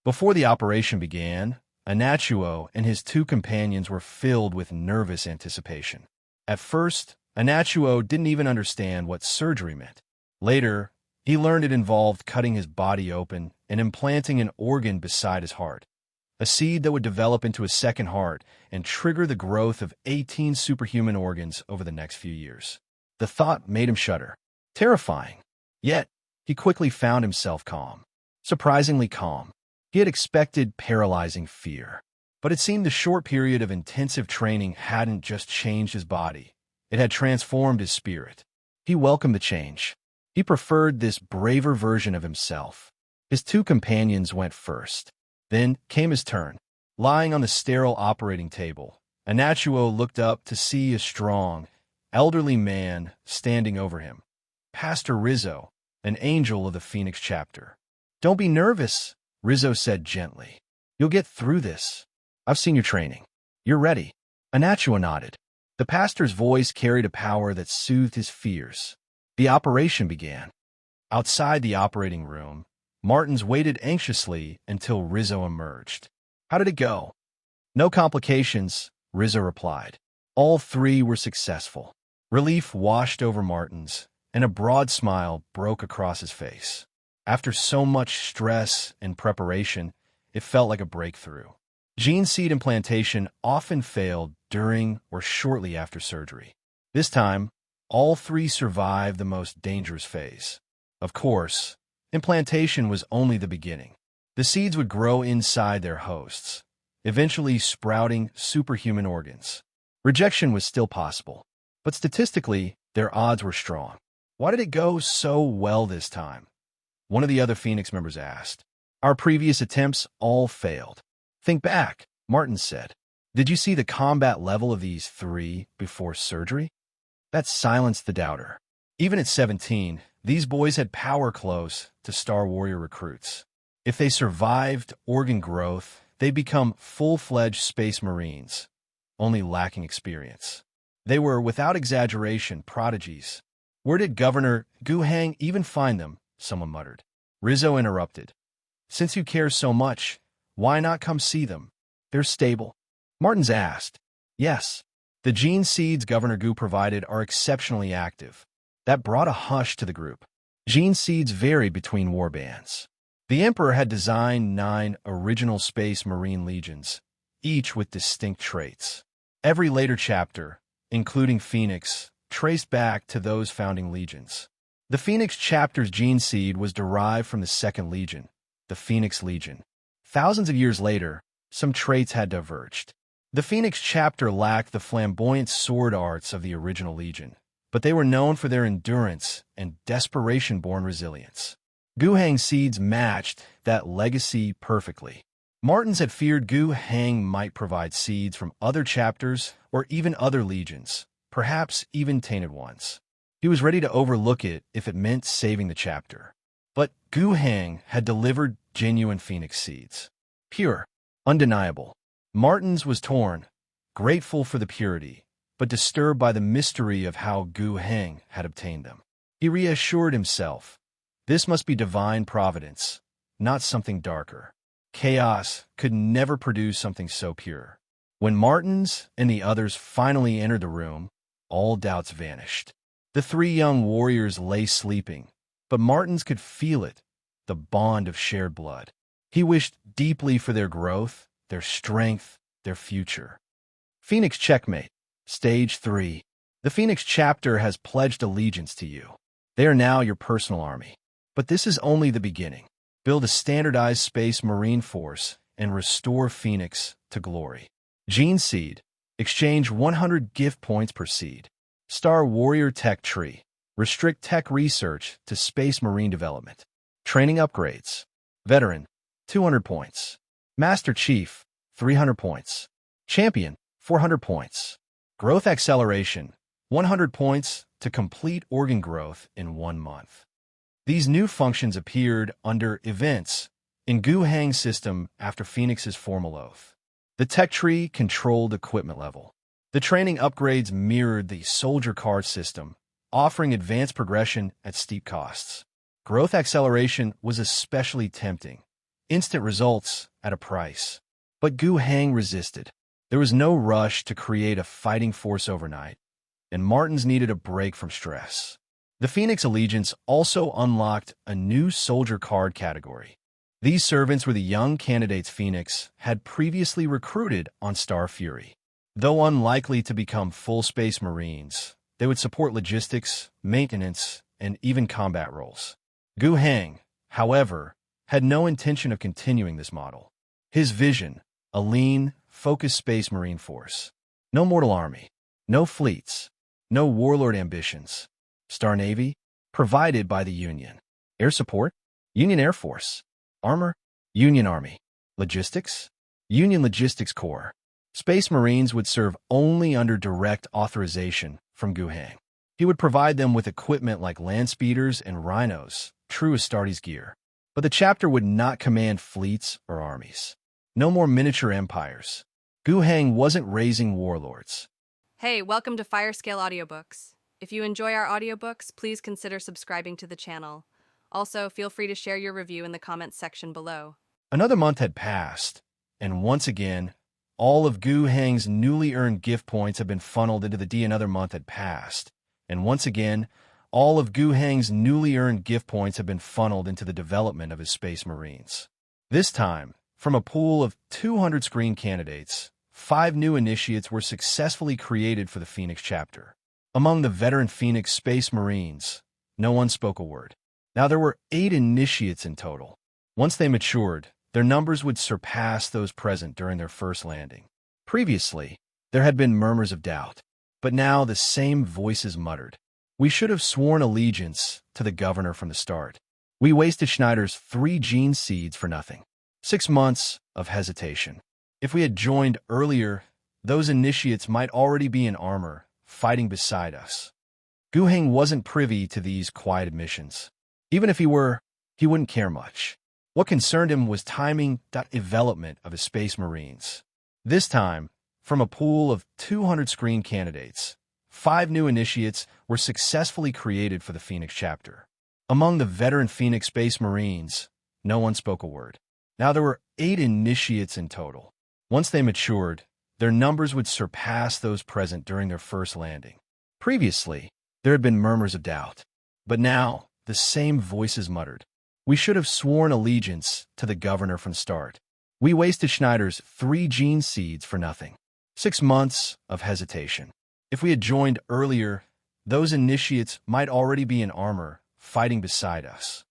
Before the operation began, Anachuo and his two companions were filled with nervous anticipation. At first, Anachuo didn't even understand what surgery meant. Later, he learned it involved cutting his body open and implanting an organ beside his heart, a seed that would develop into a second heart and trigger the growth of 18 superhuman organs over the next few years. The thought made him shudder. Terrifying. Yet, he quickly found himself calm. Surprisingly calm. He had expected paralyzing fear. But it seemed the short period of intensive training hadn't just changed his body. It had transformed his spirit. He welcomed the change. He preferred this braver version of himself. His two companions went first. Then came his turn. Lying on the sterile operating table, Anachuo looked up to see a strong, elderly man standing over him. Pastor Rizzo, an angel of the Phoenix chapter. "Don't be nervous," Rizzo said gently. "You'll get through this. I've seen your training. You're ready." Anachuo nodded. The pastor's voice carried a power that soothed his fears. The operation began. Outside the operating room, Martins waited anxiously until Rizzo emerged. "How did it go?" "No complications," Rizzo replied. All three were successful. Relief washed over Martins, and a broad smile broke across his face. After so much stress and preparation, it felt like a breakthrough. Gene seed implantation often failed during or shortly after surgery. This time, all three survived the most dangerous phase. Of course, implantation was only the beginning. The seeds would grow inside their hosts, eventually sprouting superhuman organs. Rejection was still possible, but statistically, their odds were strong. "Why did it go so well this time?" one of the other Phoenix members asked. "Our previous attempts all failed." "Think back," Martin said. "Did you see the combat level of these three before surgery?" That silenced the doubter. Even at 17, these boys had power close to Star Warrior recruits. If they survived organ growth, they'd become full-fledged Space Marines, only lacking experience. They were, without exaggeration, prodigies. "Where did Governor Guhang even find them?" someone muttered. Rizzo interrupted. "Since you care so much, why not come see them? They're stable." Martins asked. "Yes. The gene seeds Governor Gu provided are exceptionally active." That brought a hush to the group. Gene seeds vary between warbands. The Emperor had designed 9 original Space Marine legions, each with distinct traits. Every later chapter, including Phoenix, traced back to those founding legions. The Phoenix chapter's gene seed was derived from the Second Legion, the Phoenix Legion. Thousands of years later, some traits had diverged. The Phoenix chapter lacked the flamboyant sword arts of the original Legion, but they were known for their endurance and desperation-born resilience. Guhang seeds matched that legacy perfectly. Martins had feared Guhang might provide seeds from other chapters or even other legions, perhaps even tainted ones. He was ready to overlook it if it meant saving the chapter. But Guhang had delivered genuine Phoenix seeds. Pure, undeniable. Martins was torn, grateful for the purity, but disturbed by the mystery of how Guhang had obtained them. He reassured himself, this must be divine providence, not something darker. Chaos could never produce something so pure. When Martins and the others finally entered the room, all doubts vanished. The 3 young warriors lay sleeping, but Martins could feel it, the bond of shared blood. He wished deeply for their growth, their strength, their future. Phoenix checkmate. Stage 3. The Phoenix chapter has pledged allegiance to you. They are now your personal army. But this is only the beginning. Build a standardized Space Marine force and restore Phoenix to glory. Gene Seed. Exchange 100 gift points per seed. Star Warrior Tech Tree. Restrict tech research to Space Marine development. Training upgrades. Veteran. 200 points. Master Chief. 300 points. Champion. 400 points. Growth acceleration. 100 points to complete organ growth in 1 month. These new functions appeared under Events in Guhang's system after Phoenix's formal oath. The tech tree controlled equipment level. The training upgrades mirrored the soldier card system, offering advanced progression at steep costs. Growth acceleration was especially tempting. instant results at a price. But Gu Hang resisted. There was no rush to create a fighting force overnight, and Martins needed a break from stress. The Phoenix Allegiance also unlocked a new soldier card category. These servants were the young candidates Phoenix had previously recruited on Star Fury. Though unlikely to become full Space Marines, they would support logistics, maintenance, and even combat roles. Gu Hang, however, had no intention of continuing this model. His vision, a lean, focused Space Marine force. No mortal army, no fleets, no warlord ambitions. Star Navy, provided by the Union. Air support, Union Air Force. Armor, Union Army. Logistics, Union Logistics Corps. Space Marines would serve only under direct authorization from Gu Hang. He would provide them with equipment like land speeders and rhinos, true Astartes gear. But the chapter would not command fleets or armies. No more miniature empires. Gu Hang wasn't raising warlords. Hey, welcome to Firescale Audiobooks. If you enjoy our audiobooks, please consider subscribing to the channel. Also, feel free to share your review in the comments section below. Another month had passed, and once again, all of Gu Hang's newly earned gift points had been funneled into the D. Another month had passed, and once again, all of Gu Hang's newly earned gift points had been funneled into the development of his Space Marines. This time, from a pool of 200 screen candidates, 5 new initiates were successfully created for the Phoenix chapter. Among the veteran Phoenix Space Marines, no one spoke a word. Now there were 8 initiates in total. Once they matured, their numbers would surpass those present during their first landing. Previously, there had been murmurs of doubt, but now the same voices muttered. We should have sworn allegiance to the governor from the start. We wasted Schneider's 3 gene seeds for nothing. 6 months of hesitation. If we had joined earlier, those initiates might already be in armor, fighting beside us. Gu Hang wasn't privy to these quiet admissions. Even if he were, he wouldn't care much. What concerned him was timing the development of his Space Marines. This time, from a pool of 200 screen candidates, 5 new initiates were successfully created for the Phoenix chapter. Among the veteran Phoenix Space Marines, no one spoke a word. Now there were 8 initiates in total. Once they matured, their numbers would surpass those present during their first landing. Previously, there had been murmurs of doubt, but now the same voices muttered. We should have sworn allegiance to the governor from start. We wasted Schneider's 3 gene seeds for nothing. 6 months of hesitation. If we had joined earlier, those initiates might already be in armor, fighting beside us.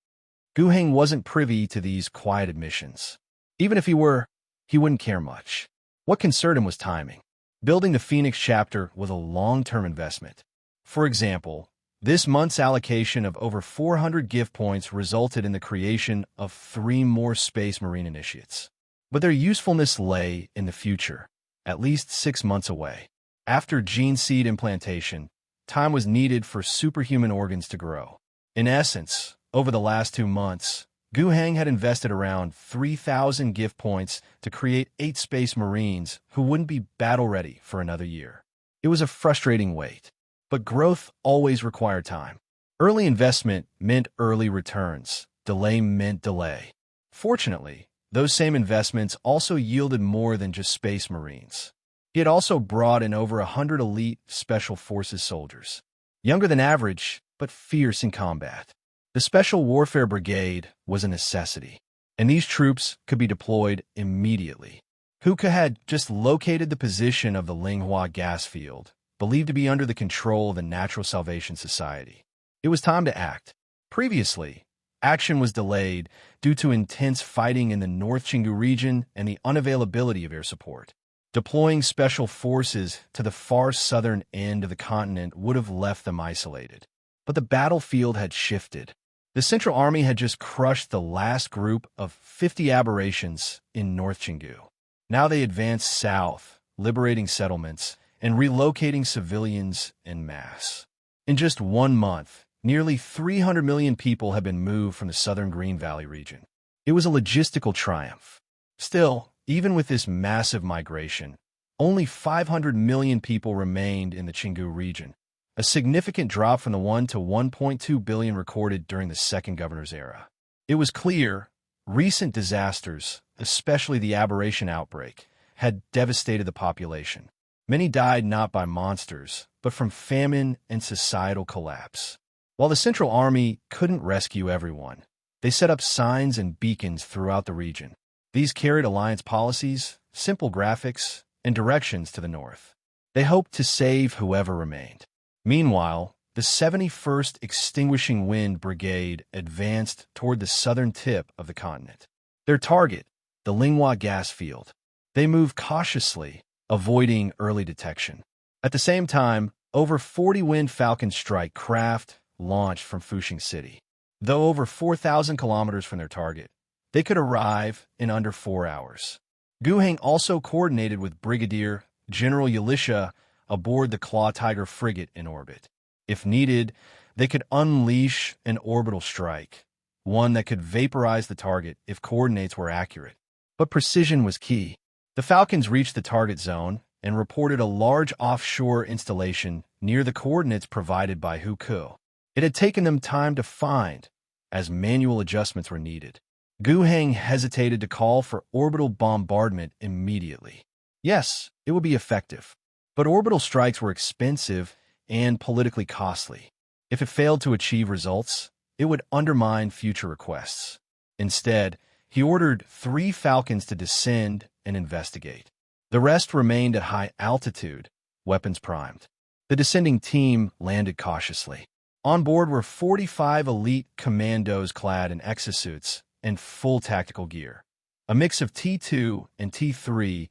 Gu Hang wasn't privy to these quiet admissions. Even if he were, he wouldn't care much. What concerned him was timing. Building the Phoenix chapter was a long-term investment. For example, this month's allocation of over 400 gift points resulted in the creation of 3 more Space Marine initiates. But their usefulness lay in the future, at least 6 months away. After gene seed implantation, time was needed for superhuman organs to grow. In essence, over the last 2 months, Gu Hang had invested around 3,000 gift points to create 8 Space Marines who wouldn't be battle-ready for another year. It was a frustrating wait. But growth always required time. Early investment meant early returns. Delay meant delay. Fortunately, those same investments also yielded more than just Space Marines. He had also brought in over 100 elite Special Forces soldiers. Younger than average, but fierce in combat. The Special Warfare Brigade was a necessity, and these troops could be deployed immediately. Huka had just located the position of the Linghua gas field, believed to be under the control of the Natural Salvation Society. It was time to act. Previously, action was delayed due to intense fighting in the North Chingu region and the unavailability of air support. Deploying special forces to the far southern end of the continent would have left them isolated. But the battlefield had shifted. The Central Army had just crushed the last group of 50 aberrations in North Chingu. Now they advanced south, liberating settlements, and relocating civilians en masse. In just 1 month, nearly 300 million people have been moved from the southern Green Valley region. It was a logistical triumph. Still, even with this massive migration, only 500 million people remained in the Chingu region, a significant drop from the 1 to 1.2 billion recorded during the second governor's era. It was clear Recent disasters, especially the aberration outbreak, had devastated the population. Many died not by monsters, but from famine and societal collapse. While the Central Army couldn't rescue everyone, they set up signs and beacons throughout the region. These carried alliance policies, simple graphics, and directions to the north. They hoped to save whoever remained. Meanwhile, the 71st Extinguishing Wind Brigade advanced toward the southern tip of the continent. Their target, the Lingua gas field. They moved cautiously, avoiding early detection. At the same time, over 40 Wind Falcon strike craft launched from Fuxing City. Though over 4,000 kilometers from their target, they could arrive in under 4 hours. Guheng also coordinated with Brigadier General Yalisha aboard the Claw Tiger frigate in orbit. If needed, they could unleash an orbital strike, one that could vaporize the target if coordinates were accurate. But precision was key. The Falcons reached the target zone and reported a large offshore installation near the coordinates provided by Hukou. It had taken them time to find, as manual adjustments were needed. Guheng hesitated to call for orbital bombardment immediately. Yes, it would be effective, but orbital strikes were expensive and politically costly. If it failed to achieve results, it would undermine future requests. Instead, he ordered 3 Falcons to descend and investigate. The rest remained at high altitude, weapons primed. The descending team landed cautiously. On board were 45 elite commandos clad in exosuits and full tactical gear. A mix of T2 and T3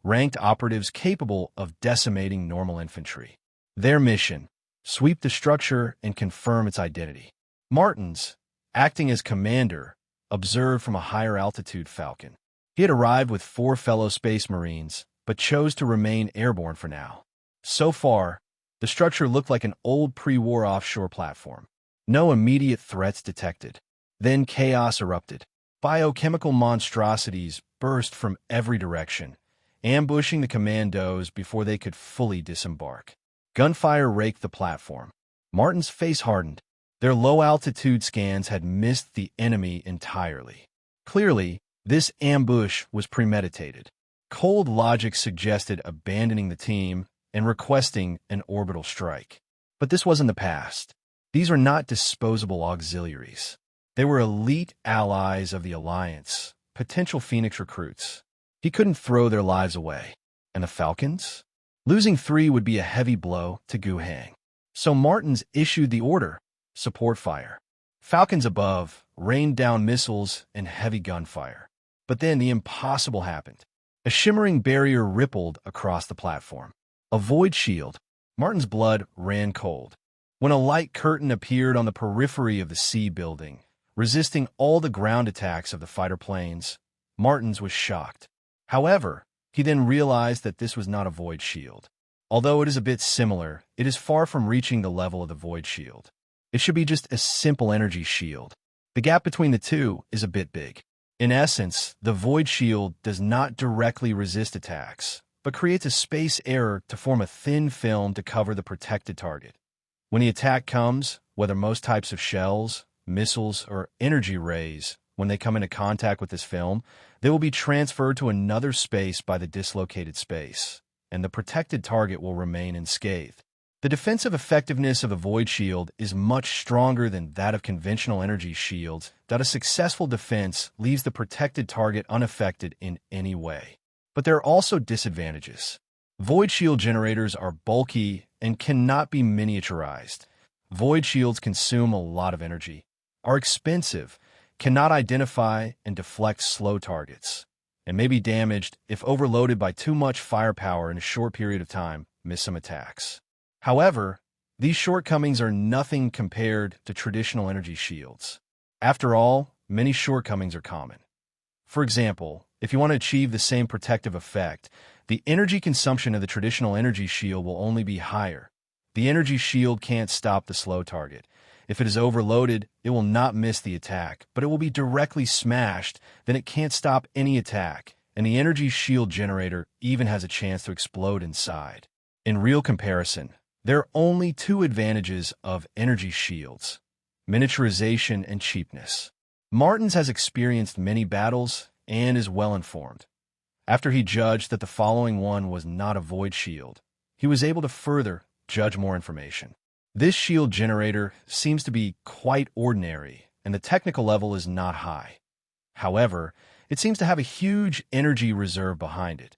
ranked operatives capable of decimating normal infantry. Their mission: sweep the structure and confirm its identity. Martins, acting as commander, observed from a higher altitude Falcon. He had arrived with 4 fellow Space Marines, but chose to remain airborne for now. So far, the structure looked like an old pre-war offshore platform. No immediate threats detected. Then chaos erupted. Biochemical monstrosities burst from every direction, ambushing the commandos before they could fully disembark. Gunfire raked the platform. Martin's face hardened. Their low-altitude scans had missed the enemy entirely. Clearly, this ambush was premeditated. Cold logic suggested abandoning the team and requesting an orbital strike. But this wasn't the past. These were not disposable auxiliaries. They were elite allies of the Alliance, potential Phoenix recruits. He couldn't throw their lives away. And the Falcons? Losing 3 would be a heavy blow to Guheng. So Martins issued the order: support fire. Falcons above rained down missiles and heavy gunfire. But then the impossible happened. A shimmering barrier rippled across the platform. A void shield. Martin's blood ran cold. When a light curtain appeared on the periphery of the C building, resisting all the ground attacks of the fighter planes, Martins was shocked. However, he then realized that this was not a void shield. Although it is a bit similar, it is far from reaching the level of the void shield. It should be just a simple energy shield. The gap between the two is a bit big. In essence, the void shield does not directly resist attacks, but creates a space error to form a thin film to cover the protected target. When the attack comes, whether most types of shells, missiles, or energy rays, when they come into contact with this film, they will be transferred to another space by the dislocated space, and the protected target will remain unscathed. The defensive effectiveness of the void shield is much stronger than that of conventional energy shields, that a successful defense leaves the protected target unaffected in any way. But there are also disadvantages. Void shield generators are bulky and cannot be miniaturized. Void shields consume a lot of energy, are expensive, cannot identify and deflect slow targets, and may be damaged if overloaded by too much firepower in a short period of time, miss some attacks. However, these shortcomings are nothing compared to traditional energy shields. After all, many shortcomings are common. For example, if you want to achieve the same protective effect, the energy consumption of the traditional energy shield will only be higher. The energy shield can't stop the slow target. If it is overloaded, it will not miss the attack, but it will be directly smashed, then it can't stop any attack, and the energy shield generator even has a chance to explode inside. In real comparison, there are only 2 advantages of energy shields: miniaturization and cheapness. Martins has experienced many battles and is well informed. After he judged that the following one was not a void shield, he was able to further judge more information. This shield generator seems to be quite ordinary, and the technical level is not high. However, it seems to have a huge energy reserve behind it.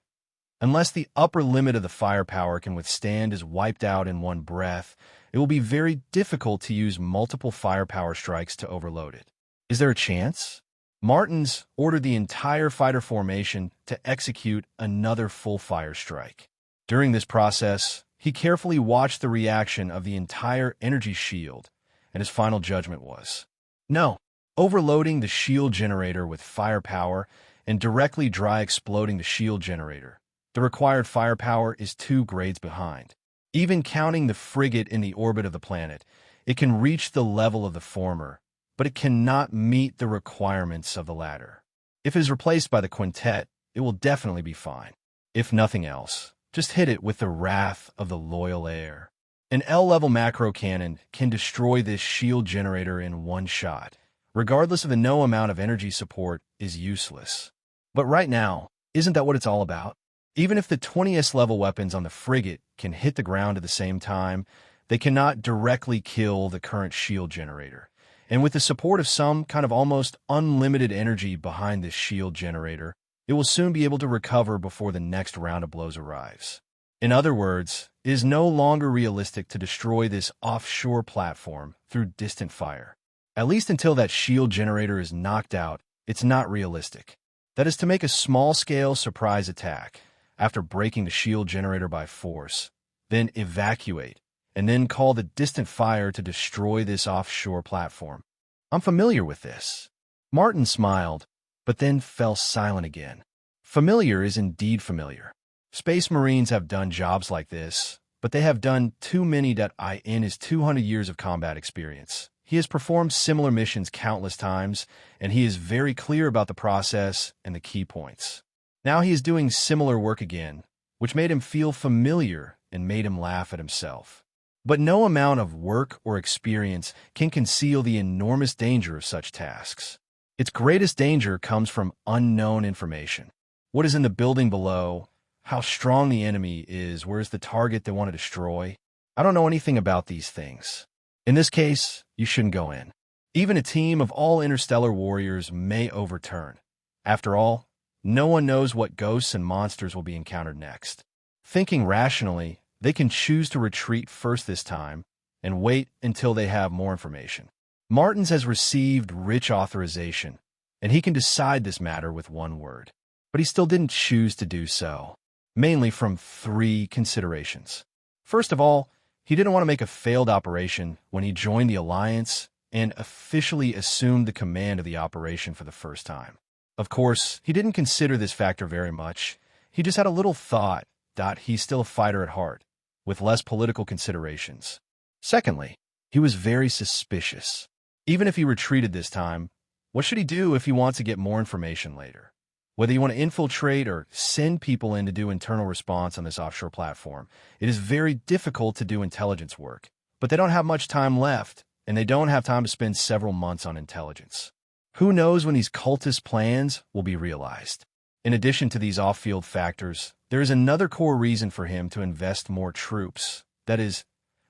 Unless the upper limit of the firepower can withstand is wiped out in one breath, it will be very difficult to use multiple firepower strikes to overload it. Is there a chance? Martins ordered the entire fighter formation to execute another full fire strike. During this process, he carefully watched the reaction of the entire energy shield, and his final judgment was, no. Overloading the shield generator with firepower and directly dry exploding the shield generator, the required firepower is 2 grades behind. Even counting the frigate in the orbit of the planet, it can reach the level of the former, but it cannot meet the requirements of the latter. If it is replaced by the quintet, it will definitely be fine. If nothing else, just hit it with the wrath of the loyal heir. An L-level macro cannon can destroy this shield generator in one shot, regardless of the no amount of energy support is useless. But right now, isn't that what it's all about? Even if the 20th level weapons on the frigate can hit the ground at the same time, they cannot directly kill the current shield generator. And with the support of some kind of almost unlimited energy behind this shield generator, it will soon be able to recover before the next round of blows arrives. In other words, it is no longer realistic to destroy this offshore platform through distant fire. At least until that shield generator is knocked out, it's not realistic. That is to make a small-scale surprise attack after breaking the shield generator by force, then evacuate, and then call the distant fire to destroy this offshore platform. I'm familiar with this. Martin smiled, but then fell silent again. Familiar is indeed familiar. Space Marines have done jobs like this, but they have done too many that in his 200 years of combat experience. He has performed similar missions countless times, and he is very clear about the process and the key points. Now he is doing similar work again, which made him feel familiar and made him laugh at himself. But no amount of work or experience can conceal the enormous danger of such tasks. Its greatest danger comes from unknown information. What is in the building below? How strong the enemy is? Where is the target they want to destroy? I don't know anything about these things. In this case, you shouldn't go in. Even a team of all interstellar warriors may overturn. After all, no one knows what ghosts and monsters will be encountered next. Thinking rationally, they can choose to retreat first this time and wait until they have more information. Martins has received rich authorization, and he can decide this matter with one word. But he still didn't choose to do so, mainly from 3 considerations. First of all, he didn't want to make a failed operation when he joined the Alliance and officially assumed the command of the operation for the first time. Of course, he didn't consider this factor very much. He just had a little thought that he's still a fighter at heart, with less political considerations. Secondly, he was very suspicious. Even if he retreated this time, what should he do if he wants to get more information later? Whether you want to infiltrate or send people in to do internal response on this offshore platform, it is very difficult to do intelligence work. But they don't have much time left, and they don't have time to spend several months on intelligence. Who knows when these cultist plans will be realized? In addition to these off-field factors, there is another core reason for him to invest more troops. That is,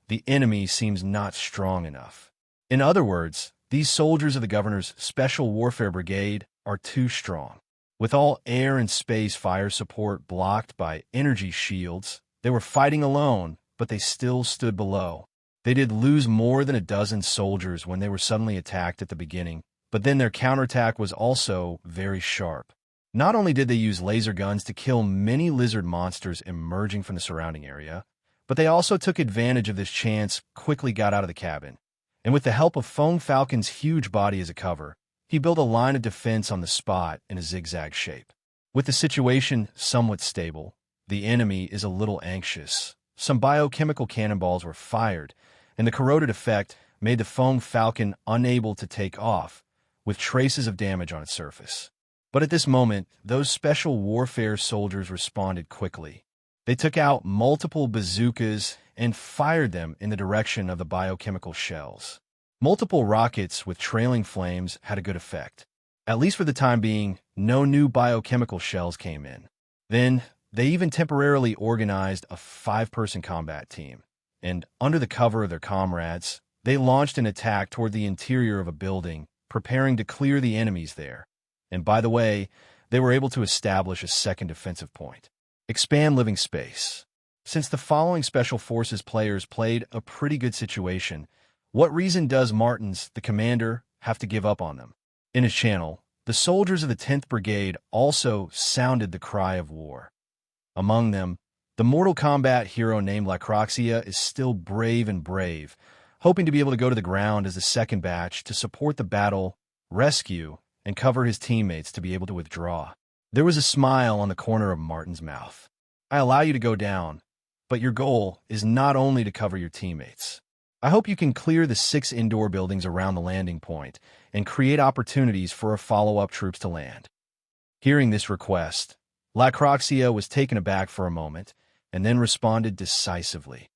the enemy seems not strong enough. In other words, these soldiers of the governor's Special Warfare Brigade are too strong. With all air and space fire support blocked by energy shields, they were fighting alone, but they still stood below. They did lose more than a dozen soldiers when they were suddenly attacked at the beginning, but then their counterattack was also very sharp. Not only did they use laser guns to kill many lizard monsters emerging from the surrounding area, but they also took advantage of this chance, quickly got out of the cabin, and with the help of Foam Falcon's huge body as a cover, he built a line of defense on the spot in a zigzag shape. With the situation somewhat stable, the enemy is a little anxious. Some biochemical cannonballs were fired, and the corroded effect made the Foam Falcon unable to take off, with traces of damage on its surface. But at this moment, those special warfare soldiers responded quickly. They took out multiple bazookas and fired them in the direction of the biochemical shells. Multiple rockets with trailing flames had a good effect. At least for the time being, no new biochemical shells came in. Then, they even temporarily organized a 5-person combat team, and under the cover of their comrades, they launched an attack toward the interior of a building, preparing to clear the enemies there. And by the way, they were able to establish a second defensive point. Expand living space. Since the following Special Forces players played a pretty good situation, what reason does Martins, the commander, have to give up on them? In his channel, the soldiers of the 10th Brigade also sounded the cry of war. Among them, the Mortal Kombat hero named Lacroxia is still brave, hoping to be able to go to the ground as the second batch to support the battle, rescue, and cover his teammates to be able to withdraw. There was a smile on the corner of Martin's mouth. I allow you to go down, but your goal is not only to cover your teammates. I hope you can clear the 6 indoor buildings around the landing point and create opportunities for our follow-up troops to land. Hearing this request, Lacroxia was taken aback for a moment and then responded decisively.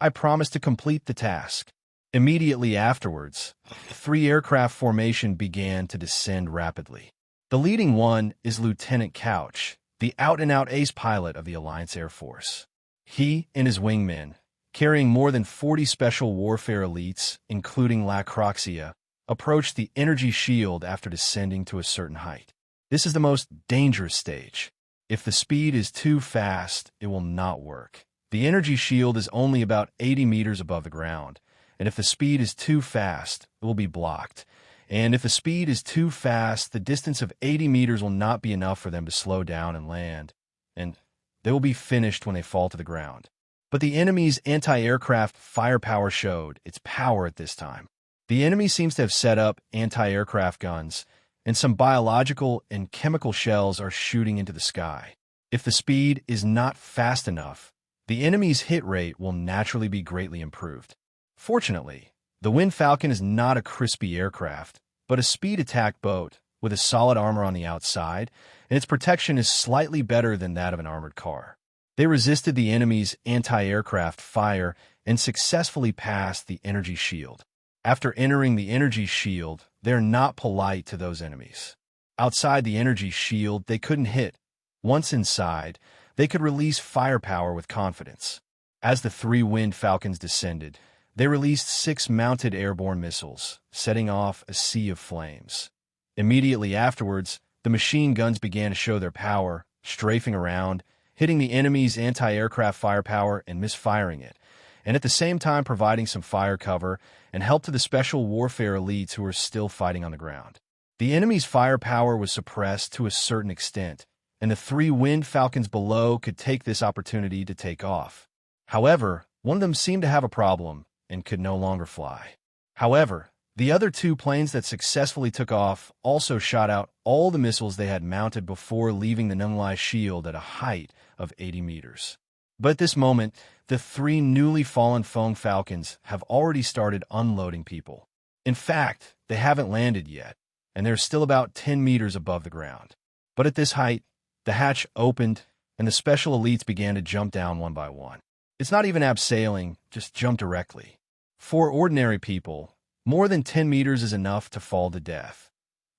I promise to complete the task. Immediately afterwards, 3 aircraft formation began to descend rapidly. The leading one is Lieutenant Couch, the out-and-out ace pilot of the Alliance Air Force. He and his wingmen, carrying more than 40 special warfare elites, including Lacroxia, approached the energy shield after descending to a certain height. This is the most dangerous stage. If the speed is too fast, it will not work. The energy shield is only about 80 meters above the ground, and if the speed is too fast, it will be blocked. And if the speed is too fast, the distance of 80 meters will not be enough for them to slow down and land, and they will be finished when they fall to the ground. But the enemy's anti-aircraft firepower showed its power at this time. The enemy seems to have set up anti-aircraft guns, and some biological and chemical shells are shooting into the sky. If the speed is not fast enough, the enemy's hit rate will naturally be greatly improved. Fortunately, the Wind Falcon is not a crispy aircraft, but a speed attack boat with a solid armor on the outside, and its protection is slightly better than that of an armored car. They resisted the enemy's anti-aircraft fire and successfully passed the energy shield. After entering the energy shield, they're not polite to those enemies. Outside the energy shield, they couldn't hit. Once inside, they could release firepower with confidence. As the 3 Wind Falcons descended, they released 6 mounted airborne missiles, setting off a sea of flames. Immediately afterwards, the machine guns began to show their power, strafing around, hitting the enemy's anti-aircraft firepower and misfiring it, and at the same time providing some fire cover and help to the special warfare elites who were still fighting on the ground. The enemy's firepower was suppressed to a certain extent, and the 3 Wind Falcons below could take this opportunity to take off. However, one of them seemed to have a problem and could no longer fly. However, the other 2 planes that successfully took off also shot out all the missiles they had mounted before leaving the Nunglai shield at a height of 80 meters. But at this moment, the 3 newly fallen Fong Falcons have already started unloading people. In fact, they haven't landed yet, and they're still about 10 meters above the ground. But at this height, the hatch opened, and the special elites began to jump down one by one. It's not even abseiling, just jump directly. For ordinary people, more than 10 meters is enough to fall to death.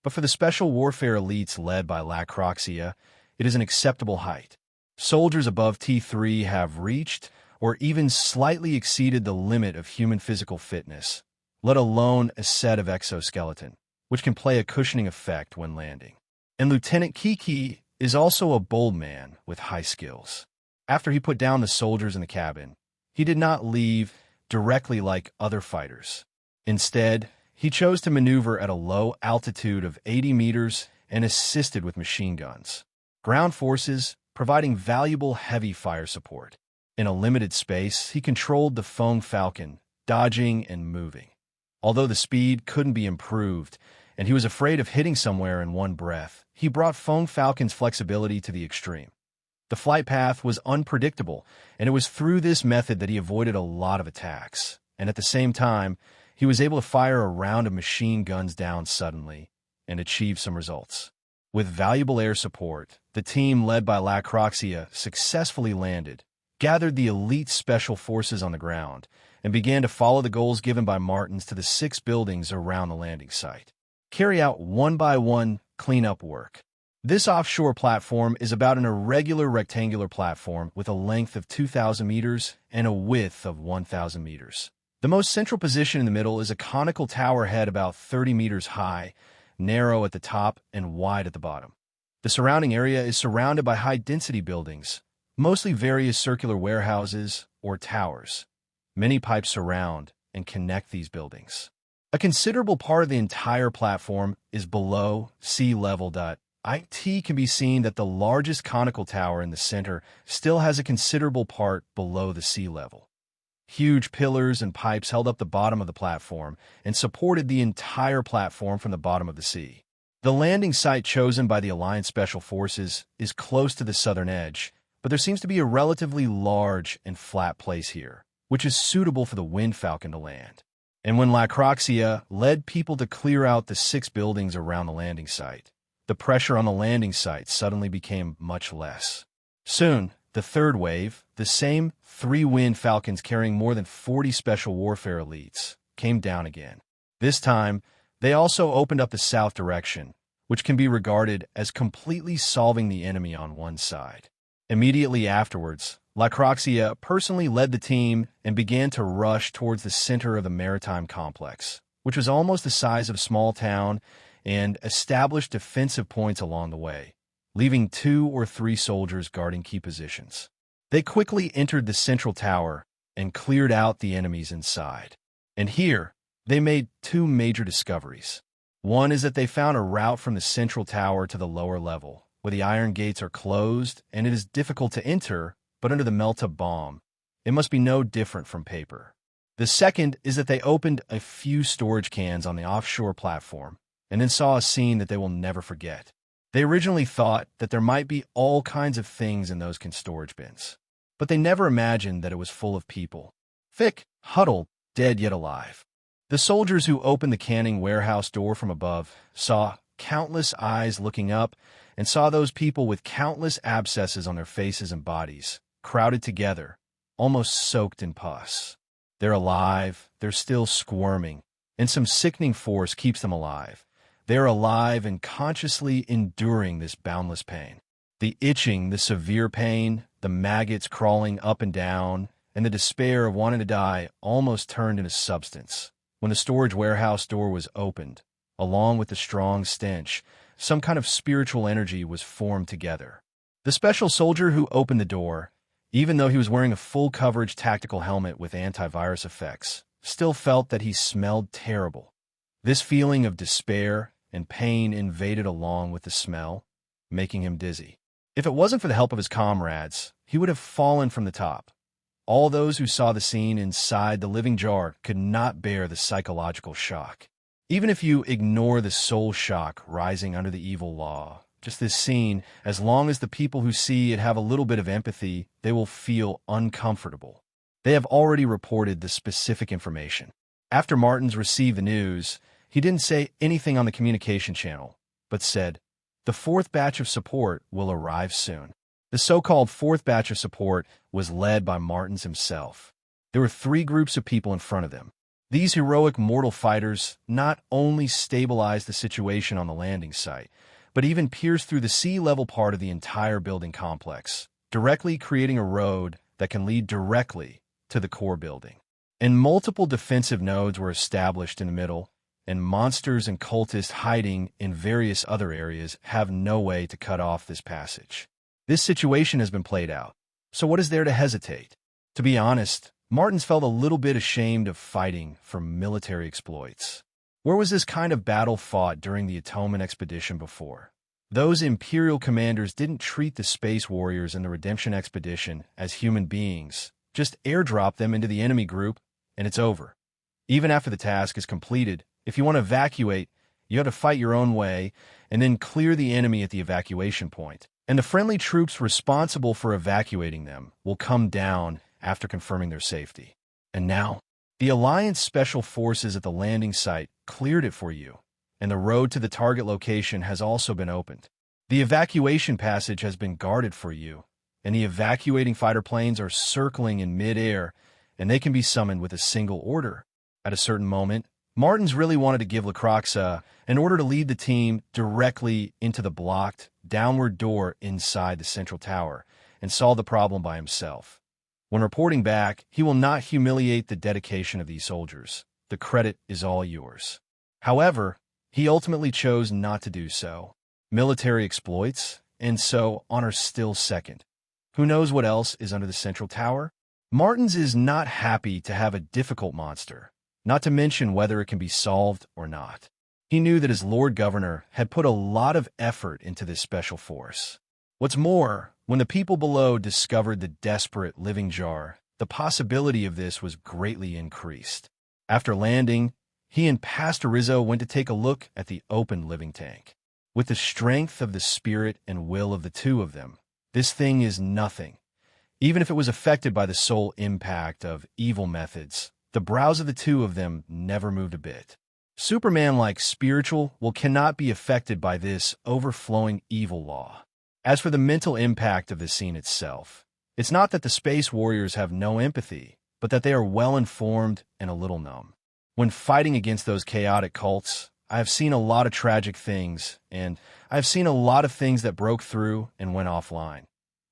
But for the special warfare elites led by Lacroxia, it is an acceptable height. Soldiers above T3 have reached or even slightly exceeded the limit of human physical fitness, let alone a set of exoskeleton, which can play a cushioning effect when landing. And Lieutenant Kiki is also a bold man with high skills. After he put down the soldiers in the cabin, he did not leave directly like other fighters. Instead, he chose to maneuver at a low altitude of 80 meters and assisted with machine guns. Ground forces providing valuable heavy fire support. In a limited space, he controlled the Fong Falcon, dodging and moving. Although the speed couldn't be improved, and he was afraid of hitting somewhere in one breath, he brought Fong Falcon's flexibility to the extreme. The flight path was unpredictable, and it was through this method that he avoided a lot of attacks. And at the same time, he was able to fire a round of machine guns down suddenly and achieve some results. With valuable air support, the team led by Lacroxia successfully landed, gathered the elite special forces on the ground, and began to follow the goals given by Martins to the 6 buildings around the landing site. Carry out one-by-one cleanup work. This offshore platform is about an irregular rectangular platform with a length of 2,000 meters and a width of 1,000 meters. The most central position in the middle is a conical tower head about 30 meters high, narrow at the top and wide at the bottom. The surrounding area is surrounded by high-density buildings, mostly various circular warehouses or towers. Many pipes surround and connect these buildings. A considerable part of the entire platform is below sea level. It can be seen that the largest conical tower in the center still has a considerable part below the sea level. Huge pillars and pipes held up the bottom of the platform and supported the entire platform from the bottom of the sea. The landing site chosen by the Alliance Special Forces is close to the southern edge, but there seems to be a relatively large and flat place here, which is suitable for the Wind Falcon to land. And when Lacroxia led people to clear out the 6 buildings around the landing site, the pressure on the landing site suddenly became much less. Soon, the third wave, the same 3 Wind Falcons carrying more than 40 special warfare elites, came down again. This time, they also opened up the south direction, which can be regarded as completely solving the enemy on one side. Immediately afterwards, Lacroxia personally led the team and began to rush towards the center of the maritime complex, which was almost the size of a small town, and established defensive points along the way, leaving 2 or 3 soldiers guarding key positions. They quickly entered the central tower and cleared out the enemies inside. And here, they made 2 major discoveries. One is that they found a route from the central tower to the lower level, where the iron gates are closed and it is difficult to enter, but under the melt-up bomb, it must be no different from paper. The second is that they opened a few storage cans on the offshore platform and then saw a scene that they will never forget. They originally thought that there might be all kinds of things in those storage bins, but they never imagined that it was full of people. Thick, huddled, dead yet alive. The soldiers who opened the canning warehouse door from above saw countless eyes looking up and saw those people with countless abscesses on their faces and bodies, crowded together, almost soaked in pus. They're alive, they're still squirming, and some sickening force keeps them alive. They're alive and consciously enduring this boundless pain. The itching, the severe pain, the maggots crawling up and down, and the despair of wanting to die almost turned into substance. When the storage warehouse door was opened, along with the strong stench, some kind of spiritual energy was formed together. The special soldier who opened the door, even though he was wearing a full coverage tactical helmet with antivirus effects, still felt that he smelled terrible. This feeling of despair and pain invaded along with the smell, making him dizzy. If it wasn't for the help of his comrades, he would have fallen from the top. All those who saw the scene inside the living jar could not bear the psychological shock. Even if you ignore the soul shock rising under the evil law, just this scene, as long as the people who see it have a little bit of empathy, they will feel uncomfortable. They have already reported the specific information. After Martins received the news, he didn't say anything on the communication channel, but said, "The 4th batch of support will arrive soon." The so-called 4th batch of support was led by Martins himself. There were 3 groups of people in front of them. These heroic mortal fighters not only stabilized the situation on the landing site, but even pierced through the sea-level part of the entire building complex, directly creating a road that can lead directly to the core building. And multiple defensive nodes were established in the middle, and monsters and cultists hiding in various other areas have no way to cut off this passage. This situation has been played out, so what is there to hesitate? To be honest, Martins felt a little bit ashamed of fighting for military exploits. Where was this kind of battle fought during the Atonement Expedition before? Those Imperial commanders didn't treat the Space Warriors in the Redemption Expedition as human beings, just airdrop them into the enemy group, and it's over. Even after the task is completed, if you want to evacuate, you have to fight your own way, and then clear the enemy at the evacuation point. And the friendly troops responsible for evacuating them will come down after confirming their safety. And now, the Alliance Special Forces at the landing site cleared it for you, and the road to the target location has also been opened. The evacuation passage has been guarded for you, and the evacuating fighter planes are circling in mid-air, and they can be summoned with a single order. At a certain moment, Martins really wanted to give Lacroxa an order to lead the team directly into the blocked, downward door inside the central tower and solve the problem by himself. When reporting back, he will not humiliate the dedication of these soldiers. The credit is all yours. However, he ultimately chose not to do so. Military exploits, and so honor still second. Who knows what else is under the central tower? Martins is not happy to have a difficult monster, not to mention whether it can be solved or not. He knew that his Lord Governor had put a lot of effort into this special force. What's more, when the people below discovered the desperate living jar, the possibility of this was greatly increased. After landing, he and Pastor Rizzo went to take a look at the open living tank. With the strength of the spirit and will of the two of them, this thing is nothing. Even if it was affected by the sole impact of evil methods, the brows of the two of them never moved a bit. Superman-like spiritual will cannot be affected by this overflowing evil law. As for the mental impact of the scene itself, it's not that the space warriors have no empathy, but that they are well-informed and a little numb. When fighting against those chaotic cults, I have seen a lot of tragic things, and I have seen a lot of things that broke through and went offline.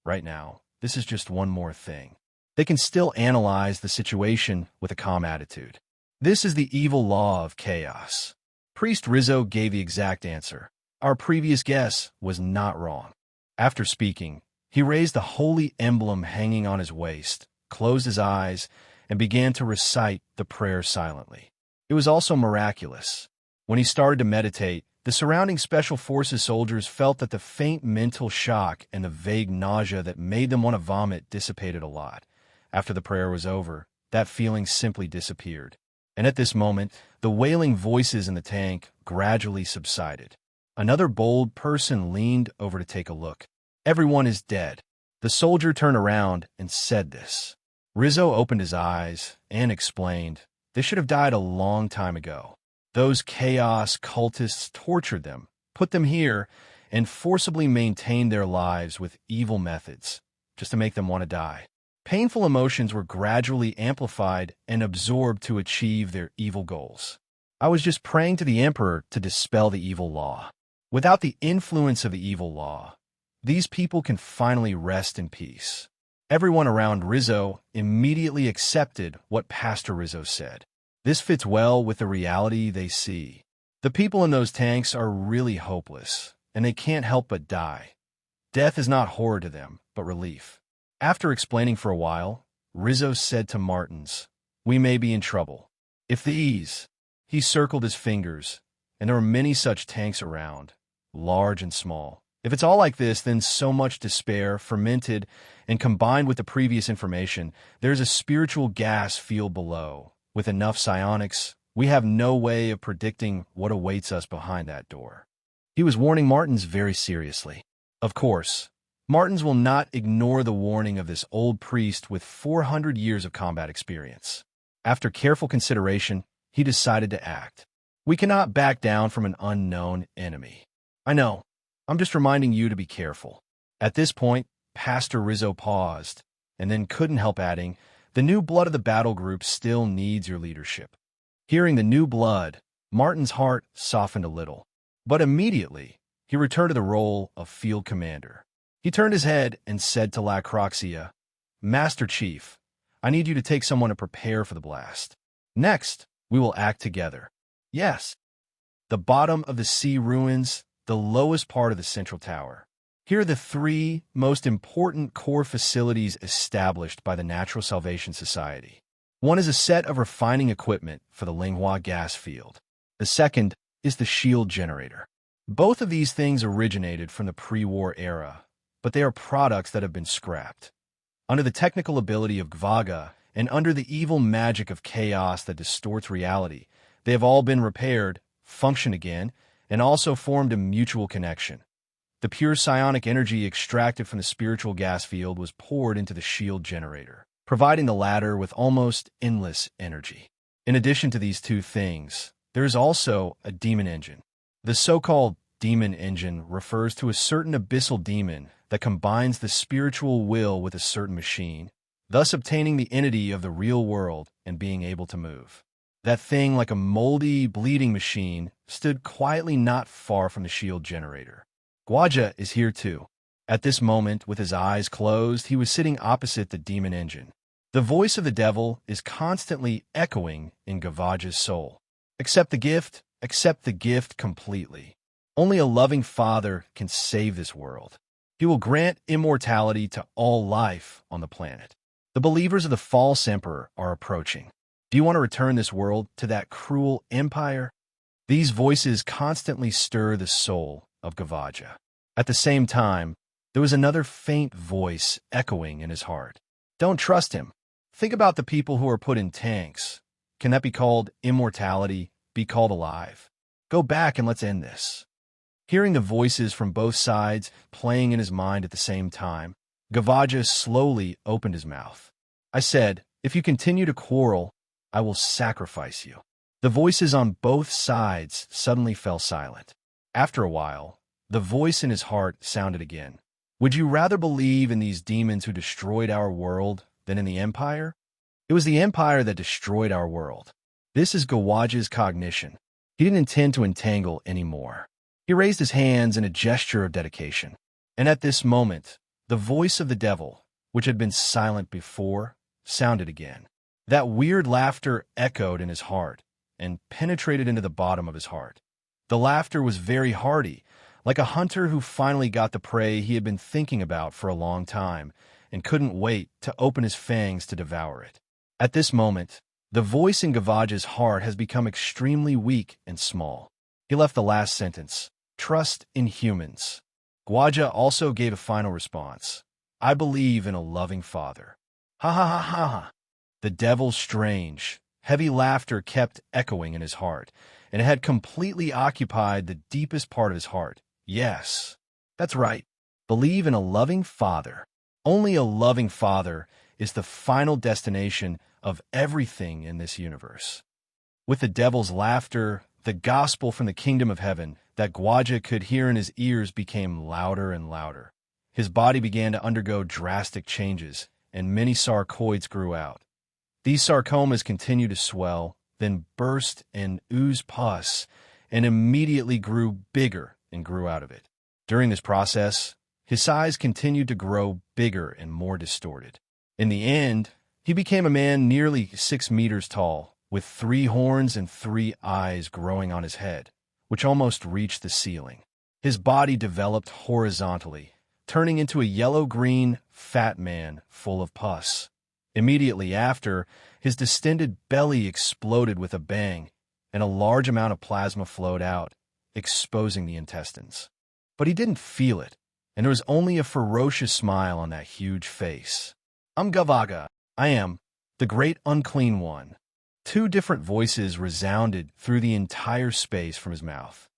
Right now, this is just one more thing. They can still analyze the situation with a calm attitude. This is the evil law of chaos. Priest Rizzo gave the exact answer. Our previous guess was not wrong. After speaking, he raised the holy emblem hanging on his waist, closed his eyes, and began to recite the prayer silently. It was also miraculous. When he started to meditate, the surrounding Special Forces soldiers felt that the faint mental shock and the vague nausea that made them want to vomit dissipated a lot. After the prayer was over, that feeling simply disappeared. And at this moment, the wailing voices in the tank gradually subsided. Another bold person leaned over to take a look. Everyone is dead. The soldier turned around and said this. Rizzo opened his eyes and explained, they should have died a long time ago. Those chaos cultists tortured them, put them here, and forcibly maintained their lives with evil methods, just to make them want to die. Painful emotions were gradually amplified and absorbed to achieve their evil goals. I was just praying to the Emperor to dispel the evil law. Without the influence of the evil law, these people can finally rest in peace. Everyone around Rizzo immediately accepted what Pastor Rizzo said. This fits well with the reality they see. The people in those tanks are really hopeless, and they can't help but die. Death is not horror to them, but relief. After explaining for a while, Rizzo said to Martins, we may be in trouble. If these, he circled his fingers, and there were many such tanks around, large and small. If it's all like this, then so much despair, fermented, and combined with the previous information, there's a spiritual gas field below. With enough psionics, we have no way of predicting what awaits us behind that door. He was warning Martins very seriously. Of course, Martins will not ignore the warning of this old priest with 400 years of combat experience. After careful consideration, he decided to act. We cannot back down from an unknown enemy. I know. I'm just reminding you to be careful. At this point, Pastor Rizzo paused, and then couldn't help adding, the new blood of the battle group still needs your leadership. Hearing the new blood, Martin's heart softened a little. But immediately, he returned to the role of field commander. He turned his head and said to Lacroxia, Master Chief, I need you to take someone to prepare for the blast. Next, we will act together. Yes. The bottom of the sea ruins, the lowest part of the central tower. Here are the three most important core facilities established by the Natural Salvation Society. One is a set of refining equipment for the Linghua gas field. The second is the shield generator. Both of these things originated from the pre-war era, but they are products that have been scrapped. Under the technical ability of Gvaga and under the evil magic of chaos that distorts reality, they have all been repaired, function again, and also formed a mutual connection. The pure psionic energy extracted from the spiritual gas field was poured into the shield generator, providing the latter with almost endless energy. In addition to these two things, there is also a demon engine. The so-called demon engine refers to a certain abyssal demon that combines the spiritual will with a certain machine, thus obtaining the entity of the real world and being able to move. That thing, like a moldy, bleeding machine, stood quietly not far from the shield generator. Gwaja is here too. At this moment, with his eyes closed, he was sitting opposite the demon engine. The voice of the devil is constantly echoing in Gavaja's soul. Accept the gift completely. Only a loving father can save this world. He will grant immortality to all life on the planet. The believers of the false emperor are approaching. Do you want to return this world to that cruel empire? These voices constantly stir the soul of Gavaja. At the same time, there was another faint voice echoing in his heart. Don't trust him. Think about the people who are put in tanks. Can that be called immortality, be called alive? Go back and let's end this. Hearing the voices from both sides playing in his mind at the same time, Gavaja slowly opened his mouth. I said, if you continue to quarrel, I will sacrifice you. The voices on both sides suddenly fell silent. After a while, the voice in his heart sounded again. Would you rather believe in these demons who destroyed our world than in the Empire? It was the Empire that destroyed our world. This is Gavaja's cognition. He didn't intend to entangle anymore. He raised his hands in a gesture of dedication. And at this moment, the voice of the devil, which had been silent before, sounded again. That weird laughter echoed in his heart and penetrated into the bottom of his heart. The laughter was very hearty, like a hunter who finally got the prey he had been thinking about for a long time and couldn't wait to open his fangs to devour it. At this moment, the voice in Gavaja's heart has become extremely weak and small. He left the last sentence, trust in humans. Gavaja also gave a final response. I believe in a loving father. Ha ha ha ha ha. The devil's strange, heavy laughter kept echoing in his heart, and it had completely occupied the deepest part of his heart. Yes, that's right. Believe in a loving father. Only a loving father is the final destination of everything in this universe. With the devil's laughter, the gospel from the kingdom of heaven that Gavaja could hear in his ears became louder and louder. His body began to undergo drastic changes, and many sarcoids grew out. These sarcomas continued to swell, then burst and ooze pus, and immediately grew bigger and grew out of it. During this process, his size continued to grow bigger and more distorted. In the end, he became a man nearly 6 meters tall, with 3 horns and 3 eyes growing on his head, which almost reached the ceiling. His body developed horizontally, turning into a yellow-green, fat man full of pus. Immediately after, his distended belly exploded with a bang, and a large amount of plasma flowed out, exposing the intestines. But he didn't feel it, and there was only a ferocious smile on that huge face. I'm Gavaja. I am the great unclean one. 2 different voices resounded through the entire space from his mouth.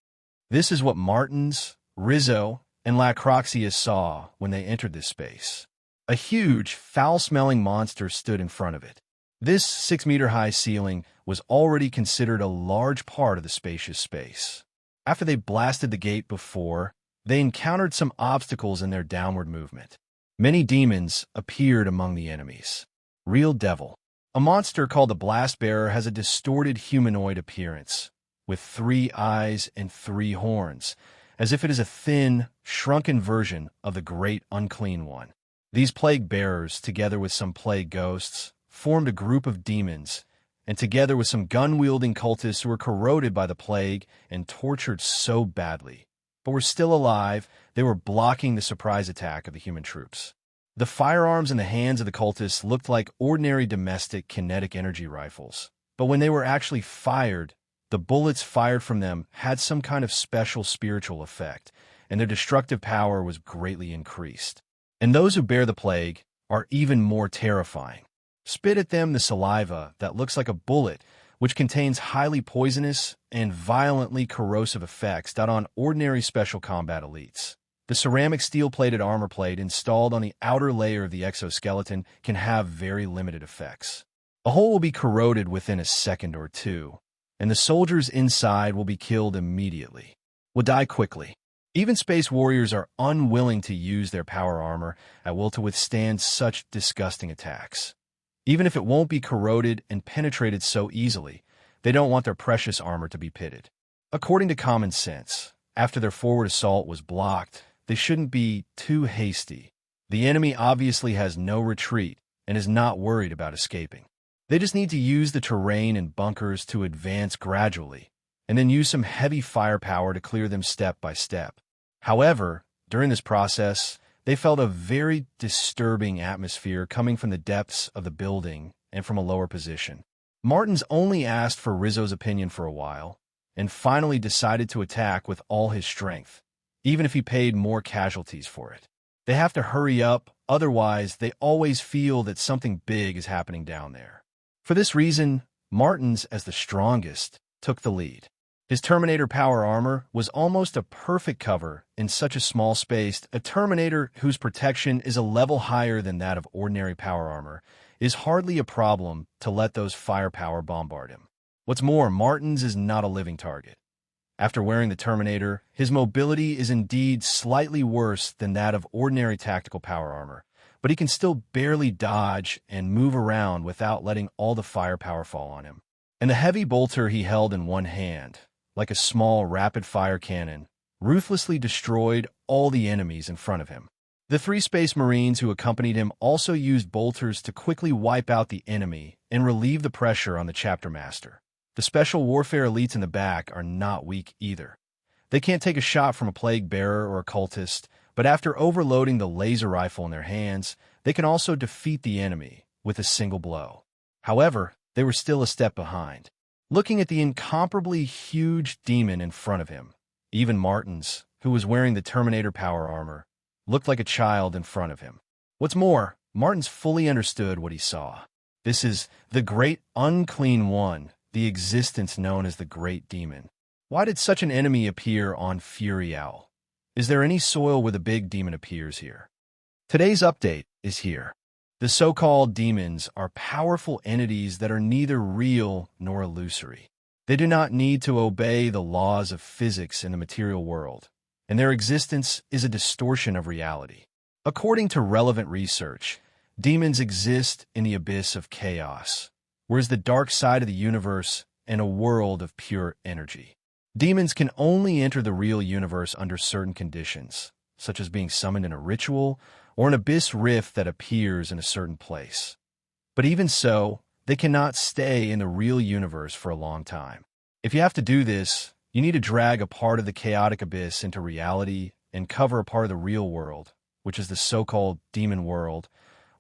This is what Martins, Rizzo, and Lacroxia saw when they entered this space. A huge, foul-smelling monster stood in front of it. This 6-meter-high ceiling was already considered a large part of the spacious space. After they blasted the gate before, they encountered some obstacles in their downward movement. Many demons appeared among the enemies. Real devil. A monster called the Blast Bearer has a distorted humanoid appearance, with 3 eyes and 3 horns, as if it is a thin, shrunken version of the great unclean one. These plague bearers, together with some plague ghosts, formed a group of demons, and together with some gun-wielding cultists who were corroded by the plague and tortured so badly, but were still alive, they were blocking the surprise attack of the human troops. The firearms in the hands of the cultists looked like ordinary domestic kinetic energy rifles, but when they were actually fired, the bullets fired from them had some kind of special spiritual effect, and their destructive power was greatly increased. And those who bear the plague are even more terrifying. Spit at them the saliva that looks like a bullet, which contains highly poisonous and violently corrosive effects that on ordinary special combat elites. The ceramic steel-plated armor plate installed on the outer layer of the exoskeleton can have very limited effects. A hole will be corroded within a second or two, and the soldiers inside will be killed immediately, will die quickly. Even space warriors are unwilling to use their power armor at will to withstand such disgusting attacks. Even if it won't be corroded and penetrated so easily, they don't want their precious armor to be pitted. According to common sense, after their forward assault was blocked, they shouldn't be too hasty. The enemy obviously has no retreat and is not worried about escaping. They just need to use the terrain and bunkers to advance gradually, and then use some heavy firepower to clear them step by step. However, during this process, they felt a very disturbing atmosphere coming from the depths of the building and from a lower position. Martins only asked for Rizzo's opinion for a while, and finally decided to attack with all his strength, even if he paid more casualties for it. They have to hurry up, otherwise they always feel that something big is happening down there. For this reason, Martins, as the strongest, took the lead. His Terminator power armor was almost a perfect cover in such a small space. A Terminator whose protection is a level higher than that of ordinary power armor is hardly a problem to let those firepower bombard him. What's more, Martins is not a living target. After wearing the Terminator, his mobility is indeed slightly worse than that of ordinary tactical power armor, but he can still barely dodge and move around without letting all the firepower fall on him. And the heavy bolter he held in one hand, like a small rapid-fire cannon, ruthlessly destroyed all the enemies in front of him. The 3 Space Marines who accompanied him also used bolters to quickly wipe out the enemy and relieve the pressure on the chapter master. The special warfare elites in the back are not weak either. They can't take a shot from a plague bearer or a cultist, but after overloading the laser rifle in their hands, they can also defeat the enemy with a single blow. However, they were still a step behind. Looking at the incomparably huge demon in front of him, even Martins, who was wearing the Terminator power armor, looked like a child in front of him. What's more, Martins fully understood what he saw. This is the Great Unclean One, the existence known as the Great Demon. Why did such an enemy appear on Fury Owl? Is there any soil where the big demon appears here? Today's update is here. The so-called demons are powerful entities that are neither real nor illusory. They do not need to obey the laws of physics in the material world, and their existence is a distortion of reality. According to relevant research, demons exist in the abyss of chaos, whereas the dark side of the universe and a world of pure energy. Demons can only enter the real universe under certain conditions, such as being summoned in a ritual or an abyss rift that appears in a certain place. But even so, they cannot stay in the real universe for a long time. If you have to do this, you need to drag a part of the chaotic abyss into reality and cover a part of the real world, which is the so-called demon world,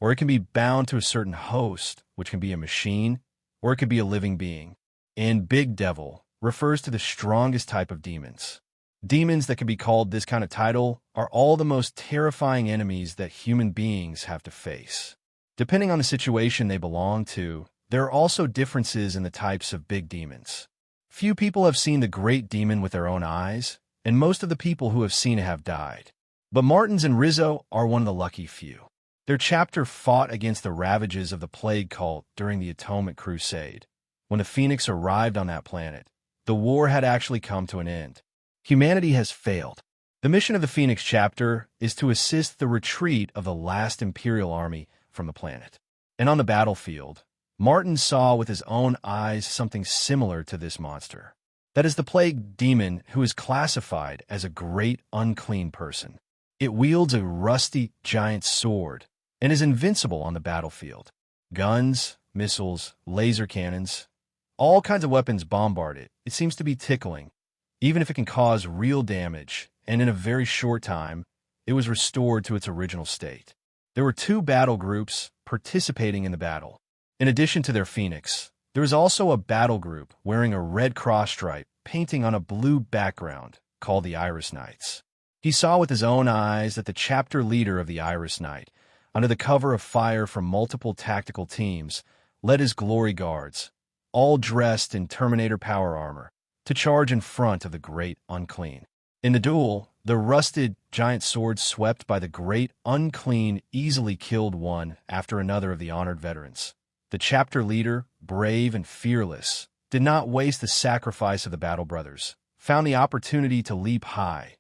or it can be bound to a certain host, which can be a machine, or it could be a living being. And Big Devil refers to the strongest type of demons. Demons that can be called this kind of title are all the most terrifying enemies that human beings have to face. Depending on the situation they belong to, there are also differences in the types of big demons. Few people have seen the Great Demon with their own eyes, and most of the people who have seen it have died. But Martins and Rizzo are one of the lucky few. Their chapter fought against the ravages of the plague cult during the Atonement Crusade. When the Phoenix arrived on that planet, the war had actually come to an end. Humanity has failed. The mission of the Phoenix chapter is to assist the retreat of the last Imperial army from the planet. And on the battlefield, Martins saw with his own eyes something similar to this monster. That is the plague demon, who is classified as a great unclean person. It wields a rusty giant sword and is invincible on the battlefield. Guns, missiles, laser cannons, all kinds of weapons bombard it. It seems to be tickling, even if it can cause real damage, and in a very short time, it was restored to its original state. There were 2 battle groups participating in the battle. In addition to their Phoenix, there was also a battle group wearing a red cross stripe painting on a blue background called the Iris Knights. He saw with his own eyes that the chapter leader of the Iris Knight, under the cover of fire from multiple tactical teams, led his glory guards, all dressed in Terminator power armor, to charge in front of the Great Unclean. In the duel, the rusted giant sword swept by the Great Unclean easily killed one after another of the honored veterans. The chapter leader, brave and fearless, did not waste the sacrifice of the battle brothers, found the opportunity to leap high.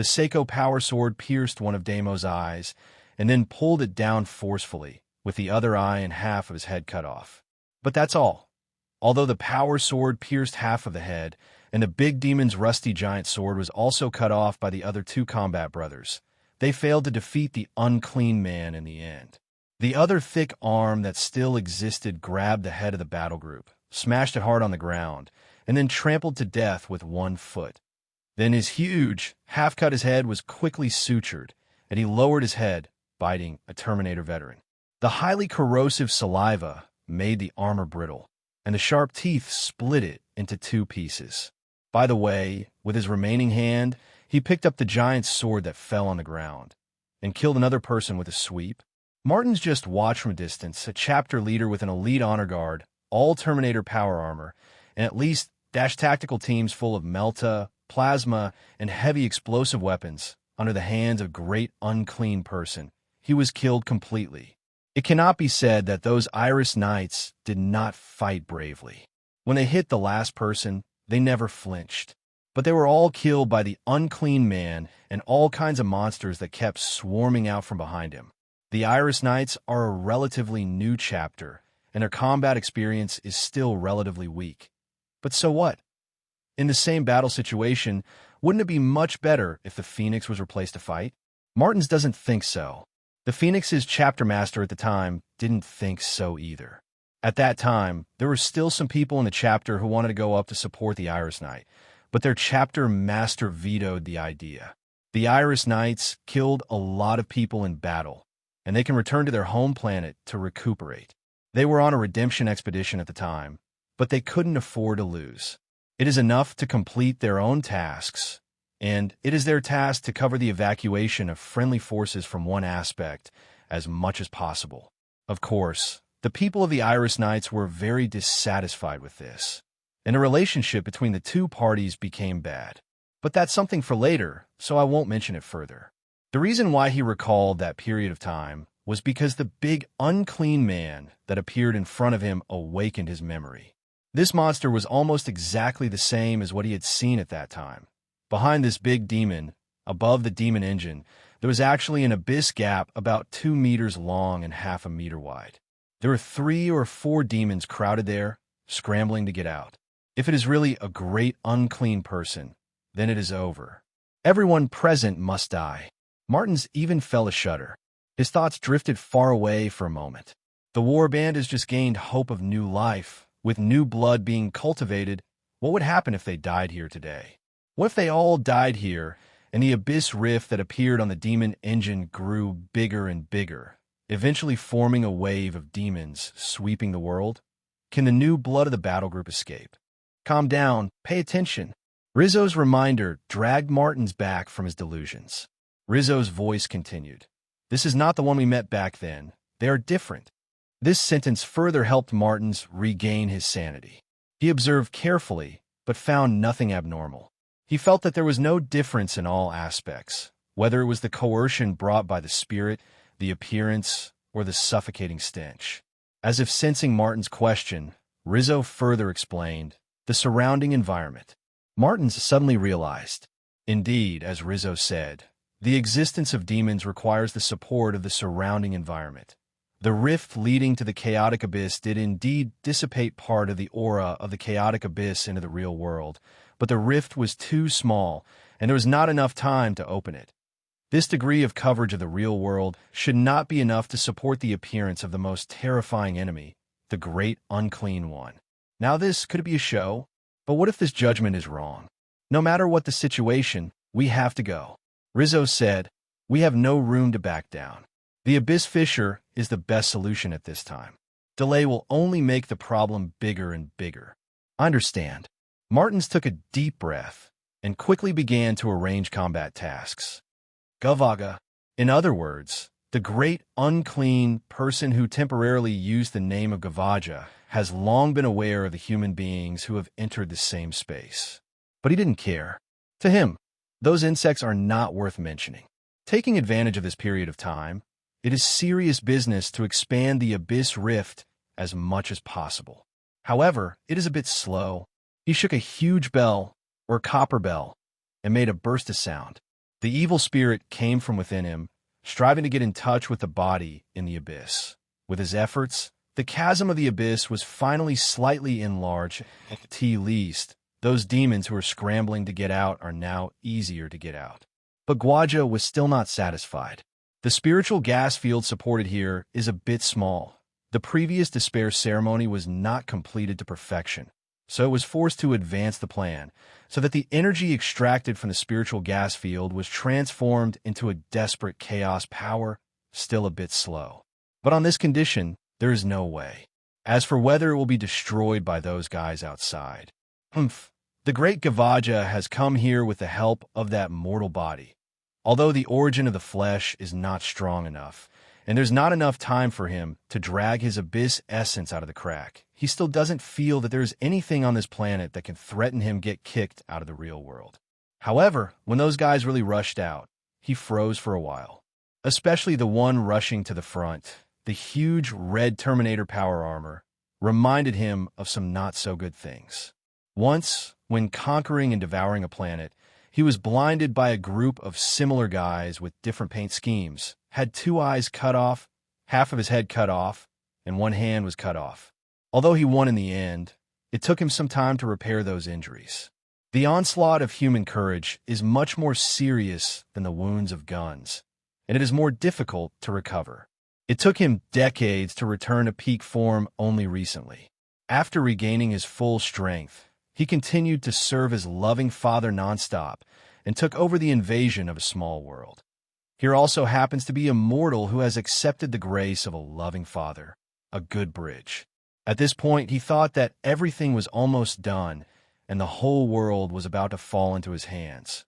the Seiko power sword pierced one of Damo's eyes and then pulled it down forcefully, with the other eye and half of his head cut off. But that's all. Although the power sword pierced half of the head, and the big demon's rusty giant sword was also cut off by the other two combat brothers, they failed to defeat the unclean man in the end. The other thick arm that still existed grabbed the head of the battle group, smashed it hard on the ground, and then trampled to death with one foot. Then his huge, half-cut his head was quickly sutured, and he lowered his head, biting a Terminator veteran. The highly corrosive saliva made the armor brittle, and the sharp teeth split it into two pieces. By the way, with his remaining hand, he picked up the giant sword that fell on the ground and killed another person with a sweep. Martins just watched from a distance, a chapter leader with an elite honor guard, all Terminator power armor, and at least dash tactical teams full of melta, plasma, and heavy explosive weapons under the hands of a great unclean person. He was killed completely. It cannot be said that those Iris Knights did not fight bravely. When they hit the last person, they never flinched. But they were all killed by the unclean man and all kinds of monsters that kept swarming out from behind him. The Iris Knights are a relatively new chapter, and their combat experience is still relatively weak. But so what? In the same battle situation, wouldn't it be much better if the Phoenix was replaced to fight? Martins doesn't think so. The Phoenix's chapter master at the time didn't think so either. At that time, there were still some people in the chapter who wanted to go up to support the Iris Knight, but their chapter master vetoed the idea. The Iris Knights killed a lot of people in battle, and they can return to their home planet to recuperate. They were on a redemption expedition at the time, but they couldn't afford to lose. It is enough to complete their own tasks, and it is their task to cover the evacuation of friendly forces from one aspect as much as possible. Of course, the people of the Iris Knights were very dissatisfied with this, and a relationship between the two parties became bad. But that's something for later, so I won't mention it further. The reason why he recalled that period of time was because the big unclean man that appeared in front of him awakened his memory. This monster was almost exactly the same as what he had seen at that time. Behind this big demon, above the demon engine, there was actually an abyss gap about 2 meters long and half a meter wide. There were 3 or 4 demons crowded there, scrambling to get out. If it is really a great unclean person, then it is over. Everyone present must die. Martins even felt a shudder. His thoughts drifted far away for a moment. The war band has just gained hope of new life, with new blood being cultivated. What would happen if they died here today? What if they all died here, and the abyss rift that appeared on the demon engine grew bigger and bigger, eventually forming a wave of demons sweeping the world? Can the new blood of the battle group escape? Calm down, pay attention. Rizzo's reminder dragged Martins back from his delusions. Rizzo's voice continued. This is not the one we met back then. They are different. This sentence further helped Martins regain his sanity. He observed carefully, but found nothing abnormal. He felt that there was no difference in all aspects, whether it was the coercion brought by the spirit, the appearance, or the suffocating stench. As if sensing Martin's question, Rizzo further explained the surrounding environment. Martins suddenly realized, indeed, as Rizzo said, the existence of demons requires the support of the surrounding environment. The rift leading to the chaotic abyss did indeed dissipate part of the aura of the chaotic abyss into the real world, but the rift was too small, and there was not enough time to open it. This degree of coverage of the real world should not be enough to support the appearance of the most terrifying enemy, the great unclean one. Now this could be a show, but what if this judgment is wrong? No matter what the situation, we have to go. Rizzo said, we have no room to back down. The abyss fissure is the best solution at this time. Delay will only make the problem bigger and bigger. I understand. Martins took a deep breath and quickly began to arrange combat tasks. Gavaga, in other words, the great unclean person who temporarily used the name of Gavaja, has long been aware of the human beings who have entered the same space. But he didn't care. To him, those insects are not worth mentioning. Taking advantage of this period of time, it is serious business to expand the abyss rift as much as possible. However, it is a bit slow. He shook a huge bell, or copper bell, and made a burst of sound. The evil spirit came from within him, striving to get in touch with the body in the abyss. With his efforts, the chasm of the abyss was finally slightly enlarged. At the least, those demons who were scrambling to get out are now easier to get out. But Gwaja was still not satisfied. The spiritual gas field supported here is a bit small. The previous despair ceremony was not completed to perfection, so it was forced to advance the plan, so that the energy extracted from the spiritual gas field was transformed into a desperate chaos power, still a bit slow. But on this condition, there is no way. As for whether it will be destroyed by those guys outside. The great Gavaja has come here with the help of that mortal body. Although the origin of the flesh is not strong enough, and there's not enough time for him to drag his abyss essence out of the crack, he still doesn't feel that there's anything on this planet that can threaten him get kicked out of the real world. However, when those guys really rushed out, he froze for a while. Especially the one rushing to the front, the huge red Terminator power armor, reminded him of some not-so-good things. Once, when conquering and devouring a planet, he was blinded by a group of similar guys with different paint schemes, had 2 eyes cut off, half of his head cut off, and 1 hand was cut off. Although he won in the end, it took him some time to repair those injuries. The onslaught of human courage is much more serious than the wounds of guns, and it is more difficult to recover. It took him decades to return to peak form only recently. After regaining his full strength, he continued to serve his loving father nonstop and took over the invasion of a small world. Here also happens to be a mortal who has accepted the grace of a loving father, a good bridge. At this point, he thought that everything was almost done and the whole world was about to fall into his hands.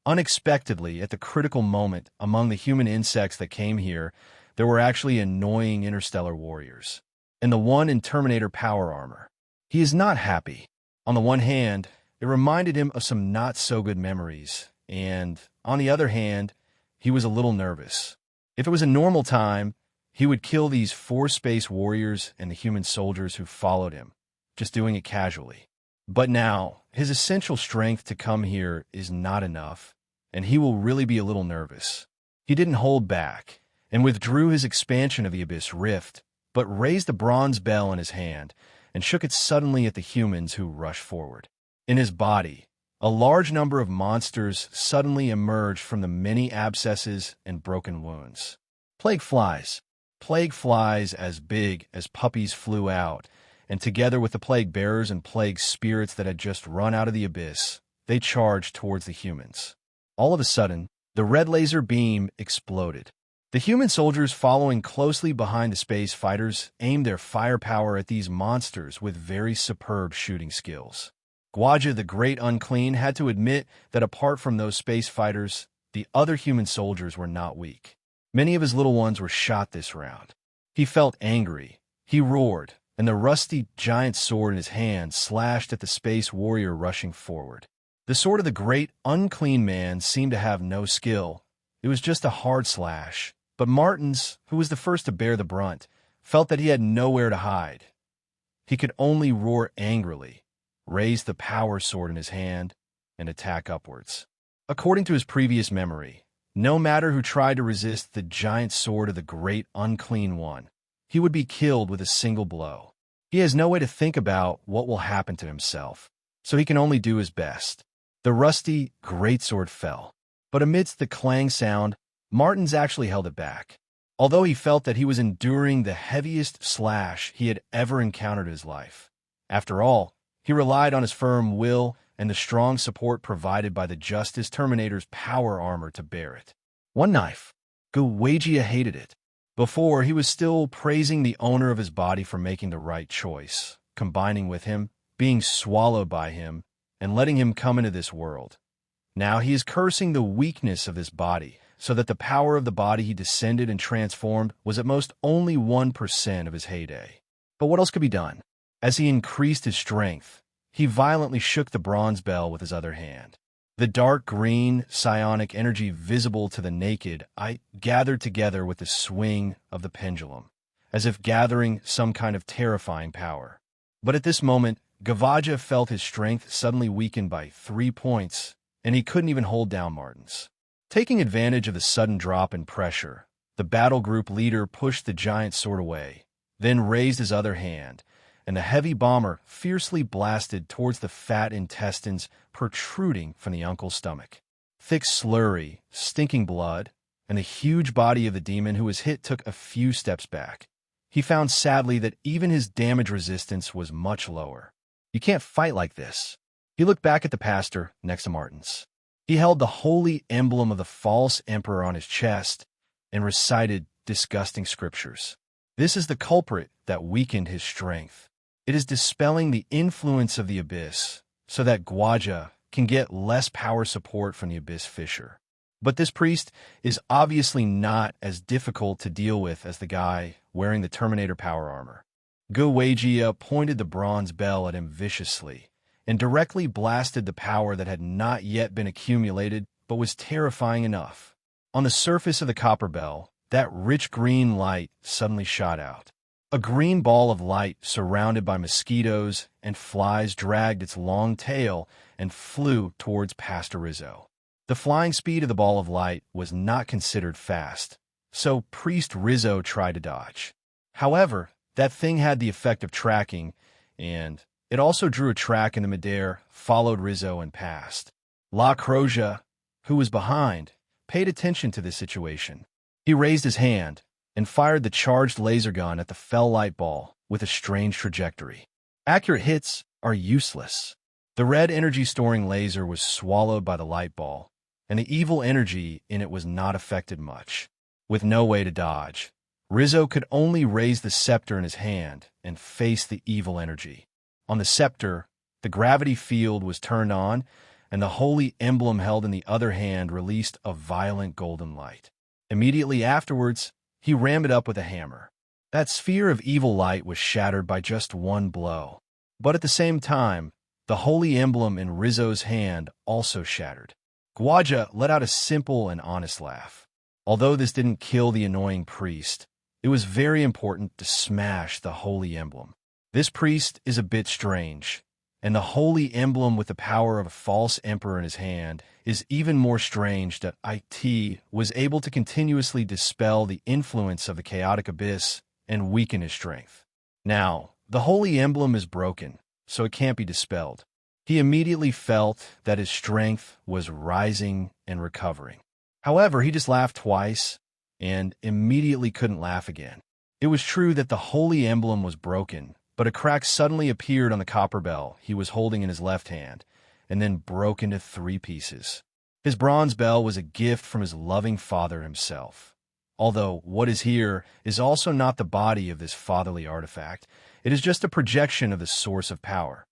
Unexpectedly, at the critical moment, among the human insects that came here, there were actually annoying interstellar warriors, and the one in Terminator power armor. He is not happy. On the one hand, it reminded him of some not-so-good memories, and, on the other hand, he was a little nervous. If it was a normal time, he would kill these 4 space warriors and the human soldiers who followed him, just doing it casually. But now, his essential strength to come here is not enough, and he will really be a little nervous. He didn't hold back, and withdrew his expansion of the Abyss Rift, but raised a bronze bell in his hand, and shook it suddenly at the humans who rushed forward. In his body, a large number of monsters suddenly emerged from the many abscesses and broken wounds. Plague flies as big as puppies flew out, and together with the plague bearers and plague spirits that had just run out of the abyss, they charged towards the humans. All of a sudden, the red laser beam exploded. The human soldiers following closely behind the space fighters aimed their firepower at these monsters with very superb shooting skills. Gwaja the Great Unclean had to admit that apart from those space fighters, the other human soldiers were not weak. Many of his little ones were shot this round. He felt angry. He roared, and the rusty giant sword in his hand slashed at the space warrior rushing forward. The sword of the Great Unclean Man seemed to have no skill. It was just a hard slash. But Martins, who was the first to bear the brunt, felt that he had nowhere to hide. He could only roar angrily, raise the power sword in his hand, and attack upwards. According to his previous memory, no matter who tried to resist the giant sword of the Great Unclean One, he would be killed with a single blow. He has no way to think about what will happen to himself, so he can only do his best. The rusty greatsword fell, but amidst the clang sound, Martins actually held it back. Although he felt that he was enduring the heaviest slash he had ever encountered in his life. After all, he relied on his firm will and the strong support provided by the Justice Terminator's power armor to bear it. One knife. Gwaja hated it. Before, he was still praising the owner of his body for making the right choice, combining with him, being swallowed by him, and letting him come into this world. Now he is cursing the weakness of this body, so that the power of the body he descended and transformed was at most only 1% of his heyday. But what else could be done? As he increased his strength, he violently shook the bronze bell with his other hand. The dark green, psionic energy visible to the naked eye gathered together with the swing of the pendulum, as if gathering some kind of terrifying power. But at this moment, Gavaja felt his strength suddenly weakened by 3 points, and he couldn't even hold down Martins. Taking advantage of the sudden drop in pressure, the battle group leader pushed the giant sword away, then raised his other hand, and the heavy bomber fiercely blasted towards the fat intestines protruding from the uncle's stomach. Thick slurry, stinking blood, and the huge body of the demon who was hit took a few steps back. He found sadly that even his damage resistance was much lower. You can't fight like this. He looked back at the pastor next to Martin's. He held the holy emblem of the false emperor on his chest and recited disgusting scriptures. This is the culprit that weakened his strength. It is dispelling the influence of the abyss so that Gwaja can get less power support from the abyss fisher. But this priest is obviously not as difficult to deal with as the guy wearing the Terminator power armor. Gwaja pointed the bronze bell at him viciously and directly blasted the power that had not yet been accumulated but was terrifying enough. On the surface of the copper bell, that rich green light suddenly shot out. A green ball of light surrounded by mosquitoes and flies dragged its long tail and flew towards Pastor Rizzo. The flying speed of the ball of light was not considered fast, so Priest Rizzo tried to dodge. However, that thing had the effect of tracking, and it also drew a track in the midair, followed Rizzo and passed. La Croja, who was behind, paid attention to this situation. He raised his hand and fired the charged laser gun at the fell light ball with a strange trajectory. Accurate hits are useless. The red energy-storing laser was swallowed by the light ball, and the evil energy in it was not affected much. With no way to dodge, Rizzo could only raise the scepter in his hand and face the evil energy. On the scepter, the gravity field was turned on, and the holy emblem held in the other hand released a violent golden light. Immediately afterwards, he rammed it up with a hammer. That sphere of evil light was shattered by just one blow. But at the same time, the holy emblem in Rizzo's hand also shattered. Gwaja let out a simple and honest laugh. Although this didn't kill the annoying priest, it was very important to smash the holy emblem. This priest is a bit strange, and the holy emblem with the power of a false emperor in his hand is even more strange that IT was able to continuously dispel the influence of the chaotic abyss and weaken his strength. Now, the holy emblem is broken, so it can't be dispelled. He immediately felt that his strength was rising and recovering. However, he just laughed twice and immediately couldn't laugh again. It was true that the holy emblem was broken, but a crack suddenly appeared on the copper bell he was holding in his left hand, and then broke into 3 pieces. His bronze bell was a gift from his loving father himself. Although what is here is also not the body of this fatherly artifact, it is just a projection of the source of power.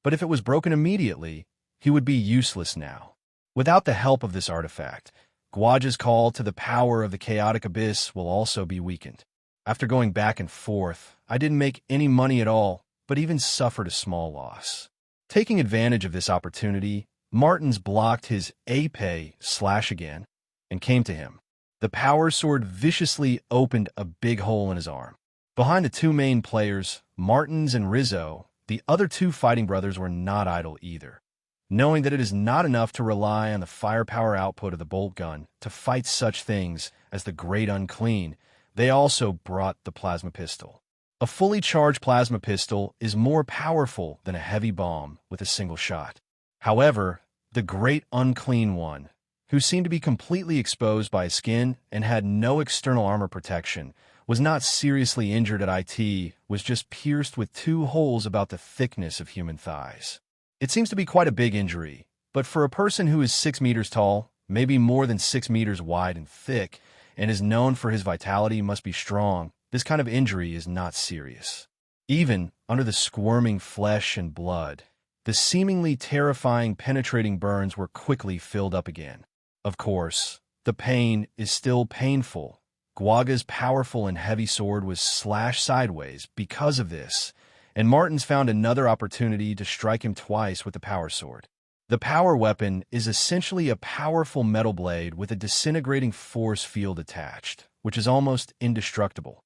But if it was broken immediately, he would be useless now. Without the help of this artifact, Gwaja's call to the power of the chaotic abyss will also be weakened. After going back and forth, I didn't make any money at all, but even suffered a small loss. Taking advantage of this opportunity, Martins blocked his Ape slash again and came to him. The power sword viciously opened a big hole in his arm. Behind the 2 main players, Martins and Rizzo, the other 2 fighting brothers were not idle either. Knowing that it is not enough to rely on the firepower output of the bolt gun to fight such things as the Great Unclean, they also brought the plasma pistol. A fully charged plasma pistol is more powerful than a heavy bomb with a single shot. However, the Great Unclean One, who seemed to be completely exposed by his skin and had no external armor protection, was not seriously injured at IT, was just pierced with 2 holes about the thickness of human thighs. It seems to be quite a big injury, but for a person who is 6 meters tall, maybe more than 6 meters wide and thick, and is known for his vitality must be strong, this kind of injury is not serious. Even under the squirming flesh and blood, the seemingly terrifying penetrating burns were quickly filled up again. Of course, the pain is still painful. Gwaga's powerful and heavy sword was slashed sideways because of this, and Martins found another opportunity to strike him twice with the power sword. The power weapon is essentially a powerful metal blade with a disintegrating force field attached, which is almost indestructible.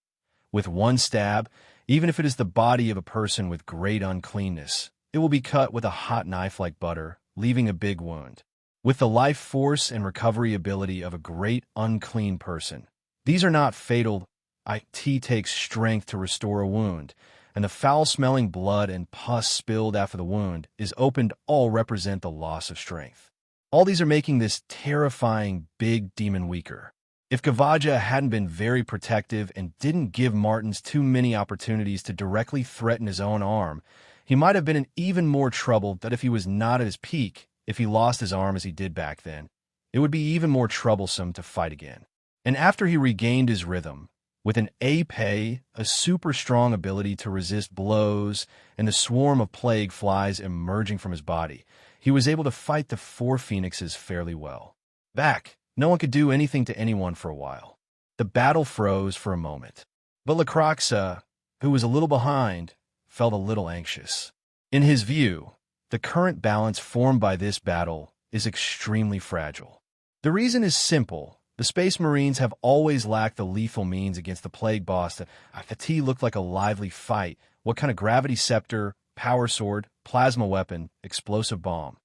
With one stab, even if it is the body of a person with great uncleanness, it will be cut with a hot knife like butter, leaving a big wound. with the life force and recovery ability of a great unclean person. These are not fatal. It takes strength to restore a wound, and the foul-smelling blood and pus spilled after the wound is opened all represent the loss of strength. All these are making this terrifying big demon weaker. If Gavaja hadn't been very protective and didn't give Martins too many opportunities to directly threaten his own arm, he might have been in even more trouble than if he was not at his peak. If he lost his arm as he did back then, it would be even more troublesome to fight again. And after he regained his rhythm, with an a super strong ability to resist blows, and the swarm of plague flies emerging from his body, he was able to fight the four phoenixes fairly well. Back, no one could do anything to anyone for a while. The battle froze for a moment. But Lacroxa, who was a little behind, felt a little anxious. In his view, the current balance formed by this battle is extremely fragile. The reason is simple. The Space Marines have always lacked the lethal means against the Plague boss. The T looked like a lively fight. What kind of gravity scepter, power sword, plasma weapon, explosive bomb?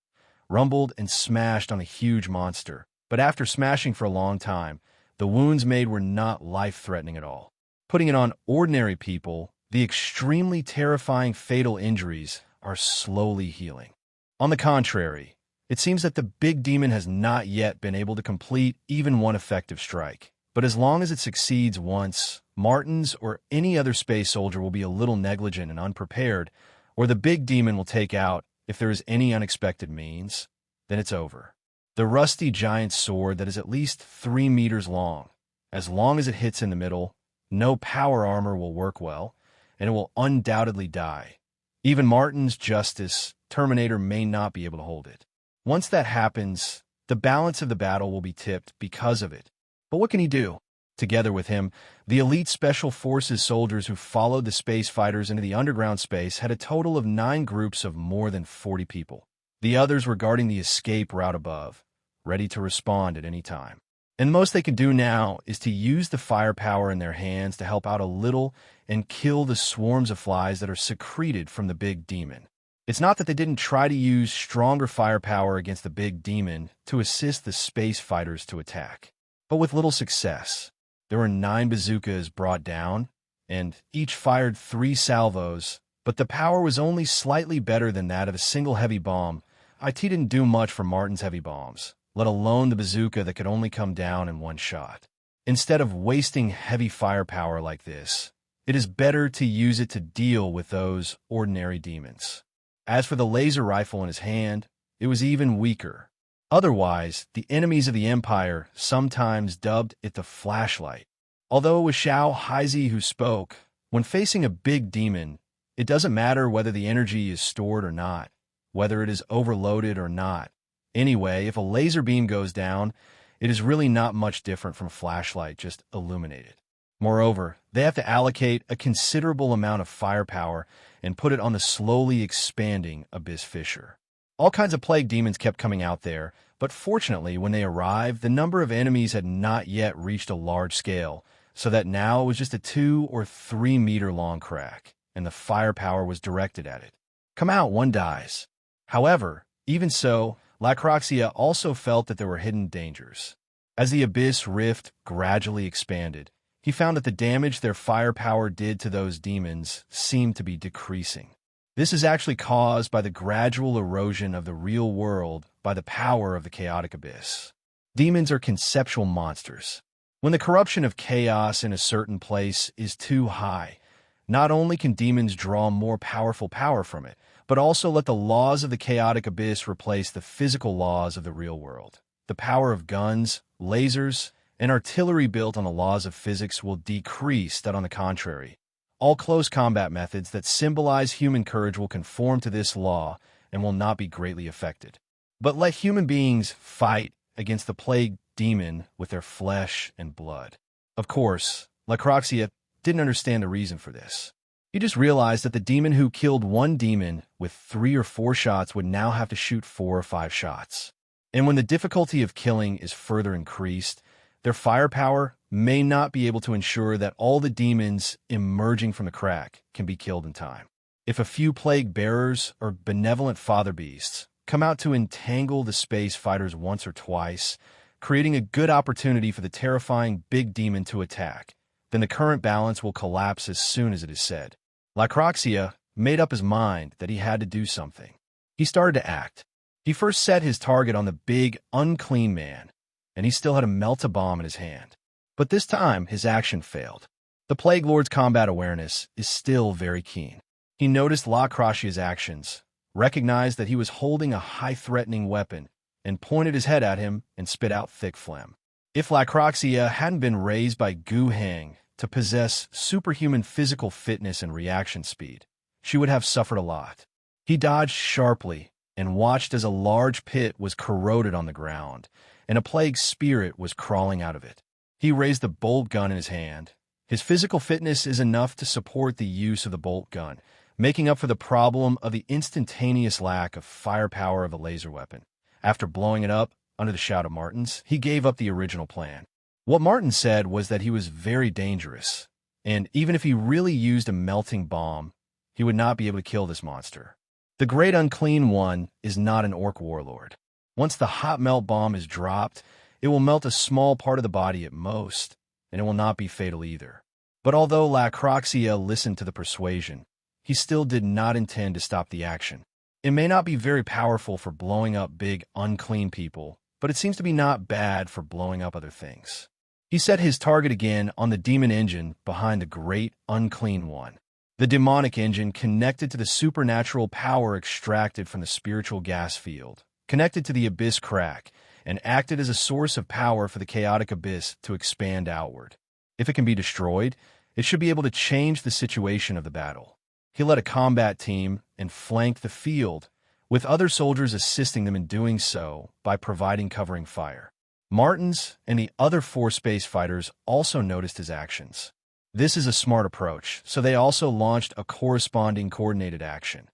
Rumbled and smashed on a huge monster. But after smashing for a long time, the wounds made were not life-threatening at all. Putting it on ordinary people, the extremely terrifying fatal injuries are slowly healing. On the contrary, it seems that the big demon has not yet been able to complete even one effective strike. But as long as it succeeds once, Martins or any other space soldier will be a little negligent and unprepared, or the big demon will take out, if there is any unexpected means, then it's over. The rusty giant sword that is at least 3 meters long, as long as it hits in the middle, no power armor will work well, and it will undoubtedly die. Even Martin's Justice Terminator may not be able to hold it. Once that happens, the balance of the battle will be tipped because of it. But what can he do? Together with him, the elite Special Forces soldiers who followed the space fighters into the underground space had a total of 9 groups of more than 40 people. The others were guarding the escape route above, ready to respond at any time. And the most they can do now is to use the firepower in their hands to help out a little and kill the swarms of flies that are secreted from the big demon. It's not that they didn't try to use stronger firepower against the big demon to assist the space fighters to attack, but with little success. There were 9 bazookas brought down, and each fired 3 salvos, but the power was only slightly better than that of a single heavy bomb. IT didn't do much for Martin's heavy bombs, let alone the bazooka that could only come down in one shot. Instead of wasting heavy firepower like this, it is better to use it to deal with those ordinary demons. As for the laser rifle in his hand, it was even weaker. Otherwise, the enemies of the Empire sometimes dubbed it the flashlight. Although it was Xiao Haizi who spoke, when facing a big demon, it doesn't matter whether the energy is stored or not, whether it is overloaded or not. Anyway, if a laser beam goes down, it is really not much different from a flashlight, just illuminated. Moreover, they have to allocate a considerable amount of firepower and put it on the slowly expanding Abyss Fissure. All kinds of plague demons kept coming out there, but fortunately, when they arrived, the number of enemies had not yet reached a large scale, so that now it was just a 2 or 3 meter long crack, and the firepower was directed at it. Come out, one dies. However, even so, Lacroxia also felt that there were hidden dangers. As the Abyss Rift gradually expanded, he found that the damage their firepower did to those demons seemed to be decreasing. This is actually caused by the gradual erosion of the real world by the power of the chaotic abyss. Demons are conceptual monsters. When the corruption of chaos in a certain place is too high, not only can demons draw more powerful power from it, but also let the laws of the chaotic abyss replace the physical laws of the real world. The power of guns, lasers, and artillery built on the laws of physics will decrease. That, on the contrary, all close combat methods that symbolize human courage will conform to this law and will not be greatly affected. But let human beings fight against the plague demon with their flesh and blood. Of course, Lacroxia didn't understand the reason for this. He just realized that the demon who killed one demon with 3 or 4 shots would now have to shoot 4 or 5 shots. And when the difficulty of killing is further increased, their firepower may not be able to ensure that all the demons emerging from the crack can be killed in time. If a few plague bearers or benevolent father beasts come out to entangle the space fighters once or twice, creating a good opportunity for the terrifying big demon to attack. Then the current balance will collapse as soon as it is said. Lacroxia made up his mind that he had to do something. He started to act. He first set his target on the big, unclean man, and he still had a melt-a-bomb in his hand. But this time, his action failed. The Plague Lord's combat awareness is still very keen. He noticed Lacroxia's actions, recognized that he was holding a high-threatening weapon, and pointed his head at him and spit out thick phlegm. If Lacroxia hadn't been raised by Gu Heng to possess superhuman physical fitness and reaction speed, she would have suffered a lot. He dodged sharply and watched as a large pit was corroded on the ground, and a plague spirit was crawling out of it. He raised the bolt gun in his hand. His physical fitness is enough to support the use of the bolt gun, making up for the problem of the instantaneous lack of firepower of a laser weapon. After blowing it up under the shout of Martins, he gave up the original plan. What Martin said was that he was very dangerous, and even if he really used a melting bomb, he would not be able to kill this monster. The Great Unclean One is not an orc warlord. Once the hot melt bomb is dropped, it will melt a small part of the body at most, and it will not be fatal either. But although Lacroxia listened to the persuasion, he still did not intend to stop the action. It may not be very powerful for blowing up big, unclean people, but it seems to be not bad for blowing up other things. He set his target again on the demon engine behind the Great Unclean One. The demonic engine connected to the supernatural power extracted from the spiritual gas field, connected to the abyss crack, and acted as a source of power for the chaotic abyss to expand outward. If it can be destroyed, it should be able to change the situation of the battle. He led a combat team and flanked the field, with other soldiers assisting them in doing so by providing covering fire. Martins and the other 4 space fighters also noticed his actions. This is a smart approach, so they also launched a corresponding coordinated action.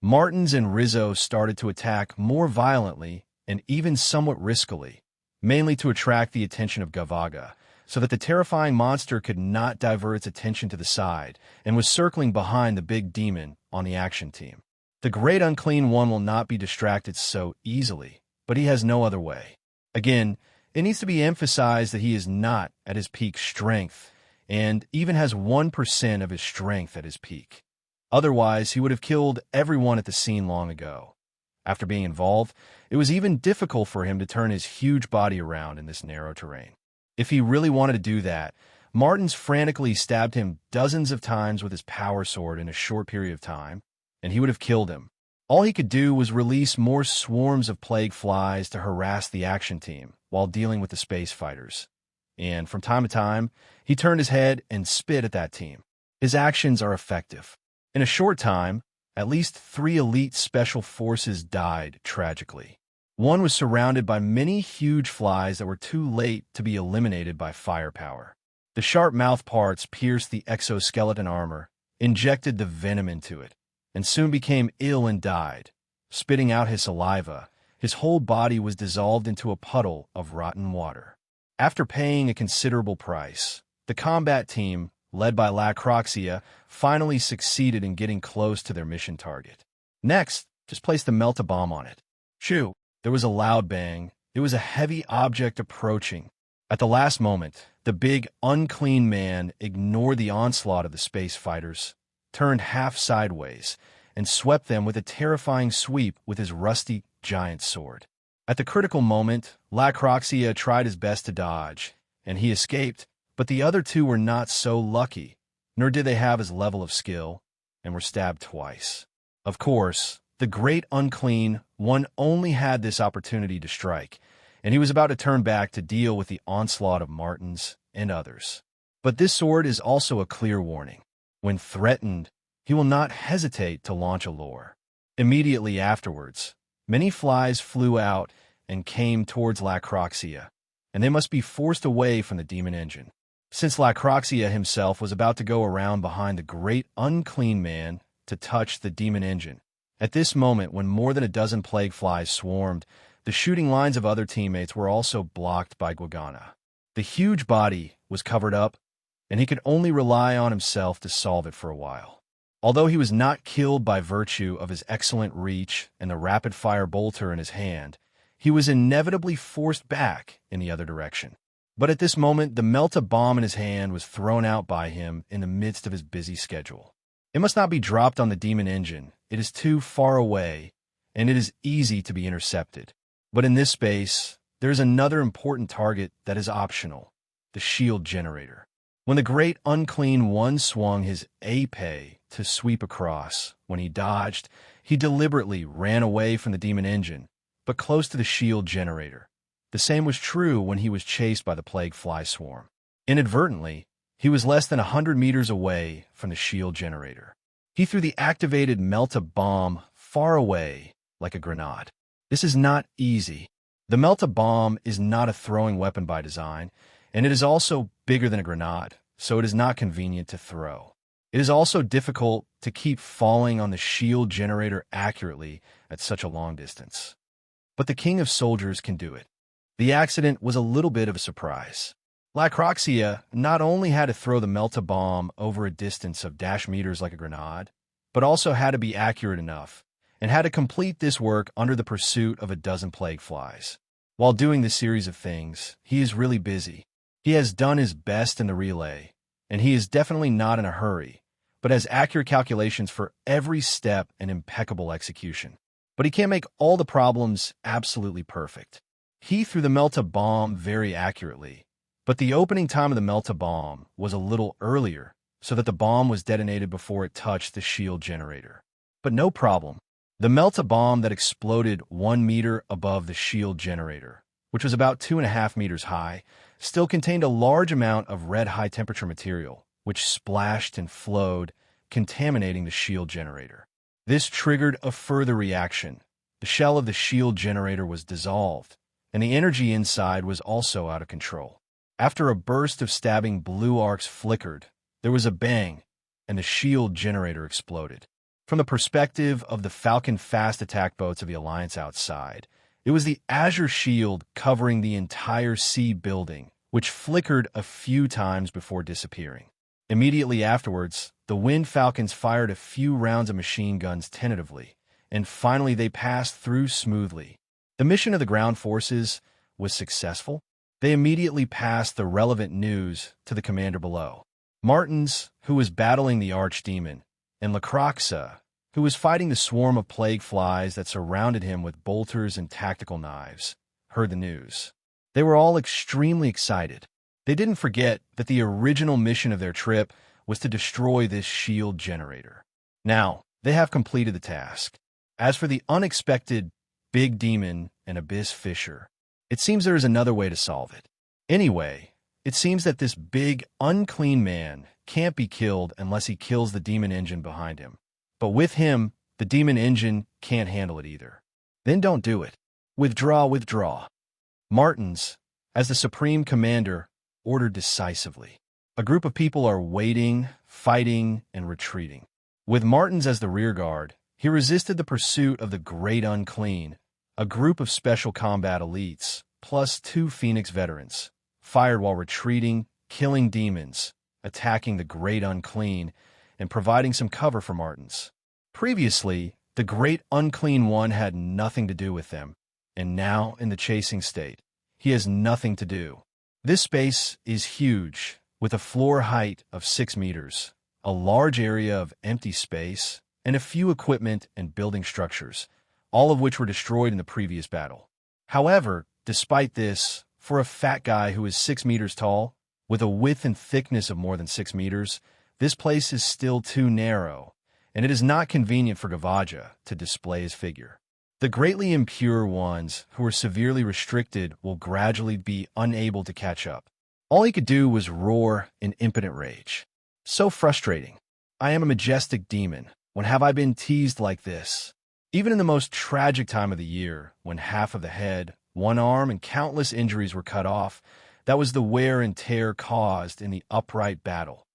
Martins and Rizzo started to attack more violently and even somewhat riskily, mainly to attract the attention of Gavaga, so that the terrifying monster could not divert its attention to the side and was circling behind the big demon on the action team. The Great Unclean One will not be distracted so easily, but he has no other way. Again, it needs to be emphasized that he is not at his peak strength, and even has 1% of his strength at his peak. Otherwise, he would have killed everyone at the scene long ago. After being involved, it was even difficult for him to turn his huge body around in this narrow terrain. If he really wanted to do that, Martins frantically stabbed him dozens of times with his power sword in a short period of time, and he would have killed him. All he could do was release more swarms of plague flies to harass the action team while dealing with the space fighters. And from time to time, he turned his head and spit at that team. His actions are effective. In a short time, at least 3 elite special forces died tragically. One was surrounded by many huge flies that were too late to be eliminated by firepower. The sharp mouth parts pierced the exoskeleton armor, injected the venom into it, and soon became ill and died. Spitting out his saliva, his whole body was dissolved into a puddle of rotten water. After paying a considerable price, the combat team, led by Lacroxia, finally succeeded in getting close to their mission target. Next, just place the melt-a-bomb on it. Shoo! There was a loud bang. It was a heavy object approaching. At the last moment, the big, unclean man ignored the onslaught of the space fighters, turned half sideways, and swept them with a terrifying sweep with his rusty giant sword. At the critical moment, Lacroxia tried his best to dodge, and he escaped, but the other 2 were not so lucky, nor did they have his level of skill, and were stabbed twice. Of course, the Great Unclean One only had this opportunity to strike, and he was about to turn back to deal with the onslaught of Martins and others. But this sword is also a clear warning. When threatened, he will not hesitate to launch a lure. Immediately afterwards, many flies flew out and came towards Lacroxia, and they must be forced away from the demon engine. Since Lacroxia himself was about to go around behind the Great Unclean Man to touch the demon engine, at this moment when more than a dozen plague flies swarmed, the shooting lines of other teammates were also blocked by Guagana. The huge body was covered up, and he could only rely on himself to solve it for a while. Although he was not killed by virtue of his excellent reach and the rapid-fire bolter in his hand, he was inevitably forced back in the other direction. But at this moment, the melta bomb in his hand was thrown out by him in the midst of his busy schedule. It must not be dropped on the demon engine. It is too far away, and it is easy to be intercepted. But in this space, there is another important target that is optional: the shield generator. When the great unclean one swung his ape to sweep across, when he dodged, he deliberately ran away from the demon engine, but close to the shield generator. The same was true when he was chased by the plague fly swarm. Inadvertently, he was less than 100 meters away from the shield generator. He threw the activated melta bomb far away like a grenade. This is not easy. The melta bomb is not a throwing weapon by design, and it is also bigger than a grenade, so it is not convenient to throw. It is also difficult to keep falling on the shield generator accurately at such a long distance. But the king of soldiers can do it. The accident was a little bit of a surprise. Lacroxia not only had to throw the melta bomb over a distance of -meters like a grenade, but also had to be accurate enough, and had to complete this work under the pursuit of a dozen plague flies. While doing this series of things, he is really busy. He has done his best in the relay, and he is definitely not in a hurry, but has accurate calculations for every step and impeccable execution. But he can't make all the problems absolutely perfect. He threw the melta bomb very accurately, but the opening time of the melta bomb was a little earlier, so that the bomb was detonated before it touched the shield generator. But no problem. The melta bomb that exploded 1 meter above the shield generator, which was about 2.5 meters high, still contained a large amount of red high-temperature material, which splashed and flowed, contaminating the shield generator. This triggered a further reaction. The shell of the shield generator was dissolved, and the energy inside was also out of control. After a burst of stabbing blue arcs flickered, there was a bang, and the shield generator exploded. From the perspective of the Falcon fast attack boats of the Alliance outside, it was the azure shield covering the entire C building, which flickered a few times before disappearing. Immediately afterwards, the Wind Falcons fired a few rounds of machine guns tentatively, and finally they passed through smoothly. The mission of the ground forces was successful. They immediately passed the relevant news to the commander below. Martins, who was battling the archdemon, and Lacroxa, who was fighting the swarm of plague flies that surrounded him with bolters and tactical knives, heard the news. They were all extremely excited. They didn't forget that the original mission of their trip was to destroy this shield generator. Now, they have completed the task. As for the unexpected Big Demon and Abyss Fisher, it seems there is another way to solve it. Anyway, it seems that this big, unclean man can't be killed unless he kills the demon engine behind him. But with him, the demon engine can't handle it either. Then don't do it. Withdraw, withdraw. Martins, as the supreme commander, ordered decisively. A group of people are waiting, fighting, and retreating. With Martins as the rearguard, he resisted the pursuit of the Great Unclean, a group of special combat elites, plus 2 Phoenix veterans, fired while retreating, killing demons, attacking the Great Unclean, and providing some cover for Martins. Previously, the Great Unclean One had nothing to do with them, and now, in the chasing state, he has nothing to do. This space is huge, with a floor height of 6 meters, a large area of empty space, and a few equipment and building structures, all of which were destroyed in the previous battle. However, despite this, for a fat guy who is 6 meters tall, with a width and thickness of more than 6 meters, this place is still too narrow, and it is not convenient for Gavaja to display his figure. The greatly impure ones who are severely restricted will gradually be unable to catch up. All he could do was roar in impotent rage. So frustrating. I am a majestic demon. When have I been teased like this? Even in the most tragic time of the year, when half of the head, 1 arm, and countless injuries were cut off, that was the wear and tear caused in the upright battle.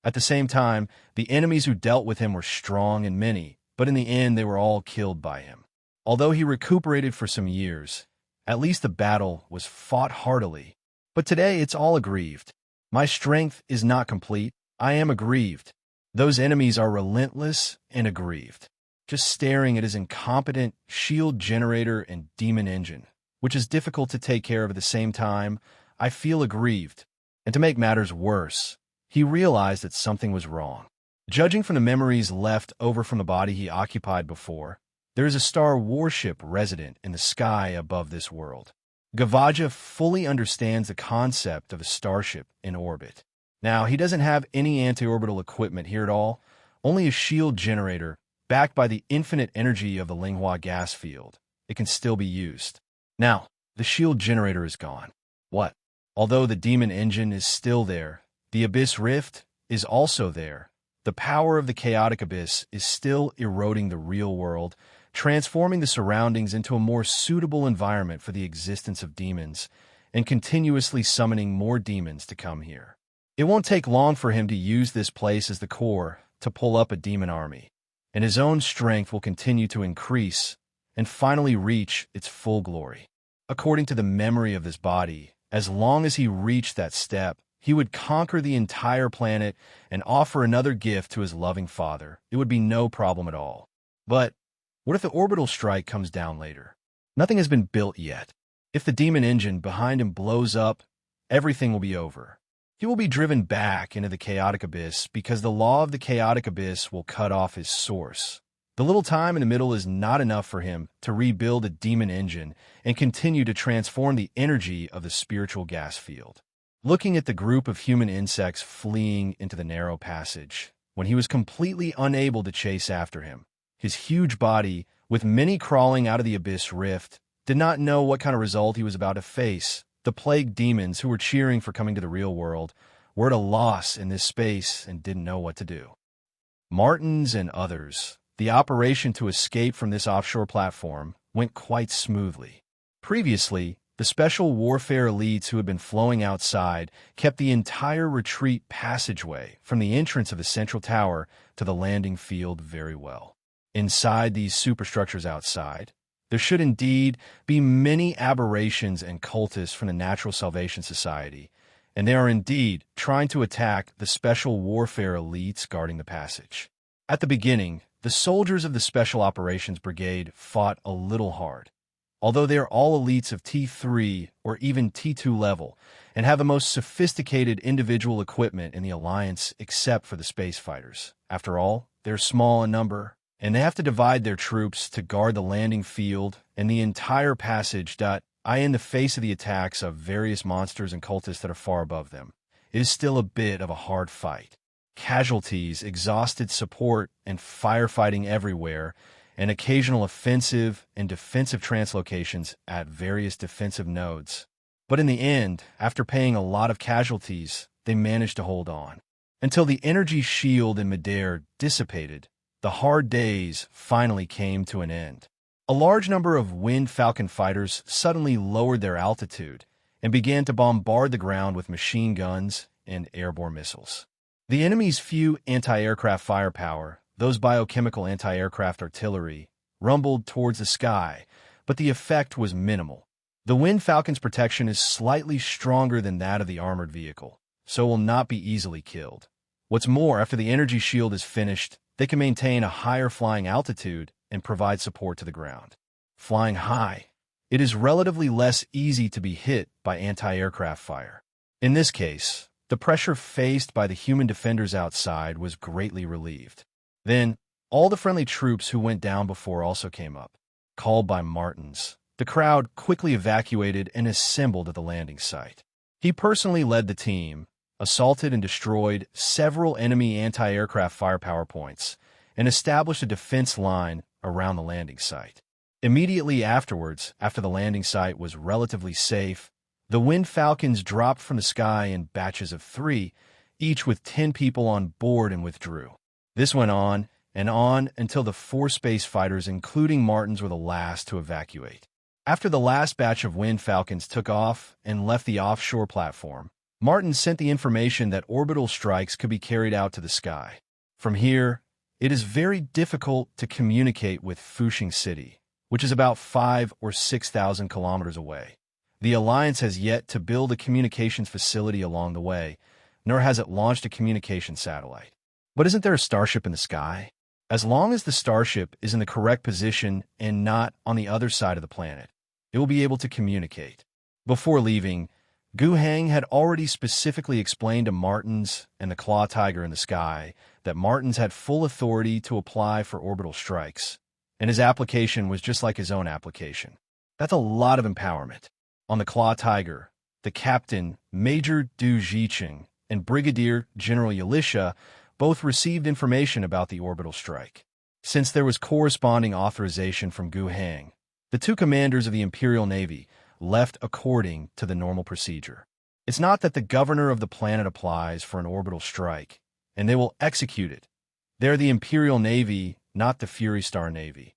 At the same time, the enemies who dealt with him were strong and many, but in the end they were all killed by him. Although he recuperated for some years, at least the battle was fought heartily. But today it's all aggrieved. My strength is not complete. I am aggrieved. Those enemies are relentless and aggrieved, just staring at his incompetent shield generator and demon engine, which is difficult to take care of at the same time. I feel aggrieved. And to make matters worse, he realized that something was wrong. Judging from the memories left over from the body he occupied before, there is a star warship resident in the sky above this world. Gavaja fully understands the concept of a starship in orbit. Now, he doesn't have any anti-orbital equipment here at all, only a shield generator backed by the infinite energy of the Linghua gas field. It can still be used. Now, the shield generator is gone. What? Although the demon engine is still there, the abyss rift is also there. The power of the chaotic abyss is still eroding the real world, transforming the surroundings into a more suitable environment for the existence of demons, and continuously summoning more demons to come here. It won't take long for him to use this place as the core to pull up a demon army, and his own strength will continue to increase and finally reach its full glory. According to the memory of this body, as long as he reached that step, he would conquer the entire planet and offer another gift to his loving father. It would be no problem at all. But what if the orbital strike comes down later? Nothing has been built yet. If the demon engine behind him blows up, everything will be over. He will be driven back into the chaotic abyss because the law of the chaotic abyss will cut off his source. The little time in the middle is not enough for him to rebuild a demon engine and continue to transform the energy of the spiritual gas field. Looking at the group of human insects fleeing into the narrow passage, when he was completely unable to chase after him, his huge body, with many crawling out of the abyss rift, did not know what kind of result he was about to face. The plague demons who were cheering for coming to the real world were at a loss in this space and didn't know what to do. Martins and others, the operation to escape from this offshore platform went quite smoothly. Previously, the special warfare elites who had been flowing outside kept the entire retreat passageway from the entrance of the central tower to the landing field very well. Inside these superstructures outside, there should indeed be many aberrations and cultists from the Natural Salvation Society, and they are indeed trying to attack the special warfare elites guarding the passage. At the beginning, the soldiers of the Special Operations Brigade fought a little hard. Although they are all elites of T3 or even T2 level and have the most sophisticated individual equipment in the Alliance except for the space fighters. After all, they're small in number, and they have to divide their troops to guard the landing field and the entire passage. In the face of the attacks of various monsters and cultists that are far above them, it is still a bit of a hard fight. Casualties, exhausted support, and firefighting everywhere, and occasional offensive and defensive translocations at various defensive nodes. But in the end, after paying a lot of casualties, they managed to hold on. Until the energy shield in midair dissipated, the hard days finally came to an end. A large number of Wind Falcon fighters suddenly lowered their altitude and began to bombard the ground with machine guns and airborne missiles. The enemy's few anti-aircraft firepower, those biochemical anti-aircraft artillery, rumbled towards the sky, but the effect was minimal. The Wind Falcon's protection is slightly stronger than that of the armored vehicle, so will not be easily killed. What's more, after the energy shield is finished, they can maintain a higher flying altitude and provide support to the ground. Flying high, it is relatively less easy to be hit by anti-aircraft fire. In this case, the pressure faced by the human defenders outside was greatly relieved. Then, all the friendly troops who went down before also came up. Called by Martins, the crowd quickly evacuated and assembled at the landing site. He personally led the team, assaulted and destroyed several enemy anti-aircraft firepower points, and established a defense line around the landing site. Immediately afterwards, after the landing site was relatively safe, the Wind Falcons dropped from the sky in batches of 3, each with 10 people on board, and withdrew. This went on and on until the 4 space fighters, including Martins, were the last to evacuate. After the last batch of Wind Falcons took off and left the offshore platform, Martin sent the information that orbital strikes could be carried out to the sky. From here, it is very difficult to communicate with Fuxing City, which is about 5,000 or 6,000 kilometers away. The Alliance has yet to build a communications facility along the way, nor has it launched a communication satellite. But isn't there a starship in the sky? As long as the starship is in the correct position and not on the other side of the planet, it will be able to communicate. Before leaving, Gu Hang had already specifically explained to Martins and the Claw Tiger in the sky that Martins had full authority to apply for orbital strikes, and his application was just like his own application. That's a lot of empowerment. On the Claw Tiger, the captain, Major Du Jiqing, and Brigadier General Yalisha both received information about the orbital strike. Since there was corresponding authorization from Gu Hang, the two commanders of the Imperial Navy left according to the normal procedure. It's not that the governor of the planet applies for an orbital strike, and they will execute it. They're the Imperial Navy, not the Fury Star Navy.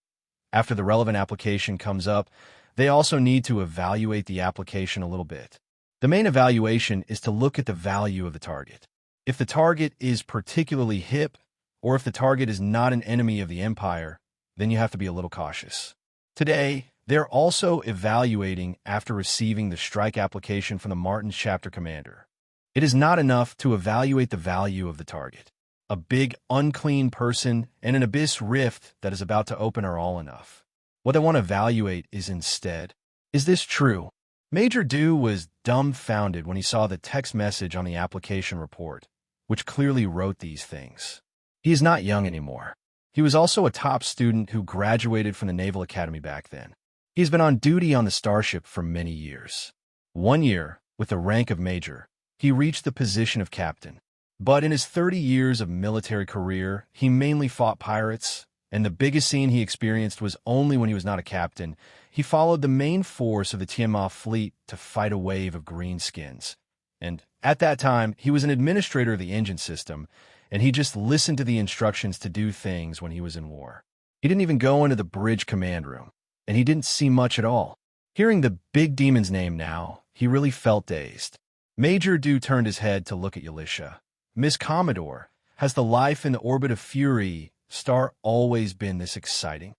After the relevant application comes up, they also need to evaluate the application a little bit. The main evaluation is to look at the value of the target. If the target is particularly hip, or if the target is not an enemy of the Empire, then you have to be a little cautious. Today, they're also evaluating after receiving the strike application from the Martins chapter commander. It is not enough to evaluate the value of the target. A big, unclean person and an abyss rift that is about to open are all enough. What they want to evaluate is instead, is this true? Major Du was dumbfounded when he saw the text message on the application report, which clearly wrote these things. He is not young anymore. He was also a top student who graduated from the Naval Academy back then. He's been on duty on the starship for many years. 1 year, with the rank of major, he reached the position of captain. But in his 30 years of military career, he mainly fought pirates, and the biggest scene he experienced was only when he was not a captain. He followed the main force of the Tianma fleet to fight a wave of greenskins. And at that time, he was an administrator of the engine system, and he just listened to the instructions to do things when he was in war. He didn't even go into the bridge command room, and he didn't see much at all. Hearing the big demon's name now, he really felt dazed. Major Du turned his head to look at Yalisha. Miss Commodore, has the life in the orbit of Fury Star always been this exciting?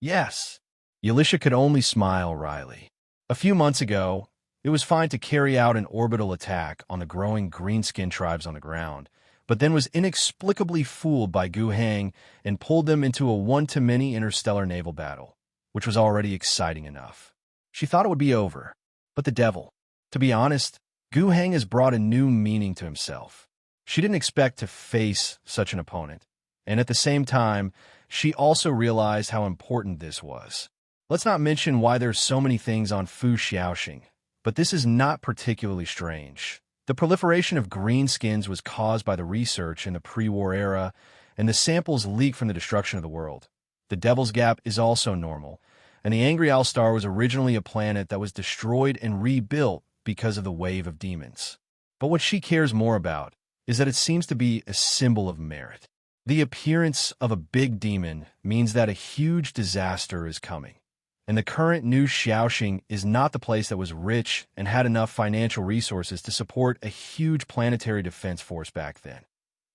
Yes. Yalisha could only smile wryly. A few months ago, it was fine to carry out an orbital attack on the growing greenskin tribes on the ground, but then was inexplicably fooled by Gu Hang and pulled them into a one-to-many interstellar naval battle, which was already exciting enough. She thought it would be over, but the devil. To be honest, Gu Hang has brought a new meaning to himself. She didn't expect to face such an opponent, and at the same time, she also realized how important this was. Let's not mention why there's so many things on Fu Xiaoxing, but this is not particularly strange. The proliferation of greenskins was caused by the research in the pre-war era, and the samples leaked from the destruction of the world. The Devil's Gap is also normal, and the Angry Owl Star was originally a planet that was destroyed and rebuilt because of the wave of demons. But what she cares more about is that it seems to be a symbol of merit. The appearance of a big demon means that a huge disaster is coming. And the current New Xiaoxing is not the place that was rich and had enough financial resources to support a huge planetary defense force back then.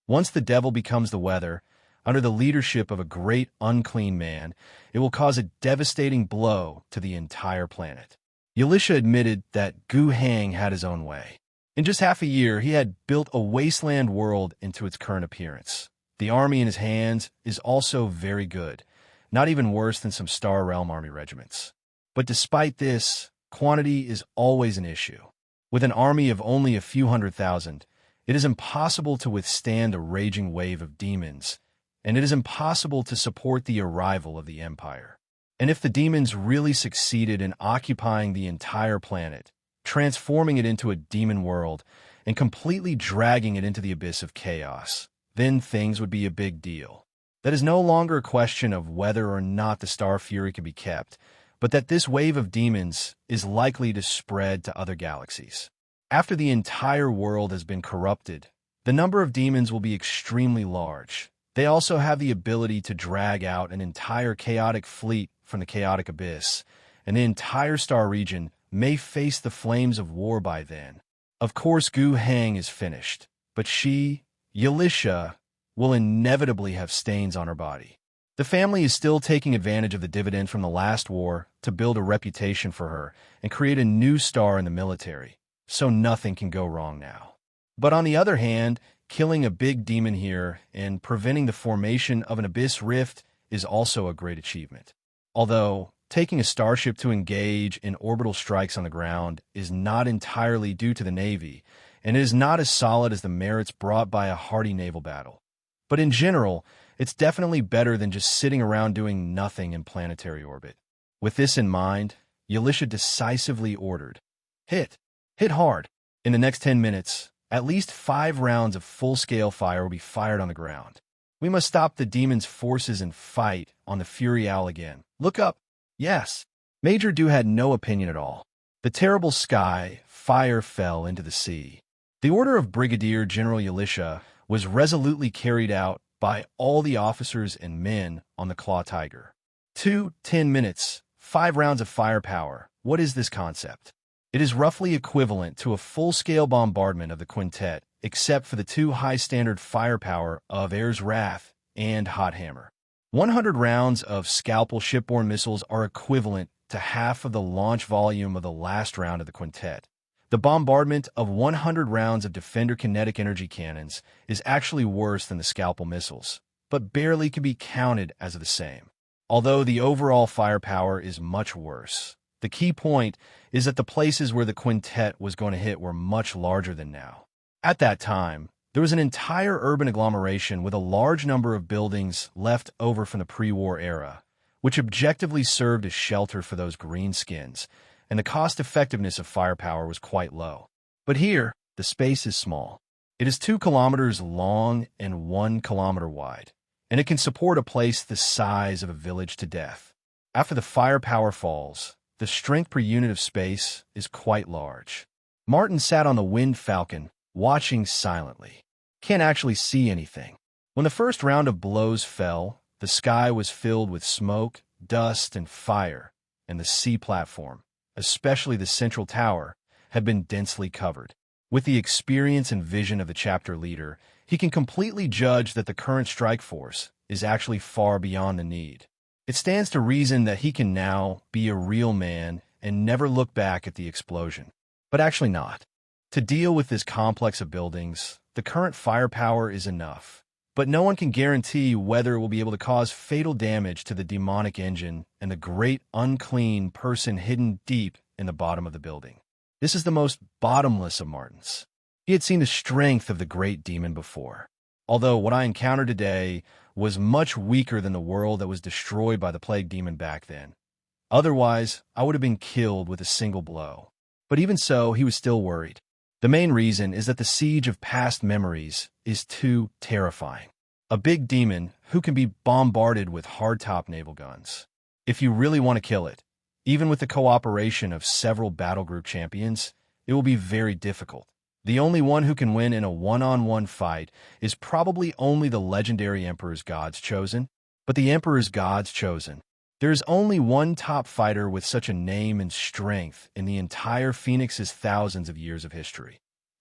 Once the devil becomes the weather, under the leadership of a great unclean man, it will cause a devastating blow to the entire planet. Yalisha admitted that Gu Hang had his own way. In just half a year, he had built a wasteland world into its current appearance. The army in his hands is also very good. Not even worse than some Star Realm Army regiments. But despite this, quantity is always an issue. With an army of only a few 100,000, it is impossible to withstand a raging wave of demons, and it is impossible to support the arrival of the Empire. And if the demons really succeeded in occupying the entire planet, transforming it into a demon world, and completely dragging it into the abyss of chaos, then things would be a big deal. That is no longer a question of whether or not the Star Fury can be kept, but that this wave of demons is likely to spread to other galaxies. After the entire world has been corrupted, the number of demons will be extremely large. They also have the ability to drag out an entire chaotic fleet from the chaotic abyss, and the entire star region may face the flames of war by then. Of course, Gu Hang is finished, but she, Yalisha, will inevitably have stains on her body. The family is still taking advantage of the dividend from the last war to build a reputation for her and create a new star in the military, so nothing can go wrong now. But on the other hand, killing a big demon here and preventing the formation of an abyss rift is also a great achievement. Although, taking a starship to engage in orbital strikes on the ground is not entirely due to the Navy, and it is not as solid as the merits brought by a hardy naval battle. But in general, it's definitely better than just sitting around doing nothing in planetary orbit. With this in mind, Yalisha decisively ordered, Hit! Hit hard! In the next 10 minutes, at least 5 rounds of full-scale fire will be fired on the ground. We must stop the demon's forces and fight on the Fury Owl again. Look up! Yes! Major Du had no opinion at all. The terrible sky, fire fell into the sea. The order of Brigadier General Yalisha was resolutely carried out by all the officers and men on the Claw Tiger. 10 minutes, 5 rounds of firepower. What is this concept? It is roughly equivalent to a full-scale bombardment of the quintet, except for the 2 high-standard firepower of Air's Wrath and Hot Hammer. 100 rounds of Scalpel shipborne missiles are equivalent to half of the launch volume of the last round of the quintet. The bombardment of 100 rounds of Defender kinetic energy cannons is actually worse than the Scalpel missiles, but barely can be counted as the same. Although the overall firepower is much worse, the key point is that the places where the quintet was going to hit were much larger than now. At that time, there was an entire urban agglomeration with a large number of buildings left over from the pre-war era, which objectively served as shelter for those greenskins, and the cost-effectiveness of firepower was quite low. But here, the space is small. It is 2 kilometers long and 1 kilometer wide, and it can support a place the size of a village to death. After the firepower falls, the strength per unit of space is quite large. Martin sat on the Wind Falcon, watching silently. Can't actually see anything. When the first round of blows fell, the sky was filled with smoke, dust, and fire, and the sea platform, especially the central tower, had been densely covered. With the experience and vision of the chapter leader, he can completely judge that the current strike force is actually far beyond the need. It stands to reason that he can now be a real man and never look back at the explosion. But actually not. To deal with this complex of buildings, the current firepower is enough. But no one can guarantee whether it will be able to cause fatal damage to the demonic engine and the great unclean person hidden deep in the bottom of the building. This is the most bottomless of Martins. He had seen the strength of the great demon before, although what I encountered today was much weaker than the world that was destroyed by the plague demon back then. Otherwise, I would have been killed with a single blow. But even so, he was still worried. The main reason is that the siege of past memories is too terrifying. A big demon who can be bombarded with hardtop naval guns. If you really want to kill it, even with the cooperation of several battle group champions, it will be very difficult. The only one who can win in a one-on-one fight is probably only the legendary Emperor's God's Chosen. But the Emperor's God's Chosen, there is only one top fighter with such a name and strength in the entire Phoenix's thousands of years of history.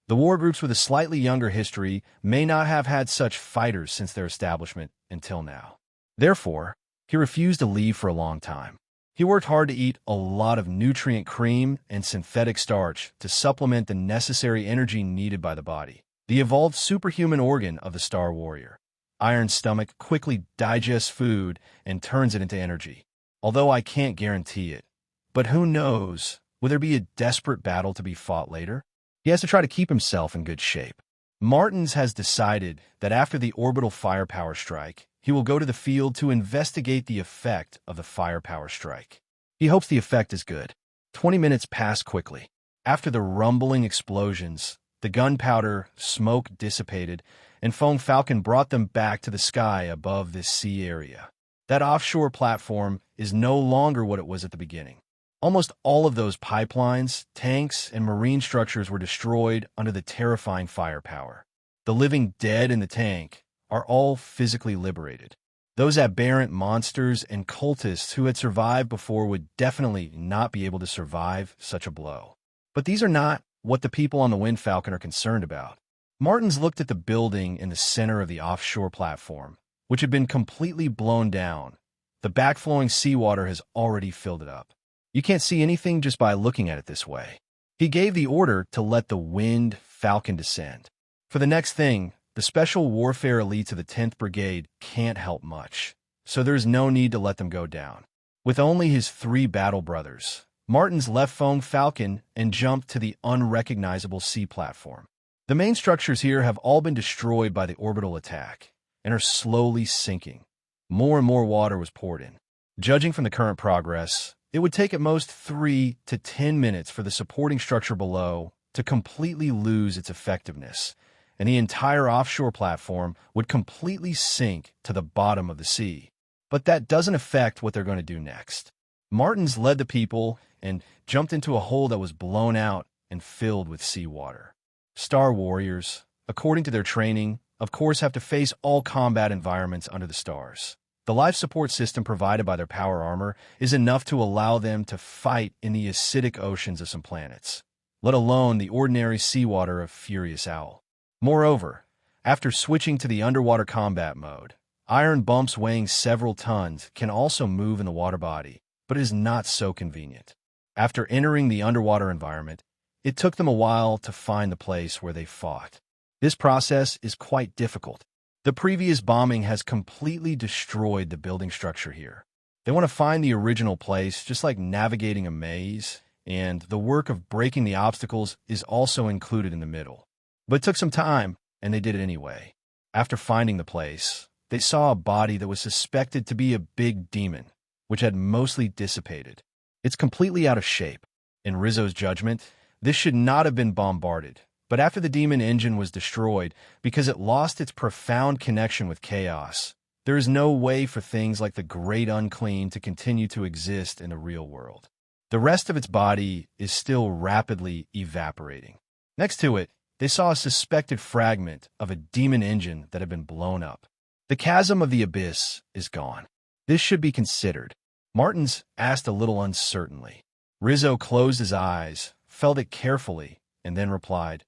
The war groups with a slightly younger history may not have had such fighters since their establishment until now. Therefore, he refused to leave for a long time. He worked hard to eat a lot of nutrient cream and synthetic starch to supplement the necessary energy needed by the body, the evolved superhuman organ of the Star Warrior. Iron's stomach quickly digests food and turns it into energy. Although I can't guarantee it. But who knows? Will there be a desperate battle to be fought later? He has to try to keep himself in good shape. Martins has decided that after the orbital firepower strike, he will go to the field to investigate the effect of the firepower strike. He hopes the effect is good. 20 minutes pass quickly. After the rumbling explosions, the gunpowder smoke dissipated, and Foam Falcon brought them back to the sky above this sea area. That offshore platform is no longer what it was at the beginning. Almost all of those pipelines, tanks, and marine structures were destroyed under the terrifying firepower. The living dead in the tank are all physically liberated. Those aberrant monsters and cultists who had survived before would definitely not be able to survive such a blow. But these are not what the people on the Wind Falcon are concerned about. Martins looked at the building in the center of the offshore platform, which had been completely blown down. The backflowing seawater has already filled it up. You can't see anything just by looking at it this way. He gave the order to let the Wind Falcon descend. For the next thing, The special warfare elites of the 10th Brigade can't help much, so there's no need to let them go down. With only his 3 battle brothers, Martins left Fong Falcon and jumped to the unrecognizable sea platform. The main structures here have all been destroyed by the orbital attack and are slowly sinking. More and more water was poured in. Judging from the current progress, it would take at most 3 to 10 minutes for the supporting structure below to completely lose its effectiveness, and the entire offshore platform would completely sink to the bottom of the sea. But that doesn't affect what they're going to do next. Martins led the people and jumped into a hole that was blown out and filled with seawater. Star Warriors, according to their training, of course have to face all combat environments under the stars. The life support system provided by their power armor is enough to allow them to fight in the acidic oceans of some planets, let alone the ordinary seawater of Furious Owl. Moreover, after switching to the underwater combat mode, iron bumps weighing several tons can also move in the water body, but it is not so convenient. After entering the underwater environment, it took them a while to find the place where they fought. This process is quite difficult. The previous bombing has completely destroyed the building structure here. They want to find the original place, just like navigating a maze, and the work of breaking the obstacles is also included in the middle. But it took some time, and they did it anyway. After finding the place, they saw a body that was suspected to be a big demon, which had mostly dissipated. It's completely out of shape. In Rizzo's judgment, this should not have been bombarded. But after the demon engine was destroyed, because it lost its profound connection with chaos, there is no way for things like the Great Unclean to continue to exist in the real world. The rest of its body is still rapidly evaporating. Next to it, they saw a suspected fragment of a demon engine that had been blown up. The chasm of the abyss is gone. This should be considered. Martins asked a little uncertainly. Rizzo closed his eyes, felt it carefully, and then replied,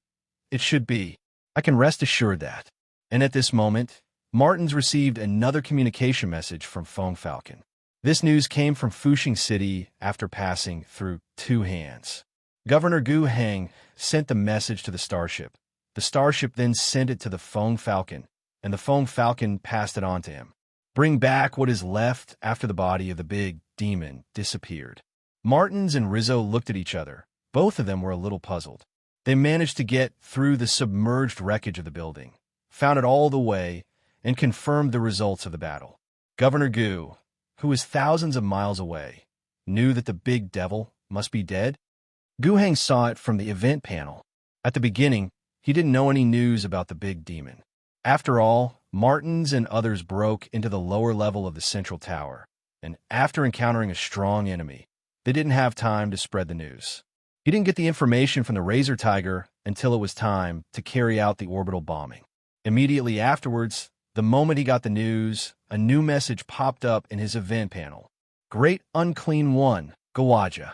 "It should be. I can rest assured that." And at this moment, Martins received another communication message from Fong Falcon. This news came from Fuxing City after passing through 2 hands. Governor Gu Heng sent the message to the starship. The starship then sent it to the Fong Falcon, and the Fong Falcon passed it on to him. Bring back what is left after the body of the big demon disappeared. Martins and Rizzo looked at each other. Both of them were a little puzzled. They managed to get through the submerged wreckage of the building, found it all the way, and confirmed the results of the battle. Governor Gu, who was thousands of miles away, knew that the big devil must be dead. Gu Heng saw it from the event panel. At the beginning, he didn't know any news about the big demon. After all, Martins and others broke into the lower level of the central tower, and after encountering a strong enemy, they didn't have time to spread the news. He didn't get the information from the Razor Tiger until it was time to carry out the orbital bombing. Immediately afterwards, the moment he got the news, a new message popped up in his event panel. Great Unclean One, Gwaja.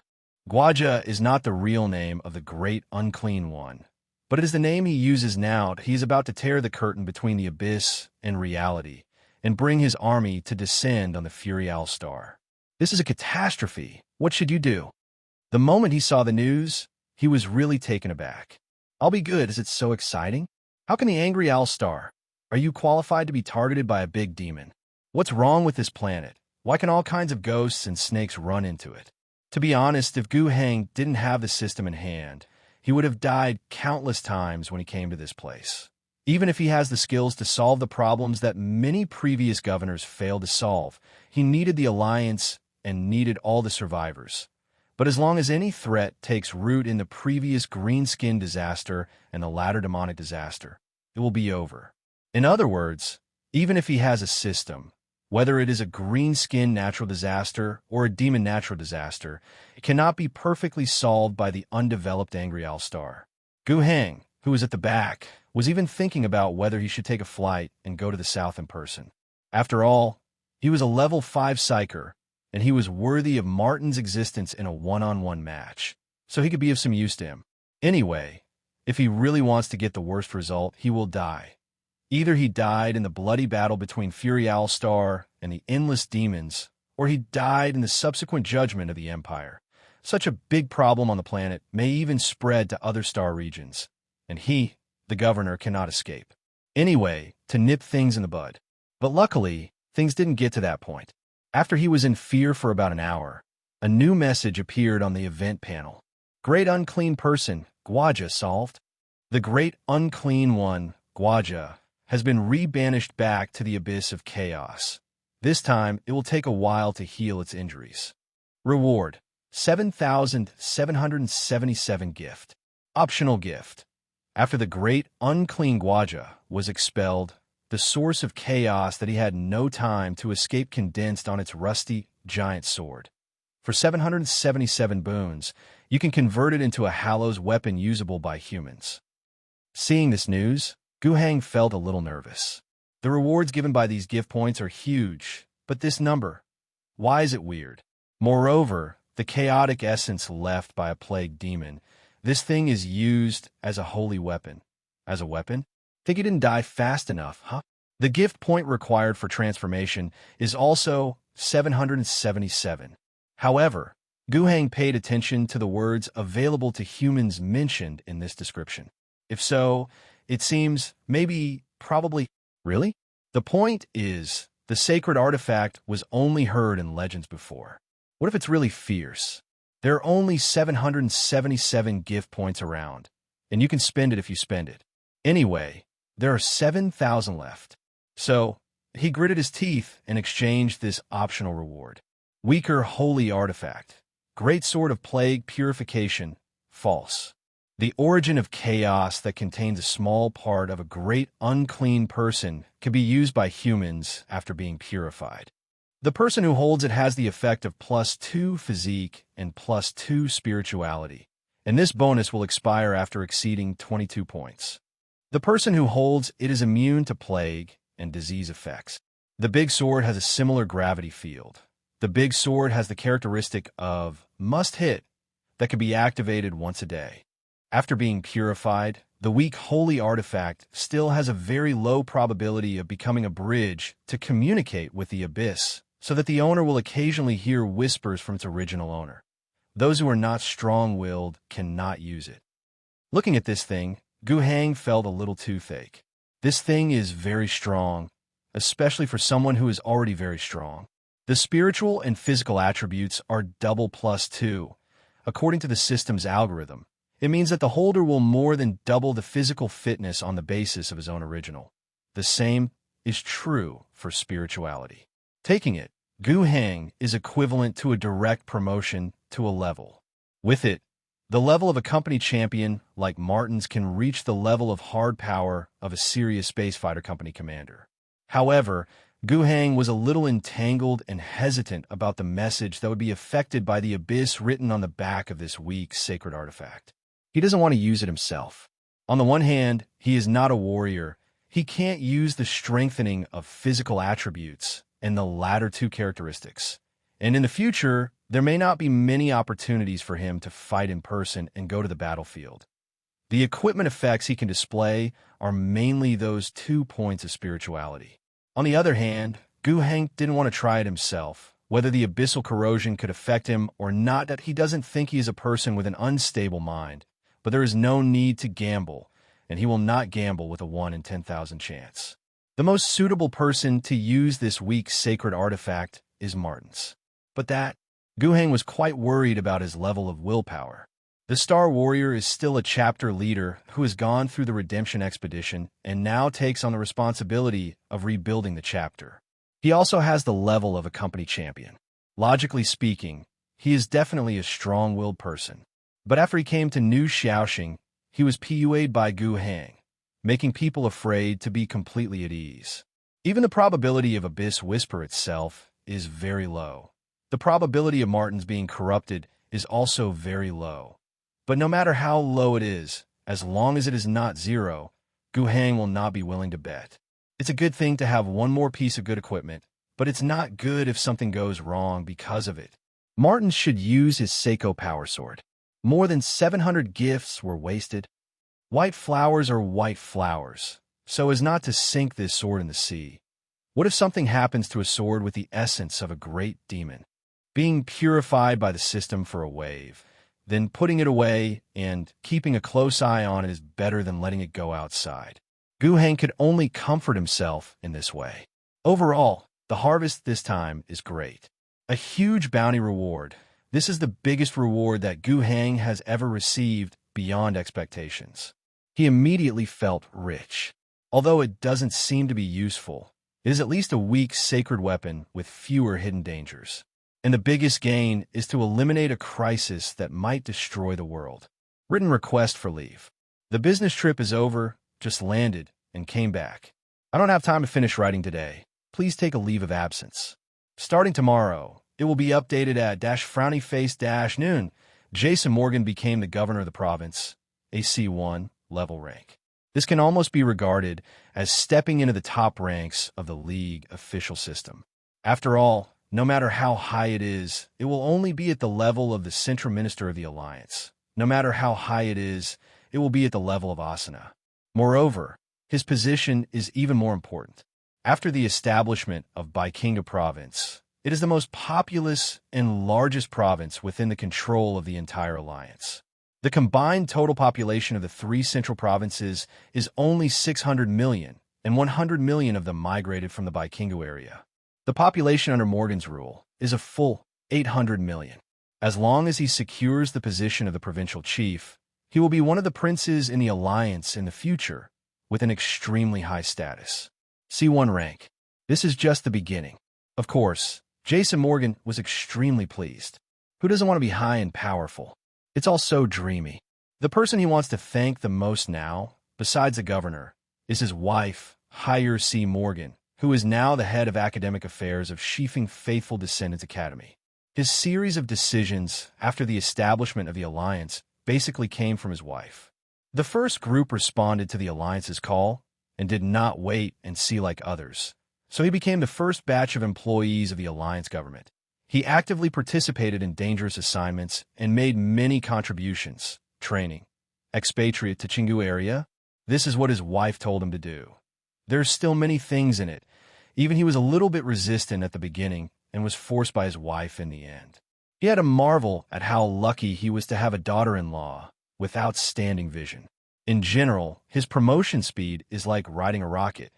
Gwaja is not the real name of the Great Unclean One, but it is the name he uses now. He is about to tear the curtain between the abyss and reality and bring his army to descend on the Fury Owl Star. This is a catastrophe. What should you do? The moment he saw the news, he was really taken aback. I'll be good, as it's so exciting. How can the Angry Owl Star? Are you qualified to be targeted by a big demon? What's wrong with this planet? Why can all kinds of ghosts and snakes run into it? To be honest, if Gu Heng didn't have the system in hand, he would have died countless times when he came to this place. Even if he has the skills to solve the problems that many previous governors failed to solve, he needed the Alliance and needed all the survivors. But as long as any threat takes root in the previous green skin disaster and the latter demonic disaster, it will be over. In other words, even if he has a system, whether it is a green skin natural disaster or a demon natural disaster, it cannot be perfectly solved by the undeveloped Angry Owl Star. Gu Heng, who was at the back, was even thinking about whether he should take a flight and go to the south in person. After all, he was a level 5 psyker, and he was worthy of Martin's existence in a one-on-one match, so he could be of some use to him. Anyway, if he really wants to get the worst result, he will die. Either he died in the bloody battle between Fury Owl Star and the endless demons, or he died in the subsequent judgment of the Empire. Such a big problem on the planet may even spread to other star regions, and he, the governor, cannot escape. anyway, to nip things in the bud. But luckily, things didn't get to that point. After he was in fear for about an hour, a new message appeared on the event panel. Great unclean person, Gwaja solved. The great unclean one, Gwaja, has been re-banished back to the abyss of chaos. This time, it will take a while to heal its injuries. Reward: 7,777 gift. Optional gift. After the great unclean Gwaja was expelled, the source of chaos that he had no time to escape condensed on its rusty, giant sword. For 777 boons, you can convert it into a Hallows weapon usable by humans. Seeing this news, Guhang felt a little nervous. The rewards given by these gift points are huge, but this number, why is it weird? Moreover, the chaotic essence left by a plague demon, this thing is used as a holy weapon. As a weapon? Think he didn't die fast enough, huh? The gift point required for transformation is also 777. However, Guhang paid attention to the words available to humans mentioned in this description. If so, it seems, maybe, probably, really? The point is, the sacred artifact was only heard in legends before. What if it's really fierce? There are only 777 gift points around, and you can spend it if you spend it. Anyway, there are 7,000 left. So, he gritted his teeth and exchanged this optional reward. Weaker holy artifact. Great sword of plague purification. False. The origin of chaos that contains a small part of a great unclean person can be used by humans after being purified. The person who holds it has the effect of +2 physique and +2 spirituality, and this bonus will expire after exceeding 22 points. The person who holds it is immune to plague and disease effects. The big sword has a similar gravity field. The big sword has the characteristic of must hit that can be activated once a day. After being purified, the weak holy artifact still has a very low probability of becoming a bridge to communicate with the abyss, so that the owner will occasionally hear whispers from its original owner. Those who are not strong-willed cannot use it. Looking at this thing, Guhang felt a little toothache. This thing is very strong, especially for someone who is already very strong. The spiritual and physical attributes are double +2. According to the system's algorithm, it means that the holder will more than double the physical fitness on the basis of his own original. The same is true for spirituality. Taking it, Guhang is equivalent to a direct promotion to a level. With it, the level of a company champion like Martin's can reach the level of hard power of a serious space fighter company commander. However, Guhang was a little entangled and hesitant about the message that would be affected by the abyss written on the back of this weak sacred artifact. He doesn't want to use it himself. On the one hand, he is not a warrior. He can't use the strengthening of physical attributes and the latter two characteristics. And in the future, there may not be many opportunities for him to fight in person and go to the battlefield. The equipment effects he can display are mainly those 2 points of spirituality. On the other hand, Guhang didn't want to try it himself. Whether the abyssal corrosion could affect him or not, that he doesn't think he is a person with an unstable mind. But there is no need to gamble, and he will not gamble with a 1 in 10,000 chance. The most suitable person to use this weak sacred artifact is Martin's. But Guhang was quite worried about his level of willpower. The Star Warrior is still a chapter leader who has gone through the redemption expedition and now takes on the responsibility of rebuilding the chapter. He also has the level of a company champion. Logically speaking, he is definitely a strong-willed person. But after he came to New Xiaoxing, he was PUA'd by Guhang, making people afraid to be completely at ease. Even the probability of Abyss Whisper itself is very low. The probability of Martin's being corrupted is also very low. But no matter how low it is, as long as it is not 0, Guhang will not be willing to bet. It's a good thing to have one more piece of good equipment, but it's not good if something goes wrong because of it. Martin should use his Seiko power sword. More than 700 gifts were wasted. White flowers are white flowers, so as not to sink this sword in the sea. What if something happens to a sword with the essence of a great demon? Being purified by the system for a wave, then putting it away and keeping a close eye on it is better than letting it go outside. Gu Heng could only comfort himself in this way. Overall, the harvest this time is great. A huge bounty reward. This is the biggest reward that Gu Heng has ever received beyond expectations. He immediately felt rich. Although it doesn't seem to be useful, it is at least a weak sacred weapon with fewer hidden dangers. And the biggest gain is to eliminate a crisis that might destroy the world. Written request for leave. The business trip is over, just landed, and came back. I don't have time to finish writing today. Please take a leave of absence. Starting tomorrow, it will be updated at -frowny face -noon. Jason Morgan became the governor of the province, a C1 level rank. This can almost be regarded as stepping into the top ranks of the League official system. After all, no matter how high it is, it will only be at the level of the Central Minister of the Alliance. No matter how high it is, it will be at the level of Asana. Moreover, his position is even more important. After the establishment of Baikinga Province, it is the most populous and largest province within the control of the entire alliance. The combined total population of the three central provinces is only 600 million, and 100 million of them migrated from the Baikinga area. The population under Morgan's rule is a full 800 million. As long as he secures the position of the provincial chief, he will be one of the princes in the alliance in the future, with an extremely high status. C1 rank. This is just the beginning. Of course, Jason Morgan was extremely pleased. Who doesn't want to be high and powerful? It's all so dreamy. The person he wants to thank the most now, besides the governor, is his wife, Higher C. Morgan, who is now the head of academic affairs of Shifeng Faithful Descendants Academy. His series of decisions after the establishment of the alliance basically came from his wife. The first group responded to the alliance's call and did not wait and see like others. So he became the first batch of employees of the alliance government. He actively participated in dangerous assignments and made many contributions, training. Expatriate to Chingu area, this is what his wife told him to do. There's still many things in it. Even he was a little bit resistant at the beginning and was forced by his wife in the end. He had to marvel at how lucky he was to have a daughter-in-law with outstanding vision. In general, his promotion speed is like riding a rocket,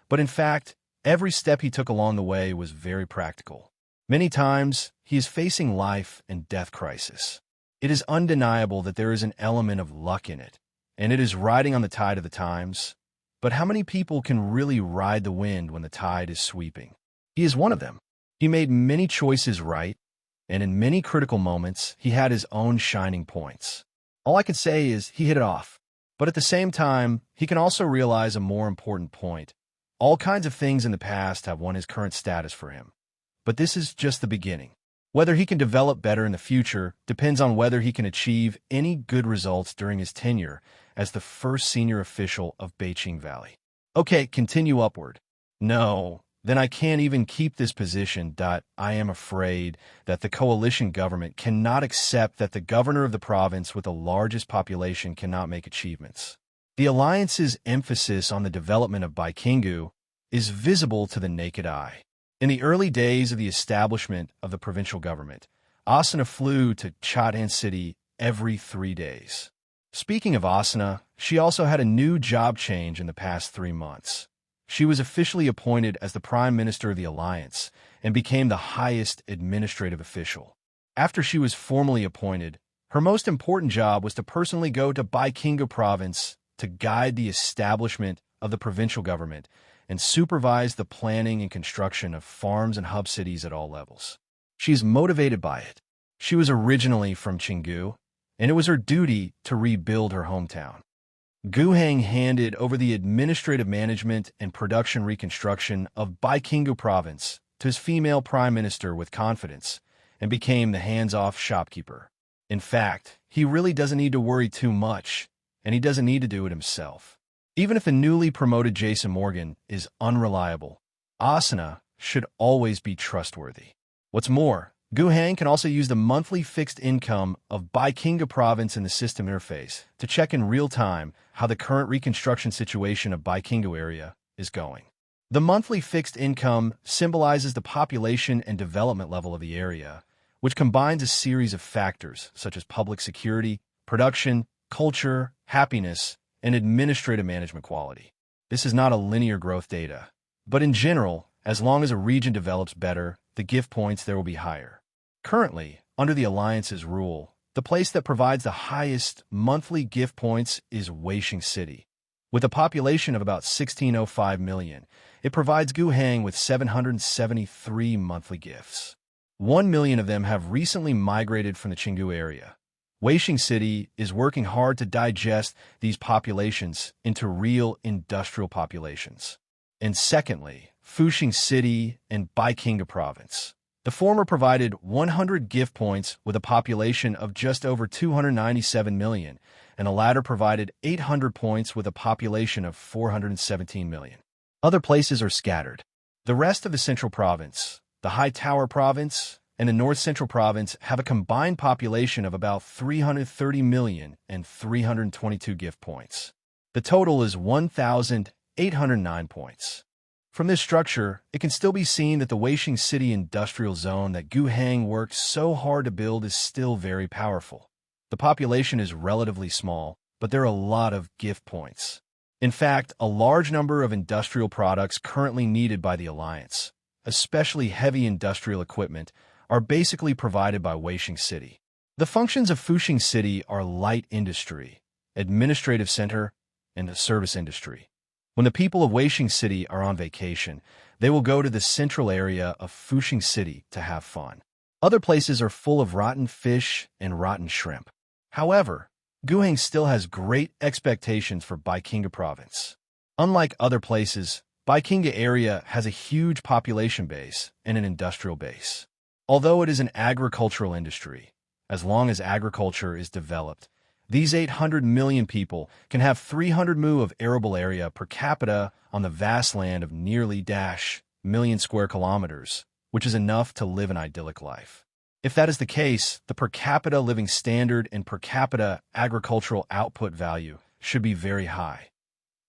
but in fact, every step he took along the way was very practical. Many times, he is facing life and death crisis. It is undeniable that there is an element of luck in it, and it is riding on the tide of the times. But how many people can really ride the wind when the tide is sweeping? He is one of them. He made many choices right, and in many critical moments, he had his own shining points. All I can say is he hit it off. But at the same time, he can also realize a more important point. All kinds of things in the past have won his current status for him. But this is just the beginning. Whether he can develop better in the future depends on whether he can achieve any good results during his tenure as the first senior official of Beiqing Valley. Okay, continue upward. No, then I can't even keep this position. I am afraid that the coalition government cannot accept that the governor of the province with the largest population cannot make achievements. The alliance's emphasis on the development of Baikingu is visible to the naked eye. In the early days of the establishment of the provincial government, Asana flew to Chatan City every 3 days. Speaking of Asana, she also had a new job change in the past 3 months. She was officially appointed as the Prime Minister of the Alliance and became the highest administrative official. After she was formally appointed, her most important job was to personally go to Baikinga Province to guide the establishment of the provincial government and supervise the planning and construction of farms and hub cities at all levels. She is motivated by it. She was originally from Chingu, and it was her duty to rebuild her hometown. Gu Heng handed over the administrative management and production reconstruction of Baikingu Province to his female prime minister with confidence and became the hands-off shopkeeper. In fact, he really doesn't need to worry too much, and he doesn't need to do it himself. Even if the newly promoted Jason Morgan is unreliable, Asana should always be trustworthy. What's more, Gu Heng can also use the monthly fixed income of Baikinga Province in the system interface to check in real time how the current reconstruction situation of Baikinga area is going. The monthly fixed income symbolizes the population and development level of the area, which combines a series of factors such as public security, production, culture, happiness, and administrative management quality. This is not a linear growth data. But in general, as long as a region develops better, the gift points there will be higher. Currently, under the Alliance's rule, the place that provides the highest monthly gift points is Weisheng City. With a population of about 1605 million, it provides Guhang with 773 monthly gifts. 1 million of them have recently migrated from the Qinggu area. Weisheng City is working hard to digest these populations into real industrial populations. And secondly, Fuxing City and Baiqing Province. The former provided 100 gift points with a population of just over 297 million, and the latter provided 800 points with a population of 417 million. Other places are scattered. The rest of the Central Province, the High Tower Province, and the North Central Province have a combined population of about 330 million and 322 gift points. The total is 1,809 points. From this structure, it can still be seen that the Weisheng City industrial zone that Guhang worked so hard to build is still very powerful. The population is relatively small, but there are a lot of gift points. In fact, a large number of industrial products currently needed by the Alliance, especially heavy industrial equipment, are basically provided by Weisheng City. The functions of Fuxing City are light industry, administrative center, and the service industry. When the people of Weisheng City are on vacation, they will go to the central area of Fuxing City to have fun. Other places are full of rotten fish and rotten shrimp. However, Guhang still has great expectations for Baiqing Province. Unlike other places, Baiqing area has a huge population base and an industrial base. Although it is an agricultural industry, as long as agriculture is developed, these 800 million people can have 300 mu of arable area per capita on the vast land of nearly million square kilometers, which is enough to live an idyllic life. If that is the case, the per capita living standard and per capita agricultural output value should be very high.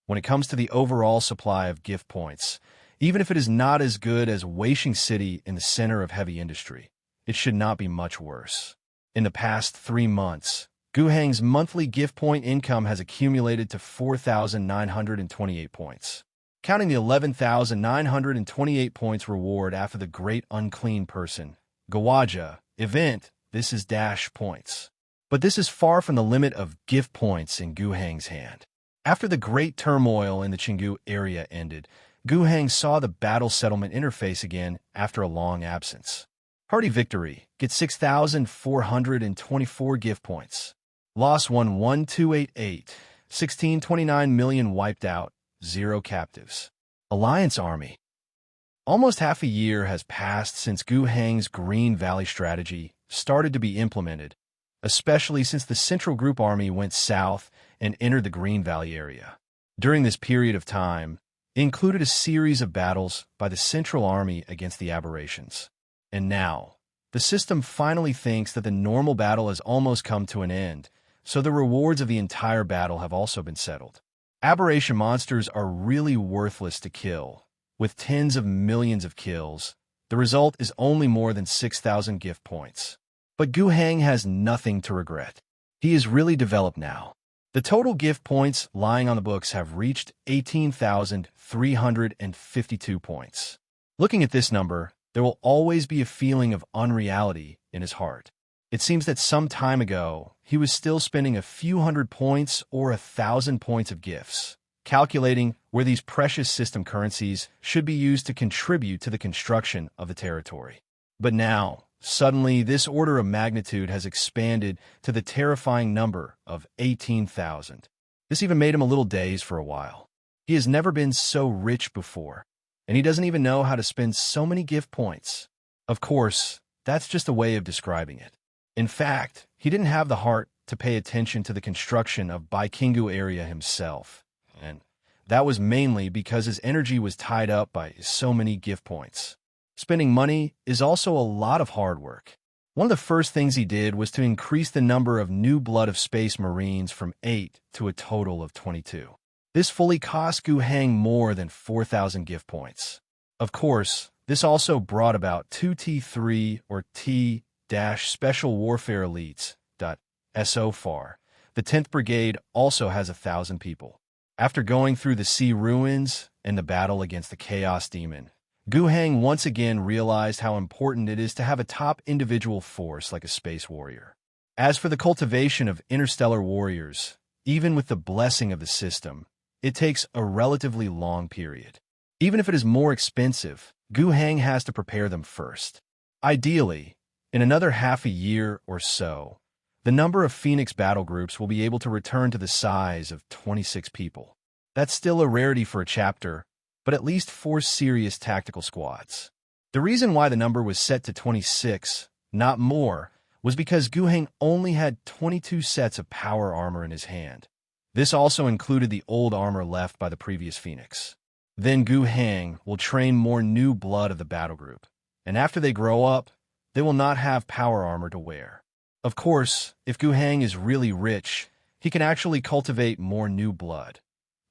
When it comes to the overall supply of gift points, even if it is not as good as Weisheng City in the center of heavy industry, it should not be much worse. In the past 3 months, Guhang's monthly gift point income has accumulated to 4,928 points. Counting the 11,928 points reward after the Great Unclean Person, Gawaja, event, this is points. But this is far from the limit of gift points in Guhang's hand. After the great turmoil in the Qinggu area ended, Guhang saw the battle settlement interface again after a long absence. Hearty victory, get 6,424 gift points. Loss 11288, 1629 million wiped out, 0 captives. Alliance Army. Almost half a year has passed since Guhang's Green Valley strategy started to be implemented, especially since the Central Group Army went south and entered the Green Valley area. During this period of time, it included a series of battles by the Central Army against the aberrations. And now, the system finally thinks that the normal battle has almost come to an end, so the rewards of the entire battle have also been settled. Aberration monsters are really worthless to kill. With tens of millions of kills, the result is only more than 6,000 gift points. But Guhang has nothing to regret. He is really developed now. The total gift points lying on the books have reached 18,352 points. Looking at this number, there will always be a feeling of unreality in his heart. It seems that some time ago, he was still spending a few hundred points or 1,000 points of gifts, calculating where these precious system currencies should be used to contribute to the construction of the territory. But now, suddenly, this order of magnitude has expanded to the terrifying number of 18,000. This even made him a little dazed for a while. He has never been so rich before, and he doesn't even know how to spend so many gift points. Of course, that's just a way of describing it. In fact, he didn't have the heart to pay attention to the construction of Baiqing area himself, and that was mainly because his energy was tied up by so many gift points. Spending money is also a lot of hard work. One of the first things he did was to increase the number of new blood of space marines from 8 to a total of 22. This fully cost Guhang more than 4,000 gift points. Of course, this also brought about 2 T3 or T-Special Warfare Elites. SOFAR. The 10th Brigade also has 1,000 people. After going through the sea ruins and the battle against the Chaos Demon, Gu Heng once again realized how important it is to have a top individual force like a space warrior. As for the cultivation of interstellar warriors, even with the blessing of the system, it takes a relatively long period. Even if it is more expensive, Gu Heng has to prepare them first. Ideally, in another half a year or so, the number of Phoenix battle groups will be able to return to the size of 26 people. That's still a rarity for a chapter, but at least 4 serious tactical squads. The reason why the number was set to 26, not more, was because Gu Heng only had 22 sets of power armor in his hand. This also included the old armor left by the previous Phoenix. Then Gu Heng will train more new blood of the battle group, and after they grow up, they will not have power armor to wear. Of course, if Gu Heng is really rich, he can actually cultivate more new blood.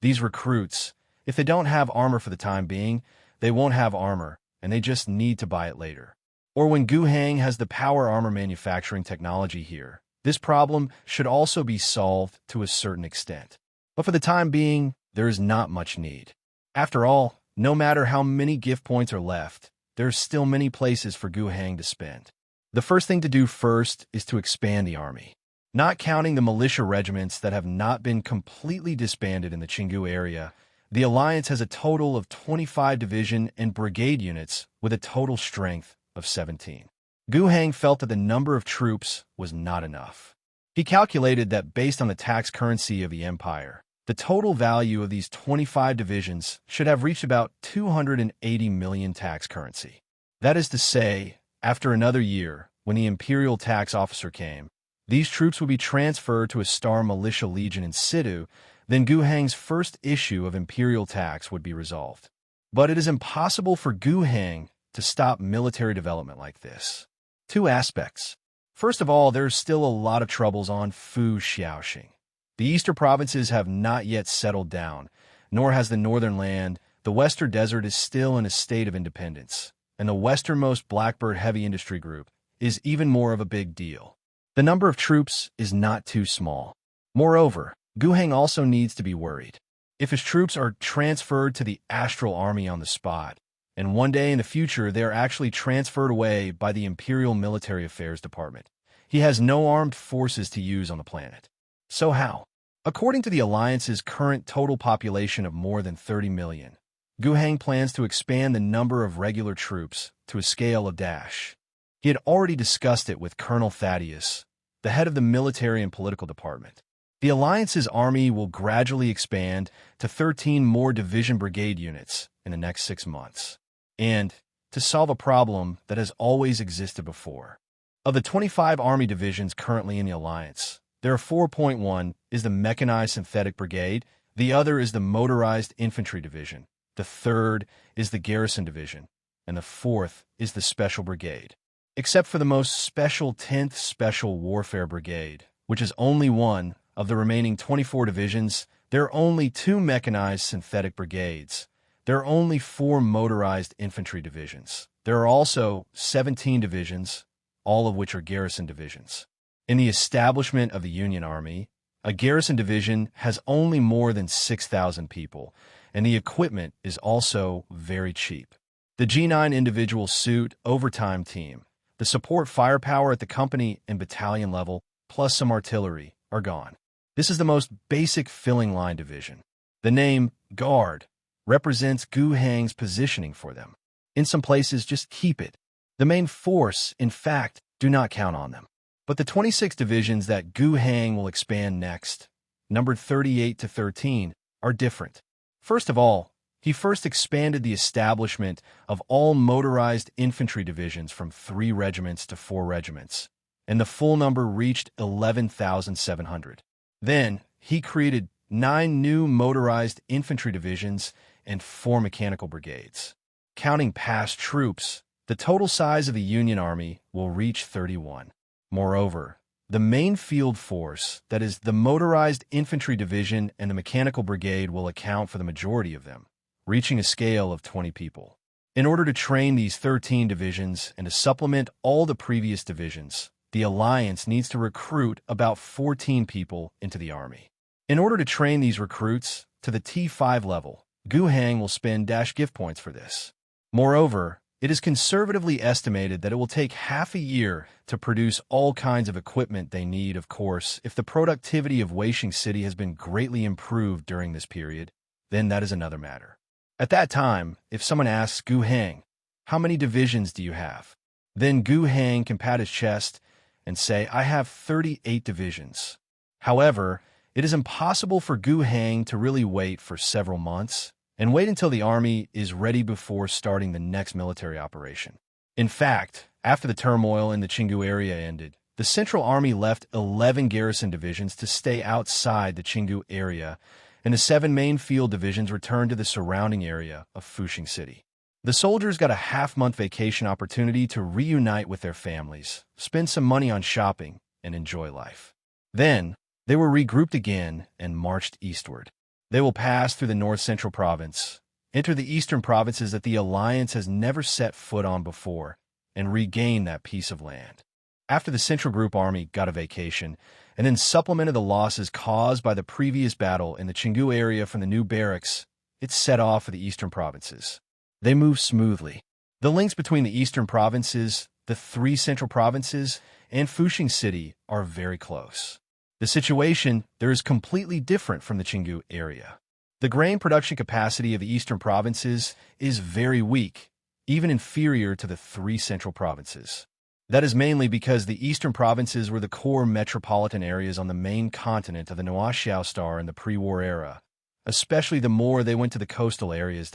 These recruits, if they don't have armor for the time being, they won't have armor, and they just need to buy it later. Or when Gu Heng has the power armor manufacturing technology here, this problem should also be solved to a certain extent. But for the time being, there is not much need. After all, no matter how many gift points are left, there are still many places for Gu Heng to spend. The first thing to do first is to expand the army. Not counting the militia regiments that have not been completely disbanded in the Qinggu area, the Alliance has a total of 25 division and brigade units with a total strength of 17. Gu Heng felt that the number of troops was not enough. He calculated that based on the tax currency of the empire, the total value of these 25 divisions should have reached about 280 million tax currency. That is to say, after another year, when the imperial tax officer came, these troops would be transferred to a star militia legion in situ, then Gu Heng's first issue of imperial tax would be resolved. But it is impossible for Gu Heng to stop military development like this. 2 aspects. First of all, there's still a lot of troubles on Fu Xiaoxing. The eastern provinces have not yet settled down, nor has the northern land. The western desert is still in a state of independence, and the westernmost Blackbird heavy industry group is even more of a big deal. The number of troops is not too small. Moreover, Gu Heng also needs to be worried. If his troops are transferred to the Astral Army on the spot, and one day in the future they are actually transferred away by the Imperial Military Affairs Department, he has no armed forces to use on the planet. So how? According to the Alliance's current total population of more than 30 million, Gu Heng plans to expand the number of regular troops to a scale of dash. He had already discussed it with Colonel Thaddeus, the head of the military and political department. The Alliance's army will gradually expand to 13 more division brigade units in the next 6 months, and to solve a problem that has always existed before. Of the 25 army divisions currently in the Alliance, there are 4.1 is the Mechanized Synthetic Brigade, the other is the Motorized Infantry Division, the third is the Garrison Division, and the fourth is the Special Brigade. Except for the most special 10th Special Warfare Brigade, which is only one of the remaining 24 divisions, there are only 2 Mechanized Synthetic Brigades. There are only 4 Motorized Infantry Divisions. There are also 17 divisions, all of which are garrison divisions. In the establishment of the Union Army, a garrison division has only more than 6,000 people, and the equipment is also very cheap. The G9 individual suit overtime team, the support firepower at the company and battalion level, plus some artillery, are gone. This is the most basic filling line division. The name Guard represents Gu Heng's positioning for them. In some places, just keep it. The main force, in fact, do not count on them. But the 26 divisions that Gu Heng will expand next, numbered 38 to 13, are different. First of all, he first expanded the establishment of all motorized infantry divisions from 3 regiments to 4 regiments, and the full number reached 11,700. Then, he created 9 new motorized infantry divisions and 4 mechanical brigades. Counting past troops, the total size of the Union Army will reach 31. Moreover, the main field force, that is, the motorized infantry division and the mechanical brigade, will account for the majority of them, reaching a scale of 20 people. In order to train these 13 divisions and to supplement all the previous divisions, the Alliance needs to recruit about 14 people into the army. In order to train these recruits, to the T5 level, Guhang will spend gift points for this. Moreover, it is conservatively estimated that it will take half a year to produce all kinds of equipment they need. Of course, if the productivity of Weisheng City has been greatly improved during this period, then that is another matter. At that time, if someone asks Guhang, "How many divisions do you have?" then Guhang can pat his chest and say, "I have 38 divisions." However, it is impossible for Guhang to really wait for several months and wait until the army is ready before starting the next military operation. In fact, after the turmoil in the Qinggu area ended, the Central Army left 11 garrison divisions to stay outside the Qinggu area, and the 7 main field divisions returned to the surrounding area of Fuxing City. The soldiers got a half-month vacation opportunity to reunite with their families, spend some money on shopping, and enjoy life. Then, they were regrouped again and marched eastward. They will pass through the north-central province, enter the eastern provinces that the alliance has never set foot on before, and regain that piece of land. After the Central Group Army got a vacation, and then supplemented the losses caused by the previous battle in the Qinggu area from the new barracks, it set off for the eastern provinces. They moved smoothly. The links between the eastern provinces, the 3 central provinces, and Fuxing City are very close. The situation there is completely different from the Qinggu area. The grain production capacity of the eastern provinces is very weak, even inferior to the 3 central provinces. That is mainly because the eastern provinces were the core metropolitan areas on the main continent of the Noaxiao Star in the pre-war era, especially the more they went to the coastal areas.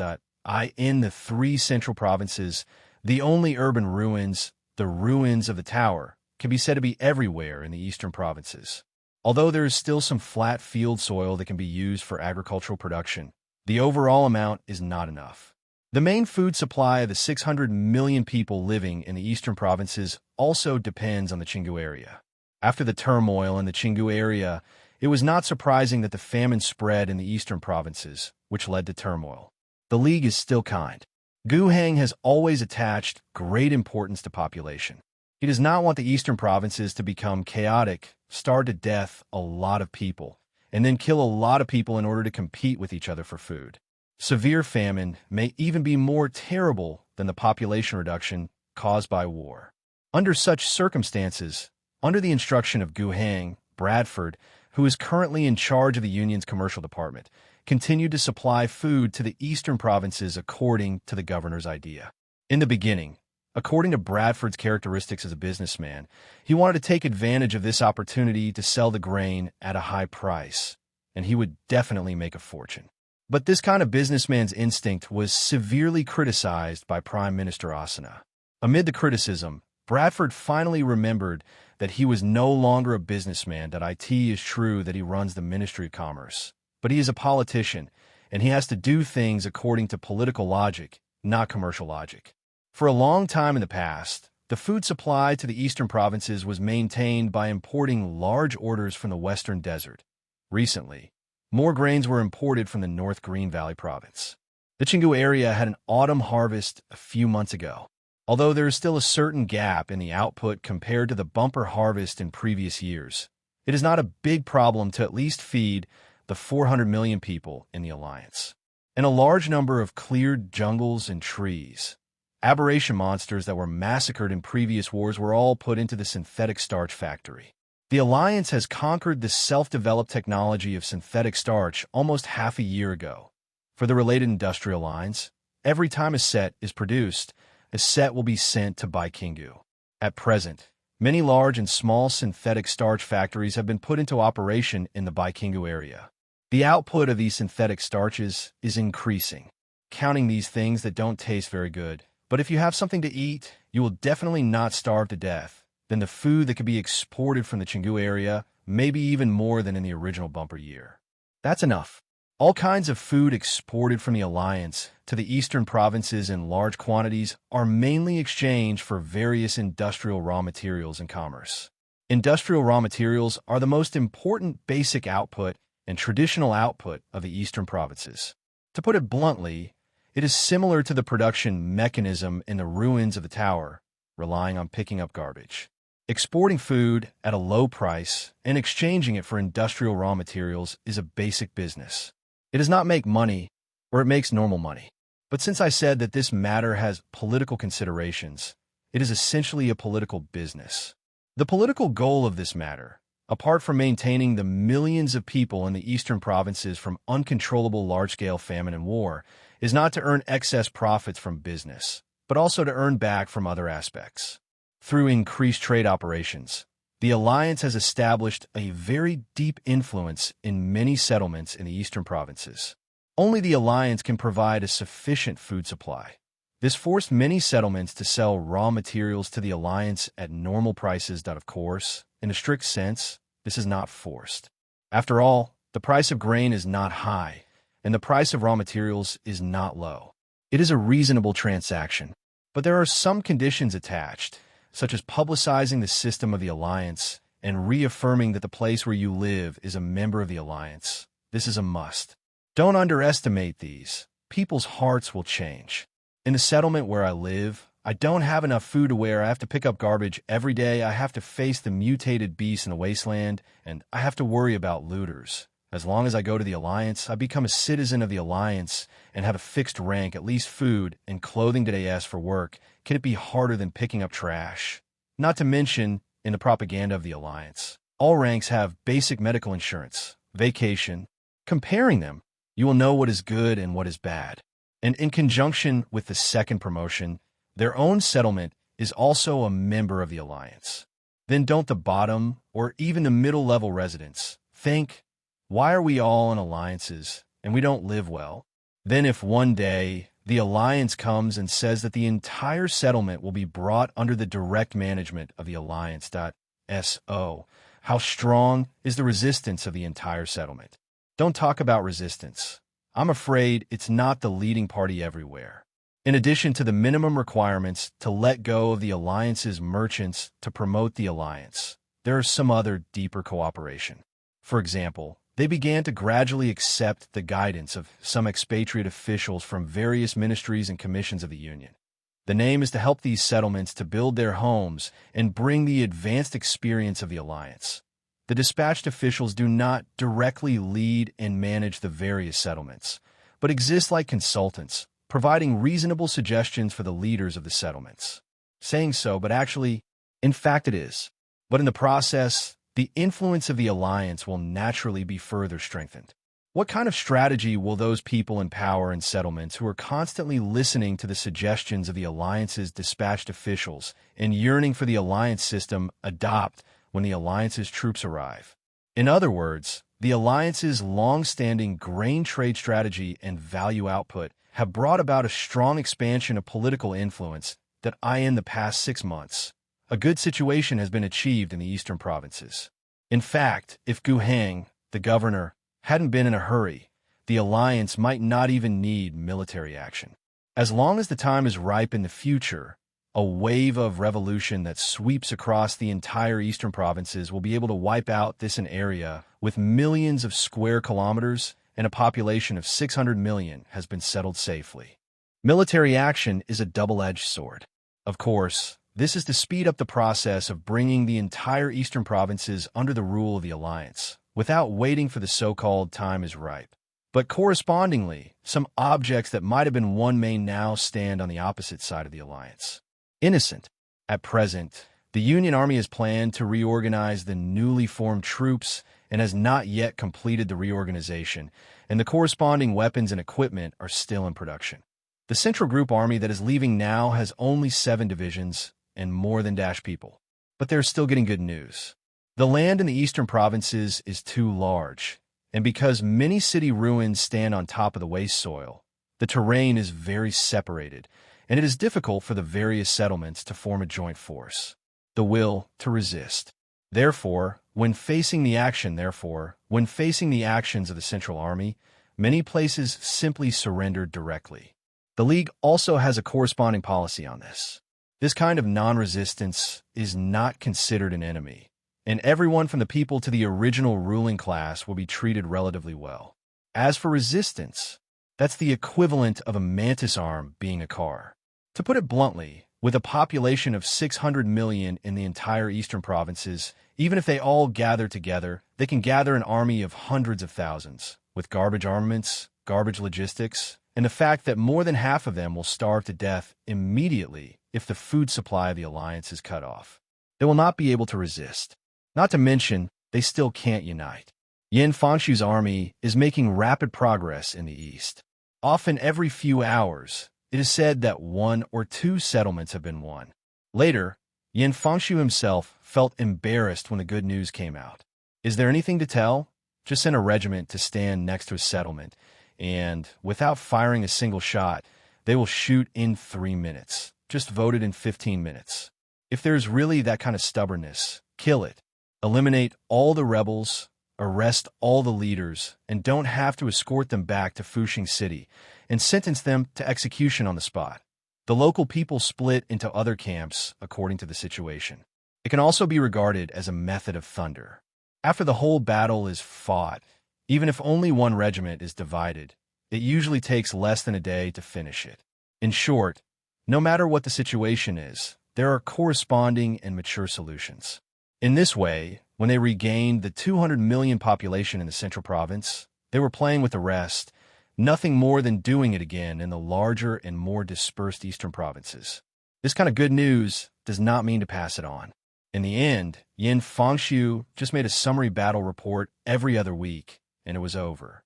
In the 3 central provinces, the only urban ruins, the ruins of the tower, can be said to be everywhere in the eastern provinces. Although there is still some flat field soil that can be used for agricultural production, the overall amount is not enough. The main food supply of the 600 million people living in the eastern provinces also depends on the Qinggu area. After the turmoil in the Qinggu area, it was not surprising that the famine spread in the eastern provinces, which led to turmoil. The League is still kind. Guhang has always attached great importance to population. He does not want the eastern provinces to become chaotic, starve to death a lot of people, and then kill a lot of people in order to compete with each other for food. Severe famine may even be more terrible than the population reduction caused by war. Under such circumstances, under the instruction of Guhang, Bradford, who is currently in charge of the Union's commercial department, continued to supply food to the eastern provinces according to the governor's idea. In the beginning, according to Bradford's characteristics as a businessman, he wanted to take advantage of this opportunity to sell the grain at a high price, and he would definitely make a fortune. But this kind of businessman's instinct was severely criticized by Prime Minister Asana. Amid the criticism, Bradford finally remembered that he was no longer a businessman. It is true that he runs the Ministry of Commerce, but he is a politician, and he has to do things according to political logic, not commercial logic. For a long time in the past, the food supply to the eastern provinces was maintained by importing large orders from the western desert. Recently, more grains were imported from the North Green Valley province. The Qinggu area had an autumn harvest a few months ago. Although there is still a certain gap in the output compared to the bumper harvest in previous years, it is not a big problem to at least feed the 400 million people in the alliance. And a large number of cleared jungles and trees, aberration monsters that were massacred in previous wars, were all put into the synthetic starch factory. The alliance has conquered the self-developed technology of synthetic starch almost half a year ago. For the related industrial lines, every time a set is produced, a set will be sent to Baikingu. At present, many large and small synthetic starch factories have been put into operation in the Baikingu area. The output of these synthetic starches is increasing. Counting these things that don't taste very good, but if you have something to eat, you will definitely not starve to death. Then the food that could be exported from the Qinggu area, maybe even more than in the original bumper year. That's enough. All kinds of food exported from the alliance to the eastern provinces in large quantities are mainly exchanged for various industrial raw materials and commerce. Industrial raw materials are the most important basic output and traditional output of the eastern provinces. To put it bluntly, it is similar to the production mechanism in the ruins of the tower, relying on picking up garbage. Exporting food at a low price and exchanging it for industrial raw materials is a basic business. It does not make money, or it makes normal money. But since I said that this matter has political considerations, it is essentially a political business. The political goal of this matter, apart from maintaining the millions of people in the eastern provinces from uncontrollable large-scale famine and war, is not to earn excess profits from business, but also to earn back from other aspects. Through increased trade operations, the alliance has established a very deep influence in many settlements in the eastern provinces. Only the alliance can provide a sufficient food supply. This forced many settlements to sell raw materials to the alliance at normal prices. Of course, in a strict sense, this is not forced. After all, the price of grain is not high, and the price of raw materials is not low. It is a reasonable transaction, but there are some conditions attached, such as publicizing the system of the alliance and reaffirming that the place where you live is a member of the alliance. This is a must. Don't underestimate these. People's hearts will change. In the settlement where I live, I don't have enough food to wear. I have to pick up garbage every day. I have to face the mutated beasts in the wasteland, and I have to worry about looters. As long as I go to the alliance, I become a citizen of the alliance and have a fixed rank, at least food and clothing today. As for work, can it be harder than picking up trash? Not to mention, in the propaganda of the alliance, all ranks have basic medical insurance, vacation. Comparing them, you will know what is good and what is bad. And in conjunction with the second promotion, their own settlement is also a member of the alliance. Then don't the bottom or even the middle-level residents think, why are we all in alliances and we don't live well? Then if one day the alliance comes and says that the entire settlement will be brought under the direct management of the alliance. So, how strong is the resistance of the entire settlement? Don't talk about resistance. I'm afraid it's not the leading party everywhere. In addition to the minimum requirements to let go of the alliance's merchants to promote the alliance, there is some other deeper cooperation. For example, they began to gradually accept the guidance of some expatriate officials from various ministries and commissions of the Union. The name is to help these settlements to build their homes and bring the advanced experience of the alliance. The dispatched officials do not directly lead and manage the various settlements, but exist like consultants, providing reasonable suggestions for the leaders of the settlements. Saying so, but actually, in fact it is. But in the process, the influence of the alliance will naturally be further strengthened. What kind of strategy will those people in power in settlements who are constantly listening to the suggestions of the alliance's dispatched officials and yearning for the alliance system adopt when the alliance's troops arrive? In other words, the alliance's long-standing grain trade strategy and value output have brought about a strong expansion of political influence that in the past 6 months, a good situation has been achieved in the eastern provinces. In fact, if Gu Hang, the governor, hadn't been in a hurry, the alliance might not even need military action. As long as the time is ripe in the future, a wave of revolution that sweeps across the entire eastern provinces will be able to wipe out this an area with millions of square kilometers and a population of 600 million has been settled safely. Military action is a double-edged sword. Of course, this is to speed up the process of bringing the entire eastern provinces under the rule of the alliance, without waiting for the so-called time is ripe. But correspondingly, some objects that might have been one may now stand on the opposite side of the alliance. Innocent. At present, the Union Army has planned to reorganize the newly formed troops and has not yet completed the reorganization, and the corresponding weapons and equipment are still in production. The Central Group Army that is leaving now has only 7 divisions and more than people. But they're still getting good news. The land in the eastern provinces is too large, and because many city ruins stand on top of the waste soil, the terrain is very separated, and it is difficult for the various settlements to form a joint force. The will to resist. Therefore, when facing the actions of the Central Army, many places simply surrendered directly. The League also has a corresponding policy on this. This kind of non-resistance is not considered an enemy, and everyone from the people to the original ruling class will be treated relatively well. As for resistance, that's the equivalent of a mantis arm being a car. To put it bluntly, with a population of 600 million in the entire eastern provinces, even if they all gather together, they can gather an army of hundreds of thousands, with garbage armaments, garbage logistics, and the fact that more than half of them will starve to death immediately if the food supply of the alliance is cut off. They will not be able to resist. Not to mention, they still can't unite. Yin Fangshu's army is making rapid progress in the east. Often every few hours, it is said that 1 or 2 settlements have been won. Later, Yin Fangshu himself felt embarrassed when the good news came out. Is there anything to tell? Just send a regiment to stand next to a settlement, and without firing a single shot, they will shoot in 3 minutes. Just voted in 15 minutes. If there's really that kind of stubbornness, kill it. Eliminate all the rebels, arrest all the leaders, and don't have to escort them back to Fuxing City and sentence them to execution on the spot. The local people split into other camps according to the situation. It can also be regarded as a method of thunder. After the whole battle is fought, even if only one regiment is divided, it usually takes less than a day to finish it. In short, no matter what the situation is, there are corresponding and mature solutions. In this way, when they regained the 200 million population in the central province, they were playing with the rest, nothing more than doing it again in the larger and more dispersed eastern provinces. This kind of good news does not mean to pass it on. In the end, Yin Fangshu just made a summary battle report every other week, and it was over.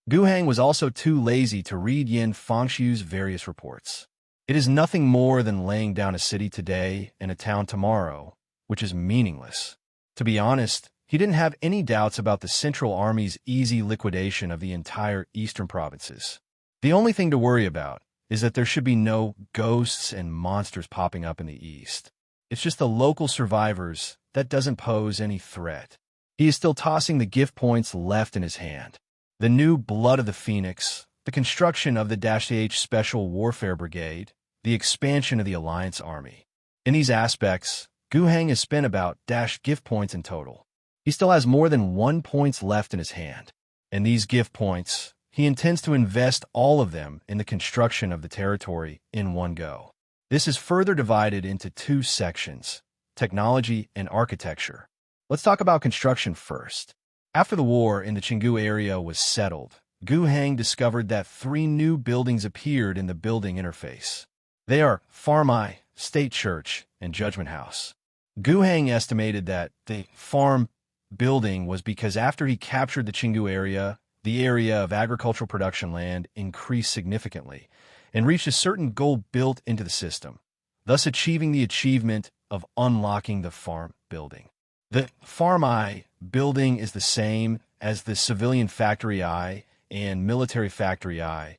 Gu Hang was also too lazy to read Yin Fangshu's various reports. It is nothing more than laying down a city today and a town tomorrow, which is meaningless. To be honest, he didn't have any doubts about the Central Army's easy liquidation of the entire eastern provinces. The only thing to worry about is that there should be no ghosts and monsters popping up in the east. It's just the local survivors that doesn't pose any threat. He is still tossing the gift points left in his hand. The new Blood of the Phoenix, the construction of the -H Special Warfare Brigade, the expansion of the Alliance Army. In these aspects, Gu Hang has spent about -gift points in total. He still has more than 1 points left in his hand. And these gift points, he intends to invest all of them in the construction of the territory in one go. This is further divided into 2 sections, technology and architecture. Let's talk about construction first. After the war in the Qinggu area was settled, Gu Hang discovered that 3 new buildings appeared in the building interface. They are Farm I, State Church, and Judgment House. Gu Hang estimated that the farm building was because after he captured the Qinggu area, the area of agricultural production land increased significantly and reached a certain goal built into the system, thus achieving the achievement of unlocking the farm building. The Farm I building is the same as the Civilian Factory I and Military Factory I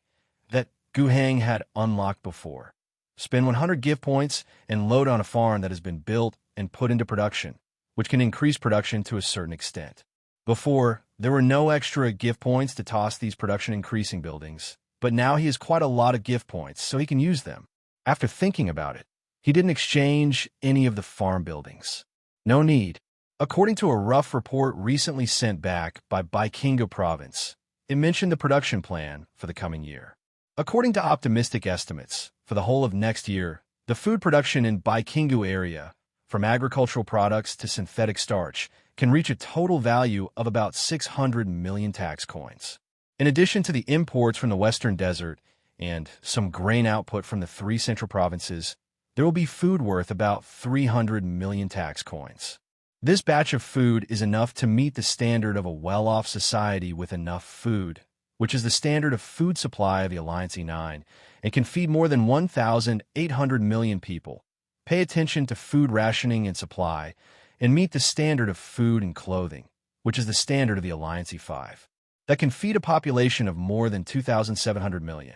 that Gu Hang had unlocked before. Spend 100 gift points and load on a farm that has been built and put into production, which can increase production to a certain extent. Before, there were no extra gift points to toss these production-increasing buildings, but now he has quite a lot of gift points, so he can use them. After thinking about it, he didn't exchange any of the farm buildings. No need. According to a rough report recently sent back by Baikingo Province, it mentioned the production plan for the coming year. According to optimistic estimates, for the whole of next year, the food production in Baikingo area, from agricultural products to synthetic starch, can reach a total value of about 600 million tax coins. In addition to the imports from the Western Desert and some grain output from the 3 central provinces, there will be food worth about 300 million tax coins. This batch of food is enough to meet the standard of a well-off society with enough food, which is the standard of food supply of the Alliance E9, and can feed more than 1,800 million people. Pay attention to food rationing and supply, and meet the standard of food and clothing, which is the standard of the Alliance E5, that can feed a population of more than 2,700 million.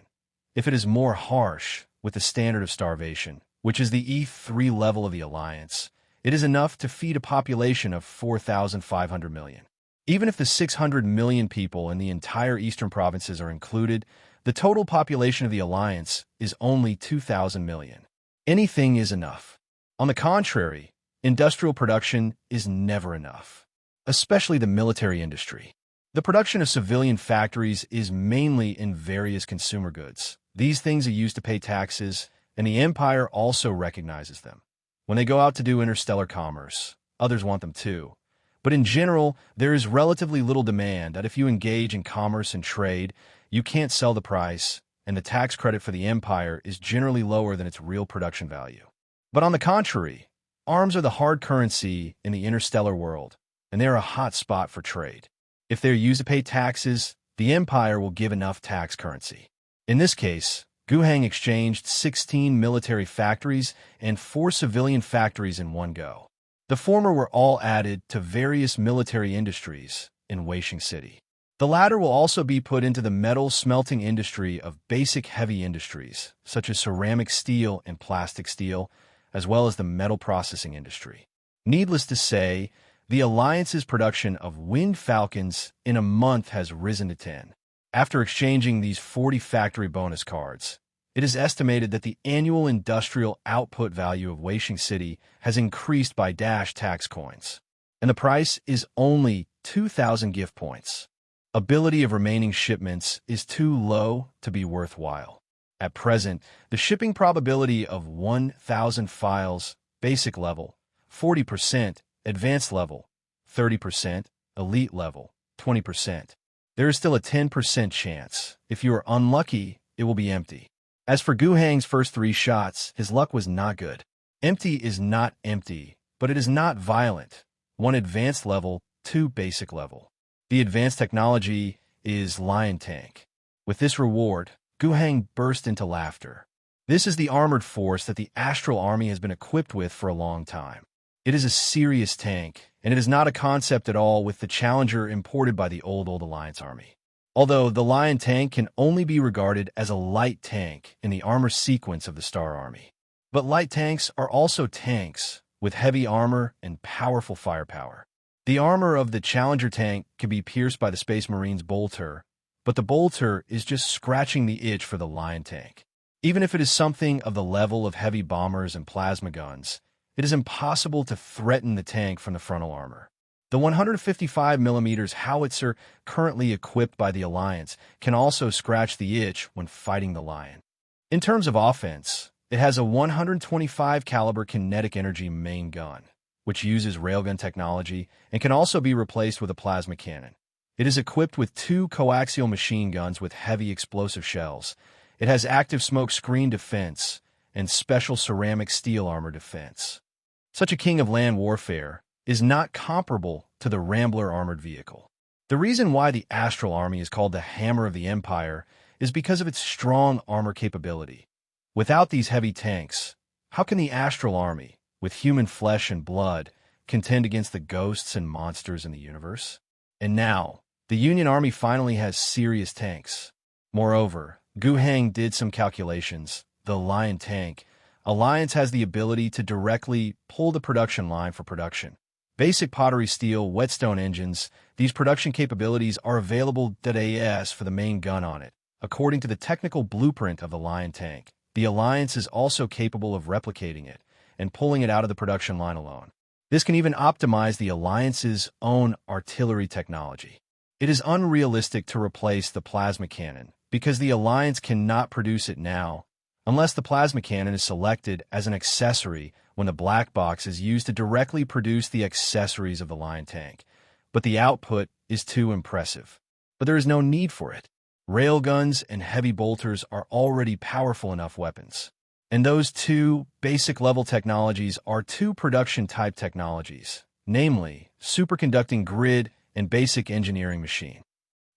If it is more harsh, with the standard of starvation, which is the E3 level of the Alliance, it is enough to feed a population of 4,500 million. Even if the 600 million people in the entire eastern provinces are included, the total population of the Alliance is only 2,000 million. Anything is enough. On the contrary, industrial production is never enough, especially the military industry. The production of civilian factories is mainly in various consumer goods. These things are used to pay taxes, and the empire also recognizes them. When they go out to do interstellar commerce, others want them too. But in general, there is relatively little demand that if you engage in commerce and trade, you can't sell the price, and the tax credit for the empire is generally lower than its real production value. But on the contrary, arms are the hard currency in the interstellar world, and they're a hot spot for trade. If they're used to pay taxes, the empire will give enough tax currency. In this case, Guheng exchanged 16 military factories and 4 civilian factories in one go. The former were all added to various military industries in Weixing City. The latter will also be put into the metal smelting industry of basic heavy industries, such as ceramic steel and plastic steel, as well as the metal processing industry. Needless to say, the Alliance's production of wind falcons in a month has risen to 10. After exchanging these 40 factory bonus cards, it is estimated that the annual industrial output value of Weixing City has increased by dash tax coins, and the price is only 2,000 gift points. Ability of remaining shipments is too low to be worthwhile. At present, the shipping probability of 1,000 files, basic level, 40%, advanced level, 30%, elite level, 20%. There is still a 10% chance. If you are unlucky, it will be empty. As for Guheng's first 3 shots, his luck was not good. Empty is not empty, but it is not violent. 1 advanced level, 2 basic level. The advanced technology is Lion Tank. With this reward, Guheng burst into laughter. This is the armored force that the Astral Army has been equipped with for a long time. It is a serious tank, and it is not a concept at all with the Challenger imported by the old Alliance Army. Although the Lion Tank can only be regarded as a light tank in the armor sequence of the Star Army. But light tanks are also tanks with heavy armor and powerful firepower. The armor of the Challenger tank can be pierced by the Space Marine's bolter, but the bolter is just scratching the itch for the Lion Tank. Even if it is something of the level of heavy bombers and plasma guns, it is impossible to threaten the tank from the frontal armor. The 155mm howitzer currently equipped by the Alliance can also scratch the itch when fighting the Lion. In terms of offense, it has a 125 caliber kinetic energy main gun, which uses railgun technology and can also be replaced with a plasma cannon. It is equipped with 2 coaxial machine guns with heavy explosive shells. It has active smoke screen defense and special ceramic steel armor defense. Such a king of land warfare is not comparable to the Rambler armored vehicle. The reason why the Astral Army is called the Hammer of the Empire is because of its strong armor capability. Without these heavy tanks, how can the Astral Army, with human flesh and blood, contend against the ghosts and monsters in the universe? And now, the Union Army finally has serious tanks. Moreover, Guheng did some calculations. The Lion Tank Alliance has the ability to directly pull the production line for production. Basic pottery steel, whetstone engines, these production capabilities are available .as for the main gun on it. According to the technical blueprint of the Lion Tank, the Alliance is also capable of replicating it and pulling it out of the production line alone. This can even optimize the Alliance's own artillery technology. It is unrealistic to replace the plasma cannon because the Alliance cannot produce it now unless the plasma cannon is selected as an accessory when the black box is used to directly produce the accessories of the Lion Tank. But the output is too impressive. But there is no need for it. Railguns and heavy bolters are already powerful enough weapons. And those 2 basic level technologies are 2 production type technologies, namely superconducting grid and basic engineering machine.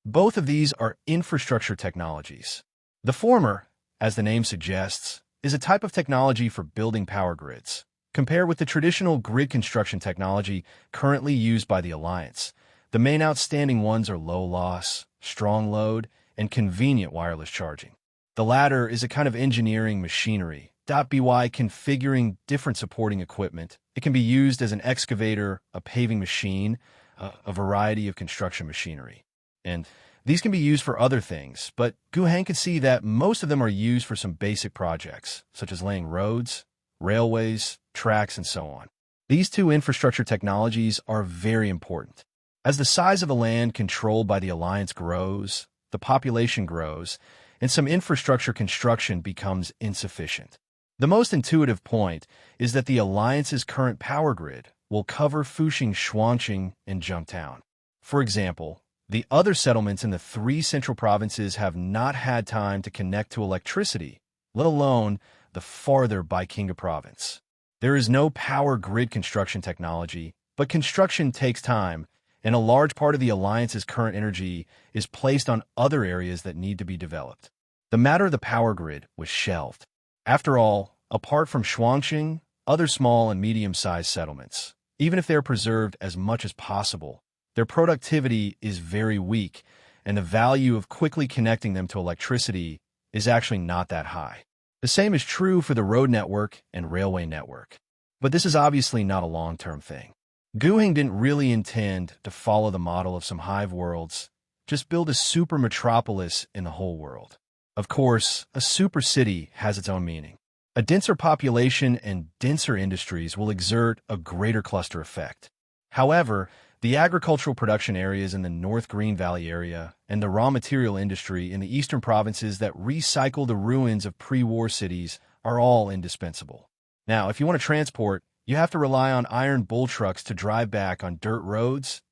Both of these are infrastructure technologies. The former, as the name suggests, is a type of technology for building power grids. Compared with the traditional grid construction technology currently used by the Alliance, the main outstanding ones are low loss, strong load, and convenient wireless charging. The latter is a kind of engineering machinery. By configuring different supporting equipment, it can be used as an excavator, a paving machine, a variety of construction machinery. And these can be used for other things, but Guheng can see that most of them are used for some basic projects, such as laying roads, railways, tracks, and so on. These 2 infrastructure technologies are very important. As the size of the land controlled by the Alliance grows, the population grows, and some infrastructure construction becomes insufficient. The most intuitive point is that the Alliance's current power grid will cover Fuxing, Shuangqing, and Zhengtown. For example, the other settlements in the three central provinces have not had time to connect to electricity, let alone the farther Baikinga province. There is no power grid construction technology, but construction takes time, and a large part of the Alliance's current energy is placed on other areas that need to be developed. The matter of the power grid was shelved. After all, apart from Shuangqing, other small and medium-sized settlements, even if they are preserved as much as possible, their productivity is very weak, and the value of quickly connecting them to electricity is actually not that high. The same is true for the road network and railway network. But this is obviously not a long-term thing. Guheng didn't really intend to follow the model of some hive worlds, just build a super metropolis in the whole world. Of course, a super city has its own meaning. A denser population and denser industries will exert a greater cluster effect. However, the agricultural production areas in the North Green Valley area and the raw material industry in the eastern provinces that recycle the ruins of pre-war cities are all indispensable. Now, if you want to transport, you have to rely on iron bull trucks to drive back on dirt roads,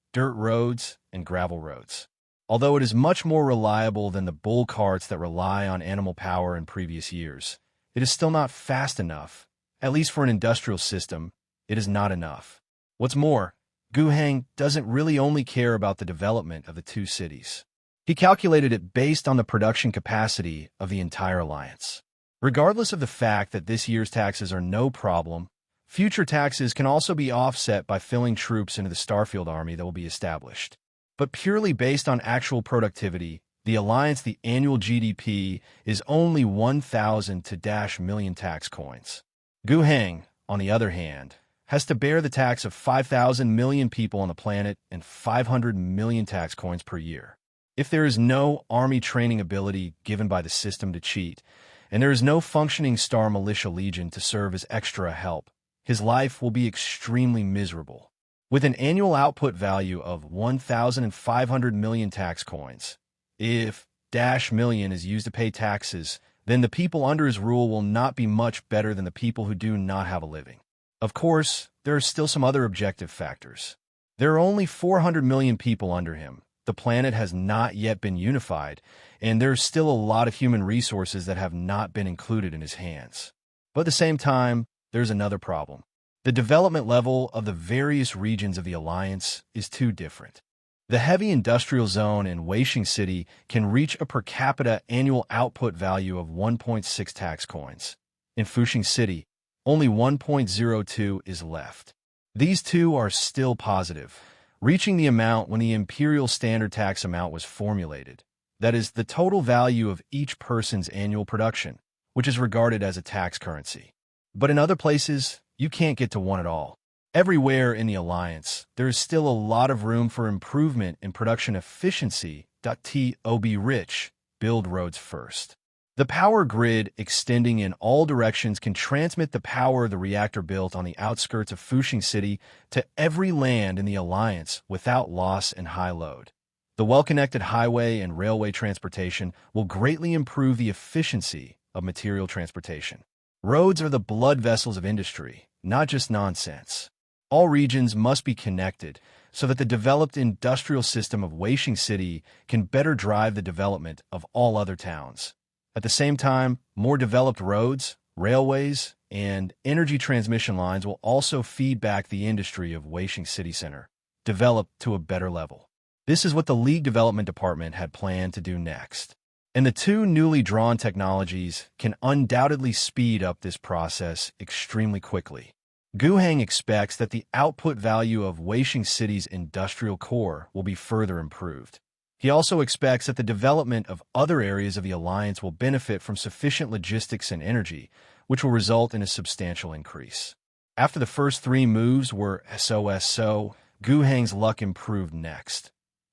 and gravel roads. Although it is much more reliable than the bull carts that rely on animal power in previous years, it is still not fast enough. At least for an industrial system, it is not enough. What's more, Guheng doesn't really only care about the development of the two cities. He calculated it based on the production capacity of the entire alliance. Regardless of the fact that this year's taxes are no problem, future taxes can also be offset by filling troops into the Starfield army that will be established. But purely based on actual productivity, the alliance, the annual GDP is only 1,000 to million tax coins. Guheng, on the other hand, has to bear the tax of 5,000 million people on the planet and 500 million tax coins per year. If there is no army training ability given by the system to cheat, and there is no functioning Star Militia Legion to serve as extra help, his life will be extremely miserable. With an annual output value of 1,500 million tax coins, if -million is used to pay taxes, then the people under his rule will not be much better than the people who do not have a living. Of course, there are still some other objective factors. There are only 400 million people under him. The planet has not yet been unified, and there's still a lot of human resources that have not been included in his hands. But at the same time, there's another problem. The development level of the various regions of the Alliance is too different. The heavy industrial zone in Weixing City can reach a per capita annual output value of 1.6 tax coins. In Fuxing City, only 1.02 is left. These two are still positive, reaching the amount when the imperial standard tax amount was formulated. That is, the total value of each person's annual production, which is regarded as a tax currency. But in other places, you can't get to one at all. Everywhere in the Alliance, there is still a lot of room for improvement in production efficiency. To be rich, build roads first. The power grid extending in all directions can transmit the power of the reactor built on the outskirts of Fuxing City to every land in the Alliance without loss and high load. The well-connected highway and railway transportation will greatly improve the efficiency of material transportation. Roads are the blood vessels of industry, not just nonsense. All regions must be connected so that the developed industrial system of Weixing City can better drive the development of all other towns. At the same time, more developed roads, railways, and energy transmission lines will also feed back the industry of Weixing City Center, developed to a better level. This is what the League Development Department had planned to do next. And the two newly drawn technologies can undoubtedly speed up this process extremely quickly. Guheng expects that the output value of Weixing City's industrial core will be further improved. He also expects that the development of other areas of the Alliance will benefit from sufficient logistics and energy, which will result in a substantial increase. After the first three moves were so, Guheng's luck improved next.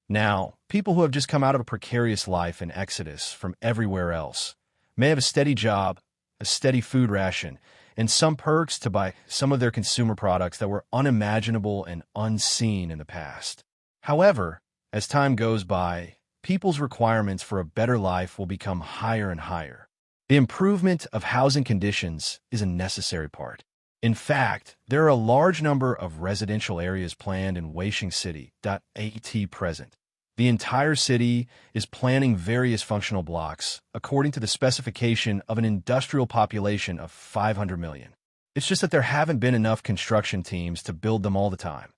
Now, people who have just come out of a precarious life in Exodus from everywhere else may have a steady job, a steady food ration, and some perks to buy some of their consumer products that were unimaginable and unseen in the past. However, as time goes by, people's requirements for a better life will become higher and higher. The improvement of housing conditions is a necessary part. In fact, there are a large number of residential areas planned in Weishing City at present. The entire city is planning various functional blocks according to the specification of an industrial population of 500 million. It's just that there haven't been enough construction teams to build them all the time.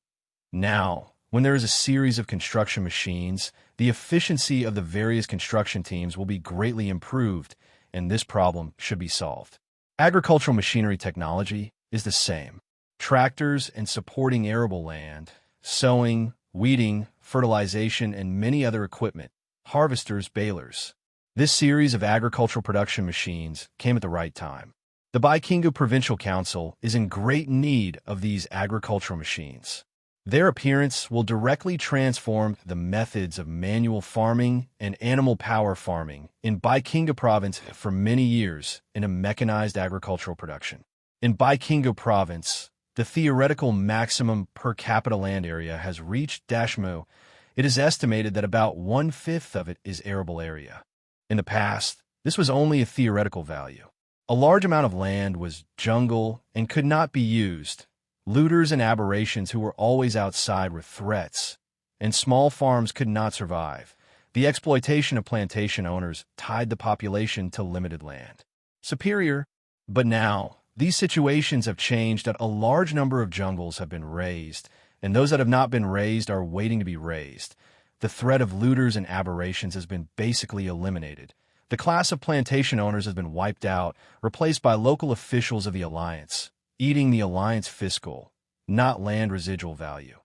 Now, when there is a series of construction machines, the efficiency of the various construction teams will be greatly improved, and this problem should be solved. Agricultural machinery technology is the same. Tractors and supporting arable land, sowing, weeding, fertilization, and many other equipment, harvesters, balers. This series of agricultural production machines came at the right time. The Baikingu Provincial Council is in great need of these agricultural machines. Their appearance will directly transform the methods of manual farming and animal power farming in Baikingu Province for many years into mechanized agricultural production. In Baikingu Province, the theoretical maximum per capita land area has reached Dashmu. It is estimated that about 1/5 of it is arable area. In the past, this was only a theoretical value. A large amount of land was jungle and could not be used. Looters and aberrations who were always outside were threats, and small farms could not survive. The exploitation of plantation owners tied the population to limited land. Superior, but now, these situations have changed that a large number of jungles have been raised, and those that have not been raised are waiting to be raised. The threat of looters and aberrations has been basically eliminated. The class of plantation owners has been wiped out, replaced by local officials of the alliance, eating the alliance fiscal, not land residual value.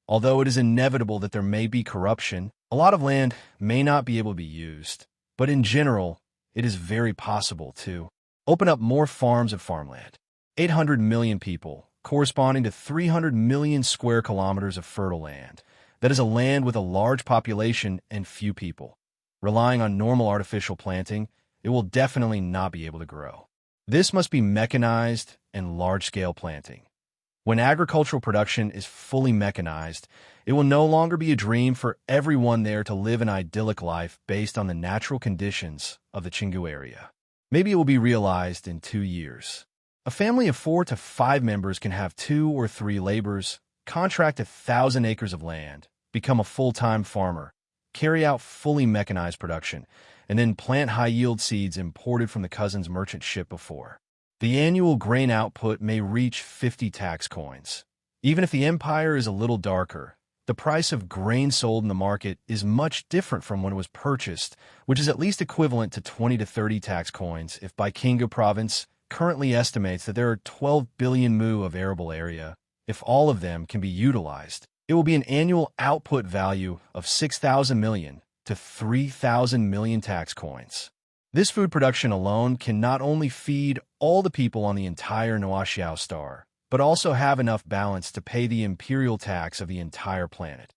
Although it is inevitable that there may be corruption, a lot of land may not be able to be used, but in general, it is very possible to open up more farms of farmland. 800 million people, corresponding to 300 million square kilometers of fertile land. That is a land with a large population and few people. Relying on normal artificial planting, it will definitely not be able to grow. This must be mechanized and large-scale planting. When agricultural production is fully mechanized, it will no longer be a dream for everyone there to live an idyllic life based on the natural conditions of the Chingu area. Maybe it will be realized in 2 years. A family of 4 to 5 members can have 2 or 3 laborers, contract 1,000 acres of land, become a full-time farmer, carry out fully mechanized production, and then plant high-yield seeds imported from the cousin's merchant ship before. The annual grain output may reach 50 tax coins. Even if the empire is a little darker, the price of grain sold in the market is much different from when it was purchased, which is at least equivalent to 20 to 30 tax coins if Baikingu Province currently estimates that there are 12 billion mu of arable area. If all of them can be utilized, it will be an annual output value of 6,000 million to 3,000 million tax coins. This food production alone can not only feed all the people on the entire Noaxiao star, but also have enough balance to pay the imperial tax of the entire planet.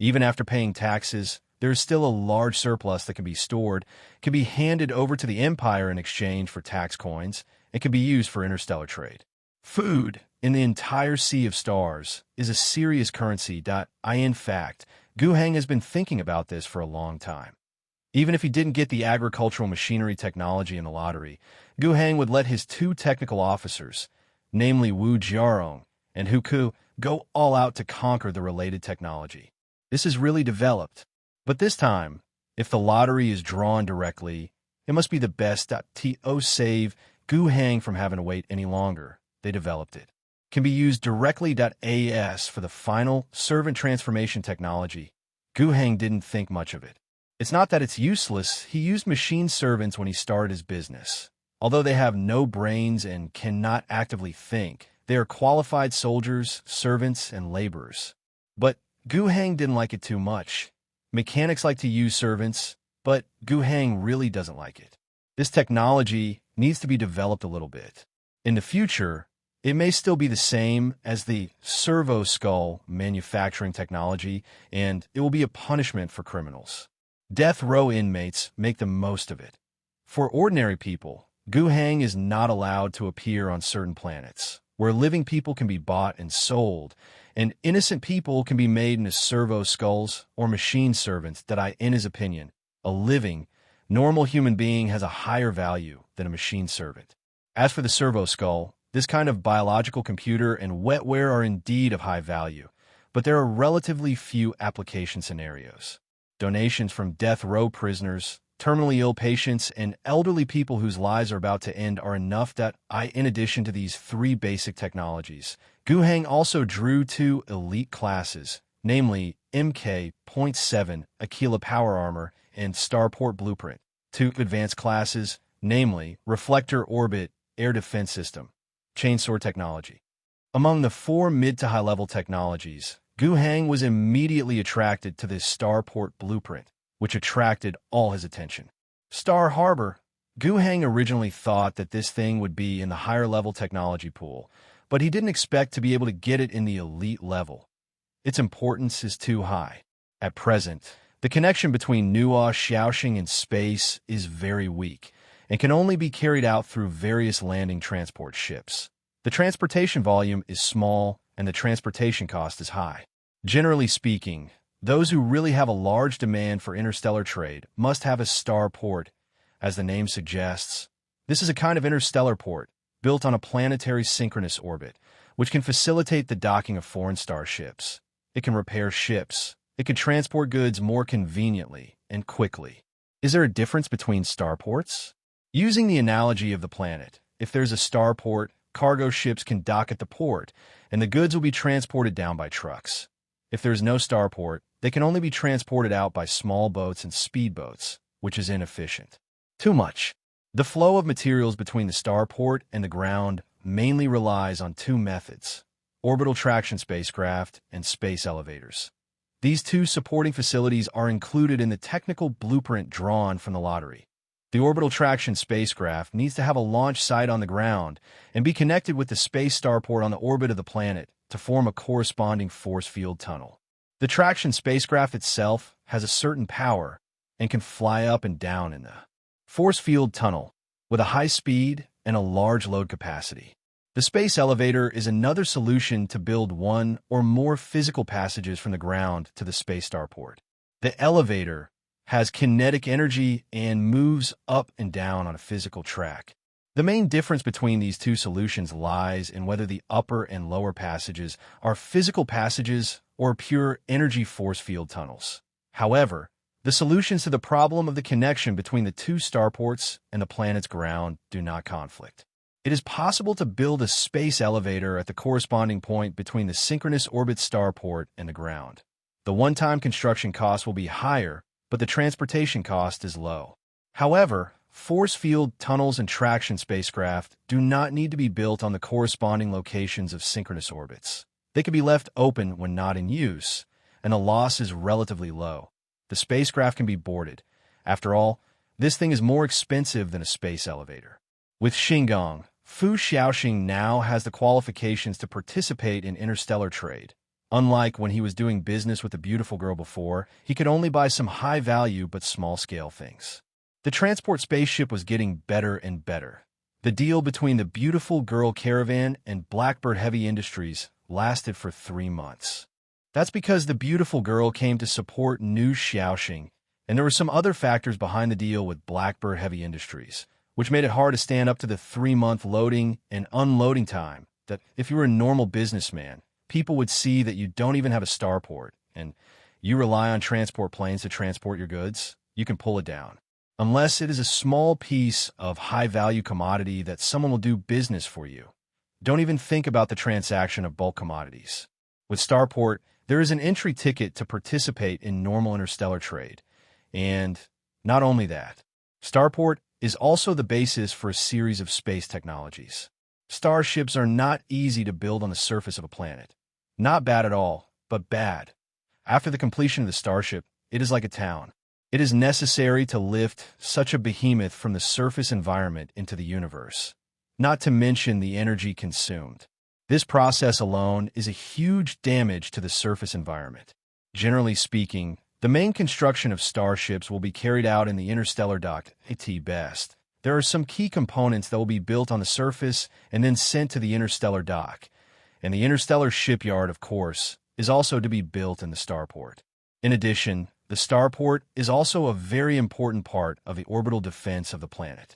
Even after paying taxes, there is still a large surplus that can be stored, can be handed over to the empire in exchange for tax coins, and can be used for interstellar trade. Food in the entire Sea of Stars is a serious currency. In fact, Guheng has been thinking about this for a long time. Even if he didn't get the agricultural machinery technology in the lottery, Guheng would let his 2 technical officers, namely Wu Jiarong and Hu Ku, go all out to conquer the related technology. This is really developed. But this time, if the lottery is drawn directly, it must be the best. To save Guheng from having to wait any longer, they developed it. Can be used directly. As for the final servant transformation technology, Guheng didn't think much of it. It's not that it's useless. He used machine servants when he started his business. Although they have no brains and cannot actively think, they are qualified soldiers, servants, and laborers. But Guheng didn't like it too much. Mechanics like to use servants, but Guheng really doesn't like it. This technology needs to be developed a little bit. In the future, it may still be the same as the servo skull manufacturing technology, and it will be a punishment for criminals. Death row inmates make the most of it. For ordinary people, Guheng is not allowed to appear on certain planets, where living people can be bought and sold, and innocent people can be made into servo skulls or machine servants. In his opinion, a living, normal human being has a higher value than a machine servant. As for the servo skull, this kind of biological computer and wetware are indeed of high value, but there are relatively few application scenarios. Donations from death row prisoners, terminally ill patients, and elderly people whose lives are about to end are enough that in addition to these three basic technologies, Guhang also drew two elite classes, namely MK.7 Aquila Power Armor and Starport Blueprint, two advanced classes, namely Reflector Orbit Air Defense System, Chainsaw Technology. Among the four mid to high-level technologies, Guhang was immediately attracted to this Starport Blueprint, which attracted all his attention. Star Harbor. Guhang originally thought that this thing would be in the higher-level technology pool, but he didn't expect to be able to get it in the elite level. Its importance is too high. At present, the connection between Nuwa, Xiaoxing, and space is very weak, and can only be carried out through various landing transport ships. The transportation volume is small, and the transportation cost is high. Generally speaking, those who really have a large demand for interstellar trade must have a star port, as the name suggests. This is a kind of interstellar port, built on a planetary synchronous orbit, which can facilitate the docking of foreign starships. It can repair ships. It can transport goods more conveniently and quickly. Is there a difference between starports? Using the analogy of the planet, if there's a starport, cargo ships can dock at the port, and the goods will be transported down by trucks. If there's no starport, they can only be transported out by small boats and speedboats, which is inefficient. Too much. The flow of materials between the starport and the ground mainly relies on two methods: orbital traction spacecraft and space elevators. These two supporting facilities are included in the technical blueprint drawn from the lottery. The orbital traction spacecraft needs to have a launch site on the ground and be connected with the space starport on the orbit of the planet to form a corresponding force field tunnel. The traction spacecraft itself has a certain power and can fly up and down in the force field tunnel with a high speed and a large load capacity. The space elevator is another solution to build one or more physical passages from the ground to the space starport. The elevator has kinetic energy and moves up and down on a physical track. The main difference between these two solutions lies in whether the upper and lower passages are physical passages or pure energy force field tunnels. However, the solutions to the problem of the connection between the two starports and the planet's ground do not conflict. It is possible to build a space elevator at the corresponding point between the synchronous orbit starport and the ground. The one-time construction cost will be higher, but the transportation cost is low. However, force field tunnels and traction spacecraft do not need to be built on the corresponding locations of synchronous orbits. They can be left open when not in use, and the loss is relatively low. The spacecraft can be boarded. After all, this thing is more expensive than a space elevator. With Xingong, Fu Xiaoxing now has the qualifications to participate in interstellar trade. Unlike when he was doing business with the beautiful girl before, he could only buy some high-value but small-scale things. The transport spaceship was getting better and better. The deal between the beautiful girl caravan and Blackbird Heavy Industries lasted for 3 months. That's because the beautiful girl came to support New Xiaoxing, and there were some other factors behind the deal with Blackbird Heavy Industries, which made it hard to stand up to the 3-month loading and unloading time that, if you were a normal businessman, people would see that you don't even have a starport, and you rely on transport planes to transport your goods. You can pull it down. Unless it is a small piece of high-value commodity that someone will do business for you. Don't even think about the transaction of bulk commodities. With Starport, there is an entry ticket to participate in normal interstellar trade. And not only that, Starport is also the basis for a series of space technologies. Starships are not easy to build on the surface of a planet. Not bad at all, but bad. After the completion of the starship, it is like a town. It is necessary to lift such a behemoth from the surface environment into the universe, not to mention the energy consumed. This process alone is a huge damage to the surface environment. Generally speaking, the main construction of starships will be carried out in the interstellar dock at best. There are some key components that will be built on the surface and then sent to the interstellar dock. And the interstellar shipyard, of course, is also to be built in the starport. In addition, the starport is also a very important part of the orbital defense of the planet.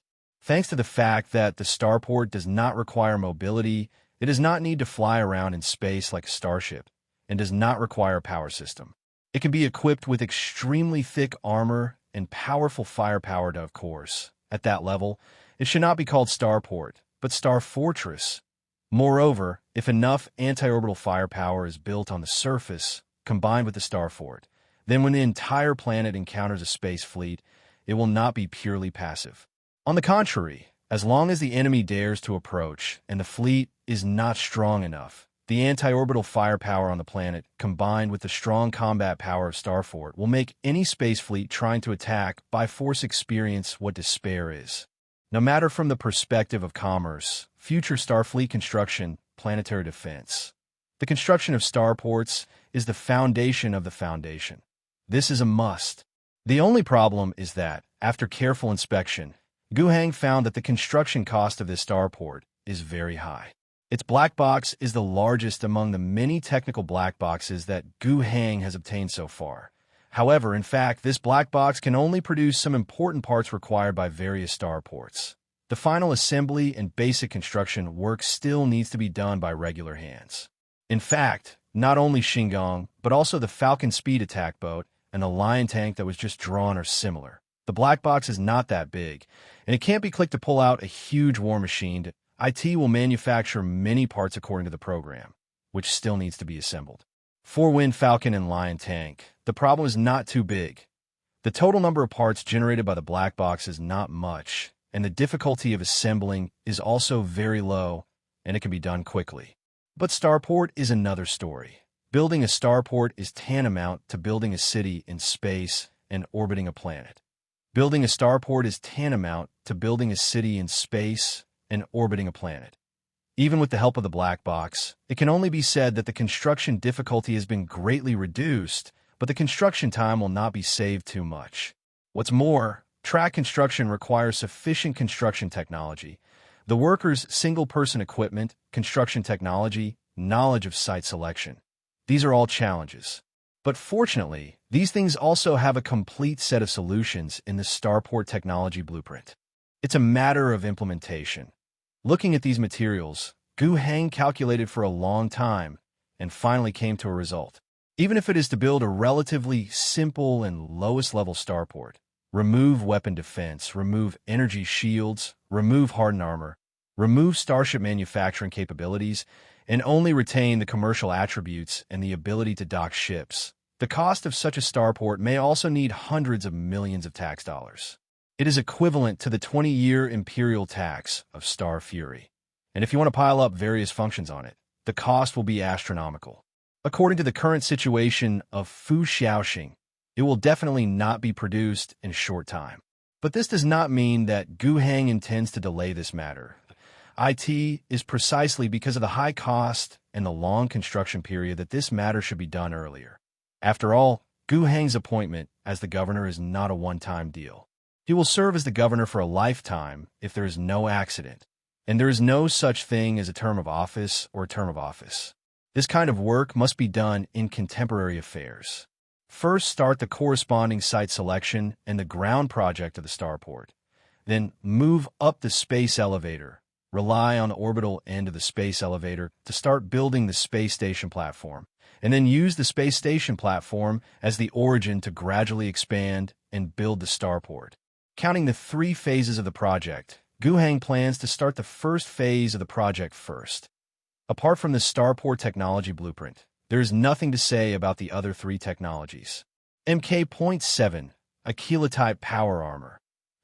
Thanks to the fact that the starport does not require mobility, it does not need to fly around in space like a starship, and does not require a power system. It can be equipped with extremely thick armor and powerful firepower of course. At that level, it should not be called starport, but star fortress. Moreover, if enough anti-orbital firepower is built on the surface, combined with the starfort, then when the entire planet encounters a space fleet, it will not be purely passive. On the contrary, as long as the enemy dares to approach and the fleet is not strong enough, the anti-orbital firepower on the planet, combined with the strong combat power of Starfort, will make any space fleet trying to attack by force experience what despair is. No matter from the perspective of commerce, future Starfleet construction, planetary defense. The construction of starports is the foundation of the foundation. This is a must. The only problem is that, after careful inspection, Guhang found that the construction cost of this starport is very high. Its black box is the largest among the many technical black boxes that Guhang has obtained so far. However, in fact, this black box can only produce some important parts required by various starports. The final assembly and basic construction work still needs to be done by regular hands. In fact, not only Shingon, but also the Falcon Speed attack boat and the Lion tank that was just drawn are similar. The black box is not that big, and it can't be clicked to pull out a huge war machine. IT will manufacture many parts according to the program, which still needs to be assembled. For Wind Falcon and Lion Tank, the problem is not too big. The total number of parts generated by the black box is not much, and the difficulty of assembling is also very low, and it can be done quickly. But starport is another story. Building a starport is tantamount to building a city in space and orbiting a planet. Building a starport is tantamount to building a city in space and orbiting a planet. Even with the help of the black box, it can only be said that the construction difficulty has been greatly reduced, but the construction time will not be saved too much. What's more, track construction requires sufficient construction technology. The workers' single-person equipment, construction technology, knowledge of site selection. These are all challenges. But fortunately, these things also have a complete set of solutions in the Starport Technology Blueprint. It's a matter of implementation. Looking at these materials, Guhang calculated for a long time and finally came to a result. Even if it is to build a relatively simple and lowest-level starport, remove weapon defense, remove energy shields, remove hardened armor, remove starship manufacturing capabilities, and only retain the commercial attributes and the ability to dock ships, the cost of such a starport may also need hundreds of millions of tax dollars. It is equivalent to the 20-year imperial tax of Star Fury. And if you want to pile up various functions on it, the cost will be astronomical. According to the current situation of Fu Xiaoxing, it will definitely not be produced in a short time. But this does not mean that Guhang intends to delay this matter. IT is precisely because of the high cost and the long construction period that this matter should be done earlier. After all, Guhang's appointment as the governor is not a one-time deal. He will serve as the governor for a lifetime if there is no accident, and there is no such thing as a term of office or a term of office. This kind of work must be done in contemporary affairs. First, start the corresponding site selection and the ground project of the starport. Then, move up the space elevator. Rely on the orbital end of the space elevator to start building the space station platform, and then use the space station platform as the origin to gradually expand and build the starport. Counting the 3 phases of the project, Guhang plans to start the first phase of the project first. Apart from the Starport Technology Blueprint, there is nothing to say about the other 3 technologies. Mk.7, a kilotype power armor.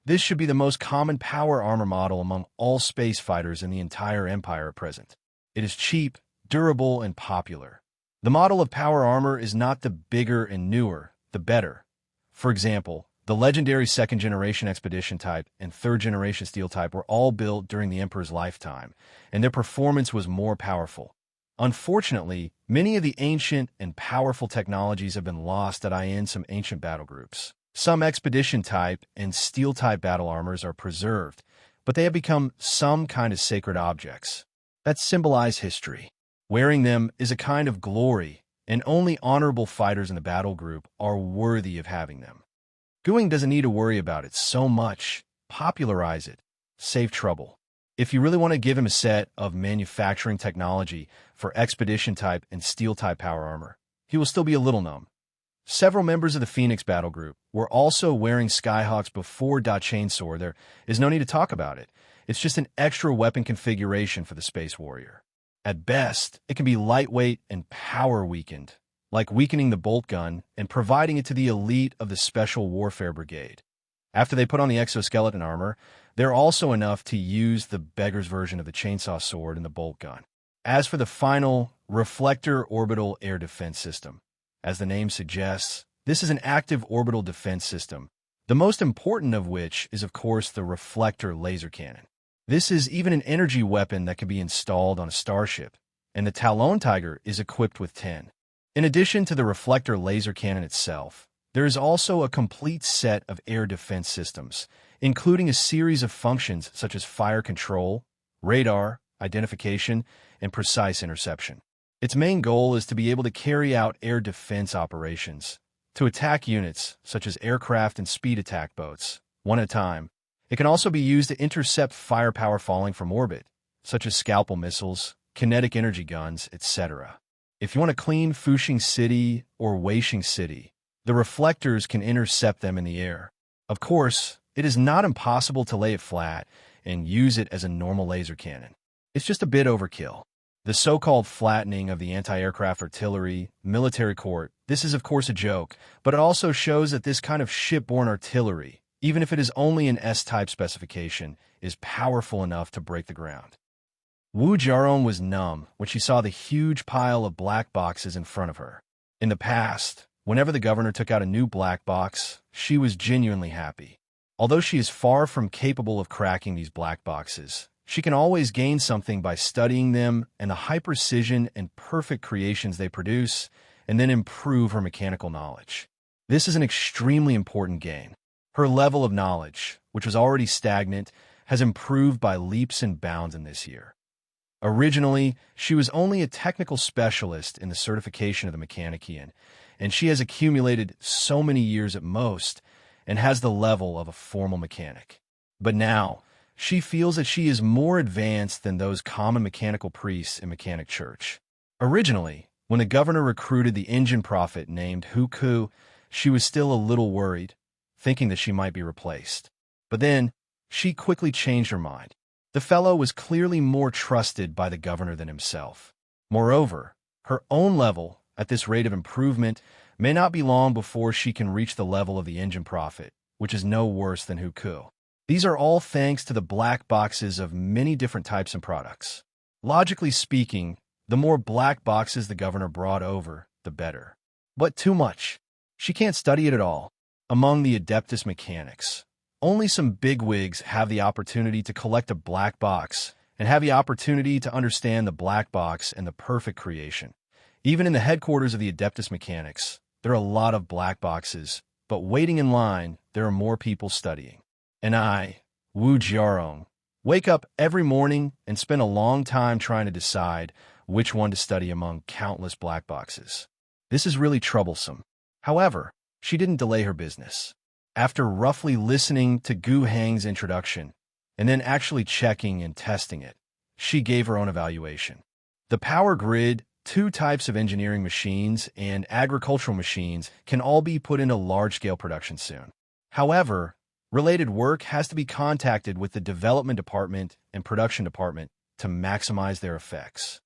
This should be the most common power armor model among all space fighters in the entire Empire at present. It is cheap, durable, and popular. The model of power armor is not the bigger and newer, the better. For example, the legendary 2nd generation Expedition type and 3rd generation Steel type were all built during the Emperor's lifetime, and their performance was more powerful. Unfortunately, many of the ancient and powerful technologies have been lost in some ancient battle groups. Some Expedition type and Steel type battle armors are preserved, but they have become some kind of sacred objects that symbolize history. Wearing them is a kind of glory, and only honorable fighters in the battle group are worthy of having them. Guhang doesn't need to worry about it so much. Popularize it. save trouble. If you really want to give him a set of manufacturing technology for expedition-type and steel-type power armor, he will still be a little numb. Several members of the Phoenix battle group were also wearing Skyhawks before Chainsword. There is no need to talk about it. It's just an extra weapon configuration for the Space Warrior. At best, it can be lightweight and power weakened, like weakening the bolt gun and providing it to the elite of the Special Warfare Brigade. After they put on the exoskeleton armor, they're also enough to use the beggar's version of the chainsaw sword and the bolt gun. As for the final Reflector Orbital Air Defense System, as the name suggests, this is an active orbital defense system, the most important of which is, of course, the Reflector Laser Cannon. This is even an energy weapon that can be installed on a starship, and the Talon Tiger is equipped with 10. In addition to the Reflector Laser Cannon itself, there is also a complete set of air defense systems, including a series of functions such as fire control, radar, identification, and precise interception. Its main goal is to be able to carry out air defense operations, to attack units such as aircraft and speed attack boats, one at a time. It can also be used to intercept firepower falling from orbit, such as scalpel missiles, kinetic energy guns, etc. If you want to clean Fuxing City or Weixing City, the reflectors can intercept them in the air. Of course, it is not impossible to lay it flat and use it as a normal laser cannon. It's just a bit overkill. The so-called flattening of the anti-aircraft artillery, military court, this is of course a joke, but it also shows that this kind of shipborne artillery, even if it is only an S-type specification, is powerful enough to break the ground. Wu Jiarong was numb when she saw the huge pile of black boxes in front of her. In the past, whenever the governor took out a new black box, she was genuinely happy. Although she is far from capable of cracking these black boxes, she can always gain something by studying them and the high precision and perfect creations they produce, and then improve her mechanical knowledge. This is an extremely important gain. Her level of knowledge, which was already stagnant, has improved by leaps and bounds in this year. Originally, she was only a technical specialist in the certification of the Mechanician, and she has accumulated so many years at most and has the level of a formal mechanic. But now, she feels that she is more advanced than those common mechanical priests in Mechanic Church. Originally, when the governor recruited the engine prophet named Huku, she was still a little worried, thinking that she might be replaced. But then, she quickly changed her mind. The fellow was clearly more trusted by the governor than himself. Moreover, her own level, at this rate of improvement, may not be long before she can reach the level of the engine prophet, which is no worse than Huku. These are all thanks to the black boxes of many different types and products. Logically speaking, the more black boxes the governor brought over, the better. But too much. She can't study it at all. Among the Adeptus mechanics, only some bigwigs have the opportunity to collect a black box and have the opportunity to understand the black box and the perfect creation. Even in the headquarters of the Adeptus mechanics, there are a lot of black boxes, but waiting in line, there are more people studying. And I, Wu Jiarong, wake up every morning and spend a long time trying to decide which one to study among countless black boxes. This is really troublesome. However, she didn't delay her business. After roughly listening to Gu Hang's introduction and then actually checking and testing it, she gave her own evaluation. The power grid, 2 types of engineering machines, and agricultural machines can all be put into large-scale production soon. However, related work has to be contacted with the development department and production department to maximize their effects.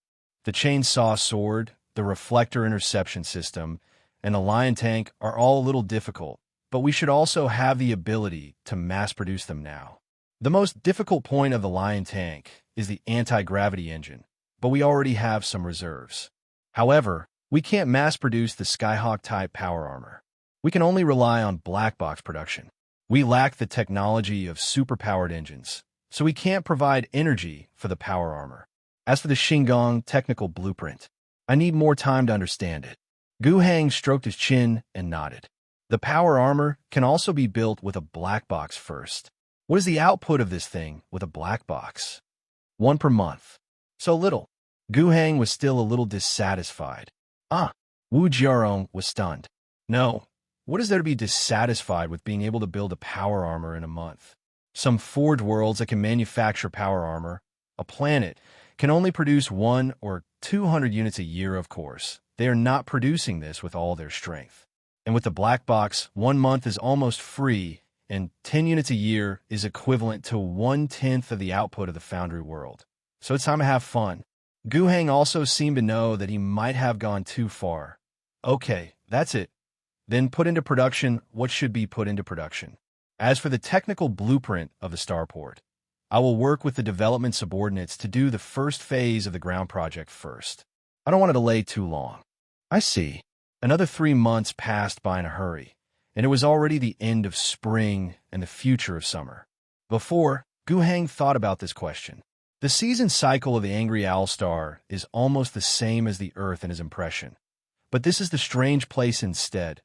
The chainsaw sword, the reflector interception system, and the lion tank are all a little difficult, but we should also have the ability to mass-produce them now. The most difficult point of the lion tank is the anti-gravity engine, but we already have some reserves. However, we can't mass-produce the Skyhawk-type power armor. We can only rely on black box production. We lack the technology of superpowered engines, so we can't provide energy for the power armor. As for the Shingon technical blueprint, I need more time to understand it. Gu Hang stroked his chin and nodded. The power armor can also be built with a black box first. What is the output of this thing with a black box? 1 per month. So little. Gu Hang was still a little dissatisfied. Wu Jiarong was stunned. No, what is there to be dissatisfied with being able to build a power armor in a month? some forge worlds that can manufacture power armor. A planet can only produce 1 or 200 units a year, of course. They are not producing this with all their strength. And with the black box, 1 month is almost free, and 10 units a year is equivalent to 1/10 of the output of the foundry world. So it's time to have fun. Guheng also seemed to know that he might have gone too far. Okay, that's it. Then put into production what should be put into production. As for the technical blueprint of the starport, I will work with the development subordinates to do the first phase of the ground project first. I don't want to delay too long. I see. Another 3 months passed by in a hurry, and it was already the end of spring and the future of summer. Before, Guheng thought about this question. The season cycle of the Angry Owl Star is almost the same as the Earth in his impression. But this is the strange place instead.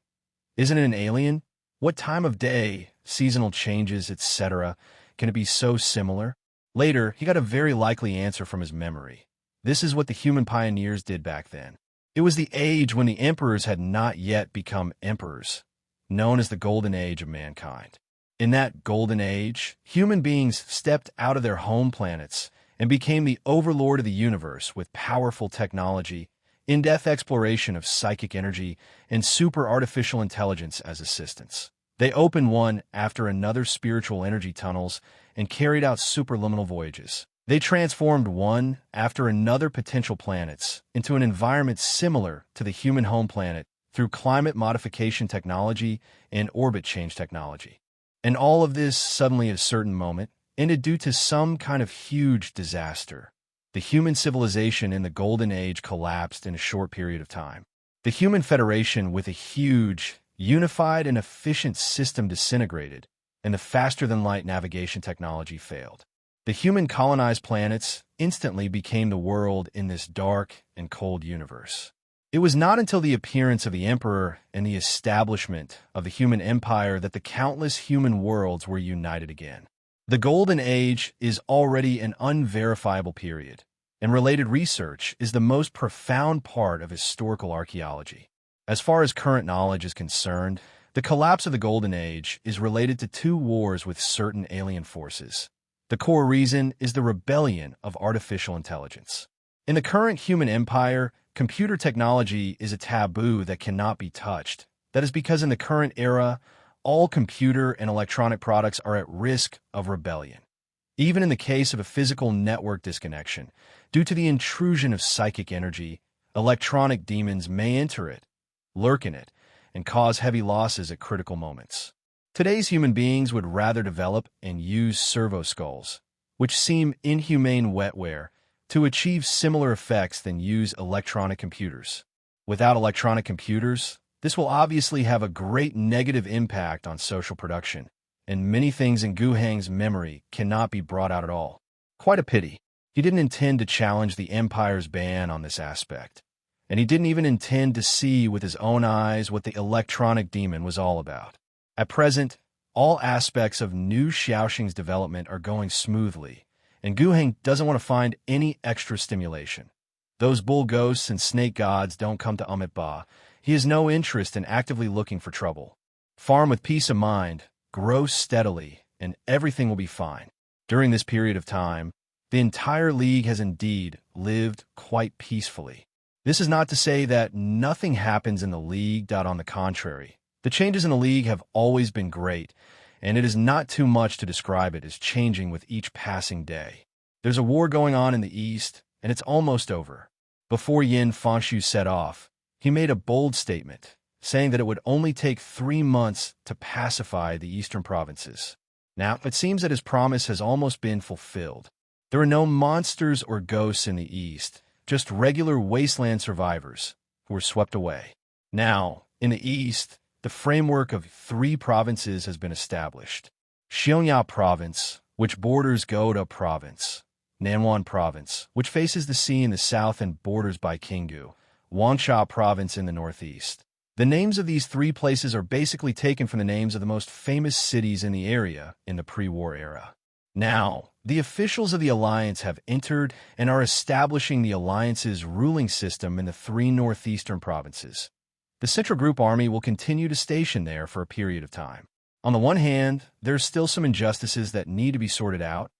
Isn't it an alien? What time of day, seasonal changes, etc., can it be so similar? Later, he got a very likely answer from his memory. This is what the human pioneers did back then. It was the age when the emperors had not yet become emperors, known as the Golden Age of mankind. In that Golden Age, human beings stepped out of their home planets and became the overlord of the universe with powerful technology, in-depth exploration of psychic energy, and super artificial intelligence as assistants. They opened one after another spiritual energy tunnels and carried out superliminal voyages. They transformed one after another potential planets into an environment similar to the human home planet through climate modification technology and orbit change technology. And all of this suddenly at a certain moment ended due to some kind of huge disaster. The human civilization in the Golden Age collapsed in a short period of time. The human federation with a huge, unified and efficient system disintegrated, and the faster-than-light navigation technology failed. The human colonized planets instantly became the world in this dark and cold universe. It was not until the appearance of the Emperor and the establishment of the human empire that the countless human worlds were united again. The Golden Age is already an unverifiable period, and related research is the most profound part of historical archaeology. As far as current knowledge is concerned, the collapse of the Golden Age is related to 2 wars with certain alien forces. The core reason is the rebellion of artificial intelligence. In the current human empire, computer technology is a taboo that cannot be touched. That is because in the current era, all computer and electronic products are at risk of rebellion. Even in the case of a physical network disconnection, due to the intrusion of psychic energy, electronic demons may enter it, lurk in it, and cause heavy losses at critical moments. Today's human beings would rather develop and use servo skulls, which seem inhumane wetware, to achieve similar effects than use electronic computers. Without electronic computers, this will obviously have a great negative impact on social production, and many things in Guheng's memory cannot be brought out at all. Quite a pity. He didn't intend to challenge the Empire's ban on this aspect, and he didn't even intend to see with his own eyes what the electronic demon was all about. At present, all aspects of New Xiaoxing's development are going smoothly, and Guheng doesn't want to find any extra stimulation. Those bull ghosts and snake gods don't come to Ba. He has no interest in actively looking for trouble. Farm with peace of mind, grow steadily, and everything will be fine. During this period of time, the entire League has indeed lived quite peacefully. This is not to say that nothing happens in the League. On the contrary, the changes in the League have always been great, and it is not too much to describe it as changing with each passing day. There's a war going on in the East, and it's almost over. Before Yin Fangshu set off, he made a bold statement, saying that it would only take 3 months to pacify the eastern provinces. Now, it seems that his promise has almost been fulfilled. There are no monsters or ghosts in the East, just regular wasteland survivors who were swept away. Now, in the East, the framework of 3 provinces has been established. Xiongya Province, which borders Goda Province, Nanwan Province, which faces the sea in the south and borders by Kingu, Wangsha Province in the northeast. The names of these 3 places are basically taken from the names of the most famous cities in the area in the pre-war era. Now, the officials of the Alliance have entered and are establishing the Alliance's ruling system in the 3 northeastern provinces. The Central Group Army will continue to station there for a period of time. On the one hand, there's still some injustices that need to be sorted out.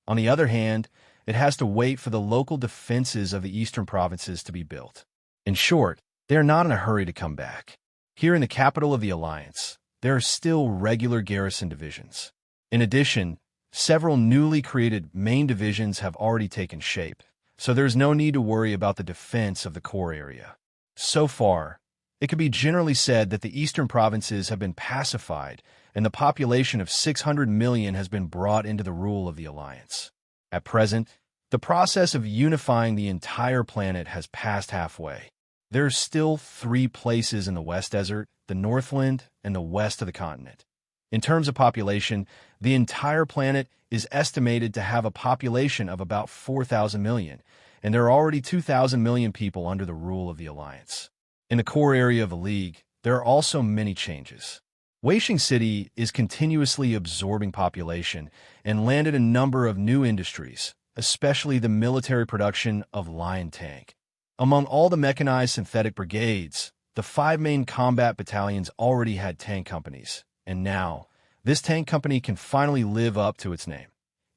On the other hand, it has to wait for the local defenses of the eastern provinces to be built. In short, they are not in a hurry to come back. Here in the capital of the Alliance, there are still regular garrison divisions. In addition, several newly created main divisions have already taken shape, so there's no need to worry about the defense of the core area. So far, it can be generally said that the eastern provinces have been pacified and the population of 600 million has been brought into the rule of the Alliance. At present, the process of unifying the entire planet has passed halfway. There are still 3 places in the West Desert, the Northland, and the west of the continent. In terms of population, the entire planet is estimated to have a population of about 4,000 million, and there are already 2,000 million people under the rule of the Alliance. In the core area of the League, there are also many changes. Weisheng City is continuously absorbing population and landed a number of new industries, especially the military production of Lion Tank. Among all the mechanized synthetic brigades, the 5 main combat battalions already had tank companies, and now, this tank company can finally live up to its name.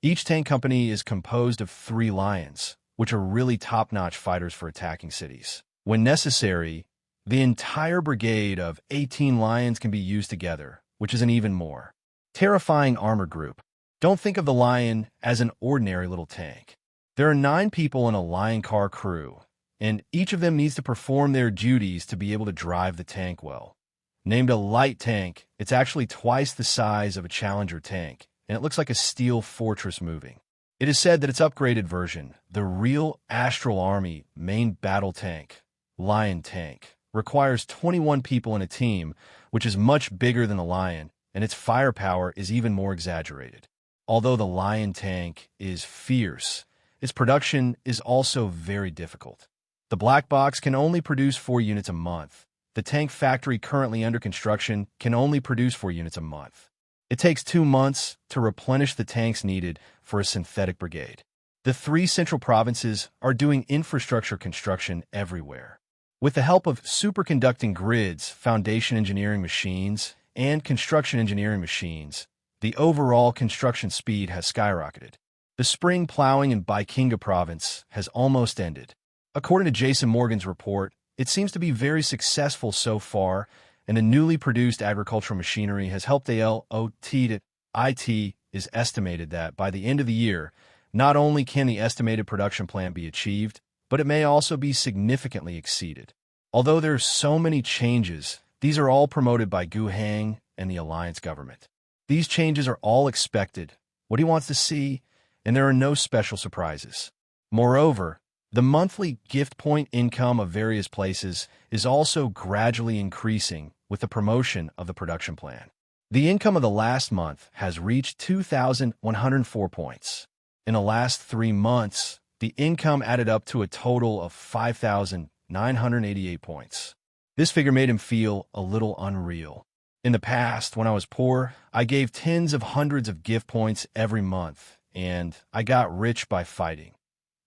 Each tank company is composed of 3 lions, which are really top-notch fighters for attacking cities. When necessary, the entire brigade of 18 lions can be used together, which is an even more terrifying armor group. Don't think of the lion as an ordinary little tank. There are 9 people in a lion car crew, and each of them needs to perform their duties to be able to drive the tank well. Named a light tank, it's actually twice the size of a Challenger tank, and it looks like a steel fortress moving. It is said that its upgraded version, the real Astral Army main battle tank, Lion Tank, requires 21 people in a team, which is much bigger than the Lion, and its firepower is even more exaggerated. Although the Lion Tank is fierce, its production is also very difficult. The black box can only produce 4 units a month. The tank factory currently under construction can only produce 4 units a month. It takes 2 months to replenish the tanks needed for a synthetic brigade. The 3 central provinces are doing infrastructure construction everywhere. With the help of superconducting grids, foundation engineering machines, and construction engineering machines, the overall construction speed has skyrocketed. The spring plowing in Baikinga province has almost ended. According to Jason Morgan's report, it seems to be very successful so far, and the newly produced agricultural machinery has helped the LOT to IT is estimated that by the end of the year, not only can the estimated production plan be achieved, but it may also be significantly exceeded. Although there are so many changes, these are all promoted by Gu Hang and the Alliance government. These changes are all expected, what he wants to see, and there are no special surprises. Moreover, the monthly gift point income of various places is also gradually increasing with the promotion of the production plan. The income of the last month has reached 2,104 points. In the last 3 months, the income added up to a total of 5,988 points. This figure made him feel a little unreal. In the past, when I was poor, I gave tens of hundreds of gift points every month, and I got rich by fighting.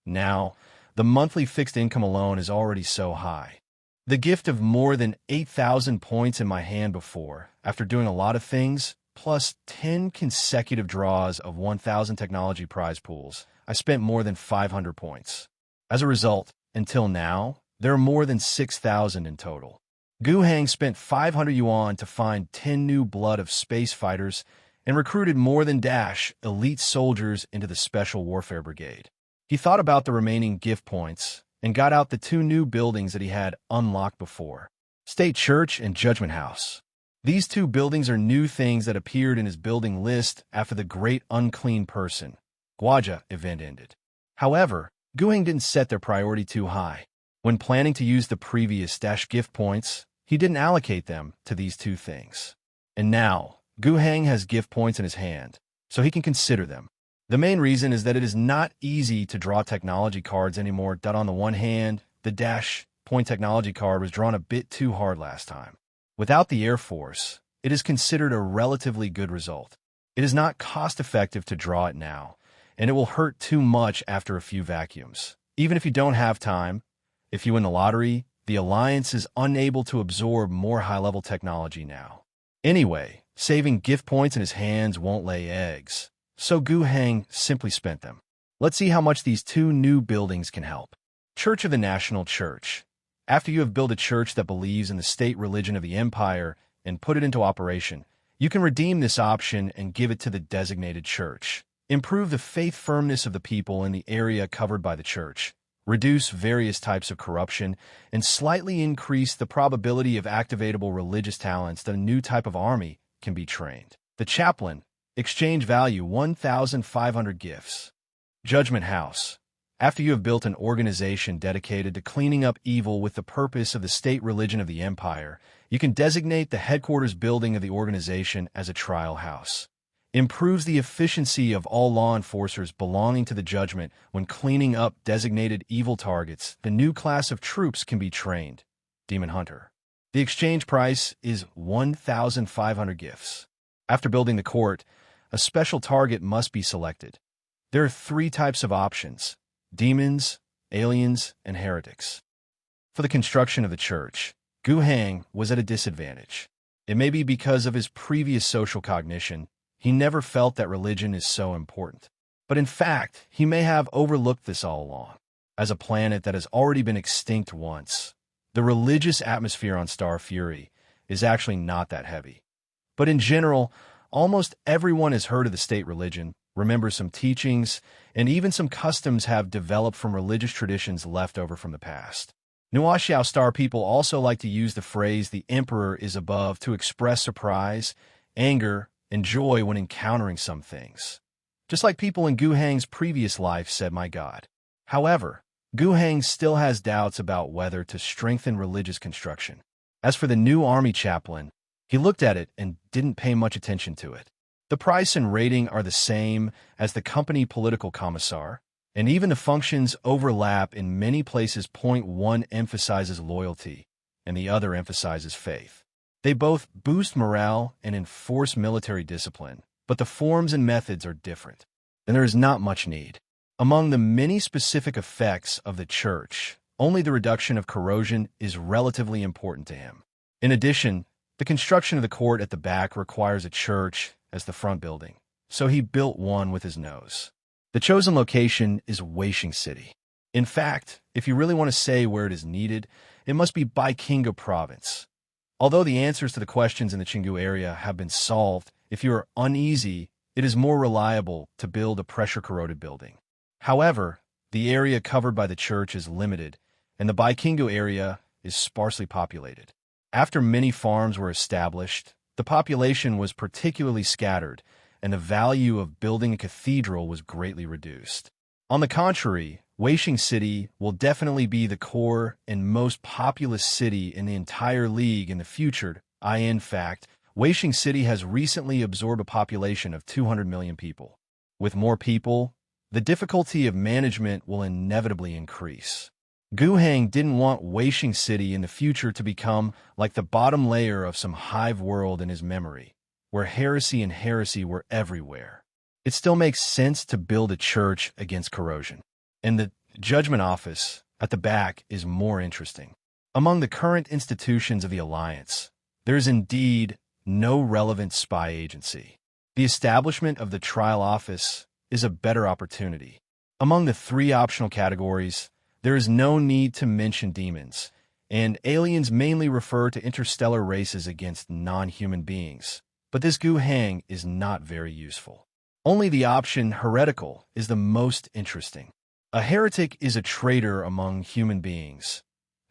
Now, the monthly fixed income alone is already so high. The gift of more than 8,000 points in my hand before, after doing a lot of things, plus 10 consecutive draws of 1,000 technology prize pools, I spent more than 500 points. As a result, until now, there are more than 6,000 in total. Gu Hang spent 500 yuan to find 10 new blood of space fighters and recruited more than elite soldiers into the Special Warfare Brigade. He thought about the remaining gift points and got out the 2 new buildings that he had unlocked before, State Church and Judgment House. These 2 buildings are new things that appeared in his building list after the Great Unclean Person Guaja event ended. However, Gu Hang didn't set their priority too high. When planning to use the previous gift points, he didn't allocate them to these 2 things. And now, Gu Hang has gift points in his hand, so he can consider them. The main reason is that it is not easy to draw technology cards anymore. On the one hand, the point technology card was drawn a bit too hard last time. Without the Air Force, it is considered a relatively good result. It is not cost-effective to draw it now, and it will hurt too much after a few vacuums. Even if you don't have time, if you win the lottery, the Alliance is unable to absorb more high-level technology now. Anyway, saving gift points in his hands won't lay eggs, so Gu Heng simply spent them. Let's see how much these two new buildings can help. Church of the National Church. After you have built a church that believes in the state religion of the empire and put it into operation, you can redeem this option and give it to the designated church. Improve the faith firmness of the people in the area covered by the church. Reduce various types of corruption, and slightly increase the probability of activatable religious talents that a new type of army can be trained. The chaplain. Exchange value 1,500 gifts. Judgment House. After you have built an organization dedicated to cleaning up evil with the purpose of the state religion of the empire, you can designate the headquarters building of the organization as a trial house. Improves the efficiency of all law enforcers belonging to the judgment when cleaning up designated evil targets. The new class of troops can be trained. Demon Hunter. The exchange price is 1,500 gifts. After building the court, a special target must be selected. There are 3 types of options: demons, aliens, and heretics. For the construction of the church, Gu Heng was at a disadvantage. It may be because of his previous social cognition. He never felt that religion is so important. But in fact, he may have overlooked this all along. As a planet that has already been extinct once, the religious atmosphere on Star Fury is actually not that heavy. But in general, almost everyone has heard of the state religion, remembers some teachings, and even some customs have developed from religious traditions left over from the past. Nuaxiao Star people also like to use the phrase "the Emperor is above" to express surprise, anger, and joy when encountering some things. Just like people in Gu Heng's previous life said, "My God." However, Gu Heng still has doubts about whether to strengthen religious construction. As for the new army chaplain, he looked at it and didn't pay much attention to it. The price and rating are the same as the company political commissar, and even the functions overlap in many places. Point 1 emphasizes loyalty, and the other emphasizes faith. They both boost morale and enforce military discipline, but the forms and methods are different, and there is not much need. Among the many specific effects of the church, only the reduction of corrosion is relatively important to him. In addition, the construction of the court at the back requires a church as the front building, so he built one with his nose. The chosen location is Weishing City. In fact, if you really want to say where it is needed, it must be Baikinga Province. Although the answers to the questions in the Qinggu area have been solved, if you are uneasy, it is more reliable to build a pressure-corroded building. However, the area covered by the church is limited, and the Baikinga area is sparsely populated. After many farms were established, the population was particularly scattered, and the value of building a cathedral was greatly reduced. On the contrary, Weishing City will definitely be the core and most populous city in the entire league in the future. In fact, Weishing City has recently absorbed a population of 200 million people. With more people, the difficulty of management will inevitably increase. Gu Heng didn't want Weishing City in the future to become like the bottom layer of some hive world in his memory, where heresy and heresy were everywhere. It still makes sense to build a church against corrosion. And the judgment office at the back is more interesting. Among the current institutions of the Alliance, there is indeed no relevant spy agency. The establishment of the trial office is a better opportunity. Among the 3 optional categories, there is no need to mention demons, and aliens mainly refer to interstellar races against non-human beings. But this Gu Heng is not very useful. Only the option heretical is the most interesting. A heretic is a traitor among human beings.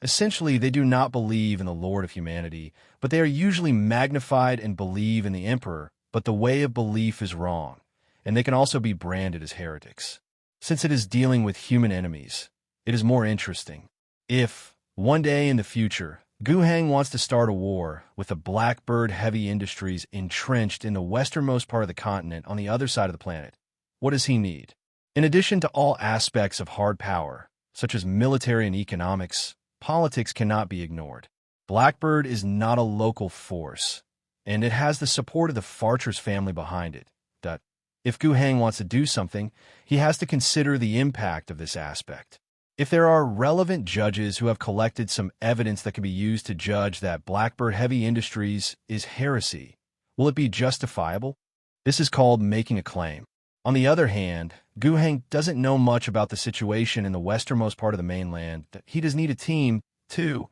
Essentially, they do not believe in the Lord of humanity, but they are usually magnified and believe in the Emperor, but the way of belief is wrong, and they can also be branded as heretics. Since it is dealing with human enemies, it is more interesting. If, one day in the future, Gu Heng wants to start a war with the Blackbird Heavy Industries entrenched in the westernmost part of the continent on the other side of the planet, what does he need? In addition to all aspects of hard power, such as military and economics, politics cannot be ignored. Blackbird is not a local force, and it has the support of the Farchers family behind it. If Gu Heng wants to do something, he has to consider the impact of this aspect. If there are relevant judges who have collected some evidence that can be used to judge that Blackbird Heavy Industries is heresy, Will it be justifiable? This is called making a claim. On the other hand, Gu Heng doesn't know much about the situation in the westernmost part of the mainland. He does need a team, too,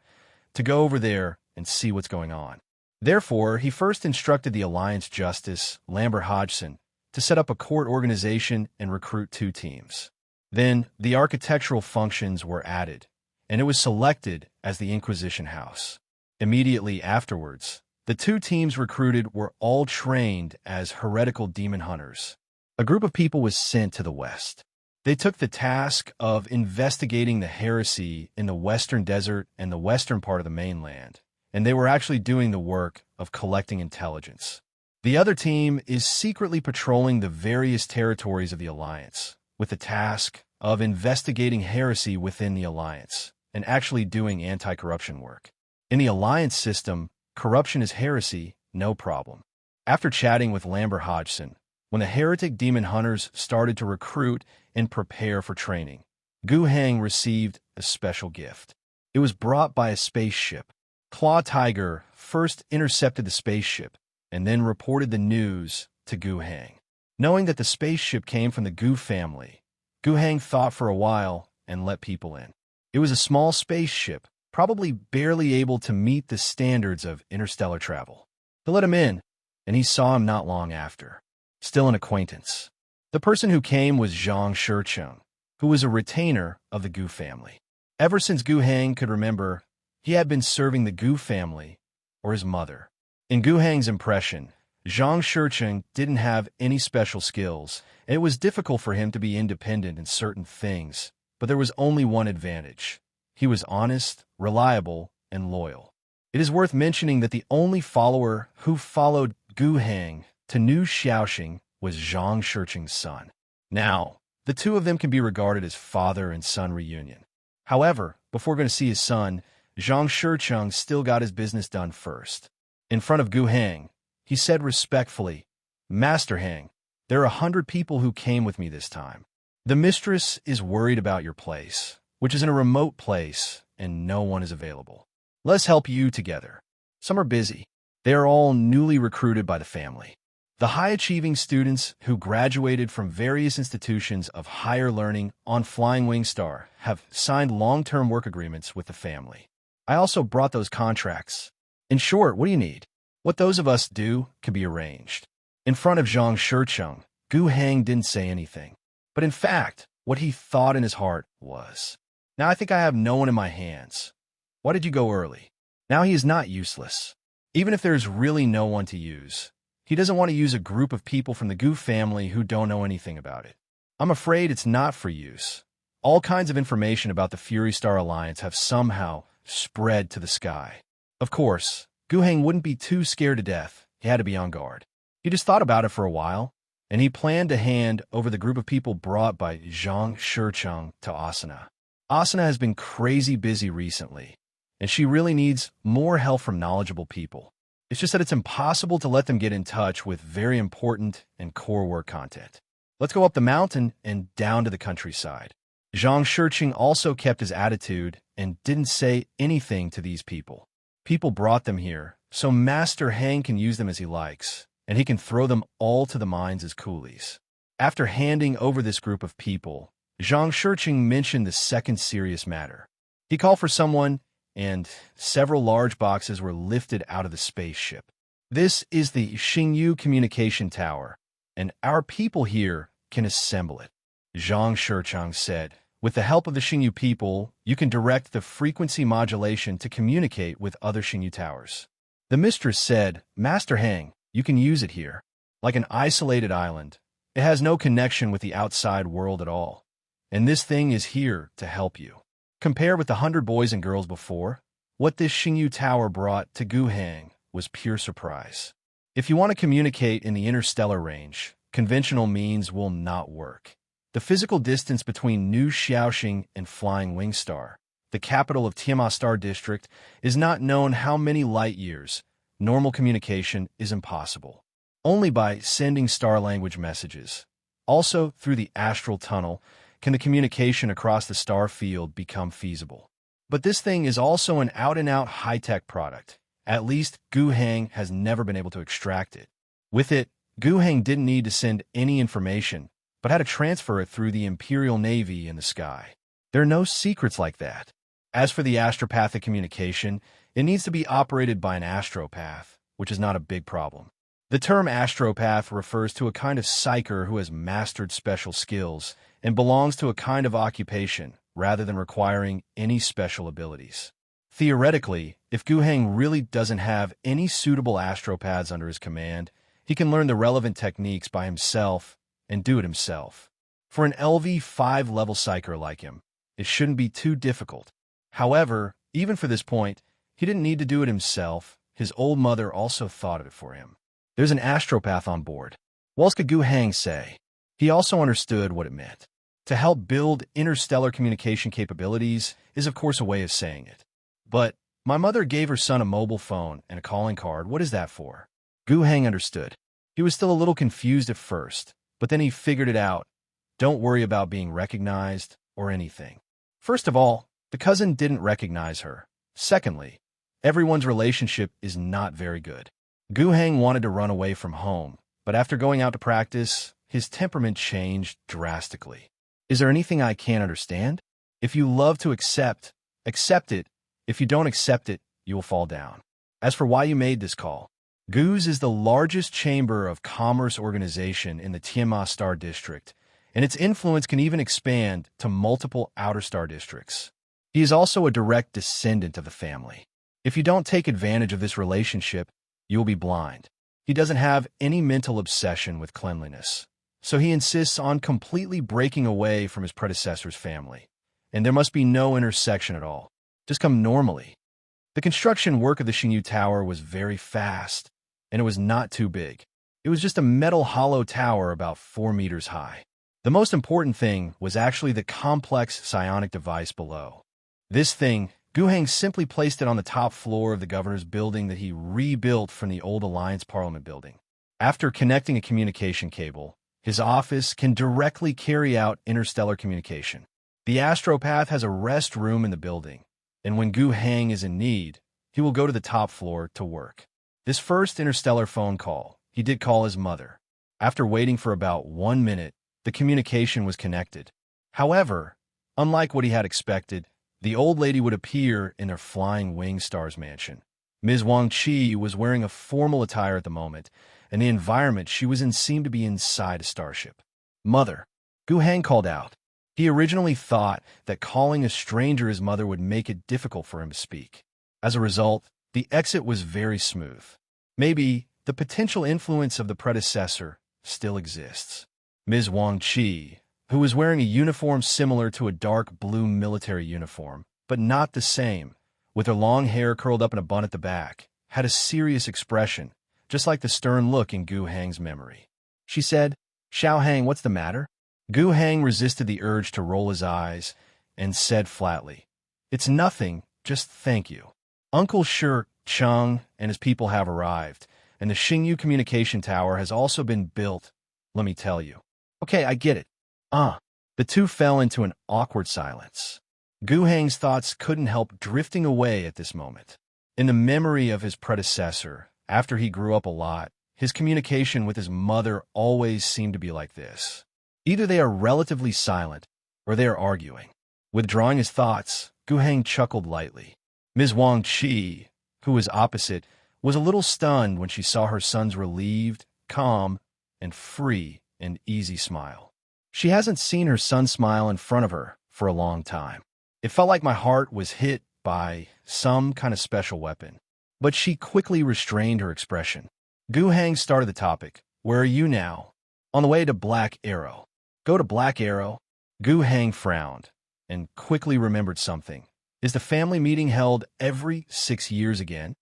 to go over there and see what's going on. Therefore, he first instructed the Alliance Justice, Lambert Hodgson, to set up a court organization and recruit 2 teams. Then, the architectural functions were added, and it was selected as the Inquisition House. Immediately afterwards, the 2 teams recruited were all trained as heretical demon hunters. A group of people was sent to the west. They took the task of investigating the heresy in the western desert and the western part of the mainland, and they were actually doing the work of collecting intelligence. The other team is secretly patrolling the various territories of the Alliance, with the task of investigating heresy within the Alliance and actually doing anti-corruption work. In the Alliance system, corruption is heresy, no problem. After chatting with Lambert Hodgson, when the heretic demon hunters started to recruit and prepare for training, Gu Heng received a special gift. It was brought by a spaceship. Claw Tiger first intercepted the spaceship and then reported the news to Gu Heng. Knowing that the spaceship came from the Gu family, Gu Heng thought for a while and let people in. It was a small spaceship, probably barely able to meet the standards of interstellar travel. They let him in, and he saw him not long after. Still an acquaintance. The person who came was Zhang Shicheng, who was a retainer of the Gu family. Ever since Gu Heng could remember, he had been serving the Gu family or his mother. In Gu Heng's impression, Zhang Shicheng didn't have any special skills, and it was difficult for him to be independent in certain things, but there was only one advantage. He was honest, reliable, and loyal. It is worth mentioning that the only follower who followed Gu Heng to New Xiaoxing was Zhang Shicheng's son. Now, the 2 of them can be regarded as father and son reunion. However, before going to see his son, Zhang Shicheng still got his business done first. In front of Gu Heng, he said respectfully, "Master Heng, there are 100 people who came with me this time. The mistress is worried about your place, which is in a remote place, and no one is available. Let's help you together. Some are busy. They are all newly recruited by the family. The high-achieving students who graduated from various institutions of higher learning on Flying Wing Star have signed long-term work agreements with the family. I also brought those contracts. In short, what do you need? What those of us do can be arranged." In front of Zhang Shicheng, Gu Heng didn't say anything. But in fact, what he thought in his heart was, "Now I think I have no one in my hands. Why did you go early?" Now he is not useless. Even if there's really no one to use, he doesn't want to use a group of people from the Gu family who don't know anything about it. I'm afraid it's not for use. All kinds of information about the Fury Star Alliance have somehow spread to the sky. Of course, Gu Heng wouldn't be too scared to death. He had to be on guard. He just thought about it for a while, and he planned to hand over the group of people brought by Zhang Shicheng to Asuna. Asuna has been crazy busy recently, and she really needs more help from knowledgeable people. It's just that it's impossible to let them get in touch with very important and core work content. Let's go up the mountain and down to the countryside. Zhang Shicheng also kept his attitude and didn't say anything to these people. People brought them here, so Master Heng can use them as he likes, and he can throw them all to the mines as coolies. After handing over this group of people, Zhang Shicheng mentioned the second serious matter. He called for someone, and several large boxes were lifted out of the spaceship. This is the Xingyu Communication Tower, and our people here can assemble it. Zhang Shicheng said, "With the help of the Xingyu people, you can direct the frequency modulation to communicate with other Xingyu towers." The mistress said, "Master Heng, you can use it here. Like an isolated island. It has no connection with the outside world at all. And this thing is here to help you." Compared with the 100 boys and girls before, what this Xingyu Tower brought to Gu Heng was pure surprise. If you want to communicate in the interstellar range, conventional means will not work. The physical distance between New Xiaoxing and Flying Wing Star, the capital of Tiamat Star District, is not known how many light years. Normal communication is impossible. Only by sending star language messages. Also, through the astral tunnel, can the communication across the star field become feasible. But this thing is also an out-and-out high-tech product. At least, Gu Heng has never been able to extract it. With it, Gu Heng didn't need to send any information, but had to transfer it through the Imperial Navy in the sky. There are no secrets like that. As for the astropathic communication, it needs to be operated by an astropath, which is not a big problem. The term astropath refers to a kind of psyker who has mastered special skills and belongs to a kind of occupation rather than requiring any special abilities. Theoretically, if Gu Heng really doesn't have any suitable astropaths under his command, he can learn the relevant techniques by himself and do it himself. For an LV5 level psyker like him, it shouldn't be too difficult. However, even for this point, he didn't need to do it himself. His old mother also thought of it for him. There's an astropath on board. What could Gu Heng say? He also understood what it meant. To help build interstellar communication capabilities is of course a way of saying it. But my mother gave her son a mobile phone and a calling card. What is that for? Gu Heng understood. He was still a little confused at first, but then he figured it out. Don't worry about being recognized or anything. First of all, the cousin didn't recognize her. Secondly, everyone's relationship is not very good. Gu Heng wanted to run away from home, but after going out to practice, his temperament changed drastically. Is there anything I can't understand? If you love to accept it. If you don't accept it, you will fall down. As for why you made this call, GU's is the largest chamber of commerce organization in the Tianma Star District, and its influence can even expand to multiple outer star districts. He is also a direct descendant of the family. If you don't take advantage of this relationship, you will be blind. He doesn't have any mental obsession with cleanliness, so he insists on completely breaking away from his predecessor's family, and there must be no intersection at all. Just come normally. The construction work of the Xingyu Tower was very fast, and it was not too big. It was just a metal hollow tower about 4 meters high. The most important thing was actually the complex psionic device below. This thing, Gu Heng simply placed it on the top floor of the governor's building that he rebuilt from the old Alliance Parliament building. After connecting a communication cable, his office can directly carry out interstellar communication. The astropath has a rest room in the building, and when Gu Heng is in need, he will go to the top floor to work. This first interstellar phone call, he did call his mother. After waiting for about 1 minute, the communication was connected. However, unlike what he had expected, the old lady would appear in her Flying Wing Stars mansion. Ms. Wang Qi was wearing a formal attire at the moment, and the environment she was in seemed to be inside a starship. Mother, Gu Heng called out. He originally thought that calling a stranger his mother would make it difficult for him to speak. As a result, the exit was very smooth. Maybe the potential influence of the predecessor still exists. Ms. Wang Qi, who was wearing a uniform similar to a dark blue military uniform, but not the same, with her long hair curled up in a bun at the back, had a serious expression, just like the stern look in Gu Heng's memory. She said, "Xiao Heng, what's the matter?" Gu Heng resisted the urge to roll his eyes and said flatly, "It's nothing, just thank you. Uncle Shi Cheng and his people have arrived, and the Xingyu Communication Tower has also been built, let me tell you." "Okay, I get it." The two fell into an awkward silence. Gu Heng's thoughts couldn't help drifting away at this moment. In the memory of his predecessor, after he grew up a lot, his communication with his mother always seemed to be like this. Either they are relatively silent, or they are arguing. Withdrawing his thoughts, Gu Heng chuckled lightly. Ms. Wang Qi, who was opposite, was a little stunned when she saw her son's relieved, calm, and free and easy smile. She hasn't seen her son smile in front of her for a long time. It felt like my heart was hit by some kind of special weapon. But she quickly restrained her expression. Gu Heng started the topic. "Where are you now?" "On the way to Black Arrow." "Go to Black Arrow?" Gu Heng frowned and quickly remembered something. "Is the family meeting held every 6 years again?"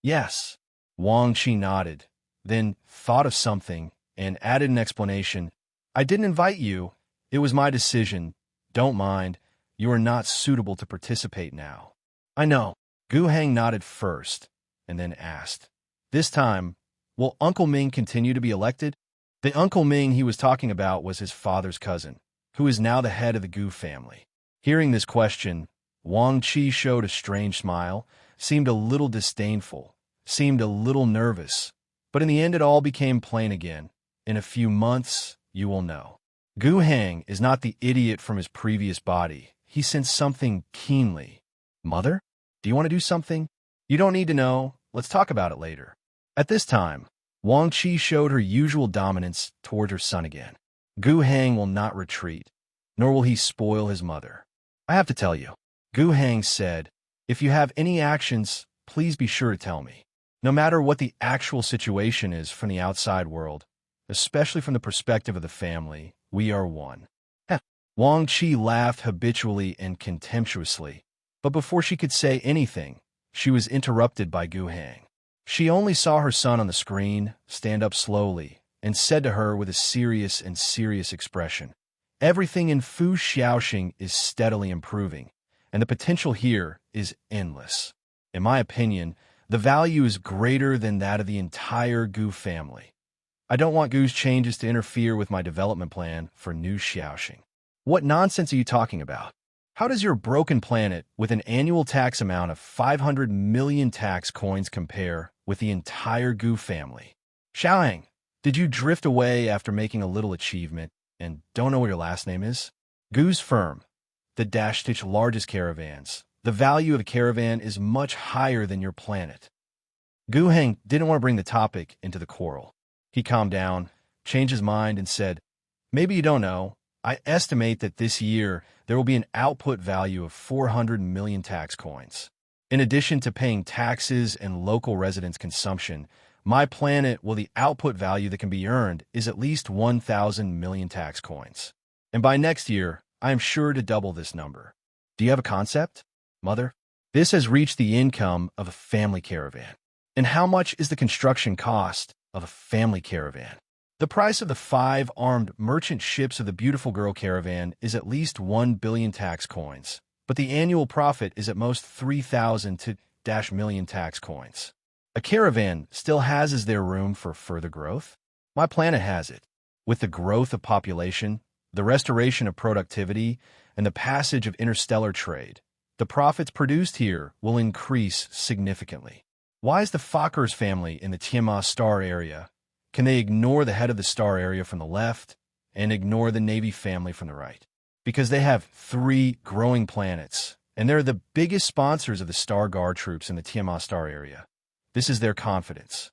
"Yes." Wang Qi nodded, then thought of something and added an explanation. "I didn't invite you. It was my decision. Don't mind. You are not suitable to participate now." "I know." Gu Heng nodded first and then asked, "This time, will Uncle Ming continue to be elected?" The Uncle Ming he was talking about was his father's cousin, who is now the head of the Gu family. Hearing this question, Wang Qi showed a strange smile, seemed a little disdainful, seemed a little nervous, But in the end, it all became plain again. In a few months, you will know. Gu Hang is not the idiot from his previous body. He sensed something keenly. Mother? Do you want to do something? You don't need to know. Let's talk about it later. At this time, Wang Qi showed her usual dominance toward her son again. Gu Hang will not retreat, nor will he spoil his mother. I have to tell you, Gu Hang said, if you have any actions, please be sure to tell me. No matter what the actual situation is from the outside world, especially from the perspective of the family, we are one. Heh. Wang Qi laughed habitually and contemptuously, but before she could say anything, she was interrupted by Gu Hang. She only saw her son on the screen stand up slowly and said to her with a serious expression, everything in Fu Xiaoxing is steadily improving, and the potential here is endless. In my opinion, the value is greater than that of the entire Gu family. I don't want Gu's changes to interfere with my development plan for New Xiaoxing. What nonsense are you talking about? How does your broken planet with an annual tax amount of 500 million tax coins compare with the entire Gu family? Xiaohang, did you drift away after making a little achievement and don't know what your last name is? Gu's firm, the Dash-Stitch largest caravans. The value of a caravan is much higher than your planet. Gu Heng didn't want to bring the topic into the quarrel. He calmed down, changed his mind, and said, maybe you don't know, I estimate that this year there will be an output value of 400 million tax coins. In addition to paying taxes and local residents' consumption, my planet will the output value that can be earned is at least 1,000 million tax coins. And by next year, I am sure to double this number. Do you have a concept, Mother? This has reached the income of a family caravan. And how much is the construction cost of a family caravan? The price of the 5 armed merchant ships of the Beautiful Girl caravan is at least 1 billion tax coins, but the annual profit is at most 3,000 to million tax coins. A caravan still has there room for further growth? My planet has it. With the growth of population, the restoration of productivity, and the passage of interstellar trade, the profits produced here will increase significantly. Why is the Fokkers family in the Tiamat star area? Can they ignore the head of the star area from the left and ignore the Navy family from the right? Because they have 3 growing planets, and they're the biggest sponsors of the Star Guard troops in the Tiamat star area. This is their confidence.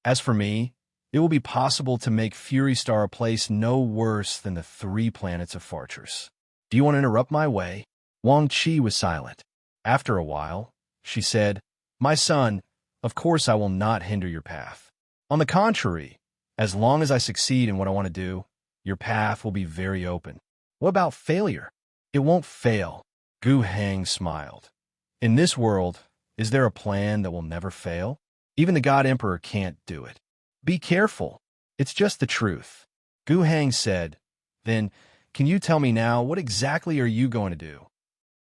As for me, it will be possible to make Fury Star a place no worse than the 3 planets of Fortress. Do you want to interrupt my way? Wang Qi was silent. After a while, she said, my son, of course I will not hinder your path. On the contrary, as long as I succeed in what I want to do, your path will be very open. What about failure? It won't fail. Gu Hang smiled. In this world, is there a plan that will never fail? Even the God Emperor can't do it. Be careful. It's just the truth. Gu Hang said, then, can you tell me now what exactly are you going to do?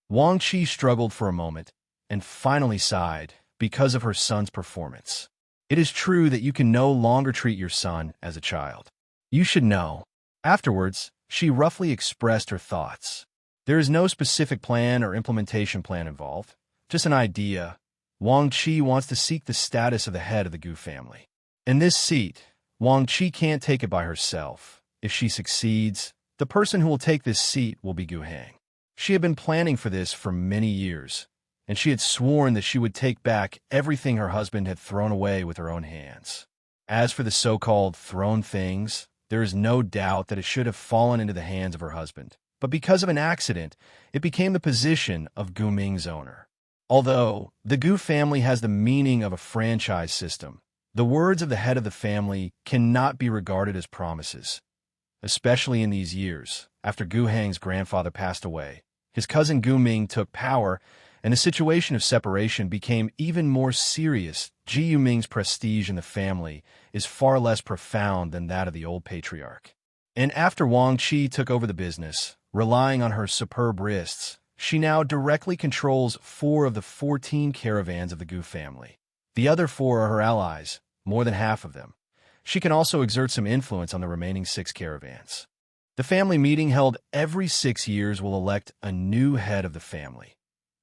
Wang Qi struggled for a moment and finally sighed because of her son's performance. It is true that you can no longer treat your son as a child. You should know. Afterwards, she roughly expressed her thoughts. There is no specific plan or implementation plan involved, just an idea. Wang Qi wants to seek the status of the head of the Gu family. In this seat, Wang Qi can't take it by herself. If she succeeds, the person who will take this seat will be Gu Hang. She had been planning for this for many years, and she had sworn that she would take back everything her husband had thrown away with her own hands. As for the so-called thrown things, there is no doubt that it should have fallen into the hands of her husband, but because of an accident, it became the position of Gu Ming's owner. Although the Gu family has the meaning of a franchise system, the words of the head of the family cannot be regarded as promises. Especially in these years, after Gu Hang's grandfather passed away, his cousin Gu Ming took power, and the situation of separation became even more serious. Ji Yuming's prestige in the family is far less profound than that of the old patriarch. And after Wang Qi took over the business, relying on her superb wrists, she now directly controls 4 of the 14 caravans of the Gu family. The other 4 are her allies, more than half of them. She can also exert some influence on the remaining 6 caravans. The family meeting held every 6 years will elect a new head of the family.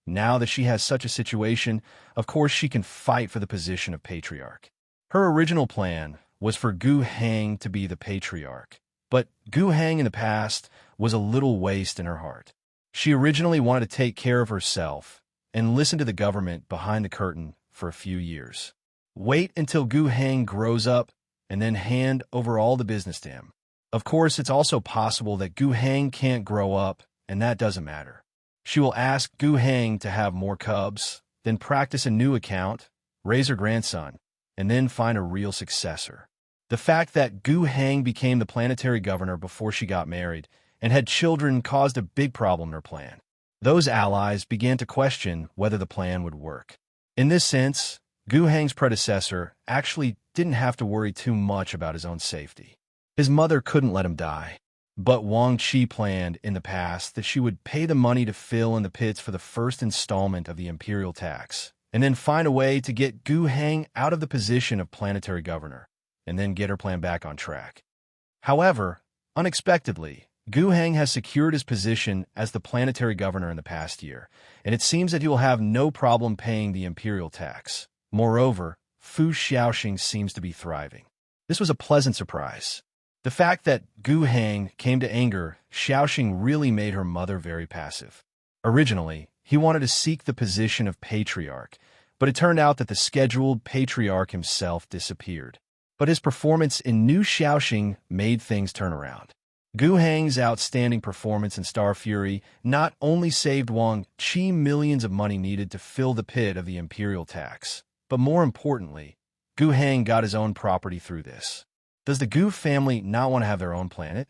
Now that she has such a situation, of course she can fight for the position of patriarch. Her original plan was for Gu Hang to be the patriarch. But Gu Hang in the past was a little waste in her heart. She originally wanted to take care of herself and listen to the government behind the curtain for a few years. Wait until Gu Hang grows up and then hand over all the business to him. Of course, it's also possible that Gu Hang can't grow up, and that doesn't matter. She will ask Gu Hang to have more cubs, then practice a new account, raise her grandson, and then find a real successor. The fact that Gu Hang became the planetary governor before she got married and had children caused a big problem in her plan. Those allies began to question whether the plan would work. In this sense, Gu Hang's predecessor actually didn't have to worry too much about his own safety. His mother couldn't let him die. But Wang Qi planned in the past that she would pay the money to fill in the pits for the first installment of the imperial tax, and then find a way to get Gu Hang out of the position of planetary governor, and then get her plan back on track. However, unexpectedly, Gu Hang has secured his position as the planetary governor in the past year, and it seems that he will have no problem paying the imperial tax. Moreover, Fu Xiaoxing seems to be thriving. This was a pleasant surprise. The fact that Gu Hang came to anger Xiaoxing really made her mother very passive. Originally, he wanted to seek the position of patriarch, but it turned out that the scheduled patriarch himself disappeared. But his performance in New Xiaoxing made things turn around. Gu Hang's outstanding performance in Star Fury not only saved Wang Qi millions of money needed to fill the pit of the imperial tax, but more importantly, Gu Hang got his own property through this. Does the Gu family not want to have their own planet?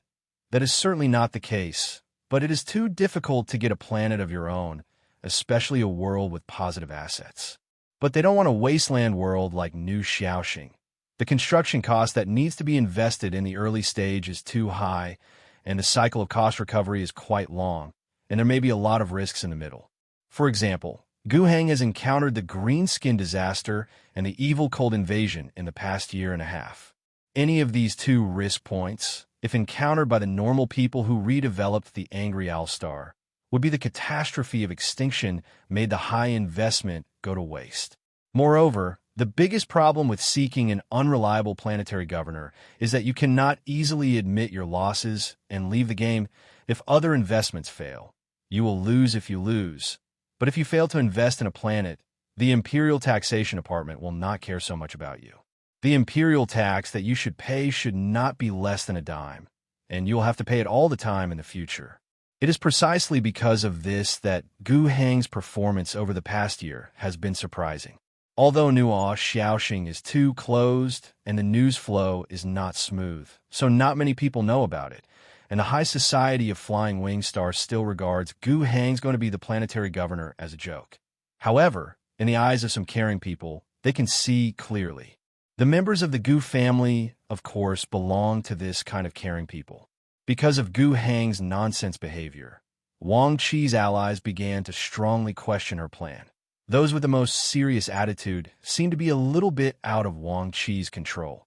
That is certainly not the case, but it is too difficult to get a planet of your own, especially a world with positive assets. But they don't want a wasteland world like New Xiaoxing. The construction cost that needs to be invested in the early stage is too high, and the cycle of cost recovery is quite long, and there may be a lot of risks in the middle. For example, Gu Hang has encountered the green skin disaster and the evil cold invasion in the past year and a half. Any of these two risk points, if encountered by the normal people who redeveloped the Angry Owl Star, would be the catastrophe of extinction made the high investment go to waste. Moreover, the biggest problem with seeking an unreliable planetary governor is that you cannot easily admit your losses and leave the game if other investments fail. You will lose if you lose. But if you fail to invest in a planet, the Imperial Taxation Department will not care so much about you. The imperial tax that you should pay should not be less than a dime, and you'll have to pay it all the time in the future. It is precisely because of this that Gu Hang's performance over the past year has been surprising. Although New Xiaoxing is too closed and the news flow is not smooth, so not many people know about it, and the high society of Flying Wing Star still regards Gu Hang's going to be the planetary governor as a joke. However, in the eyes of some caring people, they can see clearly. The members of the Gu family, of course, belong to this kind of caring people. Because of Gu Hang's nonsense behavior, Wang Qi's allies began to strongly question her plan. Those with the most serious attitude seem to be a little bit out of Wang Qi's control.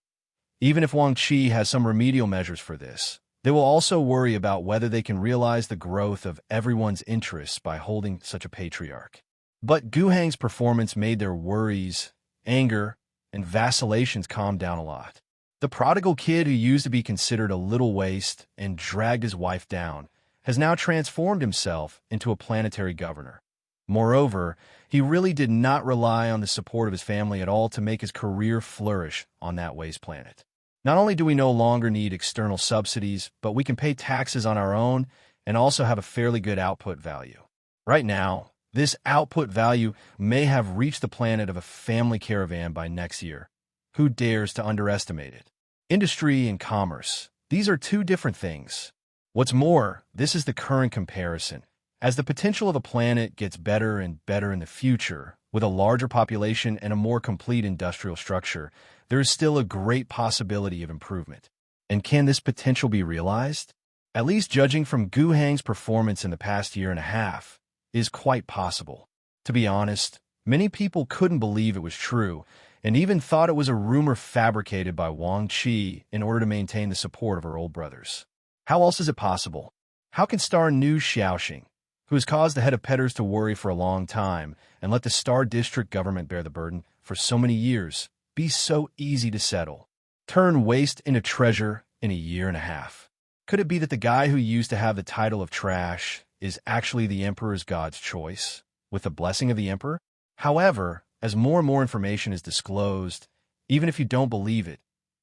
Even if Wang Qi has some remedial measures for this, they will also worry about whether they can realize the growth of everyone's interests by holding such a patriarch. But Gu Hang's performance made their worries, anger, and vacillations calmed down a lot. The prodigal kid who used to be considered a little waste and dragged his wife down has now transformed himself into a planetary governor. Moreover, he really did not rely on the support of his family at all to make his career flourish on that waste planet. Not only do we no longer need external subsidies, but we can pay taxes on our own and also have a fairly good output value. Right now, this output value may have reached the planet of a family caravan by next year. Who dares to underestimate it? Industry and commerce. These are two different things. What's more, this is the current comparison. As the potential of a planet gets better and better in the future, with a larger population and a more complete industrial structure, there is still a great possibility of improvement. And can this potential be realized? At least judging from Gu Hang's performance in the past year and a half, is quite possible. To be honest, many people couldn't believe it was true, and even thought it was a rumor fabricated by Wang Qi in order to maintain the support of her old brothers. How else is it possible? How can Star New Xiaoxing, who has caused the head of Petters to worry for a long time and let the Star District government bear the burden for so many years, be so easy to settle? turn waste into treasure in a year and a half. Could it be that the guy who used to have the title of trash is actually the emperor's god's choice, with the blessing of the emperor? However, as more and more information is disclosed, even if you don't believe it,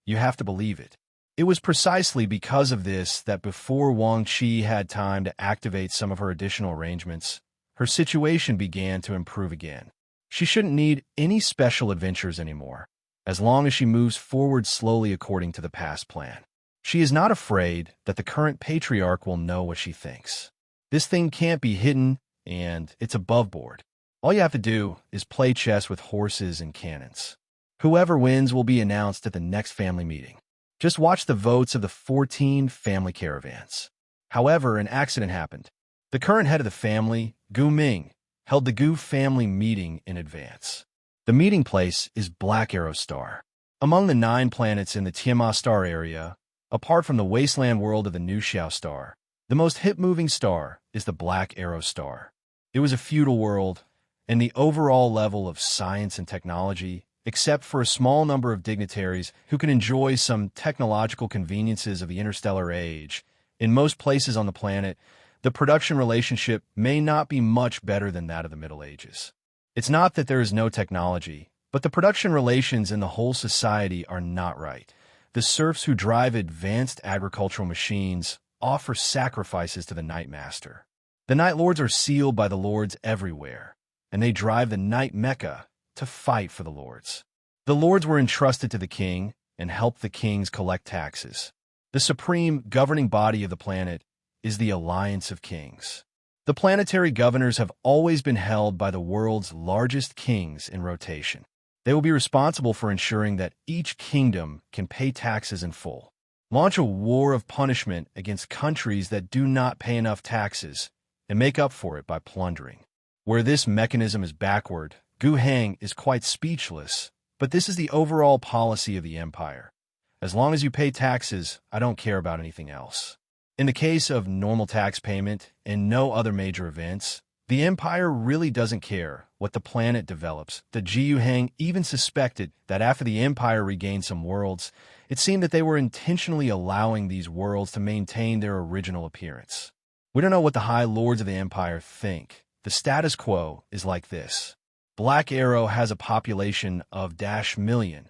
you have to believe it. It was precisely because of this that before Wang Qi had time to activate some of her additional arrangements, her situation began to improve again. She shouldn't need any special adventures anymore, as long as she moves forward slowly according to the past plan. She is not afraid that the current patriarch will know what she thinks. This thing can't be hidden, and it's above board. All you have to do is play chess with horses and cannons. Whoever wins will be announced at the next family meeting. Just watch the votes of the 14 family caravans. However, an accident happened. The current head of the family, Gu Ming, held the Gu family meeting in advance. The meeting place is Black Arrow Star. Among the 9 planets in the Tiamat star area, apart from the wasteland world of the New Xiao star, the most hip-moving star is the Black Arrow Star. It was a feudal world, and the overall level of science and technology, except for a small number of dignitaries who can enjoy some technological conveniences of the interstellar age, in most places on the planet, the production relationship may not be much better than that of the Middle Ages. It's not that there is no technology, but the production relations in the whole society are not right. The serfs who drive advanced agricultural machines offer sacrifices to the Night Master. The Night Lords are sealed by the Lords everywhere, and they drive the Night Mecha to fight for the Lords. The Lords were entrusted to the king and helped the kings collect taxes. The supreme governing body of the planet is the Alliance of Kings. The planetary governors have always been held by the world's largest kings in rotation. They will be responsible for ensuring that each kingdom can pay taxes in full. Launch a war of punishment against countries that do not pay enough taxes and make up for it by plundering. Where this mechanism is backward, Gu Hang is quite speechless, but this is the overall policy of the empire. As long as you pay taxes, I don't care about anything else. In the case of normal tax payment and no other major events, the empire really doesn't care what the planet develops. The Jiu Hang even suspected that after the empire regained some worlds, it seemed that they were intentionally allowing these worlds to maintain their original appearance. We don't know what the High Lords of the empire think. The status quo is like this. Black Arrow has a population of -million.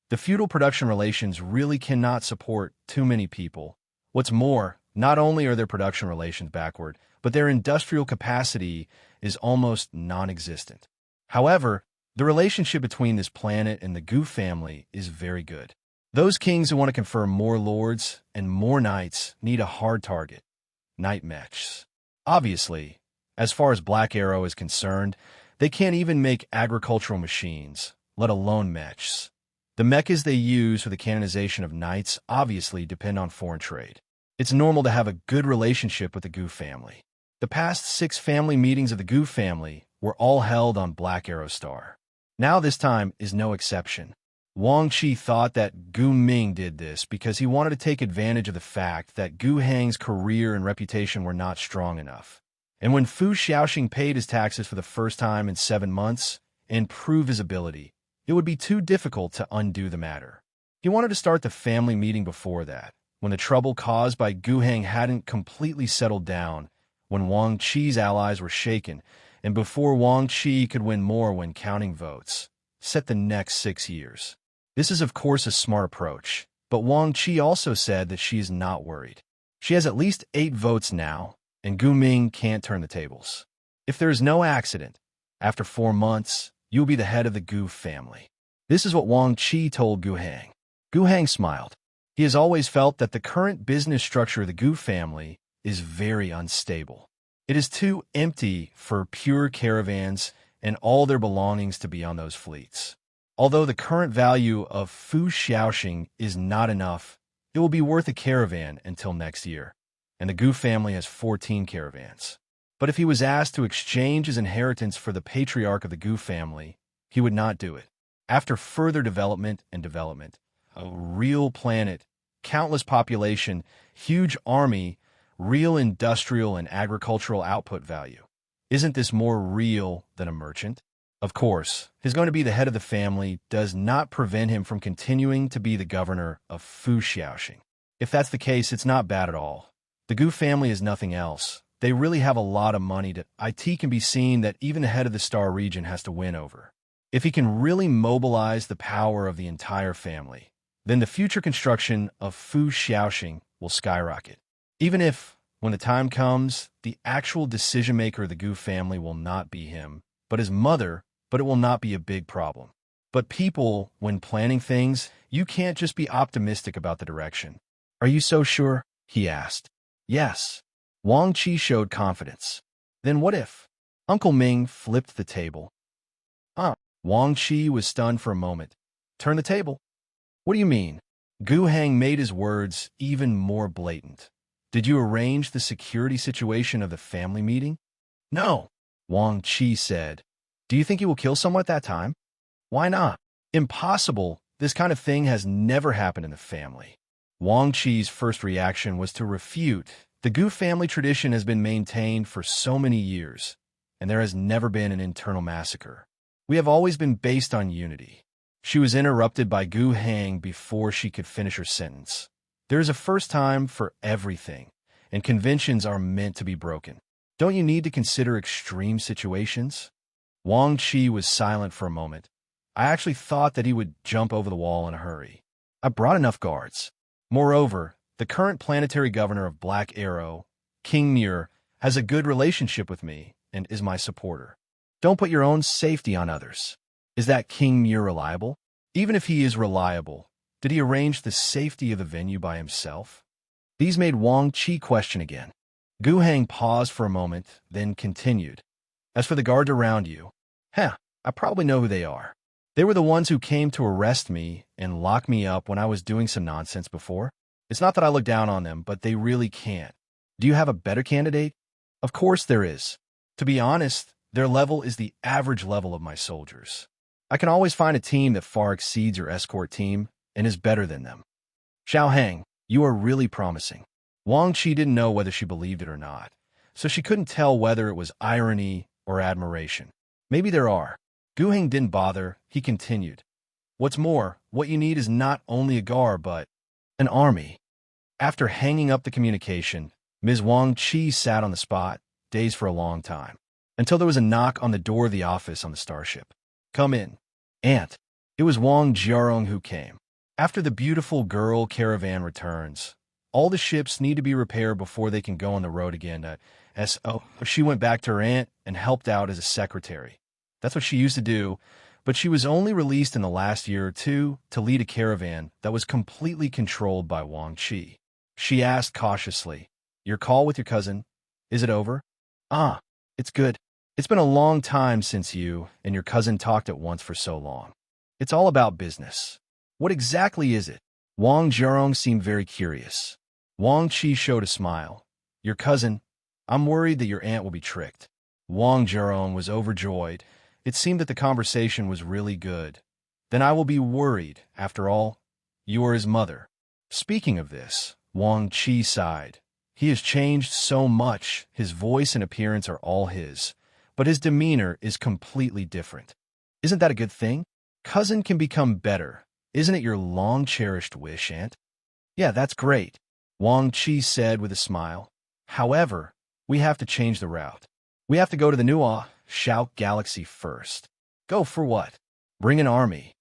The feudal production relations really cannot support too many people. What's more, not only are their production relations backward, but their industrial capacity is almost non-existent. However, the relationship between this planet and the Gu family is very good. Those kings who want to confer more lords and more knights need a hard target, night mechs. Obviously, as far as Black Arrow is concerned, they can't even make agricultural machines, let alone mechs. The mechas they use for the canonization of knights obviously depend on foreign trade. It's normal to have a good relationship with the Gu family. The past 6 family meetings of the Gu family were all held on Black Arrow Star. Now this time is no exception. Wang Qi thought that Gu Ming did this because he wanted to take advantage of the fact that Gu Hang's career and reputation were not strong enough. And when Fu Xiaoxing paid his taxes for the first time in 7 months and proved his ability, it would be too difficult to undo the matter. He wanted to start the family meeting before that, when the trouble caused by Gu Hang hadn't completely settled down, when Wang Qi's allies were shaken, and before Wang Qi could win more when counting votes. Set the next 6 years. This is of course a smart approach, but Wang Qi also said that she is not worried. She has at least 8 votes now, and Gu Ming can't turn the tables. If there is no accident, after 4 months, you will be the head of the Gu family. This is what Wang Qi told Gu Hang. Gu Hang smiled. He has always felt that the current business structure of the Gu family is very unstable. It is too empty for pure caravans and all their belongings to be on those fleets. Although the current value of Fu Xiaoxing is not enough, it will be worth a caravan until next year, and the Gu family has 14 caravans. But if he was asked to exchange his inheritance for the patriarch of the Gu family, he would not do it. After further development, a real planet, countless population, huge army, real industrial and agricultural output value. Isn't this more real than a merchant? Of course, his going to be the head of the family does not prevent him from continuing to be the governor of Fu Xiaoxing. If that's the case, it's not bad at all. The Gu family is nothing else. They really have a lot of money that it can be seen that even the head of the Star region has to win over. If he can really mobilize the power of the entire family, then the future construction of Fu Xiaoxing will skyrocket. Even if, when the time comes, the actual decision-maker of the Gu family will not be him, but his mother, but it will not be a big problem. But people, when planning things, you can't just be optimistic about the direction. Are you so sure? He asked. Yes. Wang Qi showed confidence. Then what if? Uncle Ming flipped the table. Wang Qi was stunned for a moment. Turn the table? What do you mean? Gu Hang made his words even more blatant. Did you arrange the security situation of the family meeting? No, Wang Qi said. Do you think he will kill someone at that time? Why not? Impossible. This kind of thing has never happened in the family. Wang Qi's first reaction was to refute. The Gu family tradition has been maintained for so many years, and there has never been an internal massacre. We have always been based on unity. She was interrupted by Gu Hang before she could finish her sentence. There is a first time for everything, and conventions are meant to be broken. Don't you need to consider extreme situations? Wang Qi was silent for a moment. I actually thought that he would jump over the wall in a hurry. I brought enough guards. Moreover, the current planetary governor of Black Arrow, King Muir, has a good relationship with me and is my supporter. Don't put your own safety on others. Is that King Muir reliable? Even if he is reliable, did he arrange the safety of the venue by himself? These made Wang Qi question again. Gu Hang paused for a moment, then continued. As for the guards around you, I probably know who they are. They were the ones who came to arrest me and lock me up when I was doing some nonsense before. It's not that I look down on them, but they really can't. Do you have a better candidate? Of course there is. To be honest, their level is the average level of my soldiers. I can always find a team that far exceeds your escort team and is better than them. Xiao Hang, you are really promising. Wang Qi didn't know whether she believed it or not, so she couldn't tell whether it was irony or admiration. Maybe there are. Gu Hang didn't bother. He continued. What's more, what you need is not only a guard, but an army. After hanging up the communication, Ms. Wang Qi sat on the spot, dazed for a long time, until there was a knock on the door of the office on the starship. Come in. Aunt. It was Wang Jiarong who came. After the beautiful girl caravan returns, all the ships need to be repaired before they can go on the road again. She went back to her aunt and helped out as a secretary. That's what she used to do, but she was only released in the last year or two to lead a caravan that was completely controlled by Wang Qi. She asked cautiously, Your call with your cousin, is it over? It's good. It's been a long time since you and your cousin talked at once for so long. It's all about business. What exactly is it? Wang Jiarong seemed very curious. Wang Qi showed a smile. Your cousin, I'm worried that your aunt will be tricked. Wang Jiarong was overjoyed. It seemed that the conversation was really good. Then I will be worried. After all, you are his mother. Speaking of this, Wang Qi sighed. He has changed so much. His voice and appearance are all his, but his demeanor is completely different. Isn't that a good thing? Cousin can become better. Isn't it your long-cherished wish, Aunt? Yeah, that's great, Wang Qi said with a smile. However, we have to change the route. We have to go to the new Shout Galaxy first. Go for what? Bring an army.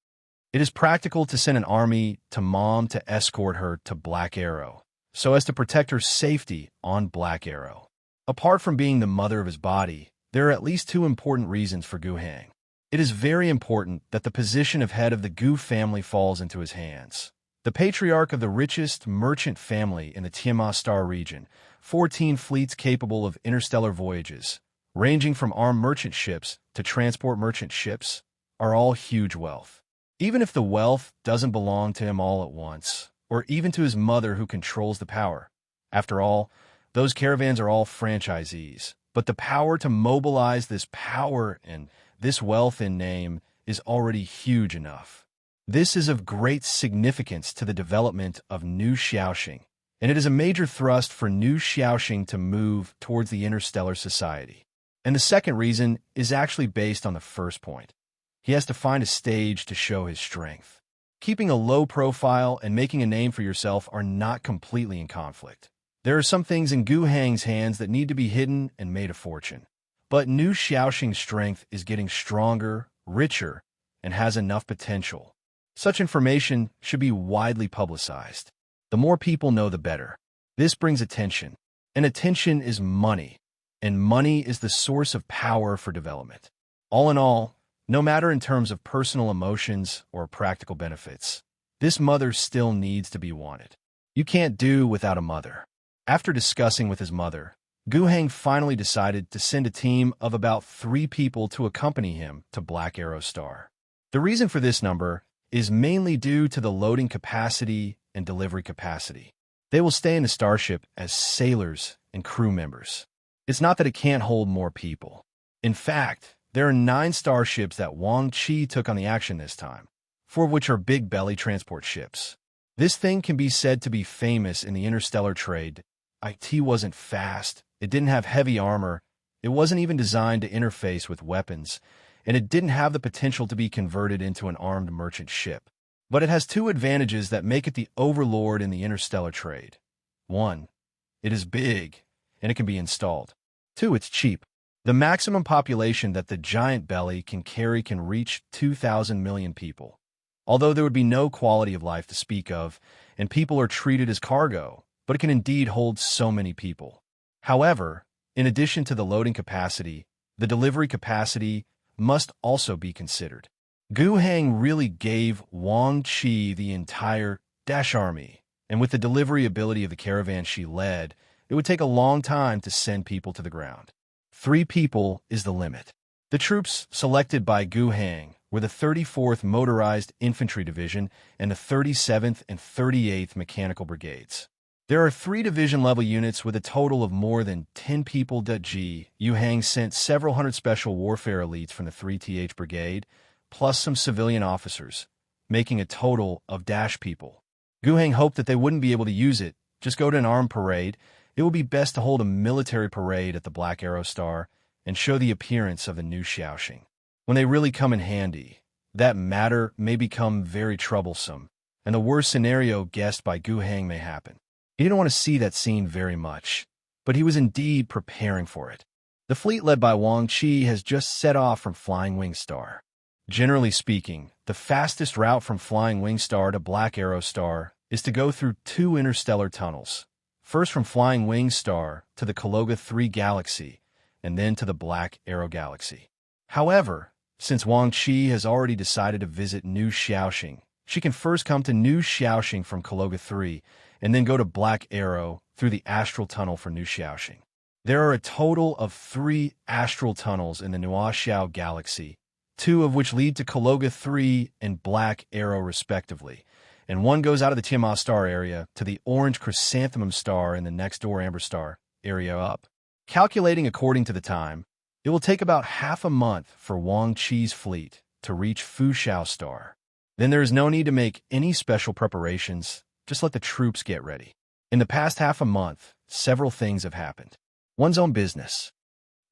It is practical to send an army to Mom to escort her to Black Arrow, so as to protect her safety on Black Arrow. Apart from being the mother of his body, there are at least two important reasons for Gu Hang. It is very important that the position of head of the Gu family falls into his hands. The patriarch of the richest merchant family in the Tiamat Star region, 14 fleets capable of interstellar voyages, ranging from armed merchant ships to transport merchant ships, are all huge wealth. Even if the wealth doesn't belong to him all at once, or even to his mother who controls the power. After all, those caravans are all franchisees, but the power to mobilize this power and this wealth in name is already huge enough. This is of great significance to the development of New Xiaoxing, and it is a major thrust for New Xiaoxing to move towards the interstellar society. And the second reason is actually based on the first point. He has to find a stage to show his strength. Keeping a low profile and making a name for yourself are not completely in conflict. There are some things in Gu Hang's hands that need to be hidden and made a fortune. But Nu Xiaoxing's strength is getting stronger, richer, and has enough potential. Such information should be widely publicized. The more people know, the better. This brings attention, and attention is money, and money is the source of power for development. All in all, no matter in terms of personal emotions or practical benefits, this mother still needs to be wanted. You can't do without a mother. After discussing with his mother, Gu Hang finally decided to send a team of about 3 people to accompany him to Black Arrow Star. The reason for this number is mainly due to the loading capacity and delivery capacity. They will stay in the starship as sailors and crew members. It's not that it can't hold more people. In fact, there are 9 starships that Wang Qi took on the action this time, 4 of which are big belly transport ships. This thing can be said to be famous in the interstellar trade. IT wasn't fast, it didn't have heavy armor, it wasn't even designed to interface with weapons, and it didn't have the potential to be converted into an armed merchant ship. But it has 2 advantages that make it the overlord in the interstellar trade. 1, it is big, and it can be installed. 2, it's cheap. The maximum population that the giant belly can carry can reach 2,000 million people. Although there would be no quality of life to speak of, and people are treated as cargo, but it can indeed hold so many people. However, in addition to the loading capacity, the delivery capacity must also be considered. Gu Hang really gave Wang Qi the entire Dash Army, and with the delivery ability of the caravan she led, it would take a long time to send people to the ground. 3 people is the limit. The troops selected by Gu Hang were the 34th Motorized Infantry Division and the 37th and 38th Mechanical Brigades. There are 3 division-level units with a total of more than 10 people. Gu Hang sent several hundred special warfare elites from the 3th Brigade, plus some civilian officers, making a total of Dash people. Gu Hang hoped that they wouldn't be able to use it, just go to an armed parade. It would be best to hold a military parade at the Black Arrow Star and show the appearance of the Nu Xiaoxing. When they really come in handy, that matter may become very troublesome, and the worst scenario guessed by Gu Hang may happen. He didn't want to see that scene very much, but he was indeed preparing for it. The fleet led by Wang Qi has just set off from Flying Wing Star. Generally speaking, the fastest route from Flying Wing Star to Black Arrow Star is to go through 2 interstellar tunnels. First from Flying Wing Star to the Cologa 3 Galaxy, and then to the Black Arrow Galaxy. However, since Wang Qi has already decided to visit Nu Xiaoxing, she can first come to Nu Xiaoxing from Cologa 3, and then go to Black Arrow through the Astral Tunnel for Nu Xiaoxing. There are a total of 3 astral tunnels in the Nuaxiao Galaxy, 2 of which lead to Cologa 3 and Black Arrow respectively, and one goes out of the Tiamat Star area to the Orange Chrysanthemum Star in the next door Amber Star area up. Calculating according to the time, it will take about half a month for Wang Qi's fleet to reach Fushao Star. Then there is no need to make any special preparations, just let the troops get ready. In the past half a month, several things have happened. One's own business.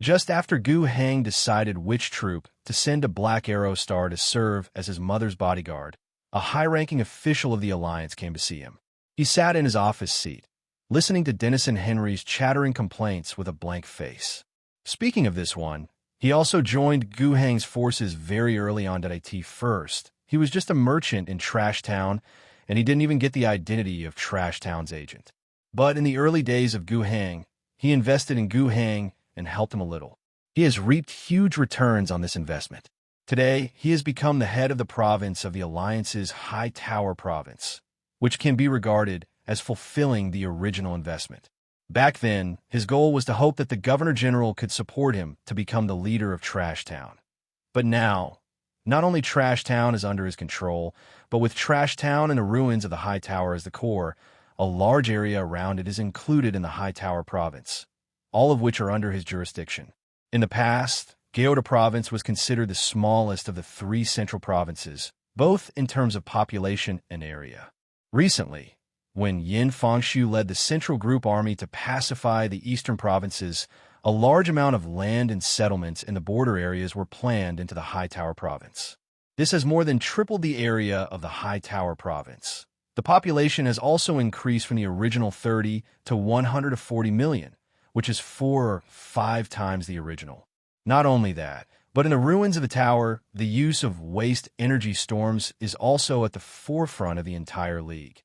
Just after Gu Hang decided which troop to send to Black Arrow Star to serve as his mother's bodyguard, a high-ranking official of the Alliance came to see him. He sat in his office seat, listening to Dennison Henry's chattering complaints with a blank face. Speaking of this one, he also joined Gu Hang's forces very early on at IT first. He was just a merchant in Trash Town, and he didn't even get the identity of Trash Town's agent. But in the early days of Gu Hang, he invested in Gu Hang and helped him a little. He has reaped huge returns on this investment. Today, he has become the head of the province of the Alliance's High Tower province, which can be regarded as fulfilling the original investment. Back then, his goal was to hope that the Governor-General could support him to become the leader of Trash Town. But now, not only Trash Town is under his control, but with Trash Town and the ruins of the High Tower as the core, a large area around it is included in the High Tower province, all of which are under his jurisdiction. In the past, Gyeoda province was considered the smallest of the 3 central provinces, both in terms of population and area. Recently, when Yin Fangshu led the Central Group Army to pacify the eastern provinces, a large amount of land and settlements in the border areas were planned into the High Tower province. This has more than tripled the area of the High Tower province. The population has also increased from the original 30 to 140 million, which is 4 or 5 times the original. Not only that, but in the ruins of the tower, the use of waste energy storms is also at the forefront of the entire league.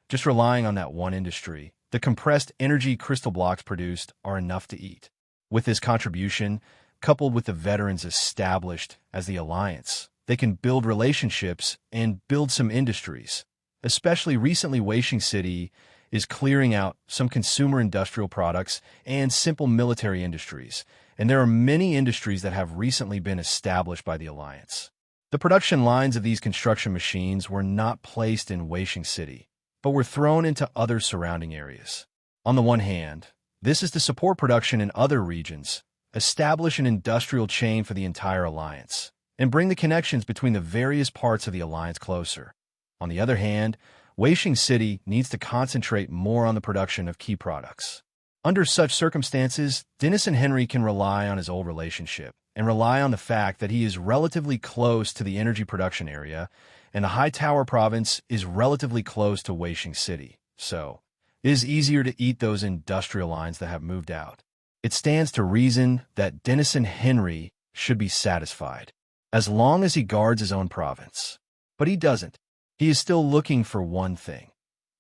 Just relying on that one industry, the compressed energy crystal blocks produced are enough to eat. With this contribution, coupled with the veterans established as the Alliance, they can build relationships and build some industries. Especially recently, Weixing City is clearing out some consumer industrial products and simple military industries, and there are many industries that have recently been established by the Alliance. The production lines of these construction machines were not placed in Weixing City, but were thrown into other surrounding areas. On the one hand, this is to support production in other regions, establish an industrial chain for the entire Alliance, and bring the connections between the various parts of the Alliance closer. On the other hand, Weixing City needs to concentrate more on the production of key products. Under such circumstances, Dennis and Henry can rely on his old relationship and rely on the fact that he is relatively close to the energy production area and the High Tower province is relatively close to Weixing City. So, it is easier to eat those industrial lines that have moved out. It stands to reason that Dennis and Henry should be satisfied, as long as he guards his own province. But he doesn't. He is still looking for one thing.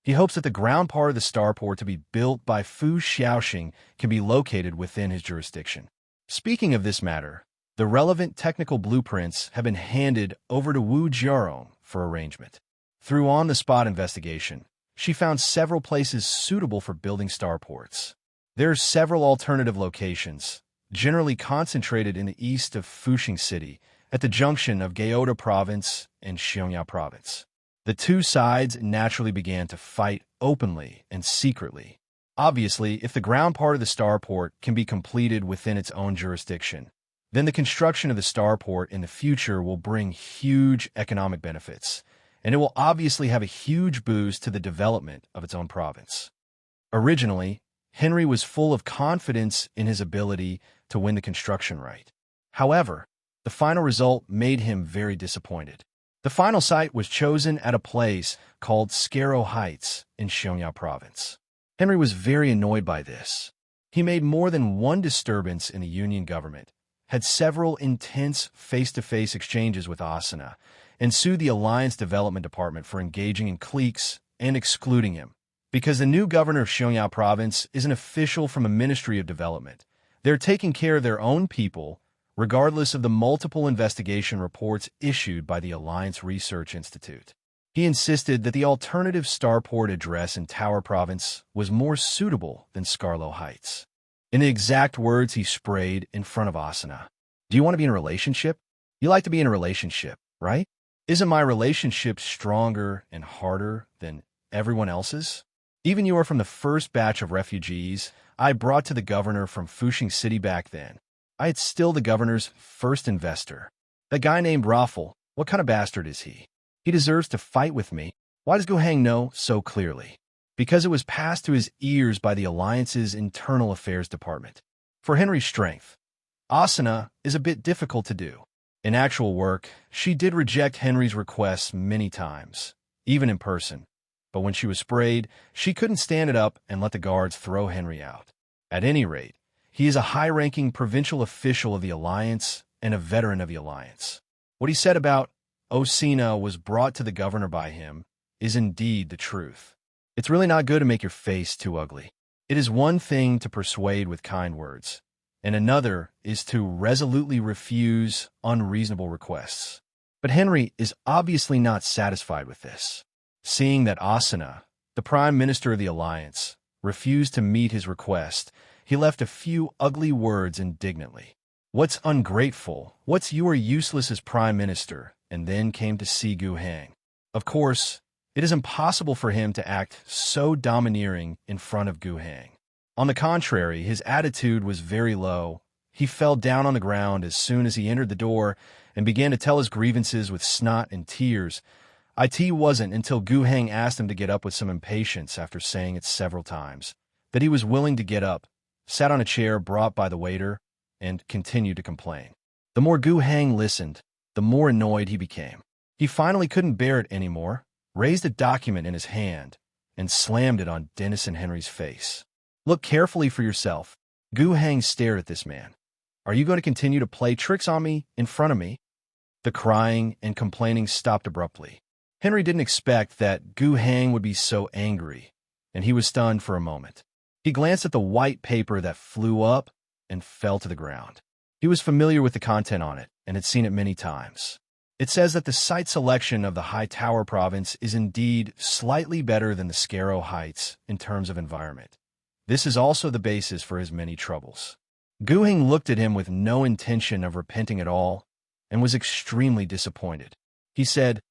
He hopes that the ground part of the starport to be built by Fu Xiaoxing can be located within his jurisdiction. Speaking of this matter, the relevant technical blueprints have been handed over to Wu Jiarong for arrangement. Through on-the-spot investigation, she found several places suitable for building starports. There are several alternative locations, generally concentrated in the east of Fuxing City, at the junction of Gaota Province and Xiongya Province. The two sides naturally began to fight openly and secretly. Obviously, if the ground part of the starport can be completed within its own jurisdiction, then the construction of the starport in the future will bring huge economic benefits, and it will obviously have a huge boost to the development of its own province. Originally, Henry was full of confidence in his ability to win the construction right. However, the final result made him very disappointed. The final site was chosen at a place called Scarrow Heights in Xiongya Province. Henry was very annoyed by this. He made more than one disturbance in the Union government, had several intense face-to-face exchanges with Asuna, and sued the Alliance Development Department for engaging in cliques and excluding him. Because the new governor of Xiongya Province is an official from a Ministry of Development, they're taking care of their own people, regardless of the multiple investigation reports issued by the Alliance Research Institute. He insisted that the alternative starport address in Tower Province was more suitable than Scarlow Heights. In the exact words he sprayed in front of Asuna, "Do you want to be in a relationship? You like to be in a relationship, right? Isn't my relationship stronger and harder than everyone else's? Even you are from the first batch of refugees I brought to the governor from Fuxing City back then. I had still the governor's first investor. That guy named Raffle, what kind of bastard is he? He deserves to fight with me. Why does Gu Hang know so clearly? Because it was passed to his ears by the Alliance's Internal Affairs Department. For Henry's strength, Asuna is a bit difficult to do. In actual work, she did reject Henry's requests many times, even in person. But when she was sprayed, she couldn't stand it up and let the guards throw Henry out. At any rate, he is a high-ranking provincial official of the Alliance and a veteran of the Alliance. What he said about Osina was brought to the governor by him is indeed the truth. It's really not good to make your face too ugly. It is one thing to persuade with kind words, and another is to resolutely refuse unreasonable requests. But Henry is obviously not satisfied with this. Seeing that Asuna, the Prime Minister of the Alliance, refused to meet his request, he left a few ugly words indignantly. "What's ungrateful? What's you are useless as Prime Minister?" and then came to see Gu Hang. Of course, it is impossible for him to act so domineering in front of Gu Hang. On the contrary, his attitude was very low. He fell down on the ground as soon as he entered the door and began to tell his grievances with snot and tears. It wasn't until Gu Hang asked him to get up with some impatience after saying it several times, that he was willing to get up, sat on a chair brought by the waiter, and continued to complain. The more Gu Heng listened, the more annoyed he became. He finally couldn't bear it anymore, raised a document in his hand, and slammed it on Dennis and Henry's face. "Look carefully for yourself." Gu Heng stared at this man. "Are you going to continue to play tricks on me in front of me?" The crying and complaining stopped abruptly. Henry didn't expect that Gu Heng would be so angry, and he was stunned for a moment. He glanced at the white paper that flew up and fell to the ground. He was familiar with the content on it and had seen it many times. It says that the site selection of the High Tower province is indeed slightly better than the Scarrow Heights in terms of environment. This is also the basis for his many troubles. Gu Heng looked at him with no intention of repenting at all and was extremely disappointed. He said,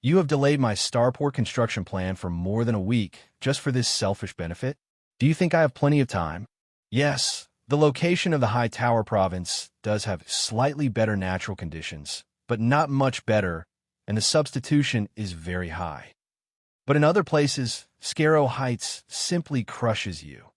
"You have delayed my starport construction plan for more than a week just for this selfish benefit? Do you think I have plenty of time?" Yes, the location of the High Tower province does have slightly better natural conditions, but not much better, and the substitution is very high. But in other places, Scarrow Heights simply crushes you.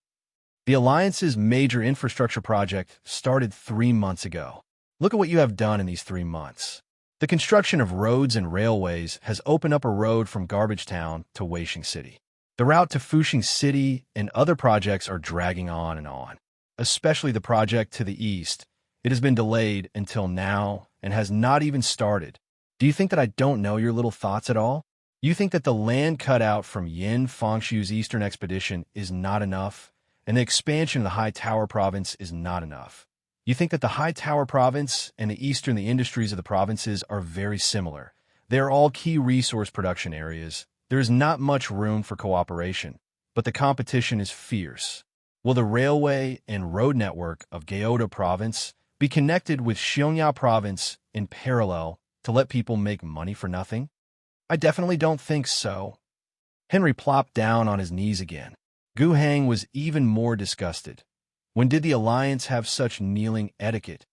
The Alliance's major infrastructure project started 3 months ago. Look at what you have done in these 3 months. The construction of roads and railways has opened up a road from Garbage Town to Weishing City. The route to Fuxing City and other projects are dragging on, especially the project to the east. It has been delayed until now and has not even started. Do you think that I don't know your little thoughts at all? You think that the land cut out from Yin Fengshu's eastern expedition is not enough, and the expansion of the High Tower province is not enough. You think that the High Tower province and the industries of the provinces are very similar. They are all key resource production areas. There is not much room for cooperation, but the competition is fierce. Will the railway and road network of Gyeoda province be connected with Xiongya province in parallel to let people make money for nothing? I definitely don't think so. Henry plopped down on his knees again. Gu Heng was even more disgusted. When did the Alliance have such kneeling etiquette?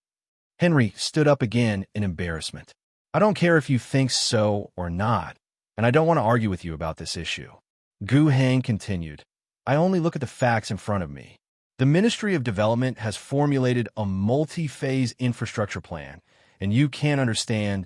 Henry stood up again in embarrassment. I don't care if you think so or not, and I don't want to argue with you about this issue. Gu Heng continued. I only look at the facts in front of me. The Ministry of Development has formulated a multi-phase infrastructure plan, and you can't understand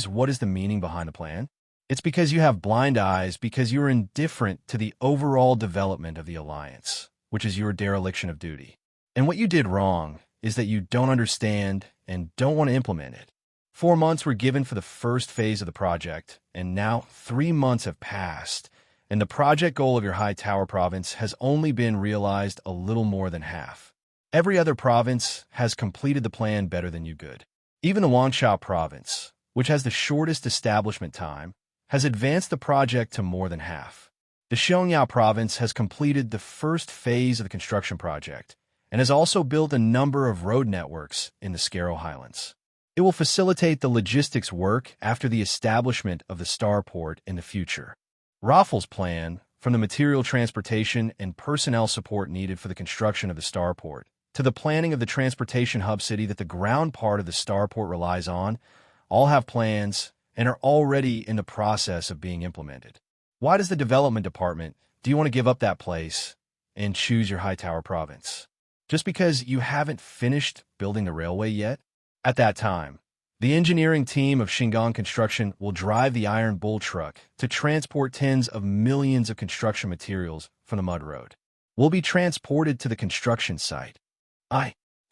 what is the meaning behind the plan? It's because you have blind eyes because you are indifferent to the overall development of the Alliance, which is your dereliction of duty. And what you did wrong is that you don't understand and don't want to implement it. 4 months were given for the first phase of the project, and now 3 months have passed, and the project goal of your High Tower province has only been realized a little more than half. Every other province has completed the plan better than you could. Even the Wangsha province, which has the shortest establishment time, has advanced the project to more than half. The Xiongya province has completed the first phase of the construction project, and has also built a number of road networks in the Scarrow Highlands. It will facilitate the logistics work after the establishment of the starport in the future. Raffles' plan, from the material transportation and personnel support needed for the construction of the starport, to the planning of the transportation hub city that the ground part of the starport relies on, all have plans and are already in the process of being implemented. Why does the development department, do you want to give up that place and choose your High Tower province? Just because you haven't finished building the railway yet? At that time, the engineering team of Shingon Construction will drive the Iron Bull truck to transport tens of millions of construction materials from the mud road. Will be transported to the construction site.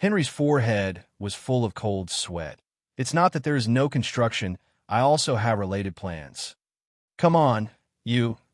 Henry's forehead was full of cold sweat. It's not that there is no construction, I also have related plans. Come on,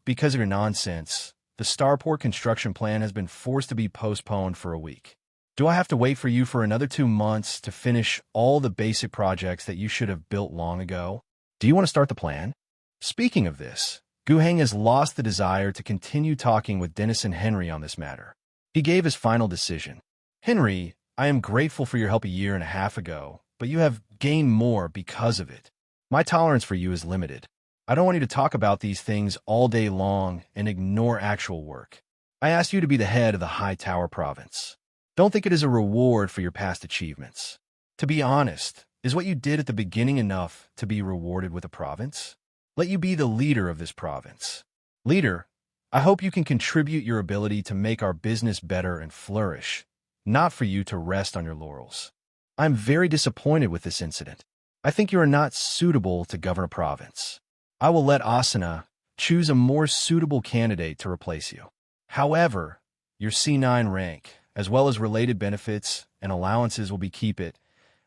because of your nonsense. The starport construction plan has been forced to be postponed for a week. Do I have to wait for you for another 2 months to finish all the basic projects that you should have built long ago? Do you want to start the plan? Speaking of this, Gu Heng has lost the desire to continue talking with Dennis and Henry on this matter. He gave his final decision. Henry, I am grateful for your help a year and a half ago, but you have gained more because of it. My tolerance for you is limited. I don't want you to talk about these things all day long and ignore actual work. I asked you to be the head of the High Tower province. Don't think it is a reward for your past achievements. To be honest, is what you did at the beginning enough to be rewarded with a province? Let you be the leader of this province. Leader, I hope you can contribute your ability to make our business better and flourish. not for you to rest on your laurels. I'm very disappointed with this incident. I think you are not suitable to govern a province. I will let Asana choose a more suitable candidate to replace you. However, your C9 rank, as well as related benefits and allowances will be keep it.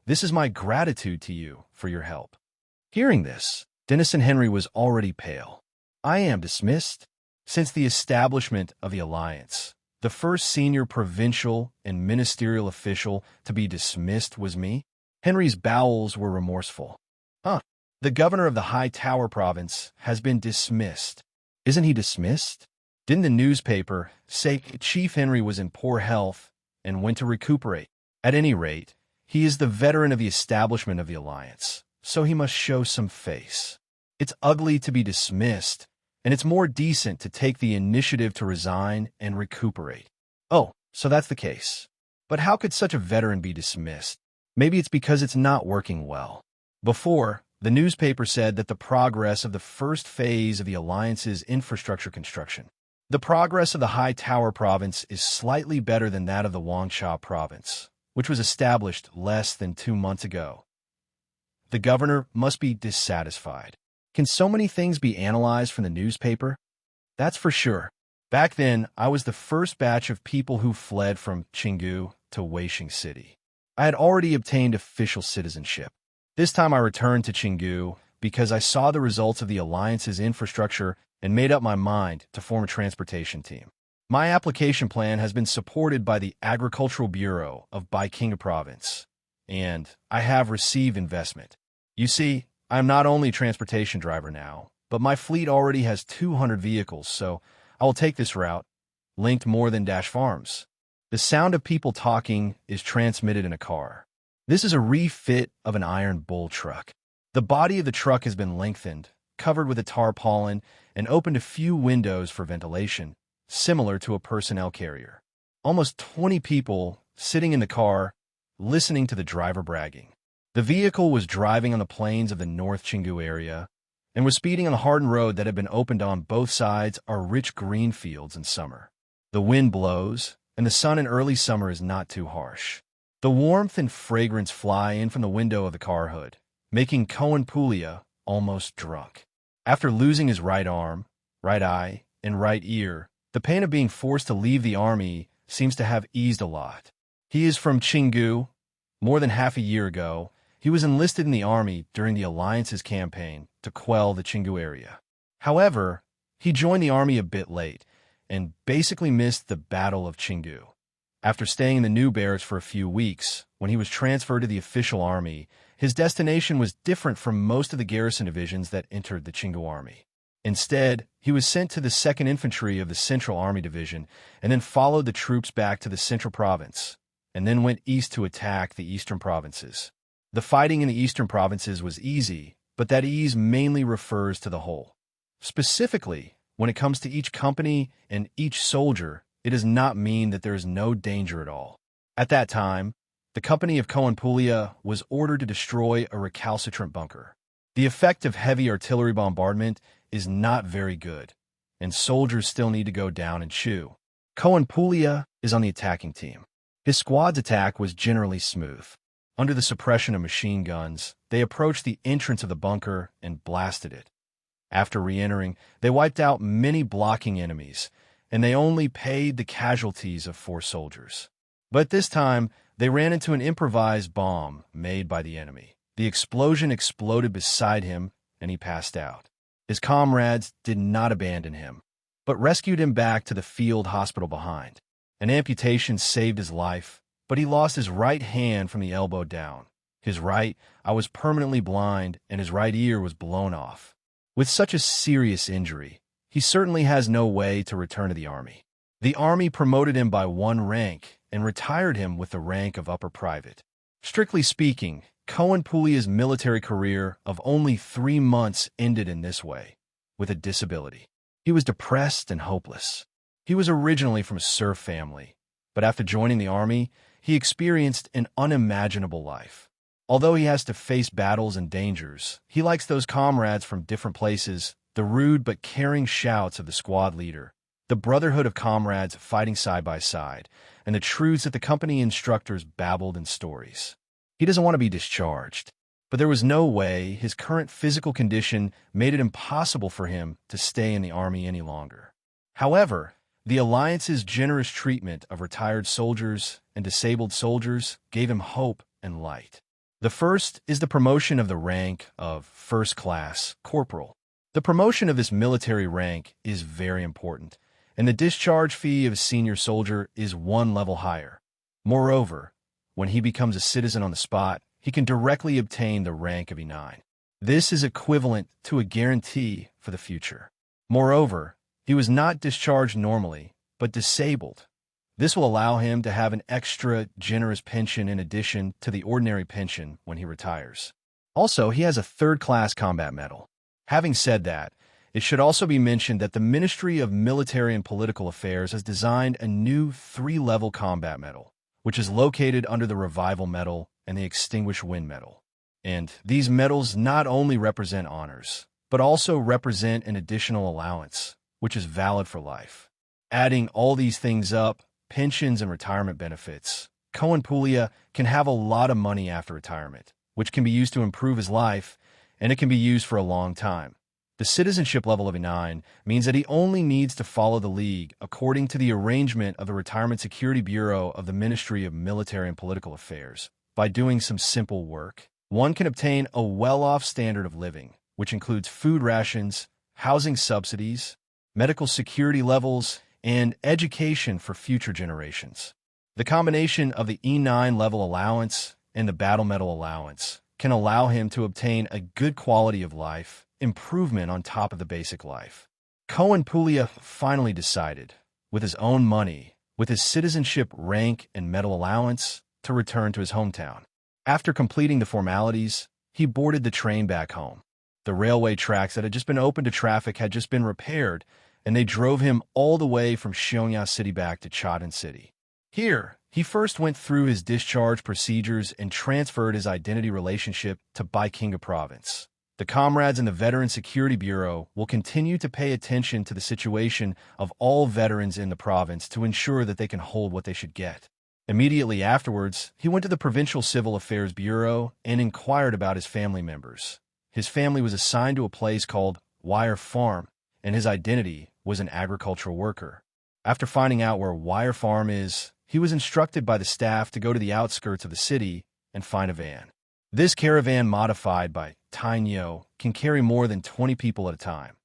This is my gratitude to you for your help. Hearing this, Denison Henry was already pale. I am dismissed? Since the establishment of the alliance, the first senior provincial and ministerial official to be dismissed was me? Henry's bowels were remorseful. The governor of the High Tower province has been dismissed. Isn't he dismissed? Didn't the newspaper say Chief Henry was in poor health and went to recuperate? At any rate, he is the veteran of the establishment of the alliance, so he must show some face. It's ugly to be dismissed, and it's more decent to take the initiative to resign and recuperate. Oh, so that's the case. But how could such a veteran be dismissed? Maybe it's because it's not working well. Before, the newspaper said that the progress of the first phase of the alliance's infrastructure construction. The progress of the High Tower province is slightly better than that of the Wangsha province, which was established less than 2 months ago. The governor must be dissatisfied. Can so many things be analyzed from the newspaper? That's for sure. Back then, I was the first batch of people who fled from Qinggu to Weixing City. I had already obtained official citizenship. This time I returned to Qinggu because I saw the results of the alliance's infrastructure and made up my mind to form a transportation team. My application plan has been supported by the Agricultural Bureau of Baiqing Province, and I have received investment. You see, I am not only a transportation driver now, but my fleet already has 200 vehicles, so I will take this route, linked more than Dash Farms. The sound of people talking is transmitted in a car. This is a refit of an iron bull truck. The body of the truck has been lengthened, covered with a tarpaulin, and opened a few windows for ventilation, similar to a personnel carrier. Almost 20 people sitting in the car, listening to the driver bragging. The vehicle was driving on the plains of the North Qinggu area and was speeding on the hardened road that had been opened on both sides are rich green fields in summer. The wind blows, and the sun in early summer is not too harsh. The warmth and fragrance fly in from the window of the car hood, making Cohen Pulia almost drunk. After losing his right arm, right eye, and right ear, the pain of being forced to leave the army seems to have eased a lot. He is from Qinggu. More than half a year ago, he was enlisted in the army during the Alliance's campaign to quell the Qinggu area. However, he joined the army a bit late and basically missed the Battle of Qinggu. After staying in the New Barracks for a few weeks, when he was transferred to the official army, his destination was different from most of the garrison divisions that entered the Qinggu army. Instead, he was sent to the 2nd Infantry of the Central Army Division and then followed the troops back to the Central Province, and then went east to attack the Eastern Provinces. The fighting in the Eastern Provinces was easy, but that ease mainly refers to the whole. Specifically, when it comes to each company and each soldier, it does not mean that there is no danger at all. At that time, the company of Cohen Pulia was ordered to destroy a recalcitrant bunker. The effect of heavy artillery bombardment is not very good, and soldiers still need to go down and chew. Cohen Pulia is on the attacking team. His squad's attack was generally smooth. Under the suppression of machine guns, they approached the entrance of the bunker and blasted it. After re-entering, they wiped out many blocking enemies, and they only paid the casualties of 4 soldiers. But this time, they ran into an improvised bomb made by the enemy. The explosion exploded beside him, and he passed out. His comrades did not abandon him, but rescued him back to the field hospital behind. An amputation saved his life, but he lost his right hand from the elbow down. His right eye was permanently blind, and his right ear was blown off. With such a serious injury, he certainly has no way to return to the army. The army promoted him by 1 rank and retired him with the rank of upper private. Strictly speaking, Cohen Pulia's military career of only 3 months ended in this way, with a disability. He was depressed and hopeless. He was originally from a serf family, but after joining the army, he experienced an unimaginable life. Although he has to face battles and dangers, he likes those comrades from different places, the rude but caring shouts of the squad leader, the brotherhood of comrades fighting side by side, and the truths that the company instructors babbled in stories. He doesn't want to be discharged, but there was no way. His current physical condition made it impossible for him to stay in the Army any longer. However, the Alliance's generous treatment of retired soldiers and disabled soldiers gave him hope and light. The first is the promotion of the rank of first class corporal. The promotion of this military rank is very important, and the discharge fee of a senior soldier is one level higher. Moreover, when he becomes a citizen on the spot, he can directly obtain the rank of E9. This is equivalent to a guarantee for the future. Moreover, he was not discharged normally, but disabled. This will allow him to have an extra generous pension in addition to the ordinary pension when he retires. Also, he has a third-class combat medal. Having said that, it should also be mentioned that the Ministry of Military and Political Affairs has designed a new 3-level combat medal, which is located under the Revival Medal and the Extinguished Wind Medal. And these medals not only represent honors, but also represent an additional allowance, which is valid for life. Adding all these things up, pensions and retirement benefits, Cohen Puglia can have a lot of money after retirement, which can be used to improve his life, and it can be used for a long time. The citizenship level of E9 means that he only needs to follow the League according to the arrangement of the Retirement Security Bureau of the Ministry of Military and Political Affairs. By doing some simple work, one can obtain a well-off standard of living, which includes food rations, housing subsidies, medical security levels, and education for future generations. The combination of the E9 level allowance and the battle medal allowance can allow him to obtain a good quality of life improvement on top of the basic life. Cohen Puglia finally decided, with his own money, with his citizenship rank and medal allowance, to return to his hometown. After completing the formalities, he boarded the train back home. The railway tracks that had just been opened to traffic had just been repaired, and they drove him all the way from Sheonyang City back to Chadhan City. Here, he first went through his discharge procedures and transferred his identity relationship to Baikinga Province. The comrades in the Veteran Security Bureau will continue to pay attention to the situation of all veterans in the province to ensure that they can hold what they should get. Immediately afterwards, he went to the Provincial Civil Affairs Bureau and inquired about his family members. His family was assigned to a place called Wire Farm, and his identity was an agricultural worker. After finding out where Wire Farm is, he was instructed by the staff to go to the outskirts of the city and find a van. This caravan, modified by Tainyo, can carry more than 20 people at a time.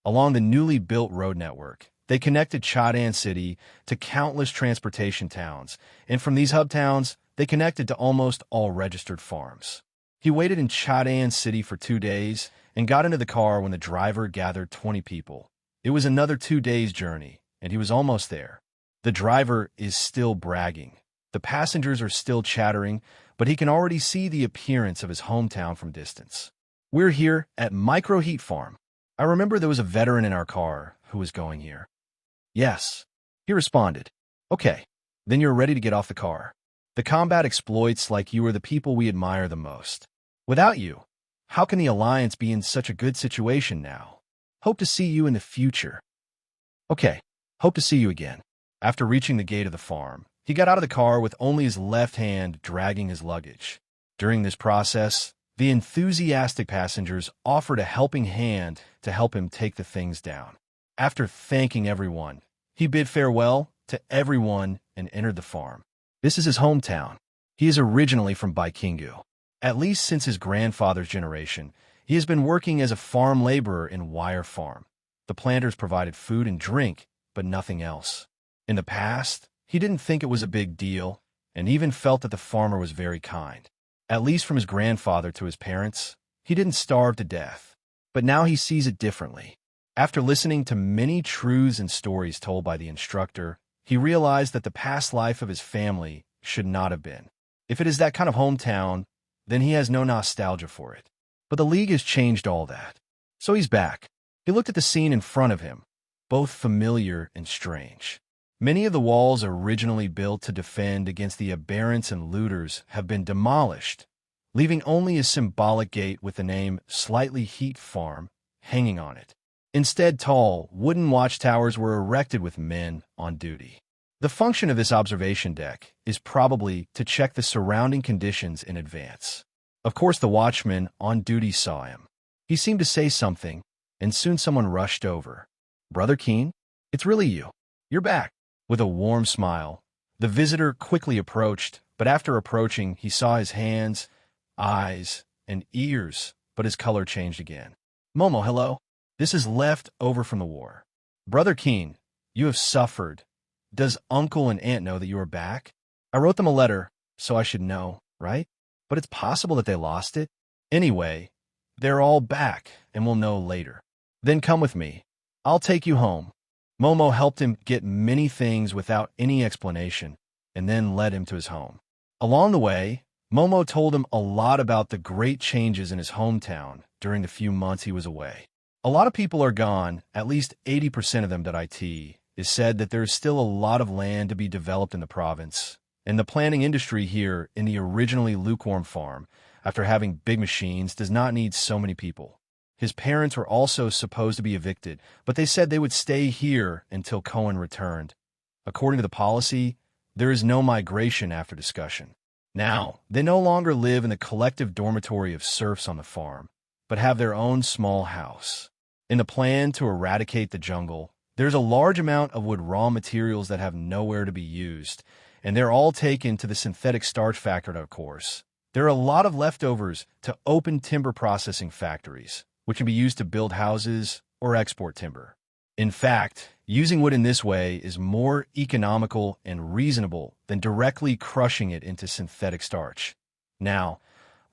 Along the newly built road network, they connected Chadhan City to countless transportation towns, and from these hub towns, they connected to almost all registered farms. He waited in Chadhan City for 2 days and got into the car when the driver gathered 20 people. It was another 2 days' journey, and he was almost there. The driver is still bragging. The passengers are still chattering, but he can already see the appearance of his hometown from distance. We're here at Microheat Farm. I remember there was a veteran in our car who was going here. Yes, he responded. Okay, then you're ready to get off the car. The combat exploits like you are the people we admire the most. Without you, how can the Alliance be in such a good situation now? Hope to see you in the future. Okay, hope to see you again. After reaching the gate of the farm, he got out of the car with only his left hand dragging his luggage. During this process, the enthusiastic passengers offered a helping hand to help him take the things down. After thanking everyone, he bid farewell to everyone and entered the farm. This is his hometown. He is originally from Baikingu. At least since his grandfather's generation, he has been working as a farm laborer in Wire Farm. The planters provided food and drink, but nothing else. In the past, he didn't think it was a big deal, and even felt that the farmer was very kind. At least from his grandfather to his parents, he didn't starve to death. But now he sees it differently. After listening to many truths and stories told by the instructor, he realized that the past life of his family should not have been. If it is that kind of hometown, then he has no nostalgia for it. But the League has changed all that. So he's back. He looked at the scene in front of him, both familiar and strange. Many of the walls originally built to defend against the aberrants and looters have been demolished, leaving only a symbolic gate with the name Slightly Heat Farm hanging on it. Instead, tall, wooden watchtowers were erected with men on duty. The function of this observation deck is probably to check the surrounding conditions in advance. Of course, the watchman on duty saw him. He seemed to say something, and soon someone rushed over. "Brother Keene, it's really you. You're back." With a warm smile, the visitor quickly approached, but after approaching, he saw his hands, eyes, and ears, but his color changed again. "Momo, hello. This is left over from the war. Brother Keene, you have suffered. Does Uncle and Aunt know that you are back? I wrote them a letter, so I should know, right? But it's possible that they lost it. Anyway, they're all back, and we'll know later. Then come with me. I'll take you home." Momo helped him get many things without any explanation, and then led him to his home. Along the way, Momo told him a lot about the great changes in his hometown during the few months he was away. A lot of people are gone, at least 80% of them. It is said that there is still a lot of land to be developed in the province, and the planting industry here in the originally lukewarm farm, after having big machines, does not need so many people. His parents were also supposed to be evicted, but they said they would stay here until Cohen returned. According to the policy, there is no migration after discussion. Now, they no longer live in the collective dormitory of serfs on the farm, but have their own small house. In the plan to eradicate the jungle, there's a large amount of wood raw materials that have nowhere to be used, and they're all taken to the synthetic starch factory, of course. There are a lot of leftovers to open timber processing factories, which can be used to build houses or export timber. In fact, using wood in this way is more economical and reasonable than directly crushing it into synthetic starch. Now,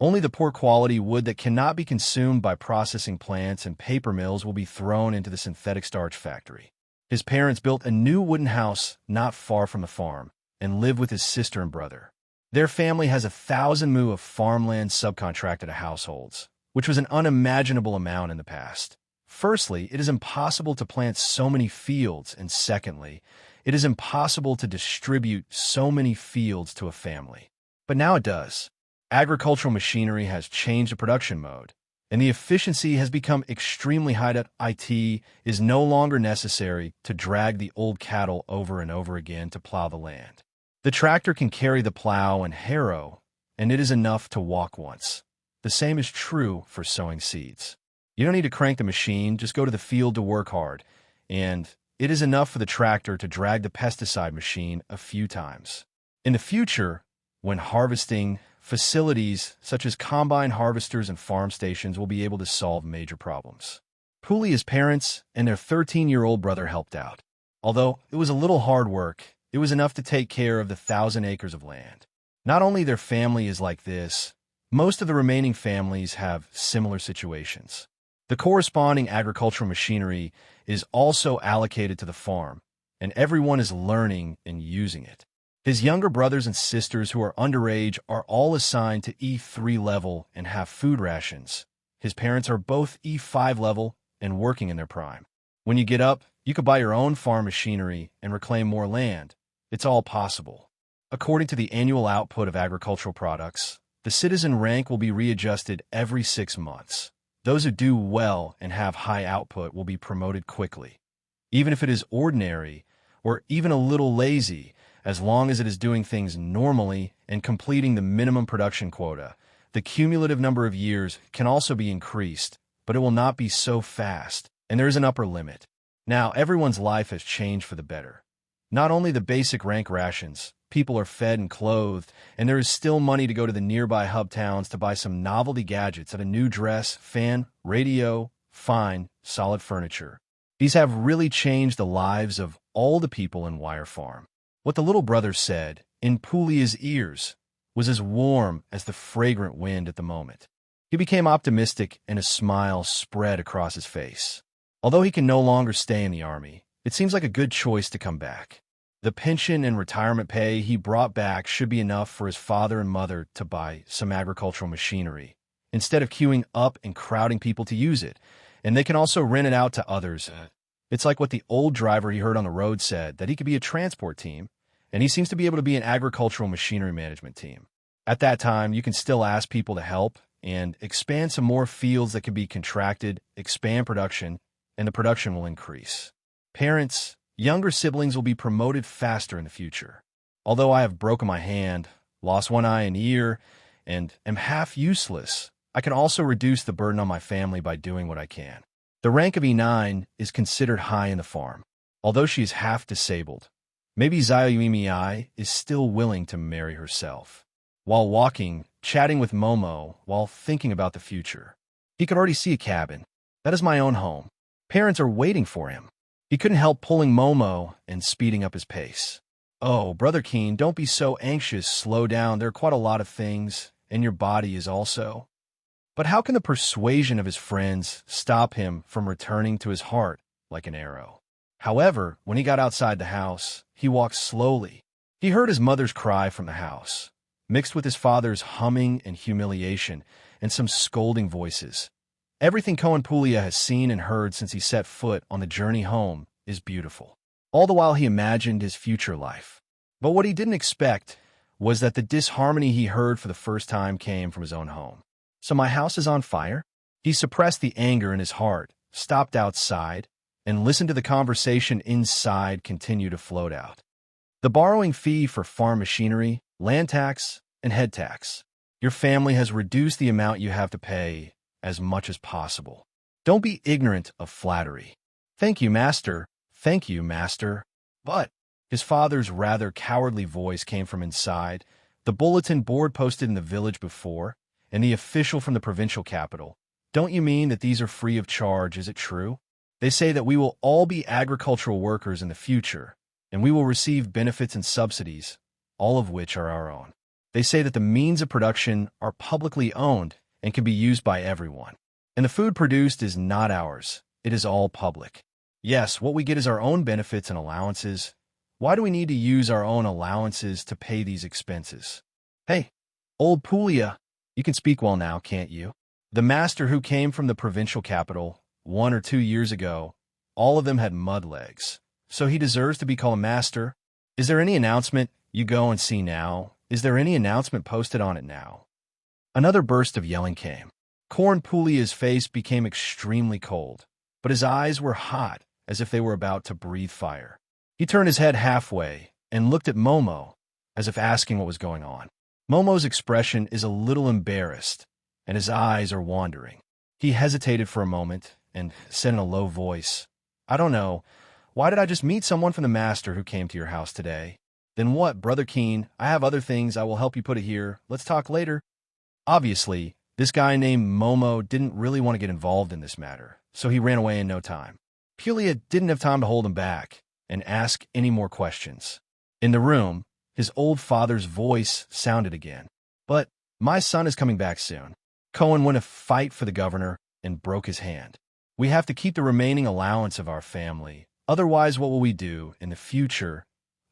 only the poor quality wood that cannot be consumed by processing plants and paper mills will be thrown into the synthetic starch factory. His parents built a new wooden house not far from the farm and live with his sister and brother. Their family has 1,000 mu of farmland subcontracted to households, which was an unimaginable amount in the past. Firstly, it is impossible to plant so many fields, and secondly, it is impossible to distribute so many fields to a family. But now it does. Agricultural machinery has changed the production mode, and the efficiency has become extremely high that it is no longer necessary to drag the old cattle over and over again to plow the land. The tractor can carry the plow and harrow, and it is enough to walk once. The same is true for sowing seeds. You don't need to crank the machine, just go to the field to work hard, and it is enough for the tractor to drag the pesticide machine a few times. In the future, when harvesting, facilities such as combine harvesters and farm stations will be able to solve major problems. Puli's parents and their 13-year-old brother helped out. Although it was a little hard work, it was enough to take care of the 1,000 acres of land. Not only their family is like this, most of the remaining families have similar situations. The corresponding agricultural machinery is also allocated to the farm, and everyone is learning and using it. His younger brothers and sisters who are underage are all assigned to E3 level and have food rations. His parents are both E5 level and working in their prime. When you get up, you could buy your own farm machinery and reclaim more land. It's all possible. According to the annual output of agricultural products, the citizen rank will be readjusted every 6 months. Those who do well and have high output will be promoted quickly. Even if it is ordinary or even a little lazy, as long as it is doing things normally and completing the minimum production quota, the cumulative number of years can also be increased, but it will not be so fast, and there is an upper limit. Now, everyone's life has changed for the better. Not only the basic rank rations, people are fed and clothed, and there is still money to go to the nearby hub towns to buy some novelty gadgets of a new dress, fan, radio, fine, solid furniture. These have really changed the lives of all the people in Wire Farm. What the little brother said, in Puli's ears, was as warm as the fragrant wind at the moment. He became optimistic, and a smile spread across his face. Although he can no longer stay in the army, it seems like a good choice to come back. The pension and retirement pay he brought back should be enough for his father and mother to buy some agricultural machinery, instead of queuing up and crowding people to use it, and they can also rent it out to others. It's like what the old driver he heard on the road said, that he could be a transport team, and he seems to be able to be an agricultural machinery management team. At that time, you can still ask people to help and expand some more fields that can be contracted, expand production, and the production will increase. Parents, younger siblings will be promoted faster in the future. Although I have broken my hand, lost one eye and ear, and am half useless, I can also reduce the burden on my family by doing what I can. The rank of E9 is considered high in the farm. Although she is half disabled, maybe Zayuimi is still willing to marry herself. While walking, chatting with Momo while thinking about the future. He could already see a cabin. That is my own home. Parents are waiting for him. He couldn't help pulling Momo and speeding up his pace. Oh, Brother Keen, don't be so anxious. Slow down. There are quite a lot of things, and your body is also. But how can the persuasion of his friends stop him from returning to his heart like an arrow? However, when he got outside the house, he walked slowly. He heard his mother's cry from the house, mixed with his father's humming and humiliation and some scolding voices. Everything Cohen Puglia has seen and heard since he set foot on the journey home is beautiful. All the while he imagined his future life. But what he didn't expect was that the disharmony he heard for the first time came from his own home. So my house is on fire? He suppressed the anger in his heart, stopped outside, and listened to the conversation inside continue to float out. The borrowing fee for farm machinery, land tax, and head tax. Your family has reduced the amount you have to pay as much as possible. Don't be ignorant of flattery. Thank you, master. Thank you, master. But his father's rather cowardly voice came from inside, the bulletin board posted in the village before, and the official from the provincial capital. Don't you mean that these are free of charge, is it true? They say that we will all be agricultural workers in the future, and we will receive benefits and subsidies, all of which are our own. They say that the means of production are publicly owned and can be used by everyone. And the food produced is not ours. It is all public. Yes, what we get is our own benefits and allowances. Why do we need to use our own allowances to pay these expenses? Hey, old Puglia, you can speak well now, can't you? The master who came from the provincial capital 1 or 2 years ago, all of them had mud legs. So he deserves to be called a master. Is there any announcement? You go and see now. Is there any announcement posted on it now? Another burst of yelling came. Corn Puglia's face became extremely cold, but his eyes were hot, as if they were about to breathe fire. He turned his head halfway and looked at Momo, as if asking what was going on. Momo's expression is a little embarrassed, and his eyes are wandering. He hesitated for a moment and said in a low voice, I don't know. Why did I just meet someone from the master who came to your house today? Then what, Brother Keen? I have other things. I will help you put it here. Let's talk later. Obviously, this guy named Momo didn't really want to get involved in this matter, so he ran away in no time. Puglia didn't have time to hold him back and ask any more questions. In the room, his old father's voice sounded again. But my son is coming back soon. Cohen went to fight for the governor and broke his hand. We have to keep the remaining allowance of our family. Otherwise, what will we do in the future?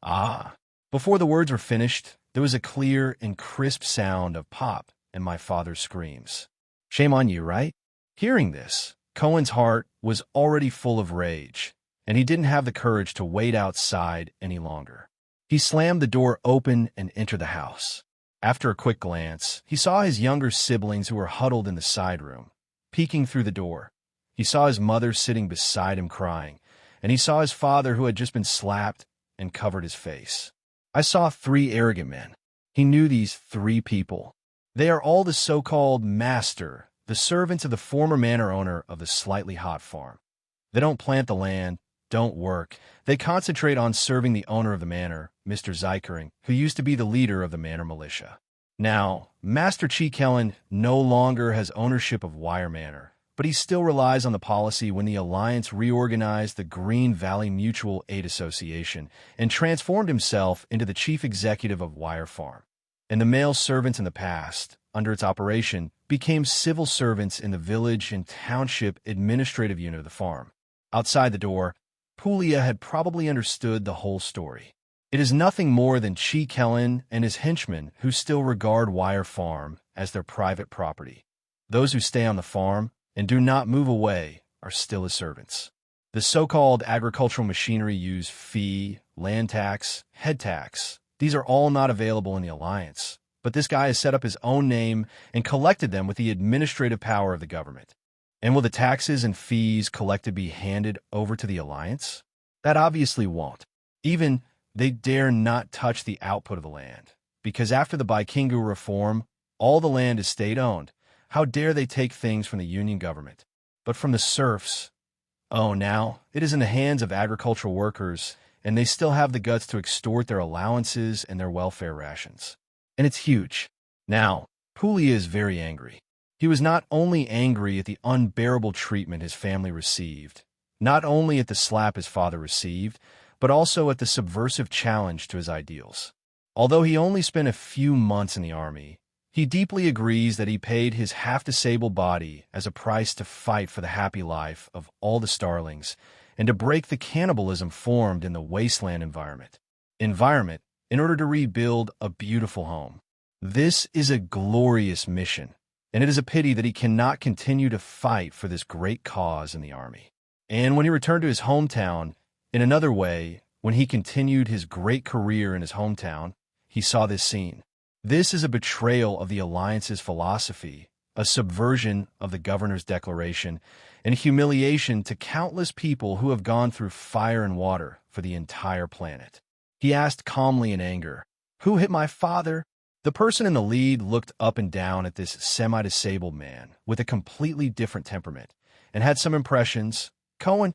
Ah. Before the words were finished, there was a clear and crisp sound of pop and my father's screams. Shame on you, right? Hearing this, Cohen's heart was already full of rage, and he didn't have the courage to wait outside any longer. He slammed the door open and entered the house. After a quick glance, he saw his younger siblings who were huddled in the side room. Peeking through the door, he saw his mother sitting beside him crying, and he saw his father who had just been slapped and covered his face. I saw 3 arrogant men. He knew these 3 people. They are all the so-called master, the servants of the former manor owner of the slightly hot farm. They don't plant the land, don't work. They concentrate on serving the owner of the manor, Mr. Zeikering, who used to be the leader of the manor militia. Now, Master Chi Kellen no longer has ownership of Wire Manor, but he still relies on the policy when the Alliance reorganized the Green Valley Mutual Aid Association and transformed himself into the chief executive of Wire Farm. And the male servants in the past, under its operation, became civil servants in the village and township administrative unit of the farm. Outside the door, Puglia had probably understood the whole story. It is nothing more than Chi Kellen and his henchmen who still regard Wire Farm as their private property. Those who stay on the farm and do not move away are still his servants. The so-called agricultural machinery use fee, land tax, head tax. These are all not available in the Alliance, but this guy has set up his own name and collected them with the administrative power of the government. And will the taxes and fees collected be handed over to the alliance? That obviously won't. Even they dare not touch the output of the land, because after the Baikingu reform, all the land is state-owned. How dare they take things from the union government? But from the serfs, oh, now it is in the hands of agricultural workers, and they still have the guts to extort their allowances and their welfare rations. And it's huge. Now, Puglia is very angry. He was not only angry at the unbearable treatment his family received, not only at the slap his father received, but also at the subversive challenge to his ideals. Although he only spent a few months in the army, he deeply agrees that he paid his half-disabled body as a price to fight for the happy life of all the starlings and to break the cannibalism formed in the wasteland environment in order to rebuild a beautiful home. This is a glorious mission, and it is a pity that he cannot continue to fight for this great cause in the army. And when he returned to his hometown, in another way, when he continued his great career in his hometown, he saw this scene. This is a betrayal of the alliance's philosophy, a subversion of the governor's declaration, and humiliation to countless people who have gone through fire and water for the entire planet. He asked calmly in anger, "Who hit my father?" The person in the lead looked up and down at this semi-disabled man with a completely different temperament and had some impressions. "Cohen,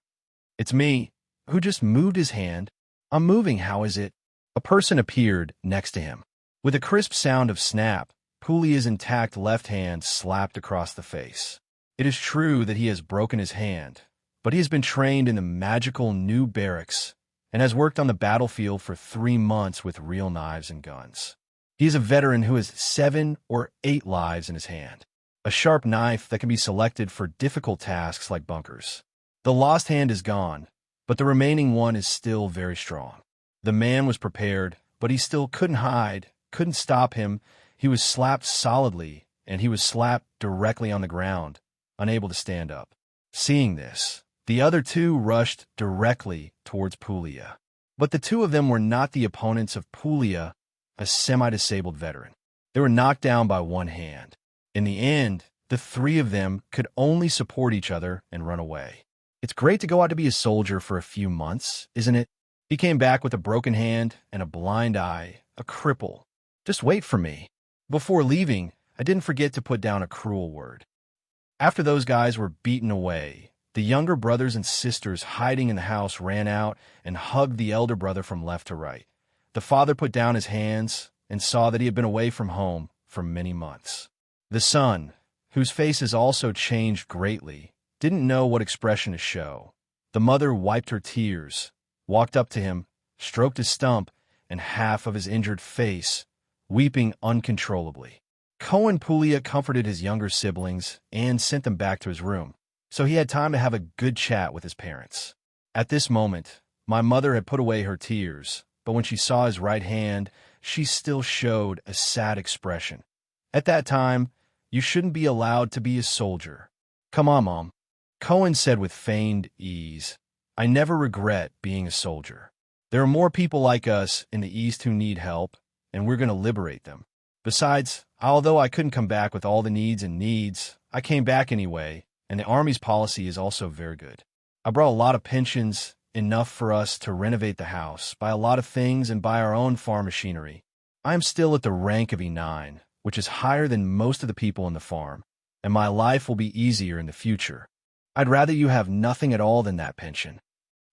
it's me. Who just moved his hand? I'm moving, how is it?" A person appeared next to him. With a crisp sound of snap, Puglia's intact left hand slapped across the face. It is true that he has broken his hand, but he has been trained in the magical new barracks and has worked on the battlefield for 3 months with real knives and guns. He is a veteran who has 7 or 8 lives in his hand, a sharp knife that can be selected for difficult tasks like bunkers. The lost hand is gone, but the remaining one is still very strong. The man was prepared, but he still couldn't hide, couldn't stop him. He was slapped solidly, and he was slapped directly on the ground, unable to stand up. Seeing this, the other 2 rushed directly towards Puglia. But the 2 of them were not the opponents of Puglia, a semi-disabled veteran. They were knocked down by one hand. In the end, the 3 of them could only support each other and run away. It's great to go out to be a soldier for a few months, isn't it? He came back with a broken hand and a blind eye, a cripple. Just wait for me. Before leaving, I didn't forget to put down a cruel word. After those guys were beaten away, the younger brothers and sisters hiding in the house ran out and hugged the elder brother from left to right. The father put down his hands and saw that he had been away from home for many months. The son, whose face has also changed greatly, didn't know what expression to show. The mother wiped her tears, walked up to him, stroked his stump and half of his injured face, weeping uncontrollably. Cohen Puglia comforted his younger siblings and sent them back to his room, so he had time to have a good chat with his parents. At this moment, my mother had put away her tears, but when she saw his right hand, she still showed a sad expression. At that time, you shouldn't be allowed to be a soldier. Come on, Mom. Cohen said with feigned ease, I never regret being a soldier. There are more people like us in the East who need help, and we're going to liberate them. Besides, although I couldn't come back with all the needs, I came back anyway, and the Army's policy is also very good. I brought a lot of pensions, enough for us to renovate the house, buy a lot of things, and buy our own farm machinery. I am still at the rank of E9, which is higher than most of the people in the farm, and my life will be easier in the future. I'd rather you have nothing at all than that pension.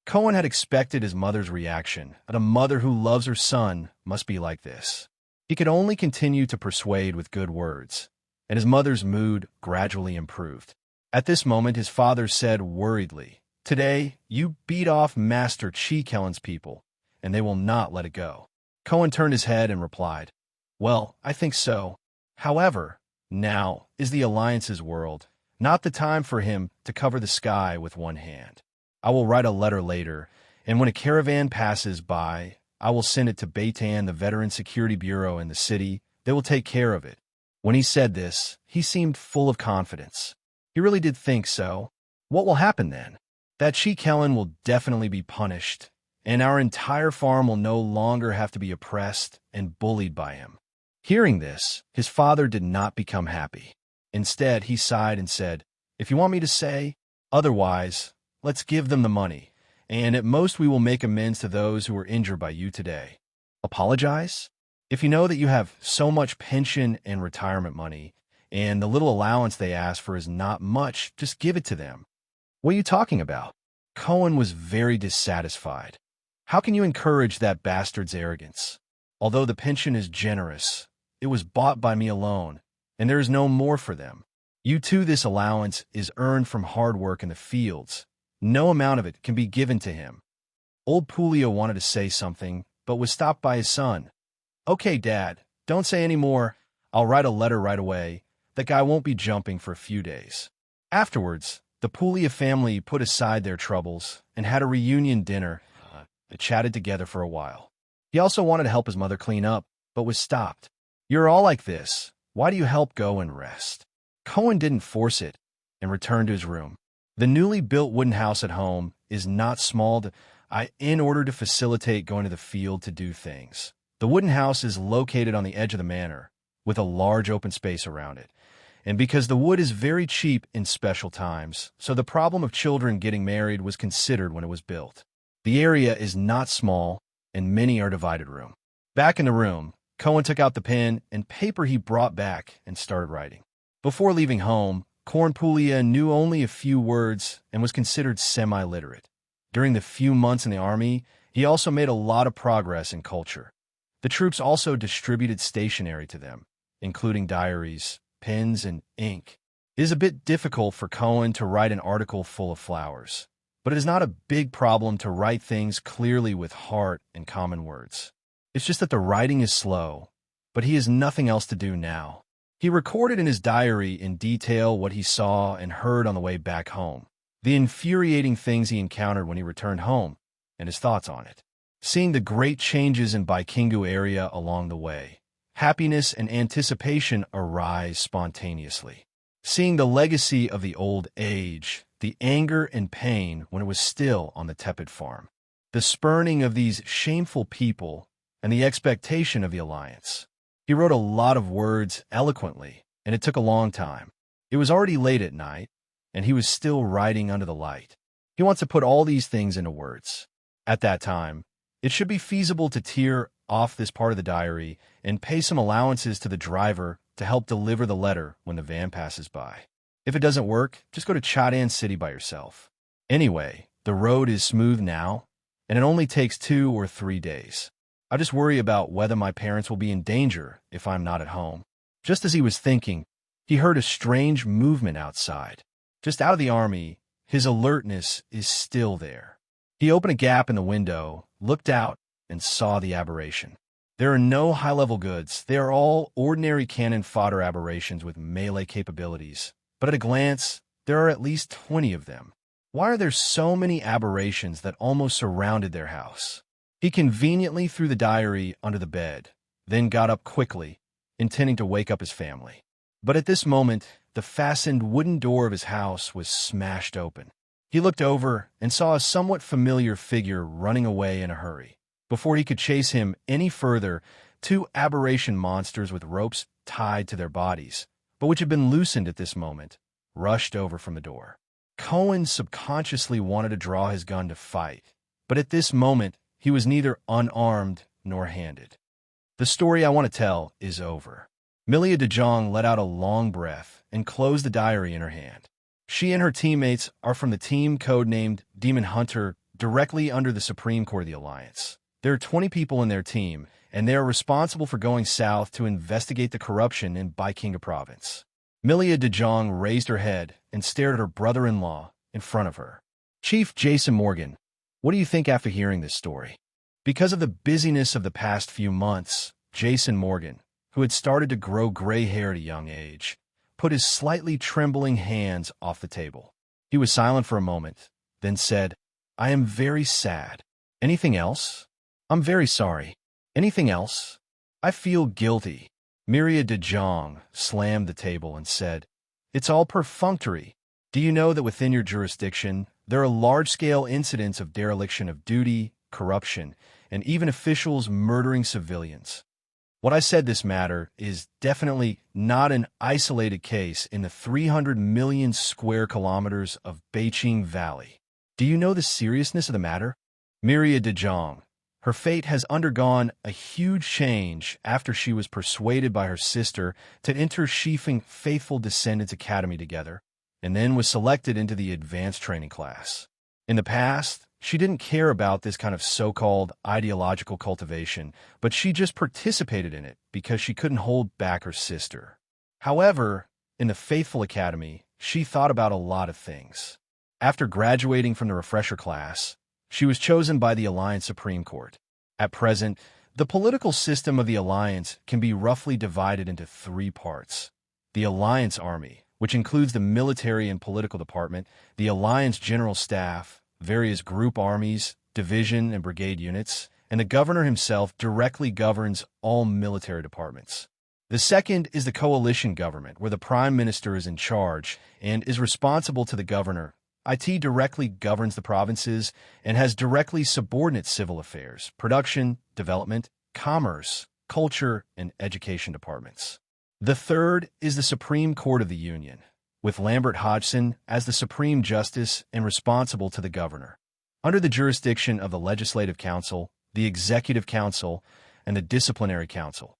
Cohen had expected his mother's reaction, and a mother who loves her son must be like this. He could only continue to persuade with good words, and his mother's mood gradually improved. At this moment, his father said worriedly, Today, you beat off Master Chi Kellen's people, and they will not let it go. Cohen turned his head and replied, Well, I think so. However, now is the Alliance's world, not the time for him to cover the sky with one hand. I will write a letter later, and when a caravan passes by, I will send it to Beitan, the Veteran Security Bureau in the city. They will take care of it. When he said this, he seemed full of confidence. He really did think so. What will happen then? That Chi Kellen will definitely be punished, and our entire farm will no longer have to be oppressed and bullied by him. Hearing this, his father did not become happy. Instead, he sighed and said, If you want me to say otherwise, let's give them the money, and at most we will make amends to those who were injured by you today. Apologize? If you know that you have so much pension and retirement money, and the little allowance they ask for is not much, just give it to them. What are you talking about? Cohen was very dissatisfied. How can you encourage that bastard's arrogance? Although the pension is generous, it was bought by me alone, and there is no more for them. You too, this allowance is earned from hard work in the fields. No amount of it can be given to him. Old Pulio wanted to say something, but was stopped by his son. Okay, Dad, don't say any more. I'll write a letter right away. That guy won't be jumping for a few days. Afterwards, the Puglia family put aside their troubles and had a reunion dinner. They chatted together for a while. He also wanted to help his mother clean up, but was stopped. You're all like this. Why do you help go and rest? Cohen didn't force it and returned to his room. The newly built wooden house at home is not small in order to facilitate going to the field to do things. The wooden house is located on the edge of the manor, with a large open space around it. And because the wood is very cheap in special times, so the problem of children getting married was considered when it was built. The area is not small, and many are divided room. Back in the room, Cohen took out the pen and paper he brought back and started writing. Before leaving home, Cornpuglia knew only a few words and was considered semi-literate. During the few months in the army, he also made a lot of progress in culture. The troops also distributed stationery to them, including diaries, pens, and ink. It is a bit difficult for Cohen to write an article full of flowers, but it is not a big problem to write things clearly with heart and common words. It's just that the writing is slow, but he has nothing else to do now. He recorded in his diary in detail what he saw and heard on the way back home, the infuriating things he encountered when he returned home, and his thoughts on it. Seeing the great changes in Baikingu area along the way, happiness and anticipation arise spontaneously. Seeing the legacy of the old age, the anger and pain when it was still on the tepid farm, the spurning of these shameful people, and the expectation of the alliance. He wrote a lot of words eloquently, and it took a long time. It was already late at night, and he was still writing under the light. He wants to put all these things into words. At that time, it should be feasible to tear off this part of the diary and pay some allowances to the driver to help deliver the letter when the van passes by. If it doesn't work, just go to Chadan City by yourself. Anyway, the road is smooth now, and it only takes 2 or 3 days. I just worry about whether my parents will be in danger if I'm not at home. Just as he was thinking, he heard a strange movement outside. Just out of the army, his alertness is still there. He opened a gap in the window, looked out, and saw the aberration. There are no high-level goods. They are all ordinary cannon fodder aberrations with melee capabilities. But at a glance, there are at least 20 of them. Why are there so many aberrations that almost surrounded their house? He conveniently threw the diary under the bed, then got up quickly, intending to wake up his family. But at this moment, the fastened wooden door of his house was smashed open. He looked over and saw a somewhat familiar figure running away in a hurry. Before he could chase him any further, 2 aberration monsters with ropes tied to their bodies, but which had been loosened at this moment, rushed over from the door. Cohen subconsciously wanted to draw his gun to fight, but at this moment, he was neither unarmed nor handed. The story I want to tell is over. Milia de Jong let out a long breath and closed the diary in her hand. She and her teammates are from the team codenamed Demon Hunter, directly under the Supreme Court of the Alliance. There are 20 people in their team, and they are responsible for going south to investigate the corruption in Baikinga province. Milia de Jong raised her head and stared at her brother-in-law in front of her. Chief Jason Morgan, what do you think after hearing this story? Because of the busyness of the past few months, Jason Morgan, who had started to grow gray hair at a young age, put his slightly trembling hands off the table. He was silent for a moment, then said, I am very sad. Anything else? I'm very sorry. Anything else? I feel guilty. Miria de Jong slammed the table and said, It's all perfunctory. Do you know that within your jurisdiction, there are large-scale incidents of dereliction of duty, corruption, and even officials murdering civilians? What I said this matter is definitely not an isolated case in the 300 million square kilometers of Beijing Valley. Do you know the seriousness of the matter? Miria de Jong. Her fate has undergone a huge change after she was persuaded by her sister to enter Shifeng Faithful Descendants Academy together, and then was selected into the advanced training class. In the past, she didn't care about this kind of so-called ideological cultivation, but she just participated in it because she couldn't hold back her sister. However, in the Faithful Academy, she thought about a lot of things. After graduating from the refresher class, she was chosen by the Alliance Supreme Court. At present, the political system of the Alliance can be roughly divided into three parts. The Alliance Army, which includes the military and political department, the Alliance General Staff, various group armies, division and brigade units, and the governor himself directly governs all military departments. The second is the coalition government, where the prime minister is in charge and is responsible to the governor. IT directly governs the provinces and has directly subordinate civil affairs, production, development, commerce, culture, and education departments. The third is the Supreme Court of the Union, with Lambert Hodgson as the Supreme Justice and responsible to the governor. Under the jurisdiction of the Legislative Council, the Executive Council, and the Disciplinary Council.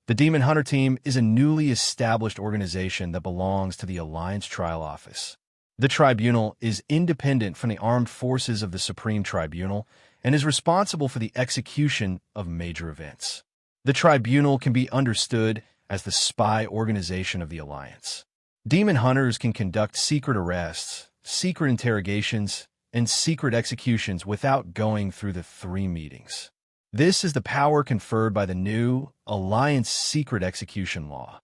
The Demon Hunter Team is a newly established organization that belongs to the Alliance Trial Office. The tribunal is independent from the armed forces of the Supreme Tribunal and is responsible for the execution of major events. The tribunal can be understood as the spy organization of the Alliance. Demon hunters can conduct secret arrests, secret interrogations, and secret executions without going through the three meetings. This is the power conferred by the new Alliance Secret Execution Law.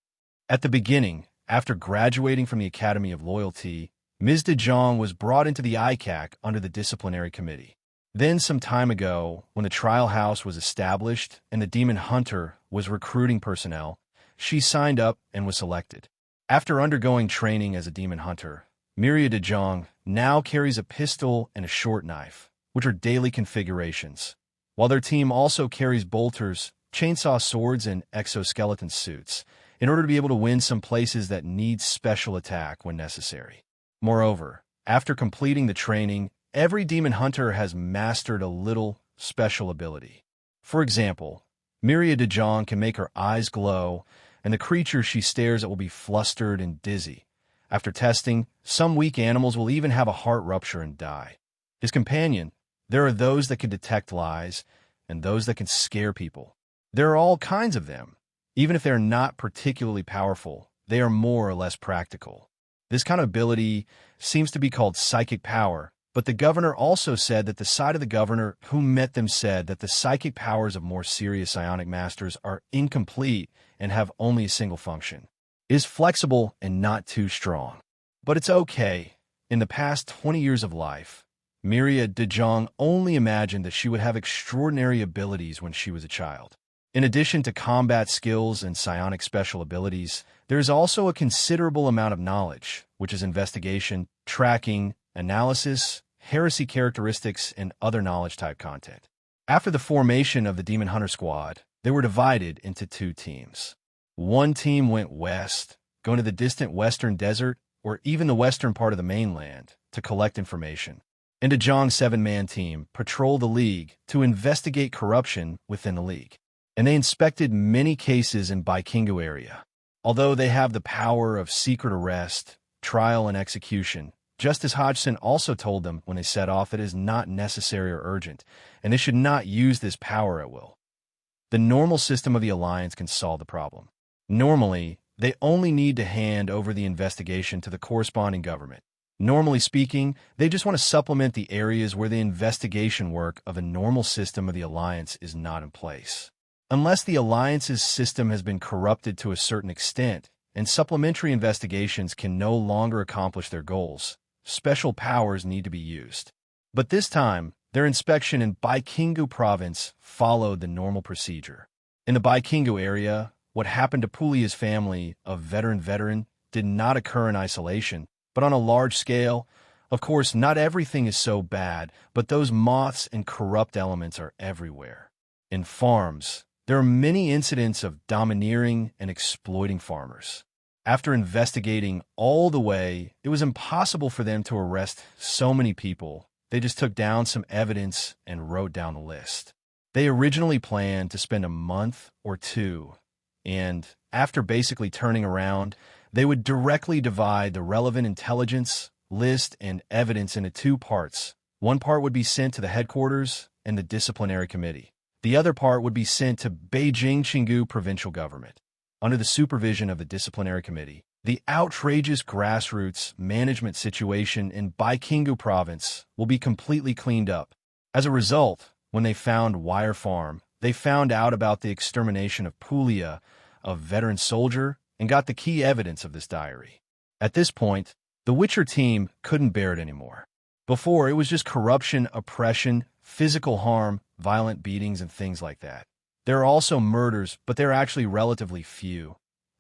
At the beginning, after graduating from the Academy of Loyalty, Ms. de Jong was brought into the ICAC under the disciplinary committee. Then, some time ago, when the trial house was established and the Demon Hunter was recruiting personnel, she signed up and was selected. After undergoing training as a demon hunter, Miria de Jong now carries a pistol and a short knife, which are daily configurations, while their team also carries bolters, chainsaw swords, and exoskeleton suits, in order to be able to win some places that need special attack when necessary. Moreover, after completing the training, every demon hunter has mastered a little special ability. For example, Miria de Jong can make her eyes glow, and the creature she stares at will be flustered and dizzy. After testing, some weak animals will even have a heart rupture and die. His companion, there are those that can detect lies, and those that can scare people. There are all kinds of them. Even if they're not particularly powerful, they are more or less practical. This kind of ability seems to be called psychic power, but the governor also said that the side of the governor who met them said that the psychic powers of more serious psionic masters are incomplete and have only a single function. It is flexible and not too strong. But it's okay. In the past 20 years of life, Miria de Jong only imagined that she would have extraordinary abilities when she was a child. In addition to combat skills and psionic special abilities, there is also a considerable amount of knowledge, which is investigation, tracking, analysis, heresy characteristics, and other knowledge-type content. After the formation of the Demon Hunter Squad, they were divided into two teams. One team went west, going to the distant western desert or even the western part of the mainland to collect information. And a Jong 7-man team patrolled the League to investigate corruption within the League. And they inspected many cases in Baikingu area. Although they have the power of secret arrest, trial, and execution, Justice Hodgson also told them when they set off that it is not necessary or urgent, and they should not use this power at will. The normal system of the Alliance can solve the problem. Normally, they only need to hand over the investigation to the corresponding government. Normally speaking, they just want to supplement the areas where the investigation work of a normal system of the Alliance is not in place. Unless the Alliance's system has been corrupted to a certain extent, and supplementary investigations can no longer accomplish their goals, special powers need to be used. But this time, their inspection in Baikingu province followed the normal procedure. In the Baikingu area, what happened to Pulia's family of veteran did not occur in isolation, but on a large scale. Of course, not everything is so bad, but those moths and corrupt elements are everywhere. In farms, There are many incidents of domineering and exploiting farmers. After investigating all the way, it was impossible for them to arrest so many people. They just took down some evidence and wrote down the list. They originally planned to spend a month or two, and after basically turning around, they would directly divide the relevant intelligence, list, and evidence into two parts. One part would be sent to the headquarters and the disciplinary committee. The other part would be sent to Beijing Qinggu provincial government. Under the supervision of the disciplinary committee, the outrageous grassroots management situation in Baikingu province will be completely cleaned up. As a result, when they found Wire Farm, they found out about the extermination of Pulia, a veteran soldier, and got the key evidence of this diary. At this point, the Witcher team couldn't bear it anymore. Before, it was just corruption, oppression, physical harm, violent beatings, and things like that. There are also murders, but they're actually relatively few.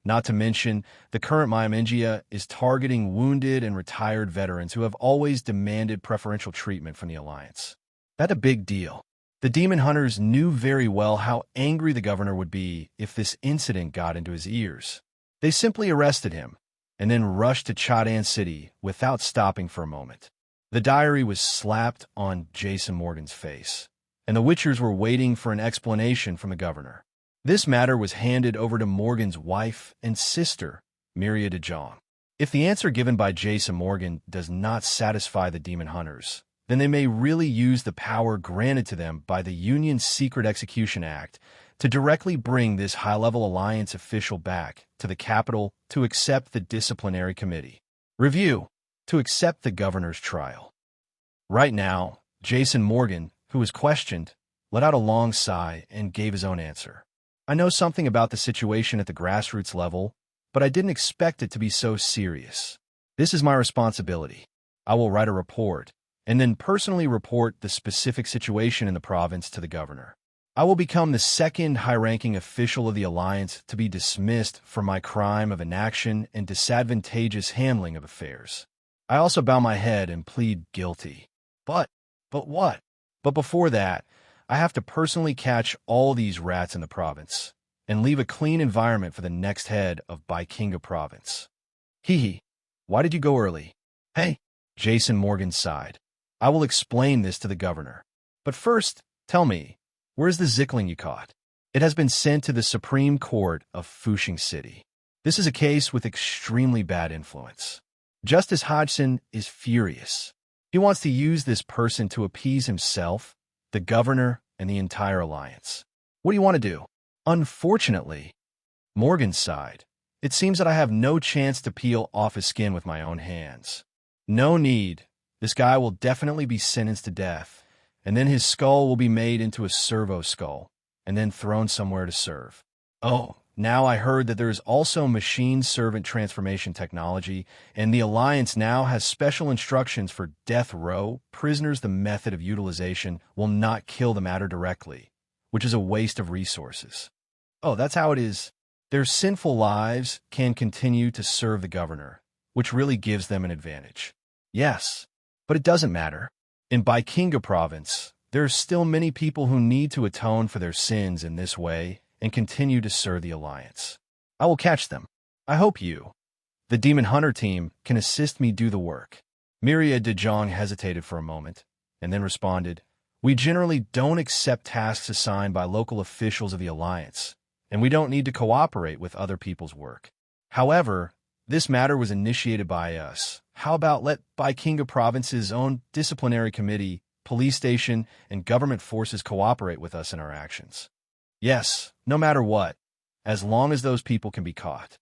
Not to mention, the current Myanmar is targeting wounded and retired veterans who have always demanded preferential treatment from the Alliance. That's a big deal. The demon hunters knew very well how angry the governor would be if this incident got into his ears. They simply arrested him, and then rushed to Chadan City without stopping for a moment. The diary was slapped on Jason Morgan's face, and the Witchers were waiting for an explanation from the governor. This matter was handed over to Morgan's wife and sister, Miria de Jong. If the answer given by Jason Morgan does not satisfy the demon hunters, then they may really use the power granted to them by the Union's Secret Execution Act to directly bring this high-level alliance official back to the capital to accept the disciplinary committee. Review: to accept the governor's trial. Right now, Jason Morgan, who was questioned, let out a long sigh and gave his own answer. I know something about the situation at the grassroots level, but I didn't expect it to be so serious. This is my responsibility. I will write a report, and then personally report the specific situation in the province to the governor. I will become the second high-ranking official of the Alliance to be dismissed for my crime of inaction and disadvantageous handling of affairs. I also bow my head and plead guilty. But what? But before that, I have to personally catch all these rats in the province and leave a clean environment for the next head of Baikinga province. Hee, why did you go early? Hey, Jason Morgan sighed. I will explain this to the governor. But first, tell me, where's the Zickling you caught? It has been sent to the Supreme Court of Fushing City. This is a case with extremely bad influence. Justice Hodgson is furious. He wants to use this person to appease himself, the governor, and the entire alliance. What do you want to do? Unfortunately, Morgan sighed. It seems that I have no chance to peel off his skin with my own hands. No need. This guy will definitely be sentenced to death, and then his skull will be made into a servo skull, and then thrown somewhere to serve. Oh, now I heard that there is also machine servant transformation technology, and the Alliance now has special instructions for death row prisoners. The method of utilization will not kill the matter directly, which is a waste of resources. Oh, that's how it is. Their sinful lives can continue to serve the governor, which really gives them an advantage. Yes, but it doesn't matter. In Baikinga province, there are still many people who need to atone for their sins in this way and continue to serve the Alliance. I will catch them. I hope you, the Demon Hunter team, can assist me do the work. Miria de Jong hesitated for a moment, and then responded, We generally don't accept tasks assigned by local officials of the Alliance, and we don't need to cooperate with other people's work. However, this matter was initiated by us. How about let Baikinga province's own disciplinary committee, police station, and government forces cooperate with us in our actions? Yes, no matter what, as long as those people can be caught.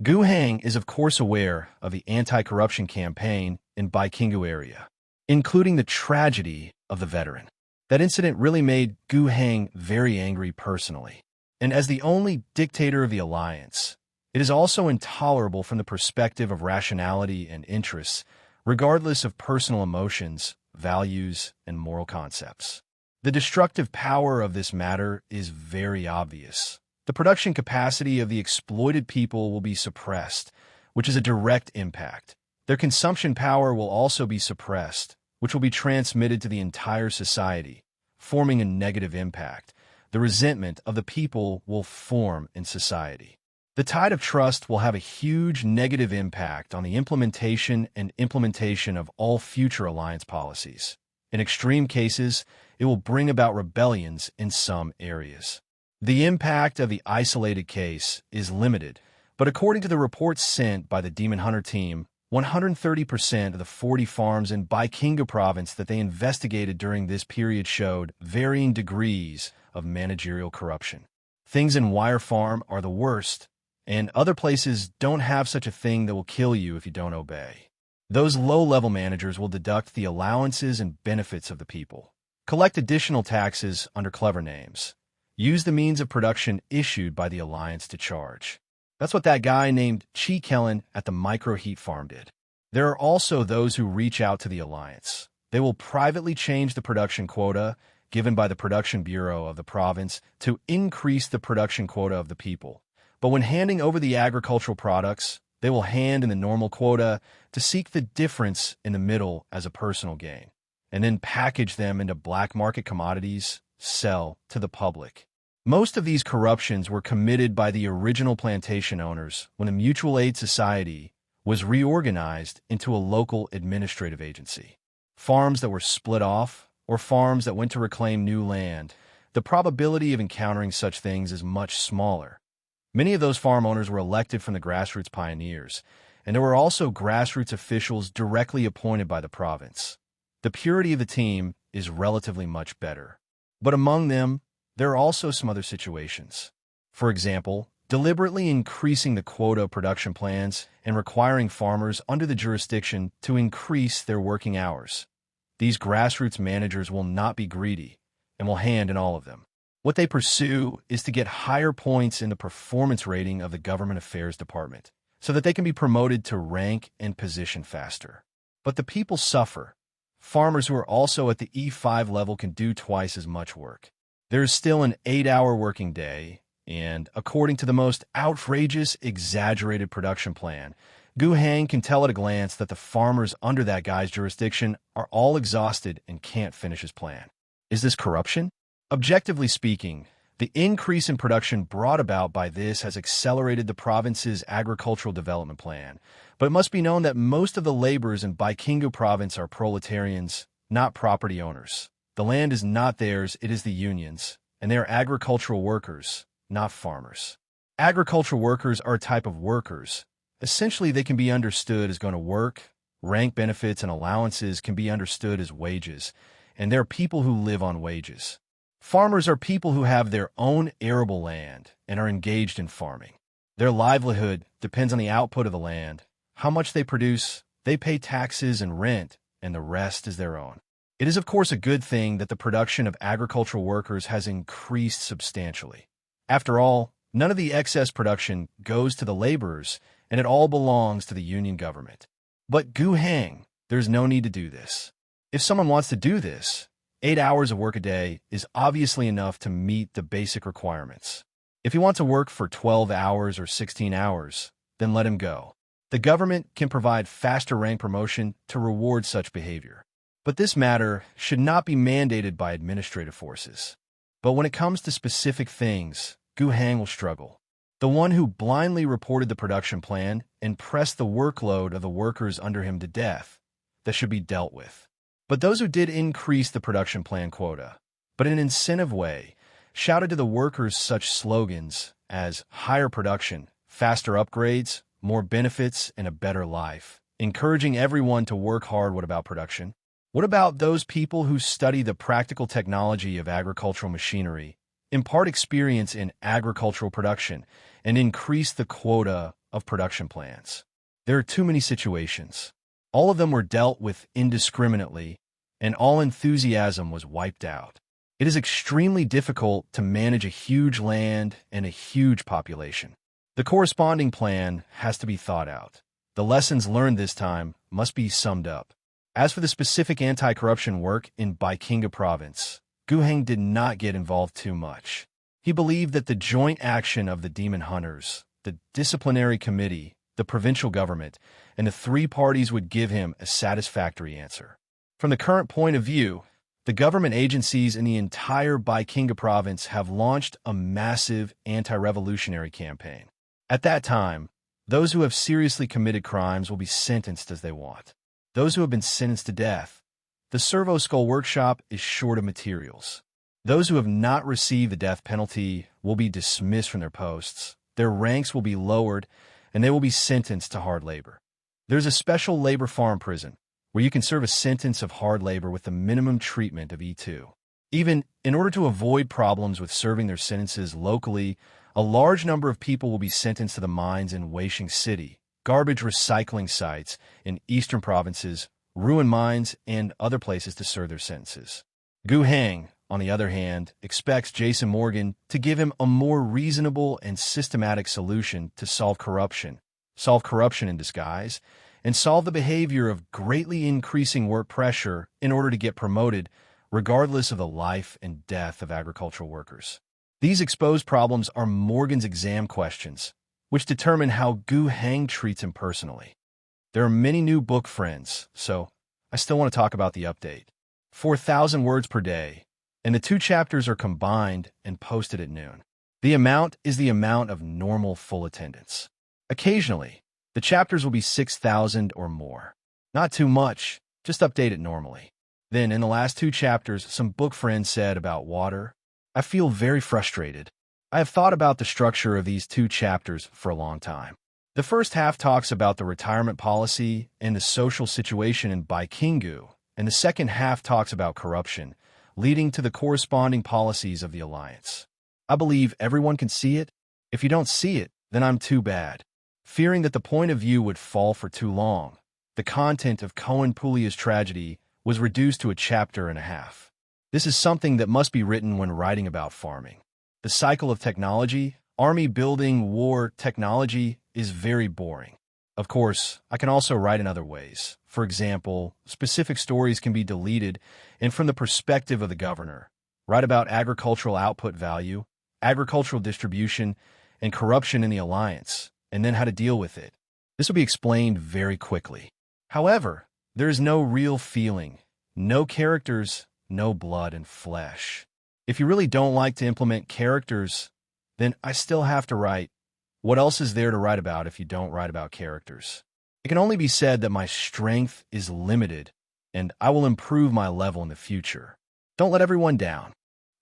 Gu Hang is of course aware of the anti-corruption campaign in Baikingu area, including the tragedy of the veteran. That incident really made Gu Hang very angry personally. And as the only dictator of the Alliance, it is also intolerable from the perspective of rationality and interests, regardless of personal emotions, values, and moral concepts. The destructive power of this matter is very obvious. The production capacity of the exploited people will be suppressed, which is a direct impact. Their consumption power will also be suppressed, which will be transmitted to the entire society, forming a negative impact, the resentment of the people will form in society. The tide of trust will have a huge negative impact on the implementation of all future alliance policies. In extreme cases, it will bring about rebellions in some areas. The impact of the isolated case is limited, but according to the reports sent by the Demon Hunter team, 130% of the 40 farms in Baikinga province that they investigated during this period showed varying degrees of managerial corruption. Things in Wire Farm are the worst, and other places don't have such a thing that will kill you if you don't obey. Those low-level managers will deduct the allowances and benefits of the people, collect additional taxes under clever names, use the means of production issued by the alliance to charge. That's what that guy named Chi Kellen at the microheat farm did. There are also those who reach out to the alliance. They will privately change the production quota given by the production bureau of the province to increase the production quota of the people. But when handing over the agricultural products, they will hand in the normal quota to seek the difference in the middle as a personal gain, and then package them into black market commodities, sell to the public. Most of these corruptions were committed by the original plantation owners when the Mutual Aid Society was reorganized into a local administrative agency. Farms that were split off, or farms that went to reclaim new land, the probability of encountering such things is much smaller. Many of those farm owners were elected from the grassroots pioneers, and there were also grassroots officials directly appointed by the province. The purity of the team is relatively much better. But among them, there are also some other situations. For example, deliberately increasing the quota of production plans and requiring farmers under the jurisdiction to increase their working hours. These grassroots managers will not be greedy and will hand in all of them. What they pursue is to get higher points in the performance rating of the Government Affairs Department so that they can be promoted to rank and position faster. But the people suffer. Farmers who are also at the E5 level can do twice as much work. There is still an 8-hour working day, and according to the most outrageous, exaggerated production plan, Gu Hang can tell at a glance that the farmers under that guy's jurisdiction are all exhausted and can't finish his plan. Is this corruption? Objectively speaking, the increase in production brought about by this has accelerated the province's agricultural development plan, but it must be known that most of the laborers in Baikinga province are proletarians, not property owners. The land is not theirs, it is the union's, and they are agricultural workers, not farmers. Agricultural workers are a type of workers. Essentially, they can be understood as going to work, rank benefits and allowances can be understood as wages, and there are people who live on wages. Farmers are people who have their own arable land and are engaged in farming. Their livelihood depends on the output of the land, how much they produce, they pay taxes and rent, and the rest is their own. It is, of course, a good thing that the production of agricultural workers has increased substantially. After all, none of the excess production goes to the laborers, and it all belongs to the union government. But Gu Hang, there's no need to do this. If someone wants to do this, 8 hours of work a day is obviously enough to meet the basic requirements. If he wants to work for 12 hours or 16 hours, then let him go. The government can provide faster rank promotion to reward such behavior. But this matter should not be mandated by administrative forces. But when it comes to specific things, Gu Hang will struggle. The one who blindly reported the production plan and pressed the workload of the workers under him to death, that should be dealt with. But those who did increase the production plan quota, but in an incentive way, shouted to the workers such slogans as higher production, faster upgrades, more benefits, and a better life, encouraging everyone to work hard. What about production? What about those people who study the practical technology of agricultural machinery, impart experience in agricultural production, and increase the quota of production plans? There are too many situations. All of them were dealt with indiscriminately, and all enthusiasm was wiped out. It is extremely difficult to manage a huge land and a huge population. The corresponding plan has to be thought out. The lessons learned this time must be summed up. As for the specific anti-corruption work in Baikinga province, Gu Hang did not get involved too much. He believed that the joint action of the demon hunters, the disciplinary committee, the provincial government, and the three parties would give him a satisfactory answer. From the current point of view, The government agencies in the entire Baikinga province have launched a massive anti-revolutionary campaign. At that time, those who have seriously committed crimes will be sentenced as they want. Those who have been sentenced to death, the Servo Skull Workshop is short of materials. Those who have not received the death penalty will be dismissed from their posts, their ranks will be lowered, and they will be sentenced to hard labor. There's a special labor farm prison where you can serve a sentence of hard labor with the minimum treatment of E2. Even in order to avoid problems with serving their sentences locally, a large number of people will be sentenced to the mines in Weisheng City, garbage recycling sites in eastern provinces, ruined mines, and other places to serve their sentences. Gu Heng, on the other hand, expects Jason Morgan to give him a more reasonable and systematic solution to solve corruption in disguise, and solve the behavior of greatly increasing work pressure in order to get promoted, regardless of the life and death of agricultural workers. These exposed problems are Morgan's exam questions, which determine how Gu Heng treats him personally. There are many new book friends, so I still want to talk about the update. 4,000 words per day, and the 2 chapters are combined and posted at noon. The amount is the amount of normal full attendance. Occasionally, the chapters will be 6,000 or more. Not too much, just update it normally. Then, in the last 2 chapters, some book friends said about water. I feel very frustrated. I have thought about the structure of these 2 chapters for a long time. The first half talks about the retirement policy and the social situation in Baikingu, and the second half talks about corruption, leading to the corresponding policies of the alliance. I believe everyone can see it. If you don't see it, then I'm too bad. Fearing that the point of view would fall for too long, the content of Cohen Pulia's tragedy was reduced to a chapter and a half. This is something that must be written when writing about farming. The cycle of technology, army building, war, technology, is very boring. Of course, I can also write in other ways. For example, specific stories can be deleted and from the perspective of the governor. Write about agricultural output value, agricultural distribution, and corruption in the alliance, and then how to deal with it. This will be explained very quickly. However, there is no real feeling, no characters, no blood and flesh. If you really don't like to implement characters, then I still have to write. What else is there to write about if you don't write about characters? It can only be said that my strength is limited, and I will improve my level in the future. Don't let everyone down.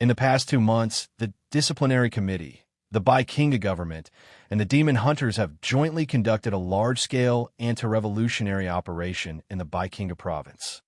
In the past 2 months, the disciplinary committee, the Baikinga government, and the Demon Hunters have jointly conducted a large-scale anti-revolutionary operation in the Baikinga province.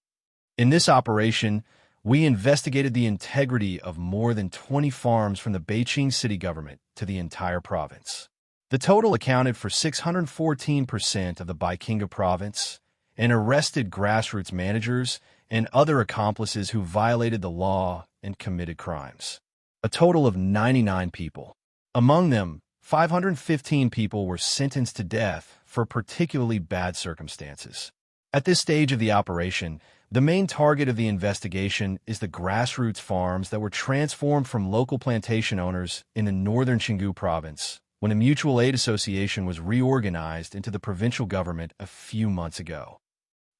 In this operation, we investigated the integrity of more than 20 farms from the Beijing city government to the entire province. The total accounted for 614% of the Baikinga province and arrested grassroots managers and other accomplices who violated the law and committed crimes. A total of 99 people. Among them, 515 people were sentenced to death for particularly bad circumstances. At this stage of the operation, the main target of the investigation is the grassroots farms that were transformed from local plantation owners in the northern Xingu province when a mutual aid association was reorganized into the provincial government a few months ago.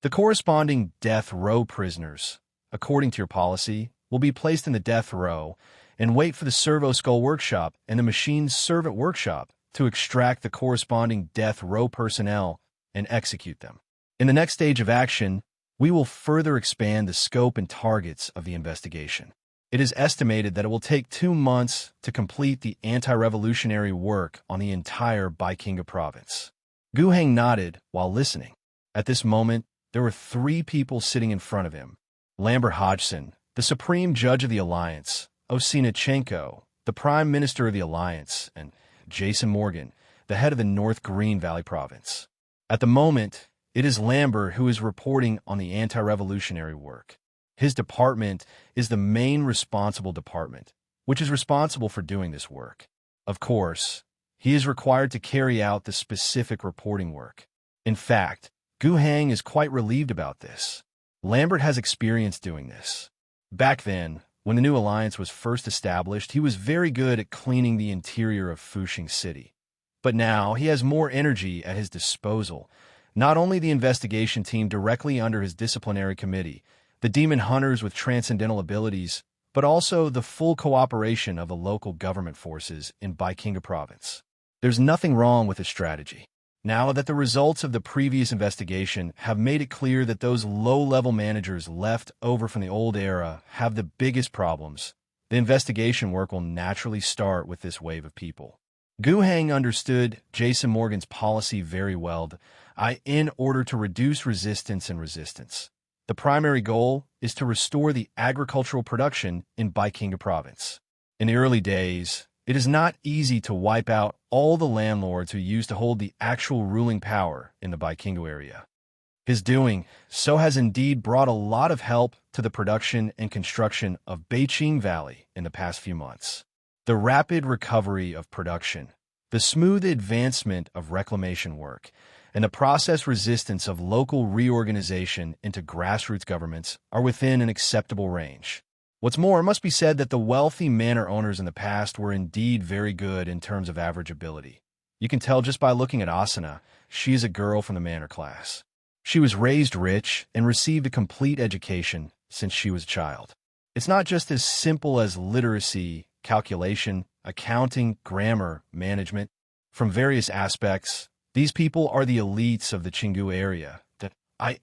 The corresponding death row prisoners, according to your policy, will be placed in the death row and wait for the Servo Skull Workshop and the Machine's Servant Workshop to extract the corresponding death row personnel and execute them. In the next stage of action, we will further expand the scope and targets of the investigation. It is estimated that it will take 2 months to complete the anti-revolutionary work on the entire Baikinga province. Gu Heng nodded while listening. At this moment, there were 3 people sitting in front of him. Lambert Hodgson, the Supreme Judge of the Alliance, Osinachenko, the Prime Minister of the Alliance, and Jason Morgan, the head of the North Green Valley Province. At the moment, it is Lambert who is reporting on the anti-revolutionary work. His department is the main responsible department, which is responsible for doing this work. Of course, he is required to carry out the specific reporting work. In fact, Gu Heng is quite relieved about this. Lambert has experience doing this. Back then, when the new alliance was first established, he was very good at cleaning the interior of Fushing City. But now he has more energy at his disposal. Not only the investigation team directly under his disciplinary committee, the demon hunters with transcendental abilities, but also the full cooperation of the local government forces in Baikinga province. There's nothing wrong with this strategy. Now that the results of the previous investigation have made it clear that those low-level managers left over from the old era have the biggest problems, the investigation work will naturally start with this wave of people. Gu Hang understood Jason Morgan's policy very well, in order to reduce resistance. The primary goal is to restore the agricultural production in Baikinga province. In the early days, it is not easy to wipe out all the landlords who used to hold the actual ruling power in the Baikinga area. His doing so has indeed brought a lot of help to the production and construction of Beiqing Valley in the past few months. The rapid recovery of production, the smooth advancement of reclamation work, and the process resistance of local reorganization into grassroots governments are within an acceptable range. What's more, it must be said that the wealthy manor owners in the past were indeed very good in terms of average ability. You can tell just by looking at Asana, she is a girl from the manor class. She was raised rich and received a complete education since she was a child. It's not just as simple as literacy, calculation, accounting, grammar, management. From various aspects, these people are the elites of the Chingu area.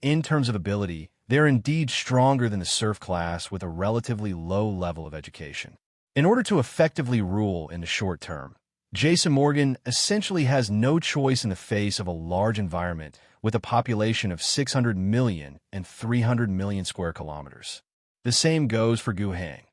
In terms of ability, they are indeed stronger than the serf class with a relatively low level of education. In order to effectively rule in the short term, Jason Morgan essentially has no choice in the face of a large environment with a population of 600 million and 300 million square kilometers. The same goes for Gu Hang.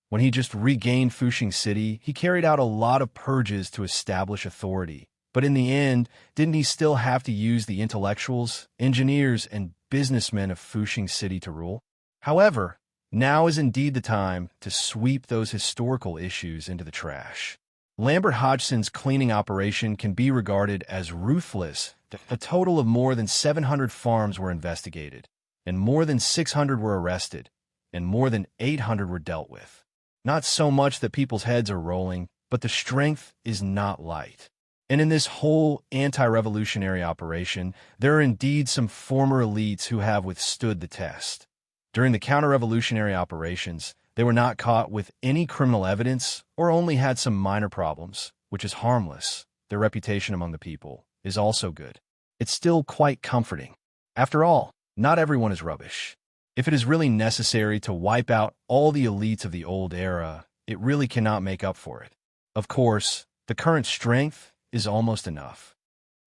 When he just regained Fuxing City, he carried out a lot of purges to establish authority. But in the end, didn't he still have to use the intellectuals, engineers, and businessmen of Fuxing City to rule? However, now is indeed the time to sweep those historical issues into the trash. Lambert Hodgson's cleaning operation can be regarded as ruthless. A total of more than 700 farms were investigated, and more than 600 were arrested, and more than 800 were dealt with. Not so much that people's heads are rolling, but the strength is not light. And in this whole anti-revolutionary operation, there are indeed some former elites who have withstood the test. During the counter-revolutionary operations, they were not caught with any criminal evidence or only had some minor problems, which is harmless. Their reputation among the people is also good. It's still quite comforting. After all, not everyone is rubbish. If it is really necessary to wipe out all the elites of the old era, it really cannot make up for it. Of course, the current strength is almost enough.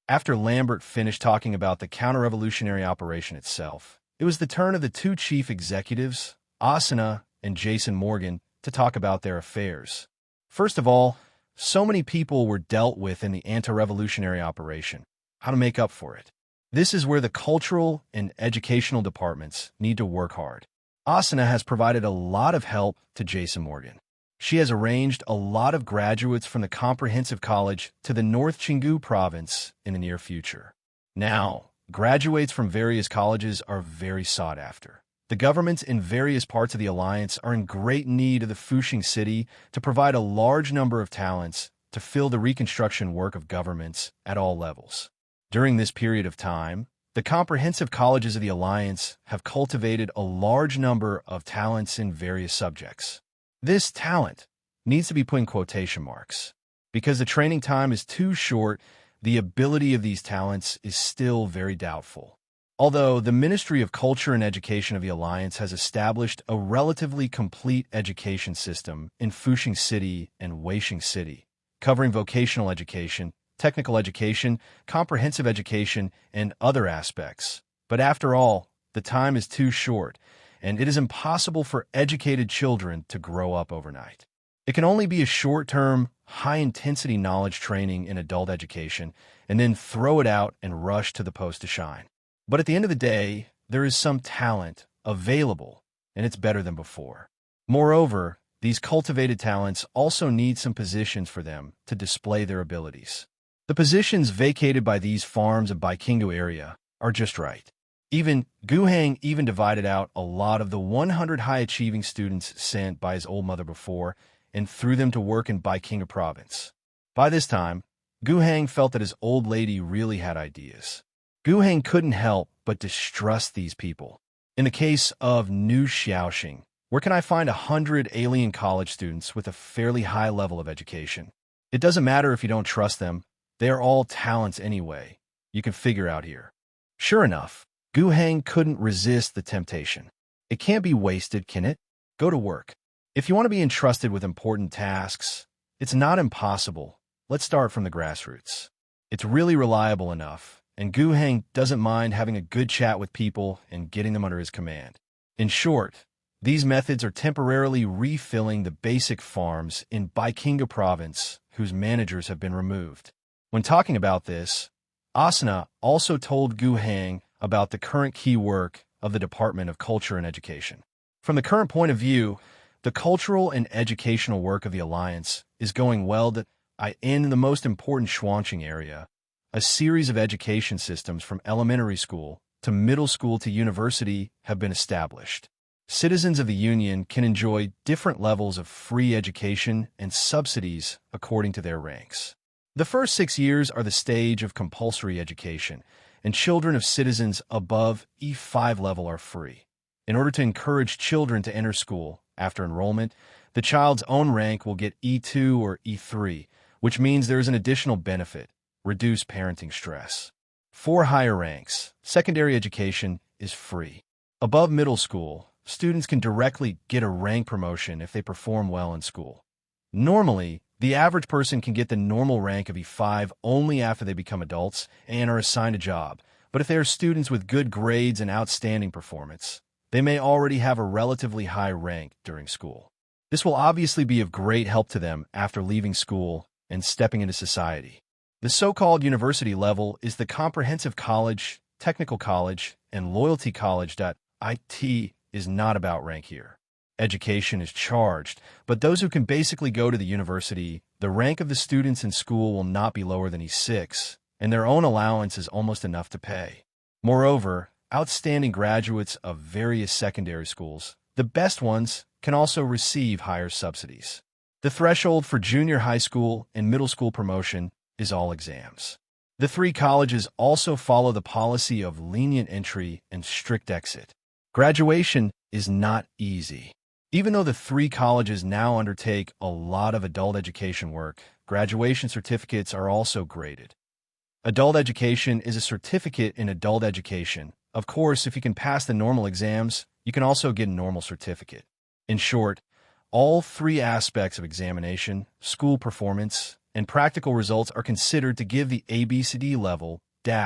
After Lambert finished talking about the counter-revolutionary operation itself, it was the turn of the two chief executives, Asana and Jason Morgan, to talk about their affairs. First of all, so many people were dealt with in the anti-revolutionary operation. How to make up for it? This is where the cultural and educational departments need to work hard. Asana has provided a lot of help to Jason Morgan. She has arranged a lot of graduates from the Comprehensive College to the North Chingu province in the near future. Now, graduates from various colleges are very sought after. The governments in various parts of the alliance are in great need of the Fuxing City to provide a large number of talents to fill the reconstruction work of governments at all levels. During this period of time, the comprehensive colleges of the alliance have cultivated a large number of talents in various subjects. This talent needs to be put in quotation marks. Because the training time is too short, the ability of these talents is still very doubtful. Although the Ministry of Culture and Education of the Alliance has established a relatively complete education system in Fuxing City and Weixing City, covering vocational education, technical education, comprehensive education, and other aspects. But after all, the time is too short, and it is impossible for educated children to grow up overnight. It can only be a short-term, high-intensity knowledge training in adult education, and then throw it out and rush to the post to shine. But at the end of the day, there is some talent available, and it's better than before. Moreover, these cultivated talents also need some positions for them to display their abilities. The positions vacated by these farms of Baikingu area are just right. Gu Hang even divided out a lot of the 100 high-achieving students sent by his old mother before and threw them to work in Baikinga province. By this time, Gu Hang felt that his old lady really had ideas. Gu Hang couldn't help but distrust these people. In the case of New Xiaoxing, where can I find 100 alien college students with a fairly high level of education? It doesn't matter if you don't trust them. They are all talents anyway. You can figure out here. Sure enough, Gu Heng couldn't resist the temptation. It can't be wasted, can it? Go to work. If you want to be entrusted with important tasks, it's not impossible. Let's start from the grassroots. It's really reliable enough, and Gu Heng doesn't mind having a good chat with people and getting them under his command. In short, these methods are temporarily refilling the basic farms in Baikinga province whose managers have been removed. When talking about this, Asana also told Gu Heng about the current key work of the Department of Culture and Education. From the current point of view, the cultural and educational work of the Alliance is going well in the most important Xuanqing area. A series of education systems from elementary school to middle school to university have been established. Citizens of the Union can enjoy different levels of free education and subsidies according to their ranks. The first 6 years are the stage of compulsory education, and children of citizens above E5 level are free. In order to encourage children to enter school, after enrollment, the child's own rank will get E2 or E3, which means there is an additional benefit: reduce parenting stress. For higher ranks, secondary education is free. Above middle school, students can directly get a rank promotion if they perform well in school. Normally, the average person can get the normal rank of E5 only after they become adults and are assigned a job, but if they are students with good grades and outstanding performance, they may already have a relatively high rank during school. This will obviously be of great help to them after leaving school and stepping into society. The so-called university level is the comprehensive college, technical college, and loyalty college. IT is not about rank here. Education is charged, but those who can basically go to the university, the rank of the students in school will not be lower than E6, and their own allowance is almost enough to pay. Moreover, outstanding graduates of various secondary schools, the best ones, can also receive higher subsidies. The threshold for junior high school and middle school promotion is all exams. The 3 colleges also follow the policy of lenient entry and strict exit. Graduation is not easy. Even though the 3 colleges now undertake a lot of adult education work, graduation certificates are also graded. Adult education is a certificate in adult education. Of course, if you can pass the normal exams, you can also get a normal certificate. In short, all 3 aspects of examination, school performance, and practical results are considered to give the ABCD level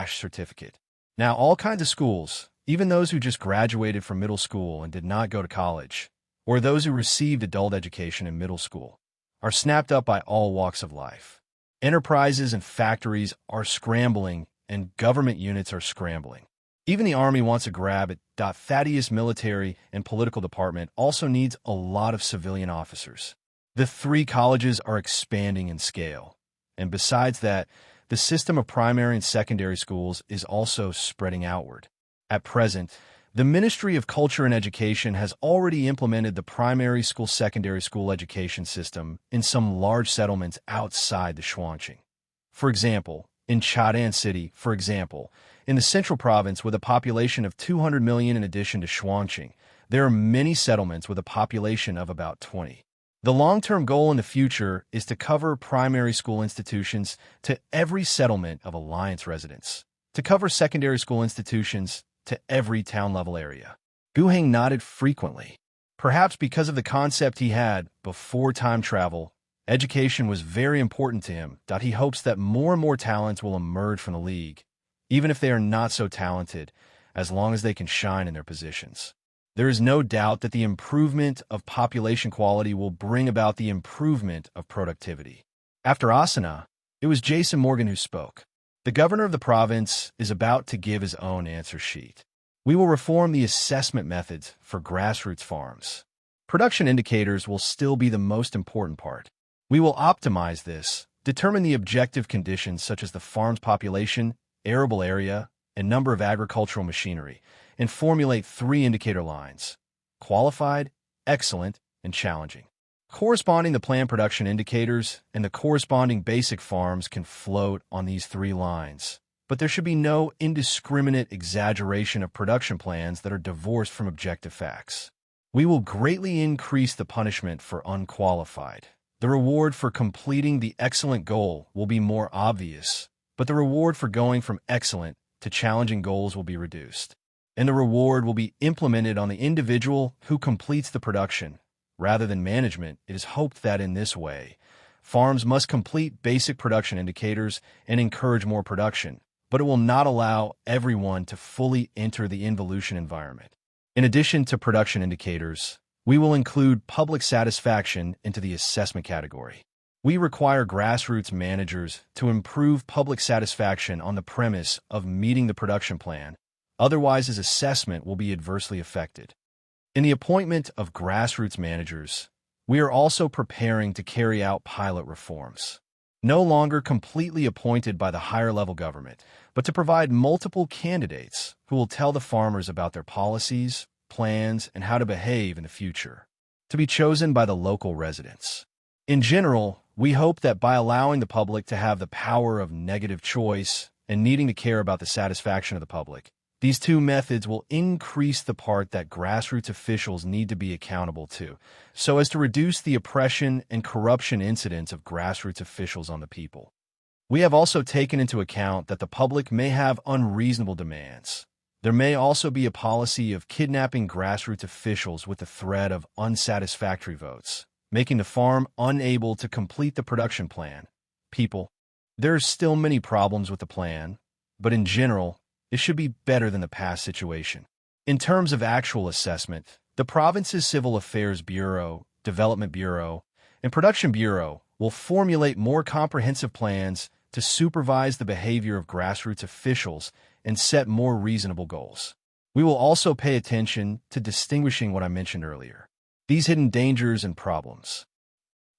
certificate. Now, all kinds of schools, even those who just graduated from middle school and did not go to college, or those who received adult education in middle school, are snapped up by all walks of life. Enterprises and factories are scrambling, and government units are scrambling. Even the Army wants a grab at Thaddeus Military and Political Department also needs a lot of civilian officers. The 3 colleges are expanding in scale. And besides that, the system of primary and secondary schools is also spreading outward. At present, the Ministry of Culture and Education has already implemented the primary school secondary school education system in some large settlements outside the Xuanqing. For example, in Chadan City, in the central province with a population of 200 million in addition to Xuanqing, there are many settlements with a population of about 20. The long-term goal in the future is to cover primary school institutions to every settlement of Alliance residents, to cover secondary school institutions to every town-level area. Gu Heng nodded frequently. Perhaps because of the concept he had before time travel, education was very important to him. He hopes that more and more talents will emerge from the League, even if they are not so talented, as long as they can shine in their positions. There is no doubt that the improvement of population quality will bring about the improvement of productivity. After Asana, it was Jason Morgan who spoke. The governor of the province is about to give his own answer sheet. We will reform the assessment methods for grassroots farms. Production indicators will still be the most important part. We will optimize this, determine the objective conditions such as the farm's population, arable area, and number of agricultural machinery, and formulate 3 indicator lines: qualified, excellent, and challenging. Corresponding the plant production indicators and the corresponding basic farms can float on these 3 lines, but there should be no indiscriminate exaggeration of production plans that are divorced from objective facts. We will greatly increase the punishment for unqualified. The reward for completing the excellent goal will be more obvious, but the reward for going from excellent to challenging goals will be reduced. And the reward will be implemented on the individual who completes the production. Rather than management, it is hoped that in this way, farms must complete basic production indicators and encourage more production, but it will not allow everyone to fully enter the involution environment. In addition to production indicators, we will include public satisfaction into the assessment category. We require grassroots managers to improve public satisfaction on the premise of meeting the production plan, otherwise his assessment will be adversely affected. In the appointment of grassroots managers, we are also preparing to carry out pilot reforms. No longer completely appointed by the higher-level government, but to provide multiple candidates who will tell the farmers about their policies, plans, and how to behave in the future, to be chosen by the local residents. In general, we hope that by allowing the public to have the power of negative choice and needing to care about the satisfaction of the public, these two methods will increase the part that grassroots officials need to be accountable to, so as to reduce the oppression and corruption incidents of grassroots officials on the people. We have also taken into account that the public may have unreasonable demands. There may also be a policy of kidnapping grassroots officials with the threat of unsatisfactory votes, making the farm unable to complete the production plan. There are still many problems with the plan, but in general, it should be better than the past situation. In terms of actual assessment, the province's Civil Affairs Bureau, Development Bureau, and Production Bureau will formulate more comprehensive plans to supervise the behavior of grassroots officials and set more reasonable goals. We will also pay attention to distinguishing what I mentioned earlier, these hidden dangers and problems.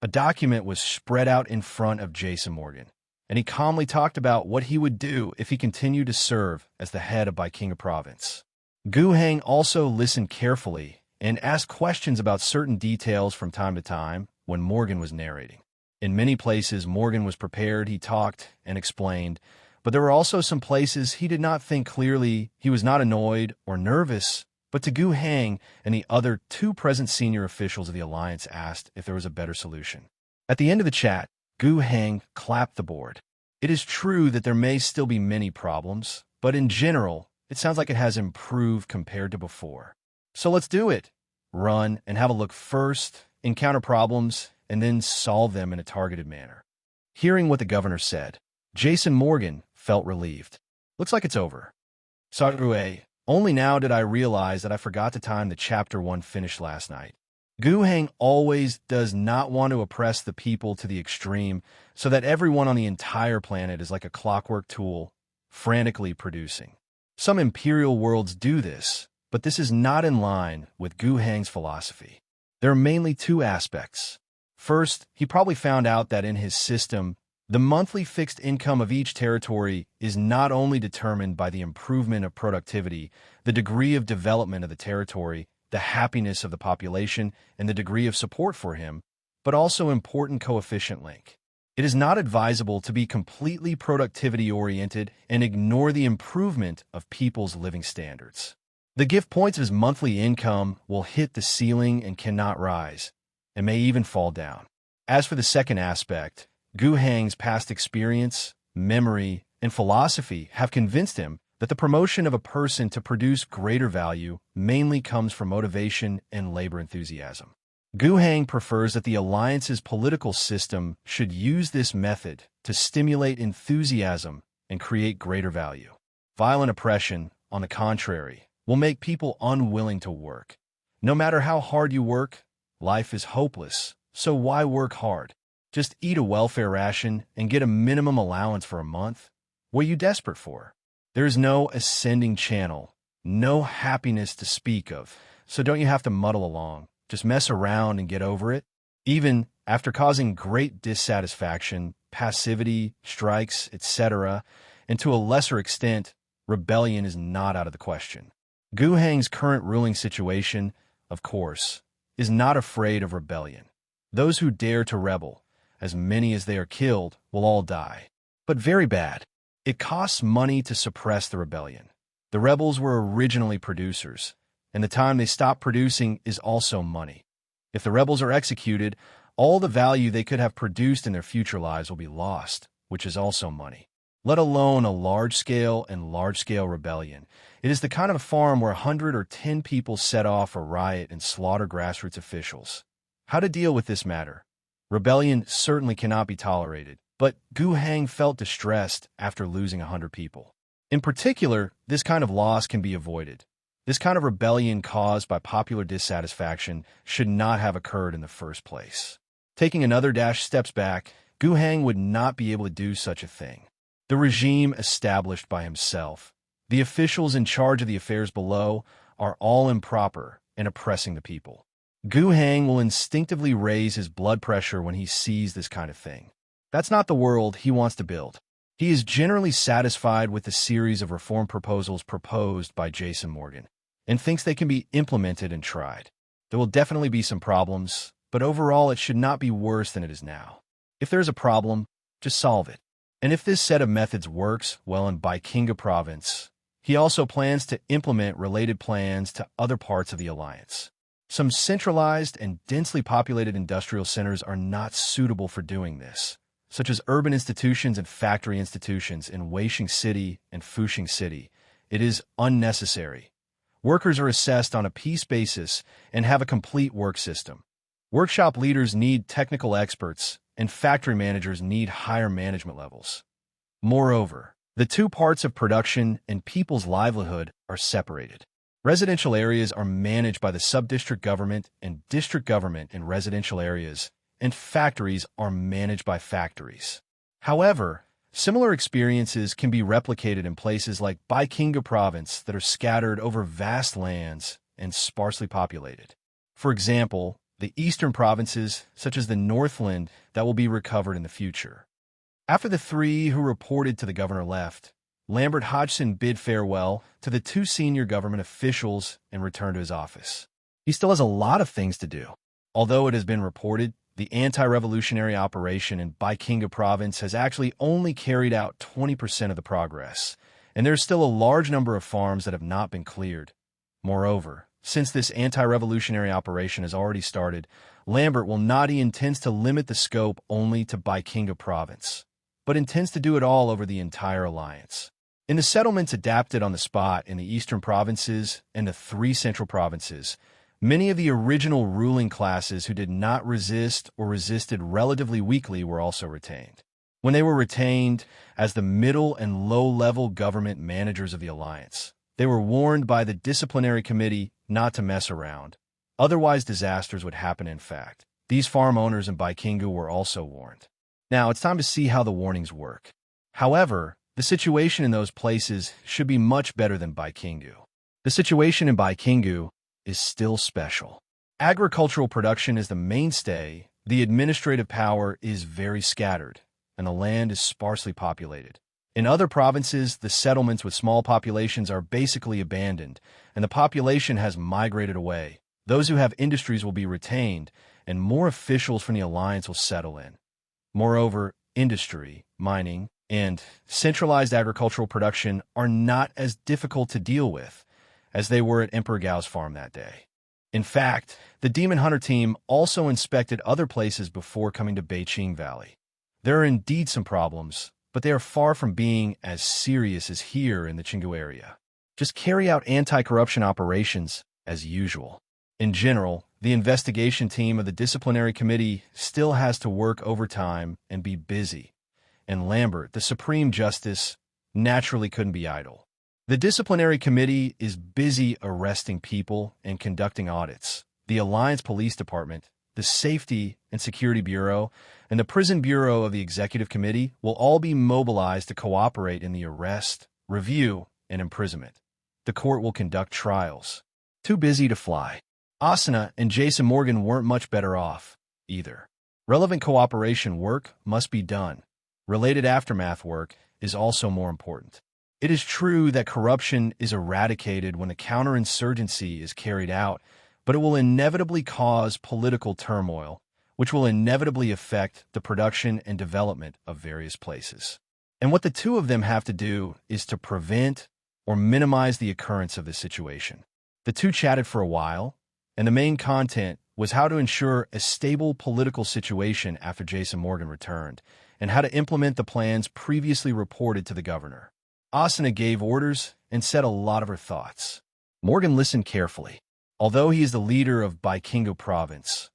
A document was spread out in front of Jason Morgan, and he calmly talked about what he would do if he continued to serve as the head of Baikinga Province. Gu Hang also listened carefully and asked questions about certain details from time to time when Morgan was narrating. In many places, Morgan was prepared, he talked and explained, but there were also some places he did not think clearly. He was not annoyed or nervous, but to Gu Hang and the other two present senior officials of the alliance asked if there was a better solution. At the end of the chat, Gu Hang clapped the board. It is true that there may still be many problems, but in general, it sounds like it has improved compared to before. So let's do it. Run and have a look first, encounter problems, and then solve them in a targeted manner. Hearing what the governor said, Jason Morgan felt relieved. Looks like it's over. Sorry, only now did I realize that I forgot to time the Chapter 1 finish last night. Gu Hang always does not want to oppress the people to the extreme so that everyone on the entire planet is like a clockwork tool, frantically producing. Some imperial worlds do this, but this is not in line with Gu Hang's philosophy. There are mainly two aspects. First, he probably found out that in his system, the monthly fixed income of each territory is not only determined by the improvement of productivity, the degree of development of the territory, the happiness of the population, and the degree of support for him, but also important coefficient link. It is not advisable to be completely productivity-oriented and ignore the improvement of people's living standards. The gift points of his monthly income will hit the ceiling and cannot rise, and may even fall down. As for the second aspect, Gu Hang's past experience, memory, and philosophy have convinced him that the promotion of a person to produce greater value mainly comes from motivation and labor enthusiasm. Gu Hang prefers that the alliance's political system should use this method to stimulate enthusiasm and create greater value. Violent oppression, on the contrary, will make people unwilling to work. No matter how hard you work, life is hopeless, so why work hard? Just eat a welfare ration and get a minimum allowance for a month. What are you desperate for? There is no ascending channel, no happiness to speak of, so don't you have to muddle along. Just mess around and get over it. Even after causing great dissatisfaction, passivity, strikes, etc., and to a lesser extent, rebellion is not out of the question. Gu Hang's current ruling situation, of course, is not afraid of rebellion. Those who dare to rebel, as many as they are killed, will all die. But very bad. It costs money to suppress the rebellion. The rebels were originally producers, and the time they stop producing is also money. If the rebels are executed, all the value they could have produced in their future lives will be lost, which is also money. Let alone a large-scale rebellion. It is the kind of farm where 100 or 10 people set off a riot and slaughter grassroots officials. How to deal with this matter? Rebellion certainly cannot be tolerated, but Gu Hang felt distressed after losing 100 people. In particular, this kind of loss can be avoided. This kind of rebellion caused by popular dissatisfaction should not have occurred in the first place. Taking another steps back, Gu Hang would not be able to do such a thing. The regime established by himself, the officials in charge of the affairs below, are all improper and oppressing the people. Gu Hang will instinctively raise his blood pressure when he sees this kind of thing. That's not the world he wants to build. He is generally satisfied with the series of reform proposals proposed by Jason Morgan and thinks they can be implemented and tried. There will definitely be some problems, but overall it should not be worse than it is now. If there is a problem, just solve it. And if this set of methods works well in Baikinga province, he also plans to implement related plans to other parts of the alliance. Some centralized and densely populated industrial centers are not suitable for doing this, such as urban institutions and factory institutions in Weixing City and Fuxing City. It is unnecessary. Workers are assessed on a piece basis and have a complete work system. Workshop leaders need technical experts, and factory managers need higher management levels. Moreover, the two parts of production and people's livelihood are separated. Residential areas are managed by the sub-district government and district government in residential areas, and factories are managed by factories. However, similar experiences can be replicated in places like Baikinga province that are scattered over vast lands and sparsely populated. For example, the eastern provinces, such as the Northland, that will be recovered in the future. After the three who reported to the governor left, Lambert Hodgson bid farewell to the two senior government officials and returned to his office. He still has a lot of things to do. Although it has been reported, the anti-revolutionary operation in Baikinga province has actually only carried out 20% of the progress, and there's still a large number of farms that have not been cleared. Moreover, since this anti-revolutionary operation has already started, Lambert intends to limit the scope only to Baikinga province, but intends to do it all over the entire alliance. In the settlements adapted on the spot in the eastern provinces and the three central provinces, many of the original ruling classes who did not resist or resisted relatively weakly were also retained. When they were retained as the middle and low-level government managers of the alliance, they were warned by the disciplinary committee not to mess around. Otherwise, disasters would happen in fact. These farm owners in Baikinga were also warned. Now, it's time to see how the warnings work. However, the situation in those places should be much better than Baikinga. The situation in Baikinga is still special. Agricultural production is the mainstay, the administrative power is very scattered, and the land is sparsely populated. In other provinces, the settlements with small populations are basically abandoned, and the population has migrated away. Those who have industries will be retained, and more officials from the alliance will settle in. Moreover, industry, mining, and centralized agricultural production are not as difficult to deal with as they were at Emperor Gao's farm that day. In fact, the Demon Hunter team also inspected other places before coming to Beiqing Valley. There are indeed some problems, but they are far from being as serious as here in the Qinggu area. Just carry out anti-corruption operations as usual. In general, the investigation team of the disciplinary committee still has to work overtime and be busy, and Lambert, the Supreme Justice, naturally couldn't be idle. The disciplinary committee is busy arresting people and conducting audits. The Alliance Police Department, the Safety and Security Bureau, and the Prison Bureau of the Executive Committee will all be mobilized to cooperate in the arrest, review, and imprisonment. The court will conduct trials. Too busy to fly. Asuna and Jason Morgan weren't much better off, either. Relevant cooperation work must be done. Related aftermath work is also more important. It is true that corruption is eradicated when the counterinsurgency is carried out, but it will inevitably cause political turmoil, which will inevitably affect the production and development of various places. And what the two of them have to do is to prevent or minimize the occurrence of this situation. The two chatted for a while, and the main content was how to ensure a stable political situation after Jason Morgan returned, and how to implement the plans previously reported to the governor. Asuna gave orders and said a lot of her thoughts. Morgan listened carefully. Although he is the leader of Baikingo province,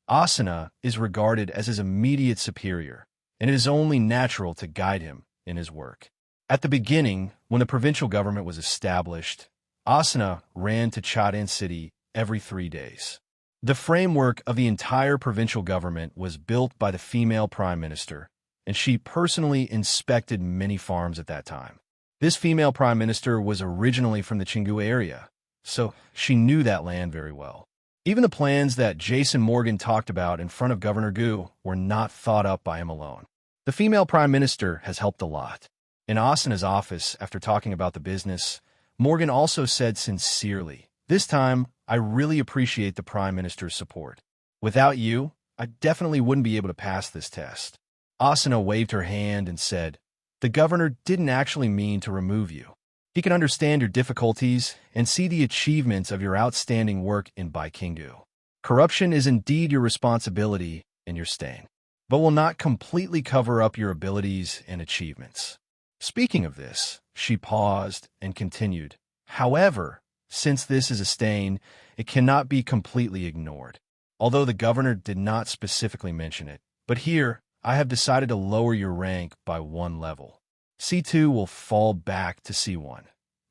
Asuna is regarded as his immediate superior, and it is only natural to guide him in his work. At the beginning, when the provincial government was established, Asuna ran to Chadan City every 3 days. The framework of the entire provincial government was built by the female prime minister, and she personally inspected many farms at that time. This female prime minister was originally from the Chingu area, so she knew that land very well. Even the plans that Jason Morgan talked about in front of Governor Gu were not thought up by him alone. The female prime minister has helped a lot. In Asuna's office, after talking about the business, Morgan also said sincerely, "This time, I really appreciate the prime minister's support. Without you, I definitely wouldn't be able to pass this test." Asuna waved her hand and said, "The governor didn't actually mean to remove you. He can understand your difficulties and see the achievements of your outstanding work in Baikingu. Corruption is indeed your responsibility and your stain, but will not completely cover up your abilities and achievements." Speaking of this, she paused and continued, "However, since this is a stain, it cannot be completely ignored. Although the governor did not specifically mention it, but here, I have decided to lower your rank by 1 level. C2 will fall back to C1.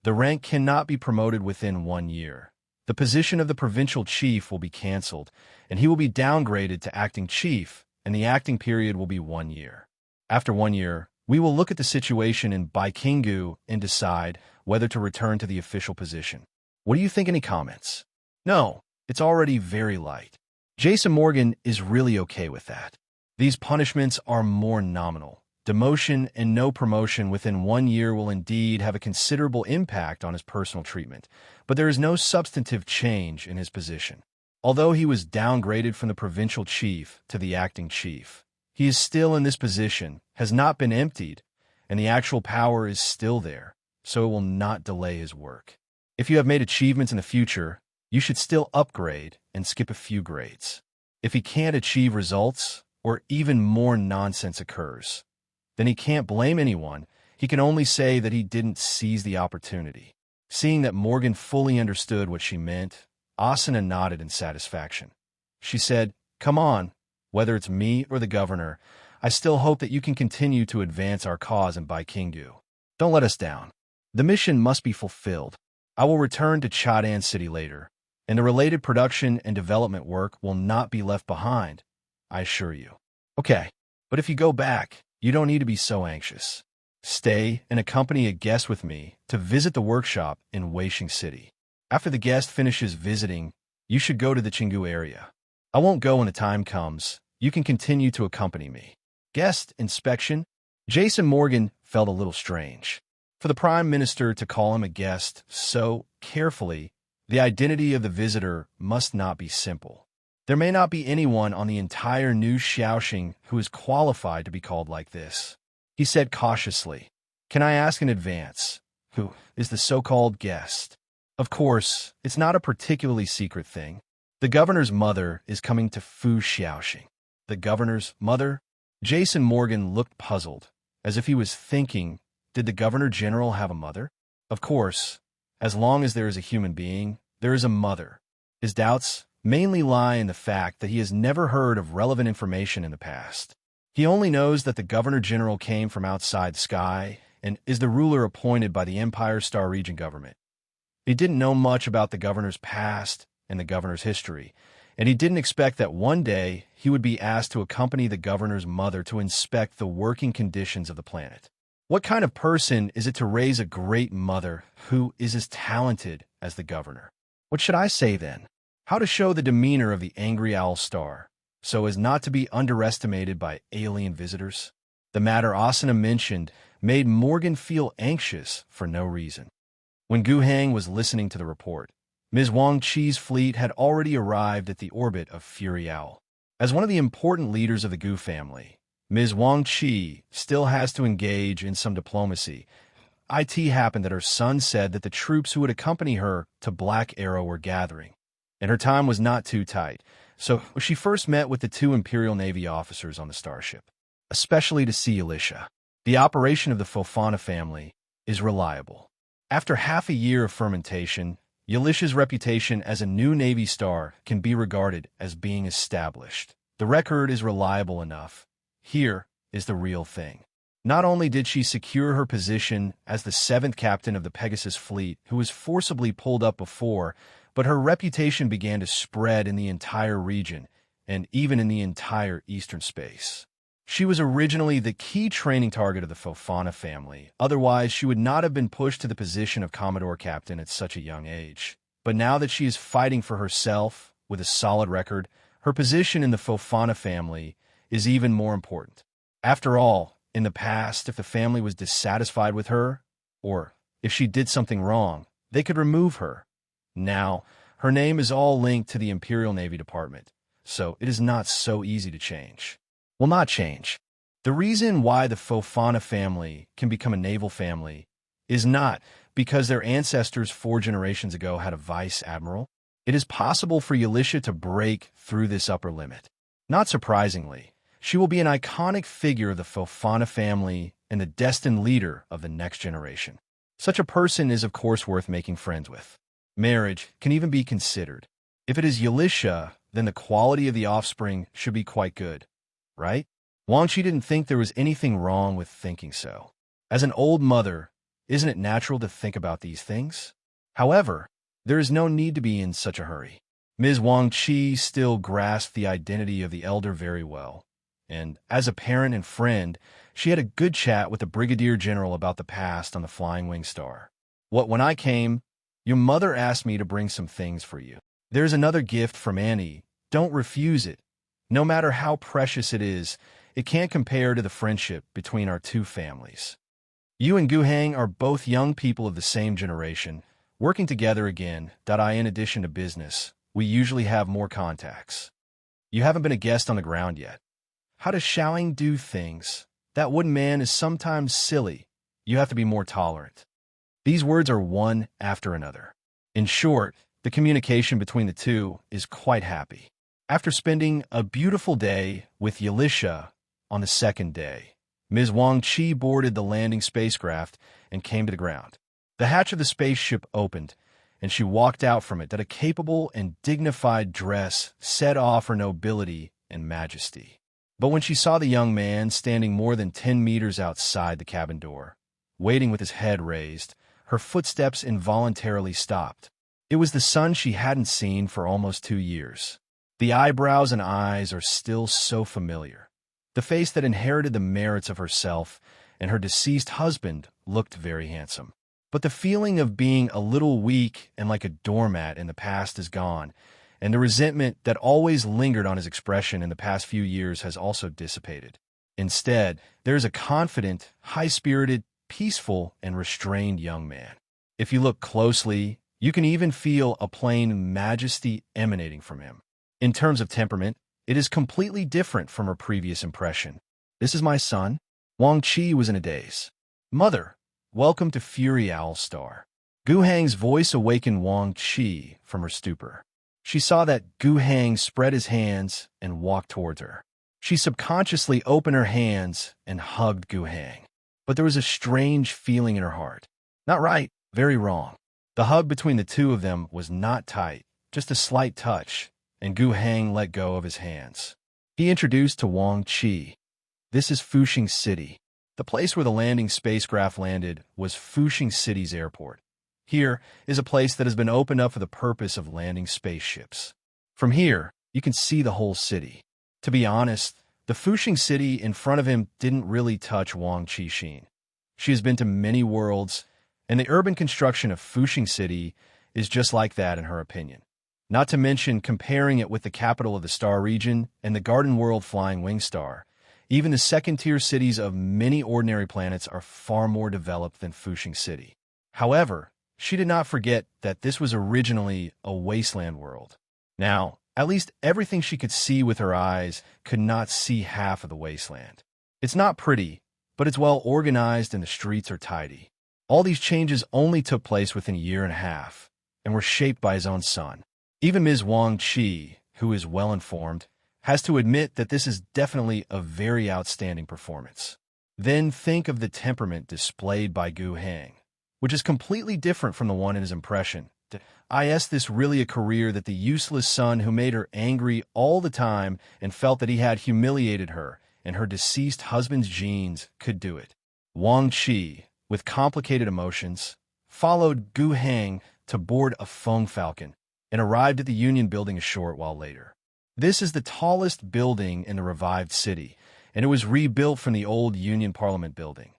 The rank cannot be promoted within 1 year. The position of the provincial chief will be cancelled, and he will be downgraded to acting chief, and the acting period will be 1 year. After 1 year, we will look at the situation in Baikingu and decide whether to return to the official position. What do you think? Any comments? No, it's already very light. Jason Morgan is really okay with that. These punishments are more nominal. Demotion and no promotion within 1 year will indeed have a considerable impact on his personal treatment, but there is no substantive change in his position. Although he was downgraded from the provincial chief to the acting chief, he is still in this position, has not been emptied, and the actual power is still there, so it will not delay his work. If you have made achievements in the future, you should still upgrade and skip a few grades. If he can't achieve results, or even more nonsense occurs, then he can't blame anyone. He can only say that he didn't seize the opportunity. Seeing that Morgan fully understood what she meant, Asuna nodded in satisfaction. She said, "Come on, whether it's me or the governor, I still hope that you can continue to advance our cause in Baikingu. Don't let us down. The mission must be fulfilled. I will return to Chadan City later, and the related production and development work will not be left behind, I assure you." "Okay, but if you go back, you don't need to be so anxious. Stay and accompany a guest with me to visit the workshop in Weisheng City. After the guest finishes visiting, you should go to the Chingu area. I won't go when the time comes. You can continue to accompany me." Guest inspection? Jason Morgan felt a little strange. For the Prime Minister to call him a guest so carefully, the identity of the visitor must not be simple. There may not be anyone on the entire New Shaoxing who is qualified to be called like this. He said cautiously, "Can I ask in advance, who is the so-called guest?" Of course, it's not a particularly secret thing. The governor's mother is coming to Fu Shaoxing. The governor's mother? Jason Morgan looked puzzled, as if he was thinking, did the governor general have a mother? Of course, as long as there is a human being, there is a mother. His doubts mainly lie in the fact that he has never heard of relevant information in the past. He only knows that the governor-general came from outside Sky and is the ruler appointed by the Empire Star Region government. He didn't know much about the governor's past and the governor's history, and he didn't expect that one day he would be asked to accompany the governor's mother to inspect the working conditions of the planet. What kind of person is it to raise a great mother who is as talented as the governor? What should I say then? How to show the demeanor of the angry owl star, so as not to be underestimated by alien visitors? The matter Asuna mentioned made Morgan feel anxious for no reason. When Gu Hang was listening to the report, Ms. Wang Chi's fleet had already arrived at the orbit of Fury Owl. As one of the important leaders of the Gu family, Ms. Wang Qi still has to engage in some diplomacy. It happened that her son said that the troops who would accompany her to Black Arrow were gathering, and her time was not too tight. So she first met with the two Imperial Navy officers on the starship, especially to see Alicia. The operation of the Fofana family is reliable. After half a year of fermentation, Yalisha's reputation as a new Navy star can be regarded as being established. The record is reliable enough. Here is the real thing. Not only did she secure her position as the seventh captain of the Pegasus fleet, who was forcibly pulled up before, but her reputation began to spread in the entire region and even in the entire eastern space. She was originally the key training target of the Fofana family. Otherwise, she would not have been pushed to the position of Commodore Captain at such a young age. But now that she is fighting for herself with a solid record, her position in the Fofana family is even more important. After all, in the past, if the family was dissatisfied with her, or if she did something wrong, they could remove her. Now, her name is all linked to the Imperial Navy Department, so it is not so easy to change. Will not change. The reason why the Fofana family can become a naval family is not because their ancestors 4 generations ago had a vice admiral. It is possible for Yalisha to break through this upper limit. Not surprisingly, she will be an iconic figure of the Fofana family and the destined leader of the next generation. Such a person is, of course, worth making friends with. Marriage can even be considered. If it is Yalisha, then the quality of the offspring should be quite good, right? Wang Qi didn't think there was anything wrong with thinking so. As an old mother, isn't it natural to think about these things? However, there is no need to be in such a hurry. Ms. Wang Qi still grasped the identity of the elder very well, and as a parent and friend, she had a good chat with the Brigadier General about the past on the Flying Wing Star. When I came, your mother asked me to bring some things for you. There's another gift from Annie. Don't refuse it. No matter how precious it is, it can't compare to the friendship between our two families. You and Guhang are both young people of the same generation, working together again. In addition to business, we usually have more contacts. You haven't been a guest on the ground yet. How does Xiaoying do things? That wooden man is sometimes silly. You have to be more tolerant. These words are one after another. In short, the communication between the two is quite happy. After spending a beautiful day with Yalisha on the second day, Ms. Wang Qi boarded the landing spacecraft and came to the ground. The hatch of the spaceship opened, and she walked out from it. That a capable and dignified dress set off her nobility and majesty. But when she saw the young man standing more than 10 meters outside the cabin door, waiting with his head raised, her footsteps involuntarily stopped. It was the son she hadn't seen for almost 2 years. The eyebrows and eyes are still so familiar. The face that inherited the merits of herself and her deceased husband looked very handsome. But the feeling of being a little weak and like a doormat in the past is gone, and the resentment that always lingered on his expression in the past few years has also dissipated. Instead, there is a confident, high-spirited, peaceful, and restrained young man. If you look closely, you can even feel a plain majesty emanating from him. In terms of temperament, it is completely different from her previous impression. This is my son. Wang Qi was in a daze. Mother, welcome to Fury Owl Star. Guhang's voice awakened Wang Qi from her stupor. She saw that Guhang spread his hands and walked towards her. She subconsciously opened her hands and hugged Guhang. But there was a strange feeling in her heart. Not right, very wrong. The hug between the two of them was not tight, just a slight touch, and Guhang let go of his hands. He introduced to Wang Qi. This is Fuxing City. The place where the landing spacecraft landed was Fuxing City's airport. Here is a place that has been opened up for the purpose of landing spaceships. From here, you can see the whole city. To be honest, the Fuxing City in front of him didn't really touch Wang Qixin. She has been to many worlds, and the urban construction of Fuxing City is just like that in her opinion. Not to mention comparing it with the capital of the star region and the Garden World Flying Wing Star. Even the second-tier cities of many ordinary planets are far more developed than Fuxing City. However, she did not forget that this was originally a wasteland world. Now, at least everything she could see with her eyes could not see half of the wasteland. It's not pretty, but it's well organized and the streets are tidy. All these changes only took place within a year and a half, and were shaped by his own son. Even Ms. Wang Qi, who is well-informed, has to admit that this is definitely a very outstanding performance. Then think of the temperament displayed by Gu Hang, which is completely different from the one in his impression. Is this really a career that the useless son who made her angry all the time and felt that he had humiliated her and her deceased husband's genes could do it? Wang Qi, with complicated emotions, followed Gu Hang to board a Feng Falcon and arrived at the Union Building a short while later. This is the tallest building in the revived city, and it was rebuilt from the old Union Parliament building.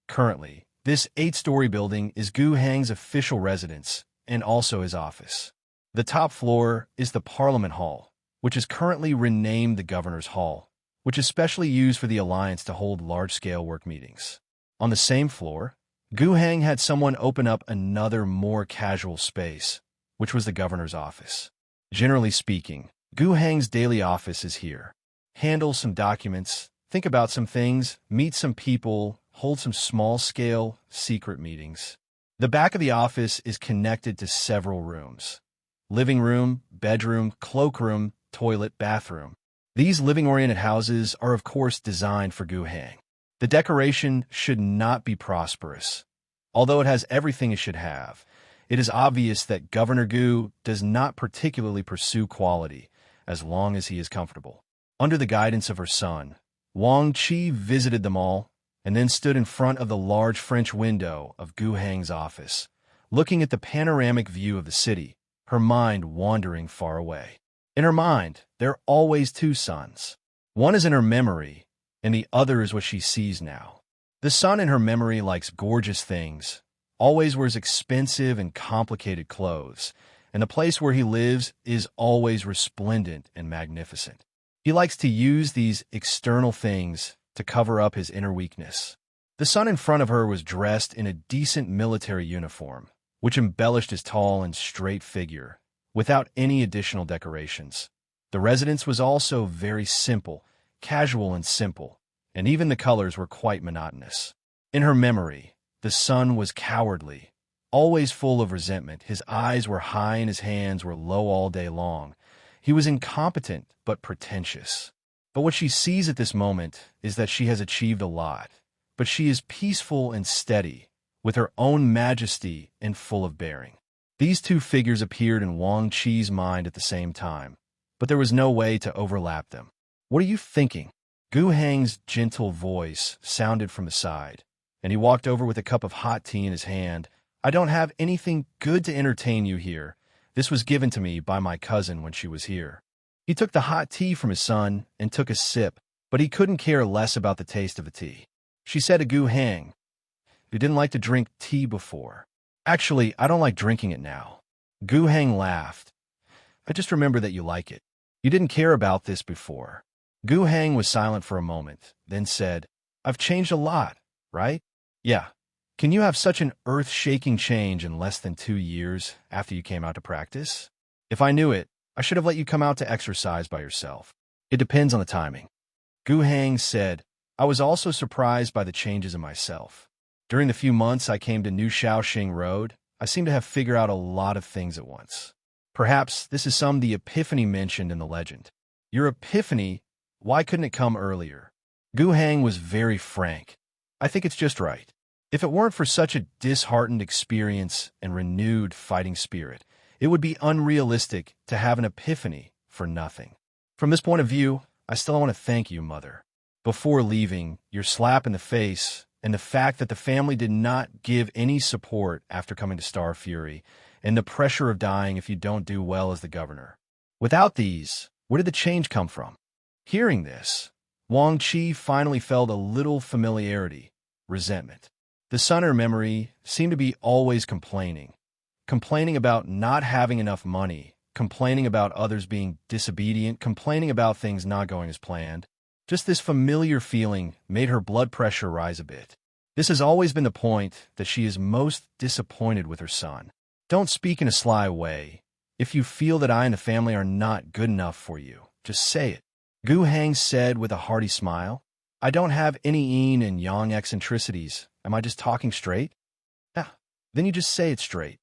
Currently, this 8-story building is Gu Hang's official residence and also his office. The top floor is the Parliament Hall, which is currently renamed the Governor's Hall, which is specially used for the Alliance to hold large-scale work meetings. On the same floor, Gu Hang had someone open up another more casual space, which was the Governor's office. Generally speaking, Gu Hang's daily office is here. Handle some documents, think about some things, meet some people, hold some small-scale, secret meetings. The back of the office is connected to several rooms: living room, bedroom, cloakroom, toilet, bathroom. These living-oriented houses are of course designed for Gu Hang. The decoration should not be prosperous. Although it has everything it should have, it is obvious that Governor Gu does not particularly pursue quality as long as he is comfortable. Under the guidance of her son, Wang Qi visited them all and then stood in front of the large French window of Gu Hang's office, looking at the panoramic view of the city, her mind wandering far away. In her mind, there are always two sons. One is in her memory, and the other is what she sees now. The son in her memory likes gorgeous things, always wears expensive and complicated clothes, and the place where he lives is always resplendent and magnificent. He likes to use these external things to cover up his inner weakness. The son in front of her was dressed in a decent military uniform, which embellished his tall and straight figure, without any additional decorations. The residence was also very simple, casual and simple, and even the colors were quite monotonous. In her memory, the son was cowardly, always full of resentment. His eyes were high and his hands were low all day long. He was incompetent but pretentious. But what she sees at this moment is that she has achieved a lot, but she is peaceful and steady, with her own majesty and full of bearing. These two figures appeared in Wang Qi's mind at the same time, but there was no way to overlap them. "What are you thinking?" Gu Hang's gentle voice sounded from the side, and he walked over with a cup of hot tea in his hand. "I don't have anything good to entertain you here. This was given to me by my cousin when she was here." He took the hot tea from his son and took a sip, but he couldn't care less about the taste of the tea. She said to Gu Hang, "You didn't like to drink tea before." "Actually, I don't like drinking it now." Gu Hang laughed. "I just remember that you like it. You didn't care about this before." Gu Hang was silent for a moment, then said, "I've changed a lot, right?" "Yeah. Can you have such an earth-shaking change in less than 2 years after you came out to practice? If I knew it, I should have let you come out to exercise by yourself. It depends on the timing." Gu Hang said, "I was also surprised by the changes in myself. During the few months I came to New Shaoxing Road, I seem to have figured out a lot of things at once. Perhaps this is the epiphany mentioned in the legend. Your epiphany, why couldn't it come earlier?" Gu Hang was very frank. "I think it's just right. If it weren't for such a disheartened experience and renewed fighting spirit, it would be unrealistic to have an epiphany for nothing. From this point of view, I still want to thank you, Mother. Before leaving, your slap in the face and the fact that the family did not give any support after coming to Star Fury, and the pressure of dying if you don't do well as the governor. Without these, where did the change come from?" Hearing this, Wang Qi finally felt a little familiarity, resentment. The son in her memory seemed to be always complaining about not having enough money, complaining about others being disobedient, complaining about things not going as planned. Just this familiar feeling made her blood pressure rise a bit. This has always been the point that she is most disappointed with her son. "Don't speak in a sly way. If you feel that I and the family are not good enough for you, just say it," Gu Hang said with a hearty smile. I don't have any yin and yang eccentricities. Am I just talking straight? Yeah. Then you just say it straight.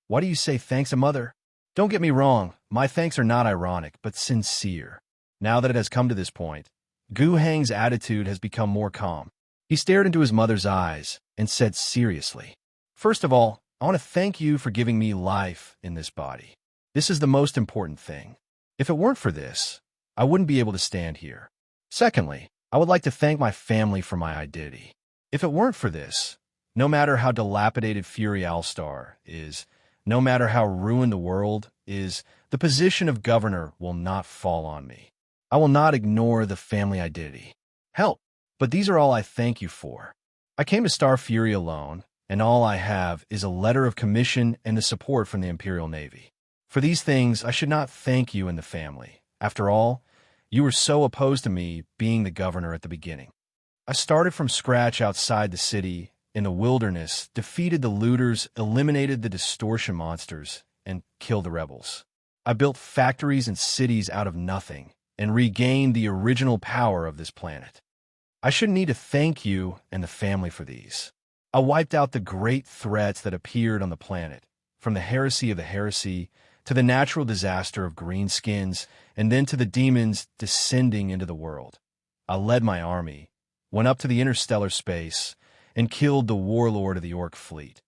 Why do you say thanks a mother? Don't get me wrong, my thanks are not ironic, but sincere. Now that it has come to this point, Gu Hang's attitude has become more calm. He stared into his mother's eyes and said seriously, "First of all, I want to thank you for giving me life in this body. This is the most important thing. If it weren't for this, I wouldn't be able to stand here. Secondly, I would like to thank my family for my identity. If it weren't for this, no matter how dilapidated Fury Allstar is, no matter how ruined the world is, the position of governor will not fall on me. I will not ignore the family identity. Help, but these are all I thank you for. I came to Star Fury alone, and all I have is a letter of commission and the support from the Imperial Navy. For these things, I should not thank you and the family. After all, you were so opposed to me being the governor at the beginning. I started from scratch outside the city, in the wilderness, defeated the looters, eliminated the distortion monsters, and killed the rebels. I built factories and cities out of nothing, and regained the original power of this planet. I shouldn't need to thank you and the family for these. I wiped out the great threats that appeared on the planet, from the heresy of the heresy, to the natural disaster of greenskins, and then to the demons descending into the world. I led my army, went up to the interstellar space, and killed the warlord of the Orc fleet.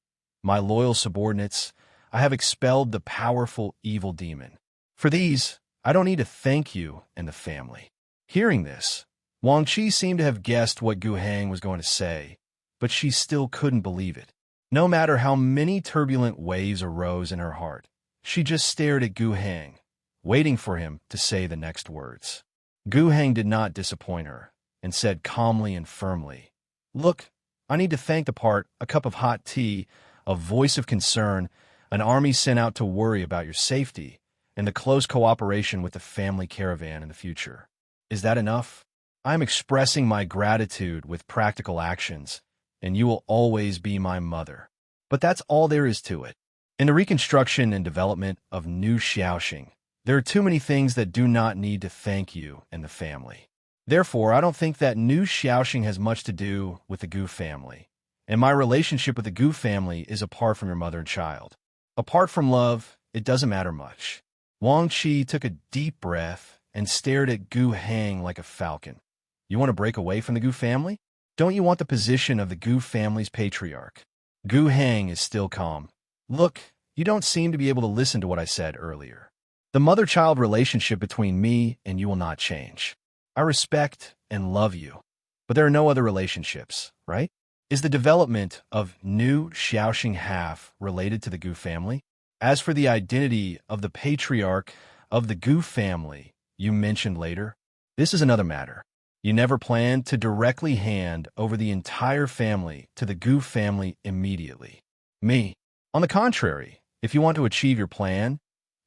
My loyal subordinates, I have expelled the powerful evil demon. For these, I don't need to thank you and the family." Hearing this, Wang Qi seemed to have guessed what Gu Hang was going to say, but she still couldn't believe it. No matter how many turbulent waves arose in her heart, she just stared at Gu Hang, waiting for him to say the next words. Gu Hang did not disappoint her, and said calmly and firmly, "Look, I need to thank the part, a cup of hot tea, a voice of concern, an army sent out to worry about your safety, and the close cooperation with the family caravan in the future. Is that enough? I am expressing my gratitude with practical actions, and you will always be my mother. But that's all there is to it. In the reconstruction and development of New Xiaoxing, there are too many things that do not need to thank you and the family. Therefore, I don't think that New Xiaoxing has much to do with the Gu family, and my relationship with the Gu family is apart from your mother and child. Apart from love, it doesn't matter much." Wang Qi took a deep breath and stared at Gu Hang like a falcon. "You want to break away from the Gu family? Don't you want the position of the Gu family's patriarch?" Gu Hang is still calm. "Look, you don't seem to be able to listen to what I said earlier. The mother-child relationship between me and you will not change. I respect and love you, but there are no other relationships, right? Is the development of New Xiaoxing half related to the Gu family? As for the identity of the patriarch of the Gu family you mentioned later, this is another matter. You never planned to directly hand over the entire family to the Gu family immediately. Me, on the contrary, if you want to achieve your plan,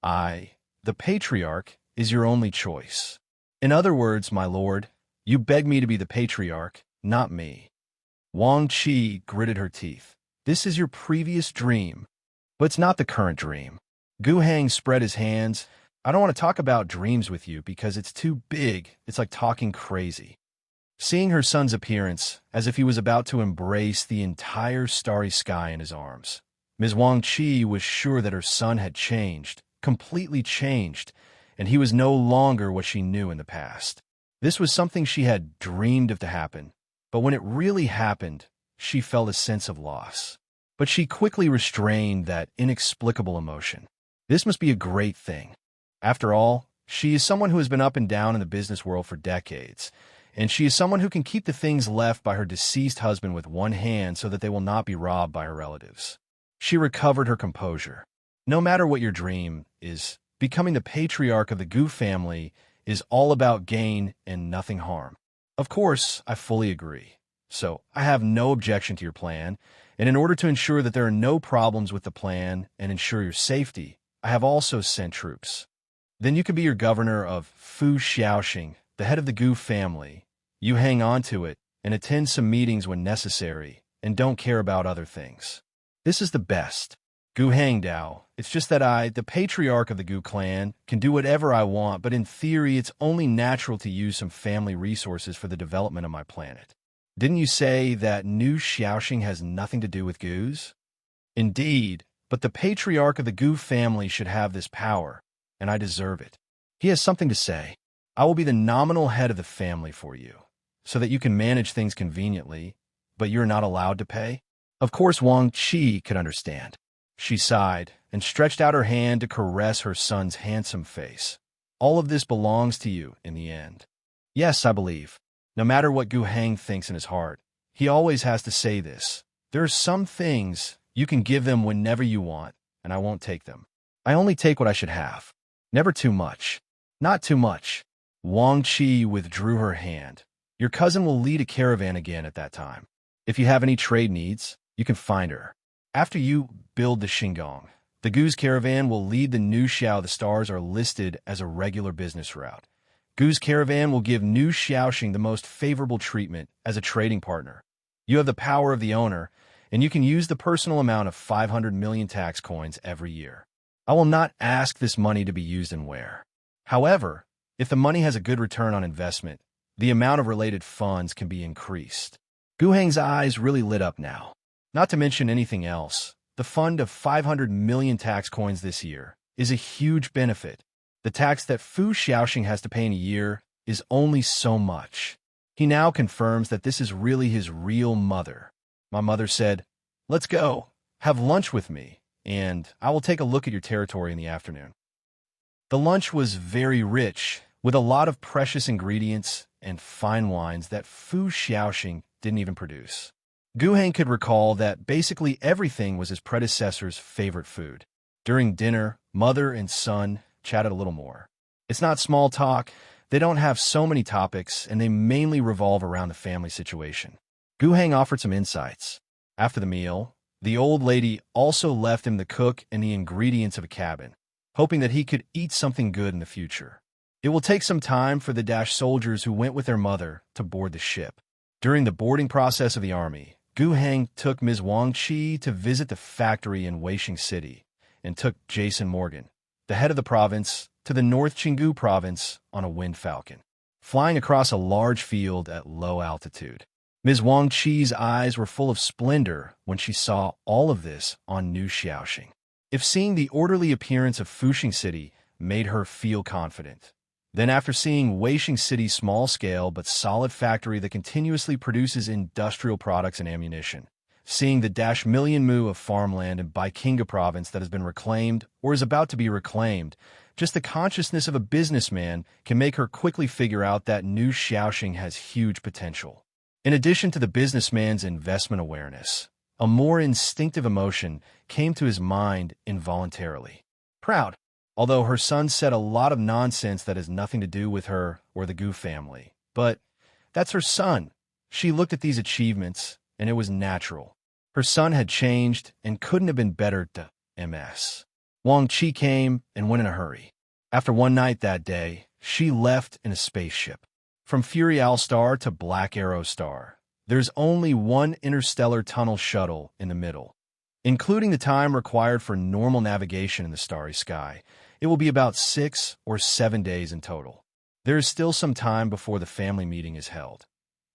I, the patriarch, is your only choice. In other words, my lord, you beg me to be the patriarch, not me." Wang Qi gritted her teeth. "This is your previous dream, but it's not the current dream." Gu Hang spread his hands. "I don't want to talk about dreams with you because it's too big. It's like talking crazy." Seeing her son's appearance, as if he was about to embrace the entire starry sky in his arms, Ms. Wang Qi was sure that her son had changed, completely changed, and he was no longer what she knew in the past. This was something she had dreamed of to happen, but when it really happened, she felt a sense of loss. But she quickly restrained that inexplicable emotion. This must be a great thing. After all, she is someone who has been up and down in the business world for decades, and she is someone who can keep the things left by her deceased husband with one hand so that they will not be robbed by her relatives. She recovered her composure. No matter what your dream is, becoming the patriarch of the Gu family is all about gain and nothing harm. Of course, I fully agree. So, I have no objection to your plan, and in order to ensure that there are no problems with the plan and ensure your safety, I have also sent troops. Then you can be your governor of Fu Xiaoxing, the head of the Gu family. You hang on to it and attend some meetings when necessary, and don't care about other things. This is the best. Gu Hangdao. It's just that I, the patriarch of the Gu clan, can do whatever I want, but in theory, it's only natural to use some family resources for the development of my planet. Didn't you say that New Xiaoxing has nothing to do with Gus? Indeed, but the patriarch of the Gu family should have this power, and I deserve it. He has something to say. I will be the nominal head of the family for you, so that you can manage things conveniently, but you're not allowed to pay? Of course Wang Qi could understand. She sighed and stretched out her hand to caress her son's handsome face. All of this belongs to you in the end. Yes, I believe. No matter what Gu Hang thinks in his heart, he always has to say this. There are some things you can give them whenever you want, and I won't take them. I only take what I should have. Never too much. Not too much. Wang Qi withdrew her hand. Your cousin will lead a caravan again at that time. If you have any trade needs, you can find her. After you build the Xingong, the Gu's caravan will lead the New Xiao. The stars are listed as a regular business route. Gu's caravan will give New Xiaoxing the most favorable treatment as a trading partner. You have the power of the owner, and you can use the personal amount of 500 million tax coins every year. I will not ask this money to be used in where. However, if the money has a good return on investment, the amount of related funds can be increased. Gu Hang's eyes really lit up now. Not to mention anything else, the fund of 500 million tax coins this year is a huge benefit. The tax that Fu Xiaoxing has to pay in a year is only so much. He now confirms that this is really his real mother. My mother said, "Let's go, have lunch with me, and I will take a look at your territory in the afternoon." The lunch was very rich, with a lot of precious ingredients and fine wines that Fu Xiaoxing didn't even produce. Gu Hang could recall that basically everything was his predecessor's favorite food. During dinner, mother and son chatted a little more. It's not small talk. They don't have so many topics, and they mainly revolve around the family situation. Gu Hang offered some insights. After the meal, the old lady also left him the cook and the ingredients of a cabin, hoping that he could eat something good in the future. It will take some time for the Dash soldiers who went with their mother to board the ship. During the boarding process of the army, Gu Hang took Ms. Wang Qi to visit the factory in Weixing City and took Jason Morgan, the head of the province, to the North Qinggu province on a wind falcon, flying across a large field at low altitude. Ms. Wang Qi's eyes were full of splendor when she saw all of this on New Xiaoxing. If seeing the orderly appearance of Fuxing City made her feel confident, then after seeing Weixing City's small-scale but solid factory that continuously produces industrial products and ammunition, seeing the dash million mu of farmland in Baikinga province that has been reclaimed or is about to be reclaimed, just the consciousness of a businessman can make her quickly figure out that New Xiaoxing has huge potential. In addition to the businessman's investment awareness, a more instinctive emotion came to his mind involuntarily. Proud. Although her son said a lot of nonsense that has nothing to do with her or the Gu family. But that's her son. She looked at these achievements, and it was natural. Her son had changed and couldn't have been better to MS. Wang Qi came and went in a hurry. After one night that day, she left in a spaceship. From Fury Owl Star to Black Arrow Star, there's only one interstellar tunnel shuttle in the middle. Including the time required for normal navigation in the starry sky, it will be about 6 or 7 days in total. There is still some time before the family meeting is held.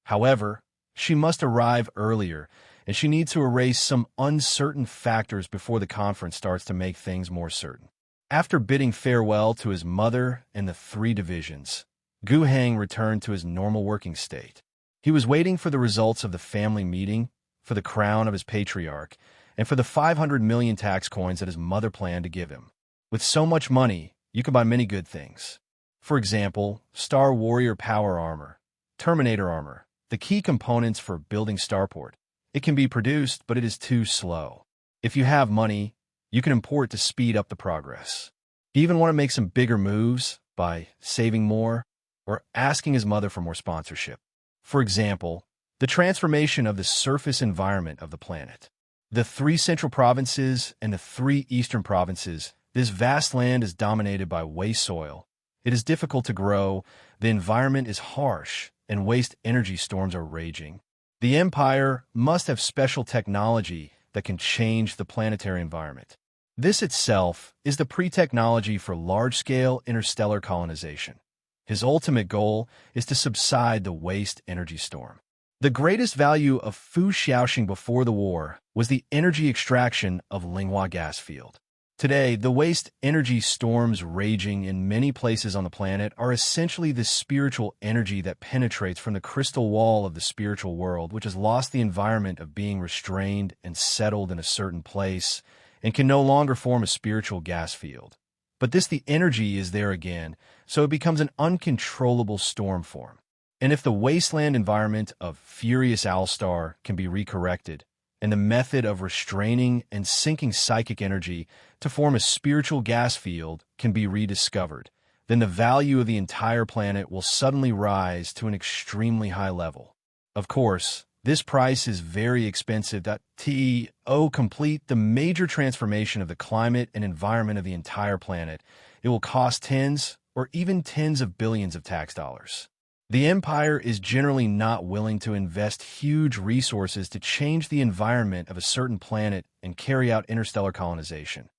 However, she must arrive earlier, and she needs to erase some uncertain factors before the conference starts to make things more certain. After bidding farewell to his mother and the 3 divisions, Gu Hang returned to his normal working state. He was waiting for the results of the family meeting, for the crown of his patriarch, and for the 500 million tax coins that his mother planned to give him. With so much money, you can buy many good things. For example, Star Warrior Power Armor, Terminator Armor, the key components for building Starport. It can be produced, but it is too slow. If you have money, you can import to speed up the progress. You even want to make some bigger moves by saving more or asking his mother for more sponsorship. For example, the transformation of the surface environment of the planet. The 3 central provinces and the 3 eastern provinces, this vast land is dominated by waste soil. It is difficult to grow, the environment is harsh, and waste energy storms are raging. The Empire must have special technology that can change the planetary environment. This itself is the pre-technology for large-scale interstellar colonization. His ultimate goal is to subside the waste energy storm. The greatest value of Fu Xiaoxing before the war was the energy extraction of Linghua gas field. Today, the waste energy storms raging in many places on the planet are essentially the spiritual energy that penetrates from the crystal wall of the spiritual world, which has lost the environment of being restrained and settled in a certain place, and can no longer form a spiritual gas field. But the energy is there again, so it becomes an uncontrollable storm form. And if the wasteland environment of Furious Owlstar can be recorrected, and the method of restraining and sinking psychic energy to form a spiritual gas field can be rediscovered, then the value of the entire planet will suddenly rise to an extremely high level. Of course, this price is very expensive to complete the major transformation of the climate and environment of the entire planet. It will cost tens or even tens of billions of tax dollars. The Empire is generally not willing to invest huge resources to change the environment of a certain planet and carry out interstellar colonization.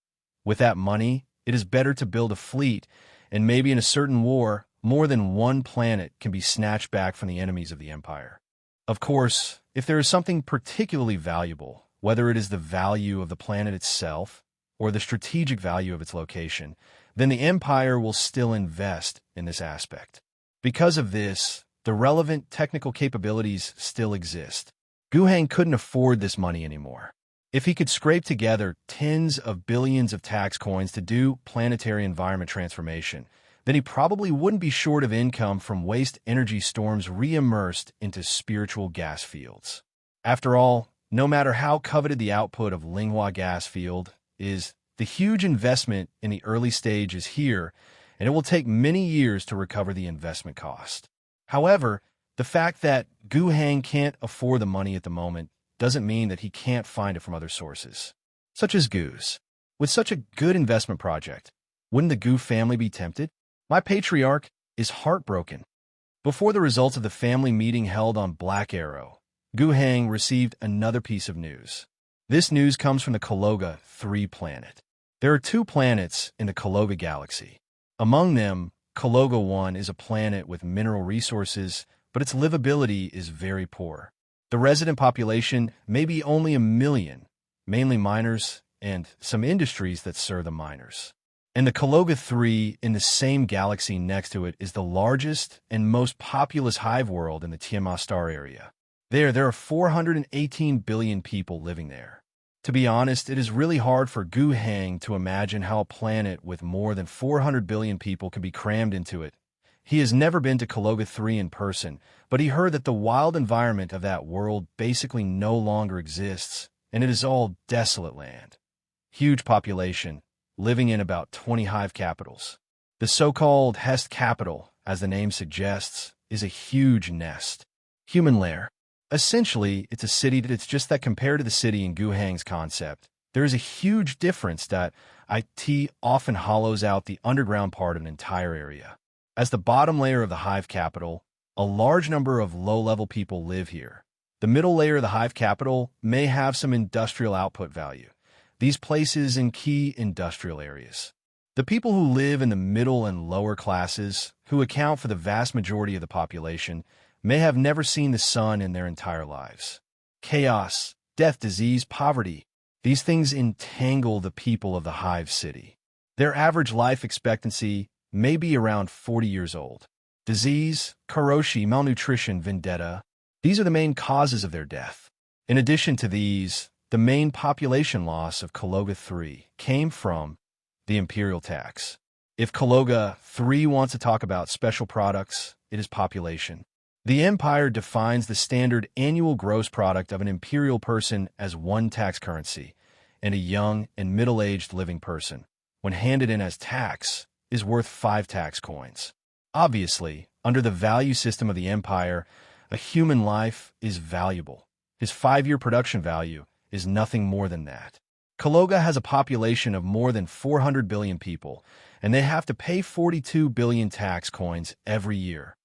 With that money, it is better to build a fleet, and maybe in a certain war, more than one planet can be snatched back from the enemies of the Empire. Of course, if there is something particularly valuable, whether it is the value of the planet itself or the strategic value of its location, then the Empire will still invest in this aspect. Because of this, the relevant technical capabilities still exist. Guhang couldn't afford this money anymore. If he could scrape together tens of billions of tax coins to do planetary environment transformation, then he probably wouldn't be short of income from waste energy storms re-immersed into spiritual gas fields. After all, no matter how coveted the output of Linghua gas field is, the huge investment in the early stage is here, and it will take many years to recover the investment cost. However, the fact that Guhang can't afford the money at the moment doesn't mean that he can't find it from other sources, such as Gu's. With such a good investment project, wouldn't the Gu family be tempted? My patriarch is heartbroken. Before the results of the family meeting held on Black Arrow, Guhang received another piece of news. This news comes from the Kologa 3 planet. There are 2 planets in the Kologa galaxy. Among them, Kologa 1 is a planet with mineral resources, but its livability is very poor. The resident population may be only 1 million, mainly miners and some industries that serve the miners. And the Kologa 3 in the same galaxy next to it is the largest and most populous hive world in the Tiamat star area. There are 418 billion people living there. To be honest, it is really hard for Guhang to imagine how a planet with more than 400 billion people can be crammed into it. He has never been to Kologa 3 in person, but he heard that the wild environment of that world basically no longer exists, and it is all desolate land. Huge population, living in about 20 hive capitals. The so-called Hest capital, as the name suggests, is a huge nest. Human lair. Essentially, it's a city that's just that compared to the city in Guhang's concept, there is a huge difference that IT often hollows out the underground part of an entire area. As the bottom layer of the hive capital, a large number of low-level people live here. The middle layer of the hive capital may have some industrial output value. These places in key industrial areas. The people who live in the middle and lower classes, who account for the vast majority of the population, may have never seen the sun in their entire lives. Chaos, death, disease, poverty, these things entangle the people of the hive city. Their average life expectancy may be around 40 years old. Disease, karoshi, malnutrition, vendetta, these are the main causes of their death. In addition to these, the main population loss of Kologa 3 came from the imperial tax. If Kologa 3 wants to talk about special products, it is population. The Empire defines the standard annual gross product of an imperial person as 1 tax currency, and a young and middle-aged living person, when handed in as tax, is worth 5 tax coins. Obviously, under the value system of the Empire, a human life is valuable. His 5-year production value is nothing more than that. Kologa has a population of more than 400 billion people, and they have to pay 42 billion tax coins every year.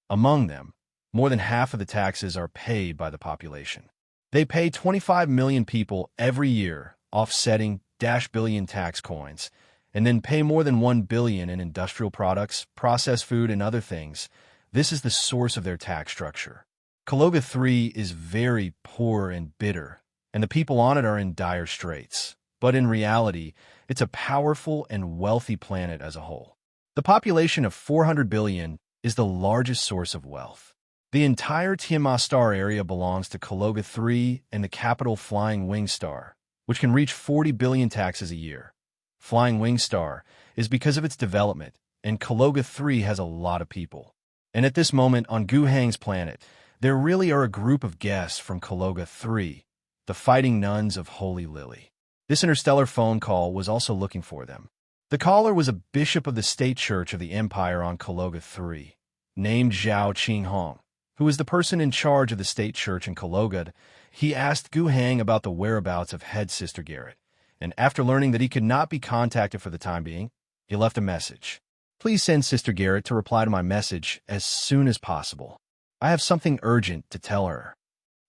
Among them, more than half of the taxes are paid by the population. They pay 25 million people every year, offsetting dash billion tax coins, and then pay more than 1 billion in industrial products, processed food, and other things. This is the source of their tax structure. Caloga 3 is very poor and bitter, and the people on it are in dire straits. But in reality, it's a powerful and wealthy planet as a whole. The population of 400 billion is the largest source of wealth. The entire Tiamat star area belongs to Caloga 3 and the capital Flying Wing Star, which can reach 40 billion taxes a year. Flying Wing Star is because of its development, and Caloga 3 has a lot of people. And at this moment on Gu Hang's planet, there really are a group of guests from Caloga 3, the fighting nuns of Holy Lily. This interstellar phone call was also looking for them. The caller was a bishop of the state church of the empire on Caloga 3, named Zhao Qinghong, who was the person in charge of the state church in Caloga. He asked Gu Hang about the whereabouts of head Sister Garrett, and after learning that he could not be contacted for the time being, he left a message. Please send Sister Garrett to reply to my message as soon as possible. I have something urgent to tell her.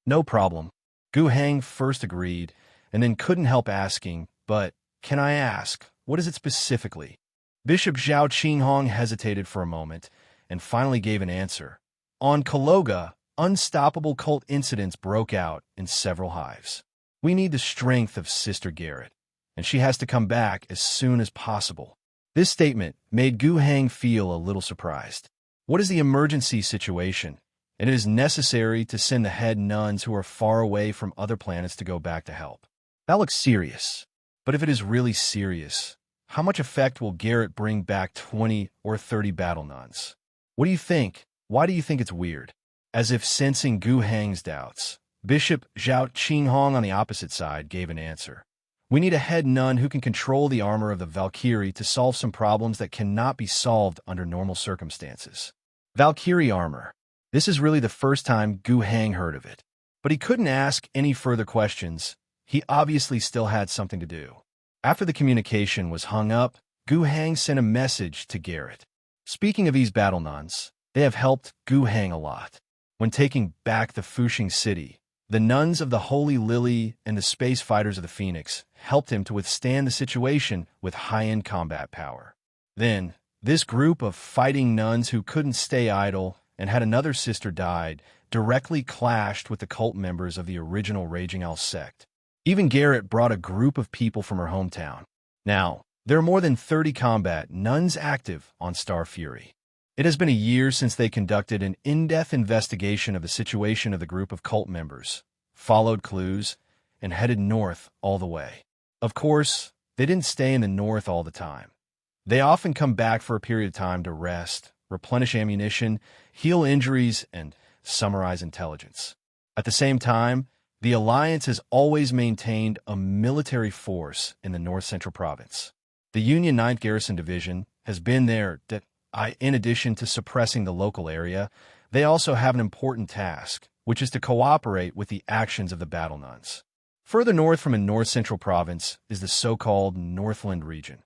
No problem. Gu Hang first agreed, and then couldn't help asking, but can I ask, what is it specifically? Bishop Zhao Qinghong hesitated for a moment, and finally gave an answer. On Caloga, unstoppable cult incidents broke out in several hives. We need the strength of Sister Garrett, and she has to come back as soon as possible. This statement made Gu Hang feel a little surprised. What is the emergency situation? It is necessary to send the head nuns who are far away from other planets to go back to help. That looks serious. But if it is really serious, how much effect will Garrett bring back 20 or 30 battle nuns? What do you think? Why do you think it's weird? As if sensing Gu Hang's doubts, Bishop Zhao Qinghong on the opposite side gave an answer. We need a head nun who can control the armor of the Valkyrie to solve some problems that cannot be solved under normal circumstances. Valkyrie armor. This is really the first time Gu Hang heard of it. But he couldn't ask any further questions. He obviously still had something to do. After the communication was hung up, Gu Hang sent a message to Garrett. Speaking of these battle nuns, they have helped Gu Hang a lot. When taking back the Fuxing city, the nuns of the Holy Lily and the space fighters of the Phoenix helped him to withstand the situation with high-end combat power. Then, this group of fighting nuns who couldn't stay idle and had another sister died directly clashed with the cult members of the original Raging Owl sect. Even Garrett brought a group of people from her hometown. Now, there are more than 30 combat nuns active on Star Fury. It has been a year since they conducted an in-depth investigation of the situation of the group of cult members, followed clues, and headed north all the way. Of course, they didn't stay in the north all the time. They often come back for a period of time to rest, replenish ammunition, heal injuries, and summarize intelligence. At the same time, the Alliance has always maintained a military force in the North Central Province. The Union 9th Garrison Division has been there in addition to suppressing the local area, they also have an important task, which is to cooperate with the actions of the battle nuns. Further north from a North Central Province is the so-called Northland region.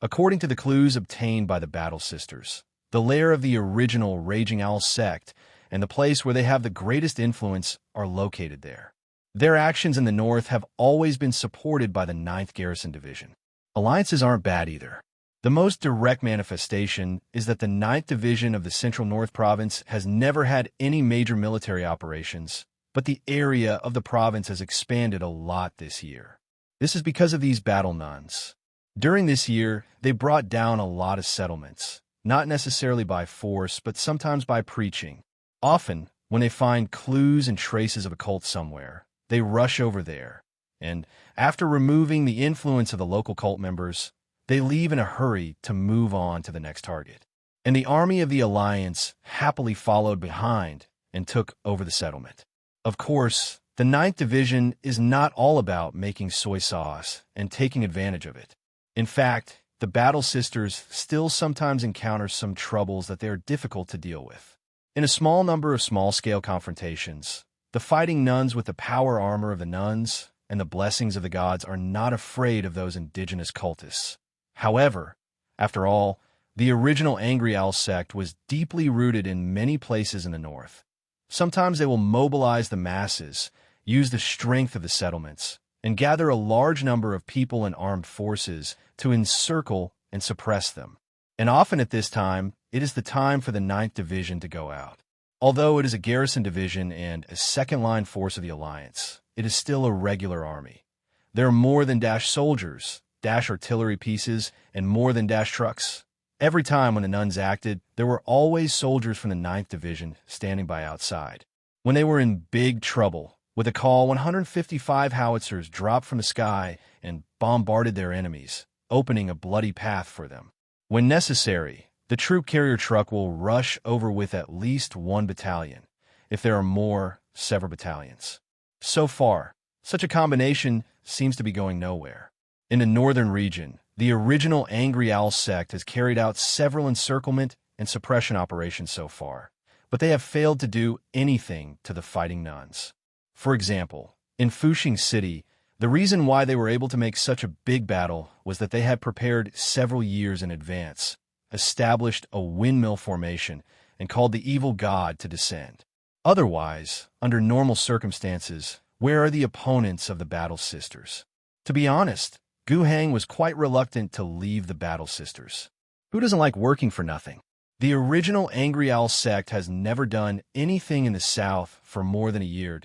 According to the clues obtained by the Battle Sisters, the lair of the original Raging Owl sect and the place where they have the greatest influence are located there. Their actions in the north have always been supported by the 9th Garrison Division. Alliances aren't bad either. The most direct manifestation is that the 9th Division of the Central North Province has never had any major military operations, but the area of the province has expanded a lot this year. This is because of these battle nuns. During this year, they brought down a lot of settlements, not necessarily by force, but sometimes by preaching. Often, when they find clues and traces of a cult somewhere, they rush over there, and after removing the influence of the local cult members, they leave in a hurry to move on to the next target. And the army of the Alliance happily followed behind and took over the settlement. Of course, the 9th Division is not all about making soy sauce and taking advantage of it. In fact, the Battle Sisters still sometimes encounter some troubles that they are difficult to deal with. In a small number of small-scale confrontations, the fighting nuns with the power armor of the nuns and the blessings of the gods are not afraid of those indigenous cultists. However, after all, the original Angry Owl sect was deeply rooted in many places in the north. Sometimes they will mobilize the masses, use the strength of the settlements, and gather a large number of people and armed forces to encircle and suppress them. And often at this time, it is the time for the 9th Division to go out. Although it is a garrison division and a second-line force of the Alliance, it is still a regular army. There are more than Dash soldiers, Dash artillery pieces, and more than Dash trucks. Every time when the nuns acted, there were always soldiers from the 9th Division standing by outside. When they were in big trouble, with a call, 155 howitzers dropped from the sky and bombarded their enemies, opening a bloody path for them. When necessary, the troop carrier truck will rush over with at least one battalion. If there are more, several battalions. So far, such a combination seems to be going nowhere. In the northern region, the original Angry Owl sect has carried out several encirclement and suppression operations so far, but they have failed to do anything to the fighting nuns. For example, in Fuxing City, the reason why they were able to make such a big battle was that they had prepared several years in advance, established a windmill formation, and called the evil god to descend. Otherwise, under normal circumstances, where are the opponents of the Battle Sisters? To be honest, Gu Hang was quite reluctant to leave the Battle Sisters. Who doesn't like working for nothing? The original Angry Owl sect has never done anything in the south for more than a year.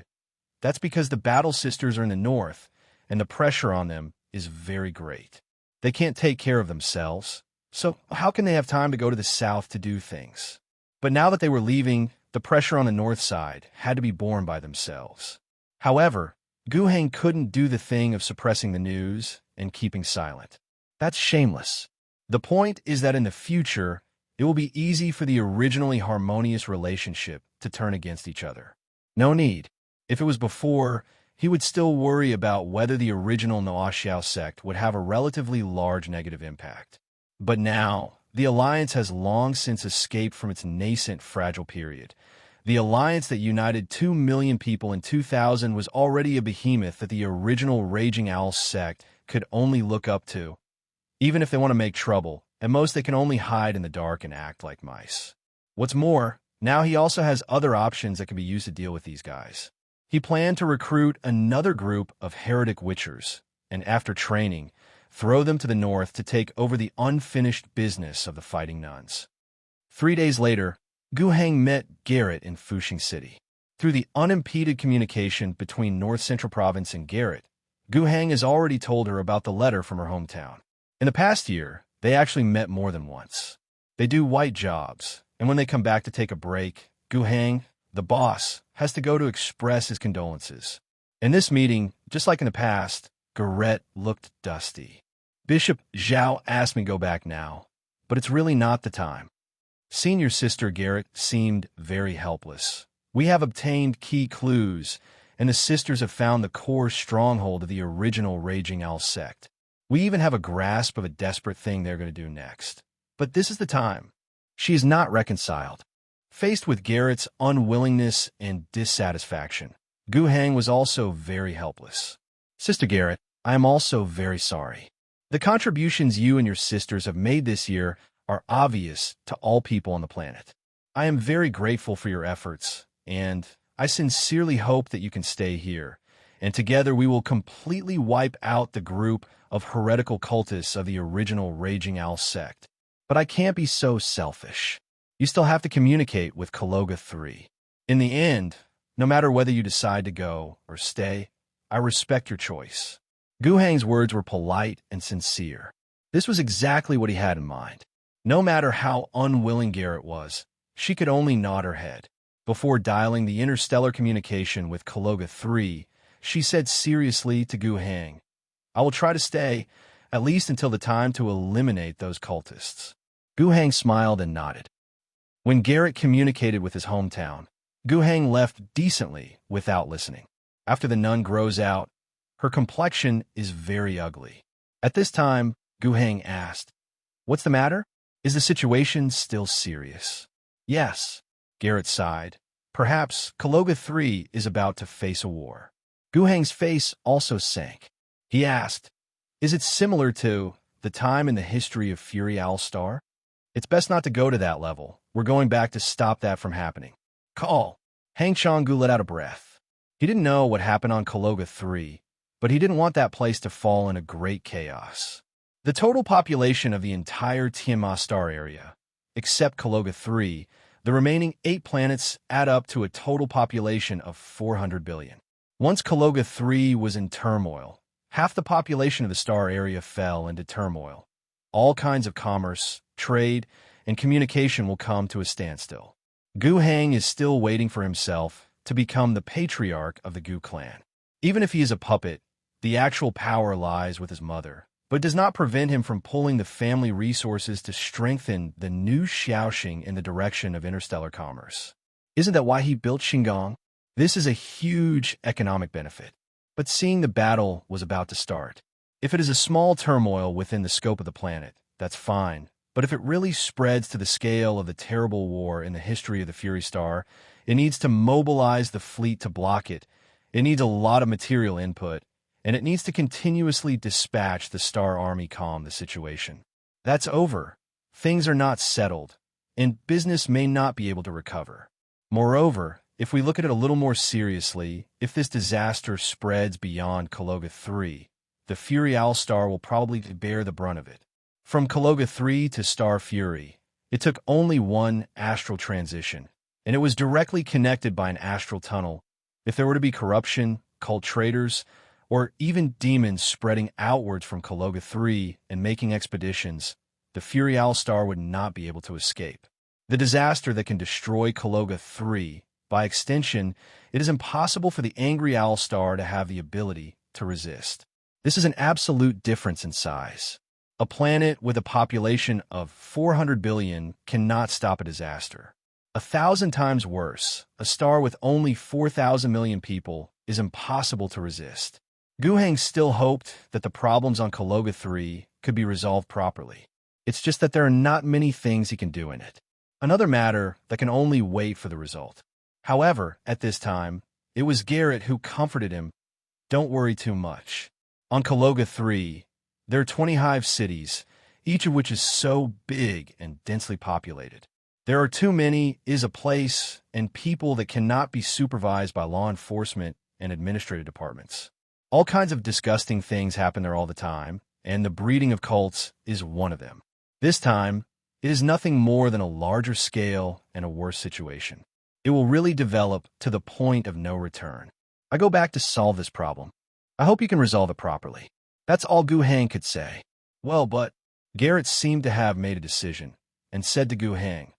That's because the Battle Sisters are in the north, and the pressure on them is very great. They can't take care of themselves, so how can they have time to go to the south to do things? But now that they were leaving, the pressure on the north side had to be borne by themselves. However, Gu Hang couldn't do the thing of suppressing the news and keeping silent. That's shameless. The point is that in the future, it will be easy for the originally harmonious relationship to turn against each other. No need. If it was before, he would still worry about whether the original Noaxiao sect would have a relatively large negative impact. But now, the Alliance has long since escaped from its nascent, fragile period. The Alliance that united 2 million people in 2000 was already a behemoth that the original Raging Owl sect could only look up to. Even if they want to make trouble, at most they can only hide in the dark and act like mice. What's more, now he also has other options that can be used to deal with these guys. He planned to recruit another group of heretic witchers, and after training, throw them to the north to take over the unfinished business of the fighting nuns. 3 days later, Gu Hang met Garrett in Fuxing City. Through the unimpeded communication between North Central Province and Garrett, Gu Hang has already told her about the letter from her hometown. In the past year, they actually met more than once. They do white jobs, and when they come back to take a break, Gu Hang, the boss, has to go to express his condolences. In this meeting, just like in the past, Garrett looked dusty. Bishop Zhao asked me to go back now, but it's really not the time. Senior Sister Garrett seemed very helpless. We have obtained key clues, and the sisters have found the core stronghold of the original Raging Owl sect. We even have a grasp of a desperate thing they're going to do next. But this is the time. She is not reconciled. Faced with Garrett's unwillingness and dissatisfaction, Gu Hang was also very helpless. Sister Garrett, I am also very sorry. The contributions you and your sisters have made this year are obvious to all people on the planet. I am very grateful for your efforts, and I sincerely hope that you can stay here, and together we will completely wipe out the group of heretical cultists of the original Raging Owl sect. But I can't be so selfish. You still have to communicate with Kaloga 3. In the end, no matter whether you decide to go or stay, I respect your choice. Gu Hang's words were polite and sincere. This was exactly what he had in mind. No matter how unwilling Garrett was, she could only nod her head. Before dialing the interstellar communication with Kaloga 3, she said seriously to Gu Hang, I will try to stay, at least until the time to eliminate those cultists. Gu Hang smiled and nodded. When Garrett communicated with his hometown, Gu Hang left decently without listening. After the nun grows out, her complexion is very ugly. At this time, Gu Hang asked, What's the matter? Is the situation still serious? Yes, Garrett sighed. Perhaps Kaloga 3 is about to face a war. Gu Hang's face also sank. He asked, Is it similar to the time in the history of Fury Owl Star? It's best not to go to that level. We're going back to stop that from happening. Call. Hang Changgu let out a breath. He didn't know what happened on Kaloga 3, but he didn't want that place to fall into great chaos. The total population of the entire Tiamat star area, except Cologa 3, the remaining 8 planets add up to a total population of 400 billion. Once Cologa 3 was in turmoil, half the population of the star area fell into turmoil. All kinds of commerce, trade, and communication will come to a standstill. Gu Hang is still waiting for himself to become the patriarch of the Gu clan. Even if he is a puppet, the actual power lies with his mother, but it does not prevent him from pulling the family resources to strengthen the new Xiaoxing in the direction of interstellar commerce. Isn't that why he built Xingong? This is a huge economic benefit. But seeing the battle was about to start. If it is a small turmoil within the scope of the planet, that's fine. But if it really spreads to the scale of the terrible war in the history of the Fury Star, it needs to mobilize the fleet to block it. It needs a lot of material input, and it needs to continuously dispatch the Star Army calm the situation. That's over. Things are not settled, and business may not be able to recover. Moreover, if we look at it a little more seriously, if this disaster spreads beyond Cologa 3, the Fury Owl Star will probably bear the brunt of it. From Cologa 3 to Star Fury, it took only one astral transition, and it was directly connected by an astral tunnel. If there were to be corruption, cult traders, or even demons spreading outwards from Cologa 3 and making expeditions, the Fury Owl Star would not be able to escape. The disaster that can destroy Cologa 3, by extension, it is impossible for the angry Owl Star to have the ability to resist. This is an absolute difference in size. A planet with a population of 400 billion cannot stop a disaster. 1,000 times worse, a star with only 4,000 million people is impossible to resist. Gu Hang still hoped that the problems on Cologa 3 could be resolved properly. It's just that there are not many things he can do in it. Another matter that can only wait for the result. However, at this time, it was Garrett who comforted him. Don't worry too much. On Cologa 3, there are 20 hive cities, each of which is so big and densely populated. There are too many is a place and people that cannot be supervised by law enforcement and administrative departments. All kinds of disgusting things happen there all the time, and the breeding of cults is one of them. This time, it is nothing more than a larger scale and a worse situation. It will really develop to the point of no return. I go back to solve this problem. I hope you can resolve it properly. That's all Gu Hang could say. Well, but Garrett seemed to have made a decision and said to Gu Hang,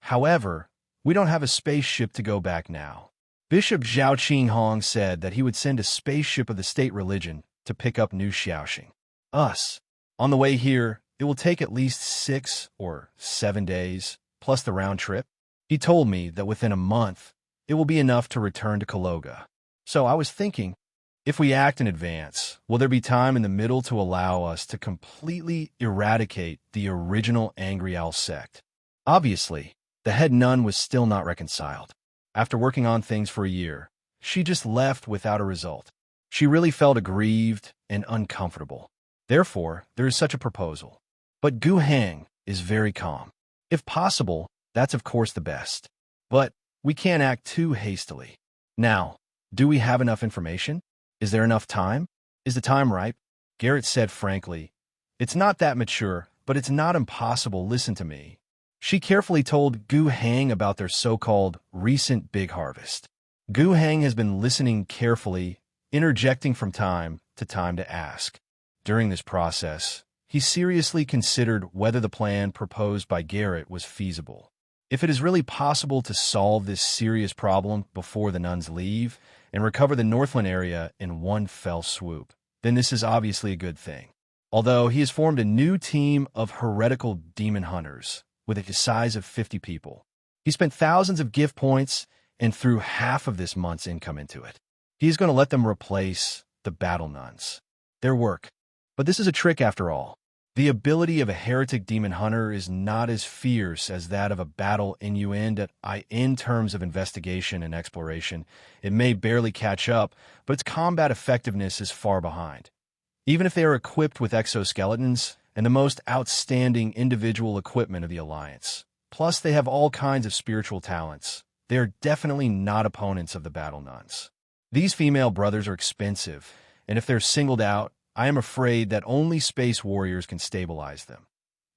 however, we don't have a spaceship to go back now. Bishop Zhao Qinghong said that he would send a spaceship of the state religion to pick up New Xiaoxing. Us. On the way here, it will take at least 6 or 7 days, plus the round trip. He told me that within a month, it will be enough to return to Cologa. So I was thinking, if we act in advance, will there be time in the middle to allow us to completely eradicate the original Angry Owl sect? Obviously, the head nun was still not reconciled. After working on things for a year, she just left without a result. She really felt aggrieved and uncomfortable. Therefore, there is such a proposal. But Gu Hang is very calm. If possible, that's of course the best. But we can't act too hastily. Now, do we have enough information? Is there enough time? Is the time ripe? Garrett said frankly, it's not that mature, but it's not impossible. Listen to me. She carefully told Gu Hang about their so-called recent big harvest. Gu Hang has been listening carefully, interjecting from time to ask. During this process, he seriously considered whether the plan proposed by Garrett was feasible. If it is really possible to solve this serious problem before the nuns leave and recover the Northland area in one fell swoop, then this is obviously a good thing. Although he has formed a new team of heretical demon hunters with a size of 50 people. He spent thousands of gift points and threw half of this month's income into it. He is going to let them replace the battle nuns. Their work. But this is a trick after all. The ability of a heretic demon hunter is not as fierce as that of a battle Inuit in terms of investigation and exploration. It may barely catch up, but its combat effectiveness is far behind. Even if they are equipped with exoskeletons and the most outstanding individual equipment of the Alliance, plus they have all kinds of spiritual talents, they are definitely not opponents of the battle nuns. These female brothers are expensive, and if they're singled out, I am afraid that only space warriors can stabilize them.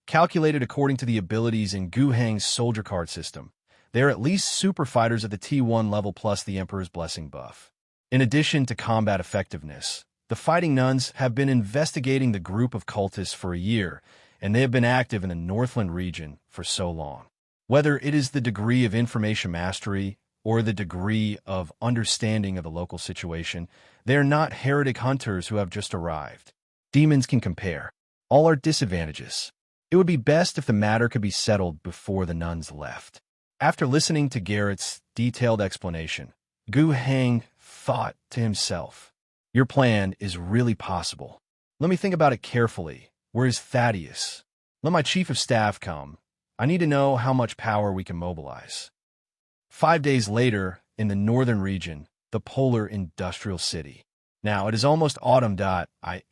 Calculated according to the abilities in Gu Heng's soldier card system, they are at least super fighters at the T1 level plus the Emperor's Blessing buff. In addition to combat effectiveness, the Fighting Nuns have been investigating the group of cultists for a year, and they have been active in the Northland region for so long. Whether it is the degree of information mastery or the degree of understanding of the local situation, they are not heretic hunters who have just arrived. Demons can compare. All are disadvantages. It would be best if the matter could be settled before the nuns left. After listening to Garrett's detailed explanation, Gu Heng thought to himself, "Your plan is really possible. Let me think about it carefully. Where is Thaddeus? Let my chief of staff come. I need to know how much power we can mobilize." 5 days later, in the northern region, the polar industrial city. Now, it is almost autumn.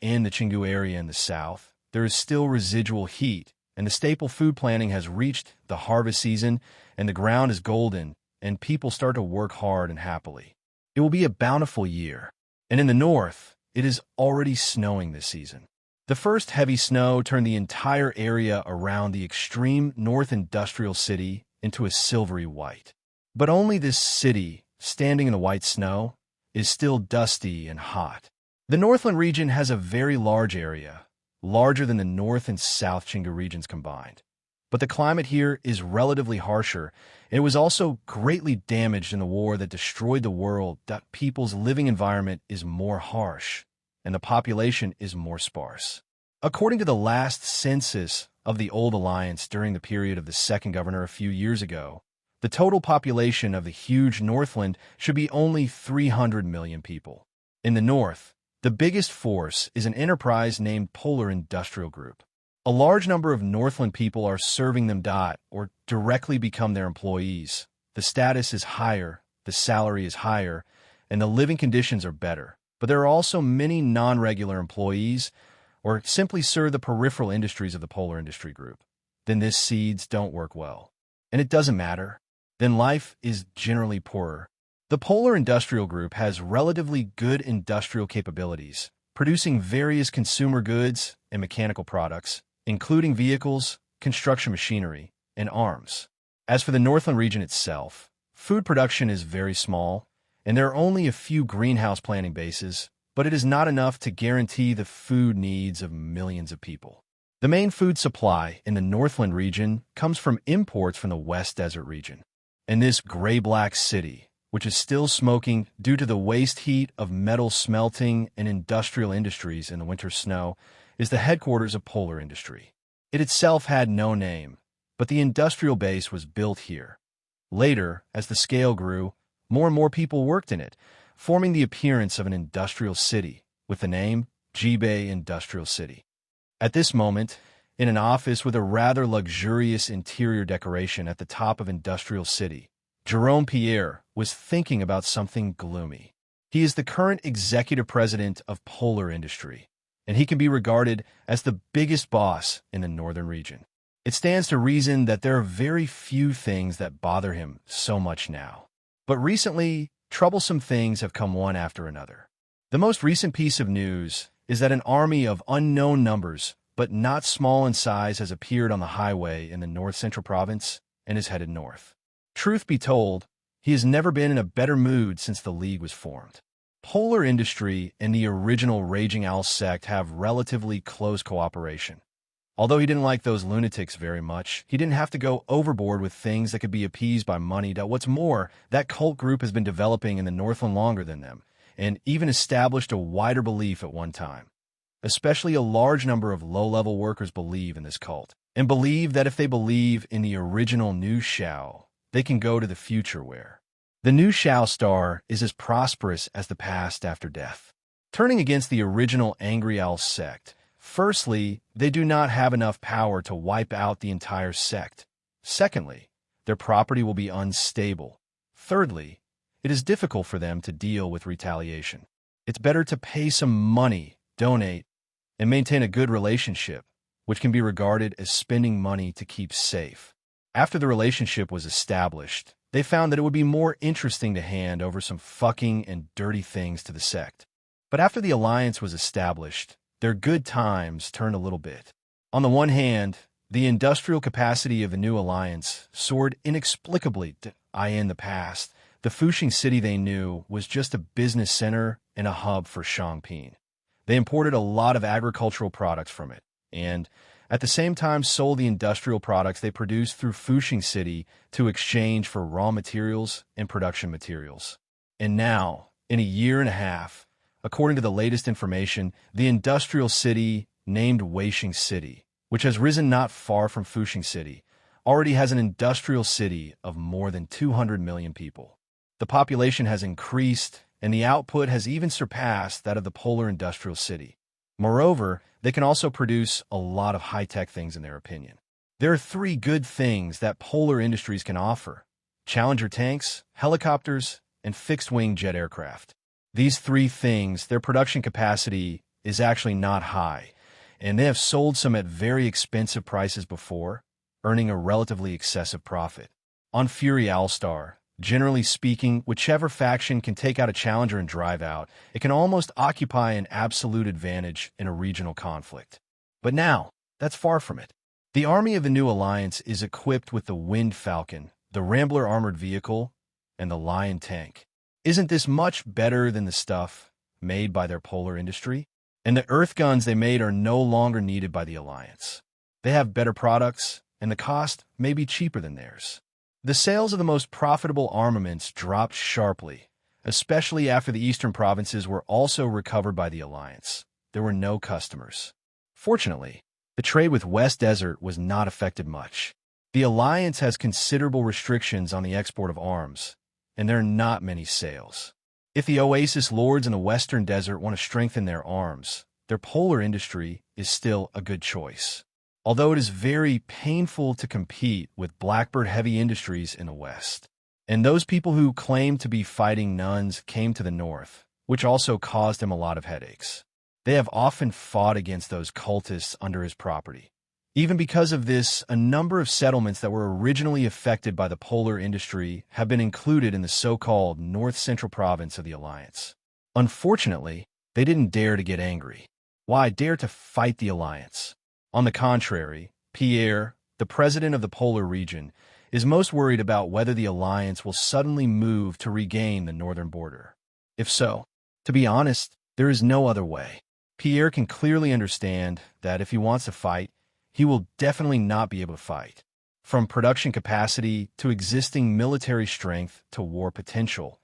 In the Chingu area in the south, there is still residual heat, and the staple food planting has reached the harvest season, and the ground is golden, and people start to work hard and happily. It will be a bountiful year. And in the north, it is already snowing this season. The first heavy snow turned the entire area around the extreme north industrial city into a silvery white. But only this city, standing in the white snow, is still dusty and hot. The Northland region has a very large area, larger than the North and South Chingu regions combined. But the climate here is relatively harsher, and it was also greatly damaged in the war that destroyed the world. People's living environment is more harsh, and the population is more sparse. According to the last census of the Old Alliance during the period of the second governor a few years ago, the total population of the huge Northland should be only 300 million people. In the north, the biggest force is an enterprise named Polar Industrial Group. A large number of Northland people are serving them or directly become their employees. The status is higher, the salary is higher, and the living conditions are better. But there are also many non-regular employees or simply serve the peripheral industries of the Polar Industry Group. Then these seeds don't work well. And it doesn't matter. Then life is generally poorer. The Polar Industrial Group has relatively good industrial capabilities, producing various consumer goods and mechanical products, including vehicles, construction machinery, and arms. As for the Northland region itself, food production is very small, and there are only a few greenhouse planting bases, but it is not enough to guarantee the food needs of millions of people. The main food supply in the Northland region comes from imports from the West Desert region. And this gray-black city, which is still smoking due to the waste heat of metal smelting and industrial industries in the winter snow, is the headquarters of Polar Industry. It itself had no name, but the industrial base was built here. Later, as the scale grew, more and more people worked in it, forming the appearance of an industrial city, with the name Jibei Industrial City. At this moment, in an office with a rather luxurious interior decoration at the top of Industrial City, Jerome Pierre was thinking about something gloomy. He is the current executive president of Polar Industry, and he can be regarded as the biggest boss in the northern region. It stands to reason that there are very few things that bother him so much now. But recently, troublesome things have come one after another. The most recent piece of news is that an army of unknown numbers, but not small in size, has appeared on the highway in the north-central province and is headed north. Truth be told, he has never been in a better mood since the League was formed. Polar Industry and the original Raging Owl sect have relatively close cooperation. Although he didn't like those lunatics very much, he didn't have to go overboard with things that could be appeased by money. What's more, that cult group has been developing in the Northland longer than them, and even established a wider belief at one time. Especially a large number of low-level workers believe in this cult, and believe that if they believe in the original New Shao, they can go to the future where the New Shao star is as prosperous as the past after death. Turning against the original Angry Owl sect, firstly, they do not have enough power to wipe out the entire sect. Secondly, their property will be unstable. Thirdly, it is difficult for them to deal with retaliation. It's better to pay some money, donate, and maintain a good relationship, which can be regarded as spending money to keep safe. After the relationship was established, they found that it would be more interesting to hand over some fucking and dirty things to the sect. But after the alliance was established, their good times turned a little bit. On the one hand, the industrial capacity of the new alliance soared inexplicably. In the past, the Fuxing city they knew was just a business center and a hub for Shangping. They imported a lot of agricultural products from it, and at the same time sold the industrial products they produced through Fuxing City to exchange for raw materials and production materials. And now, in a year and a half, according to the latest information, the industrial city named Weixing City, which has risen not far from Fuxing City, already has an industrial city of more than 200 million people. The population has increased, and the output has even surpassed that of the polar industrial city. Moreover, they can also produce a lot of high-tech things in their opinion. There are three good things that polar industries can offer: Challenger tanks, helicopters, and fixed-wing jet aircraft. These three things, their production capacity is actually not high, and they have sold some at very expensive prices before, earning a relatively excessive profit. On Fury Allstar, generally speaking, whichever faction can take out a challenger and drive out, it can almost occupy an absolute advantage in a regional conflict. But now, that's far from it. The army of the new alliance is equipped with the Wind Falcon, the Rambler armored vehicle, and the Lion tank. Isn't this much better than the stuff made by their polar industry? And the Earth guns they made are no longer needed by the alliance. They have better products, and the cost may be cheaper than theirs. The sales of the most profitable armaments dropped sharply, especially after the eastern provinces were also recovered by the alliance. There were no customers. Fortunately, the trade with West Desert was not affected much. The alliance has considerable restrictions on the export of arms, and there are not many sales. If the Oasis Lords in the Western Desert want to strengthen their arms, their polar industry is still a good choice. Although it is very painful to compete with Blackbird Heavy Industries in the West. And those people who claim to be fighting nuns came to the north, which also caused him a lot of headaches. They have often fought against those cultists under his property. Even because of this, a number of settlements that were originally affected by the polar industry have been included in the so-called North Central Province of the Alliance. Unfortunately, they didn't dare to get angry. Why dare to fight the Alliance? On the contrary, Pierre, the president of the polar region, is most worried about whether the alliance will suddenly move to regain the northern border. If so, to be honest, there is no other way. Pierre can clearly understand that if he wants to fight, he will definitely not be able to fight. From production capacity to existing military strength to war potential,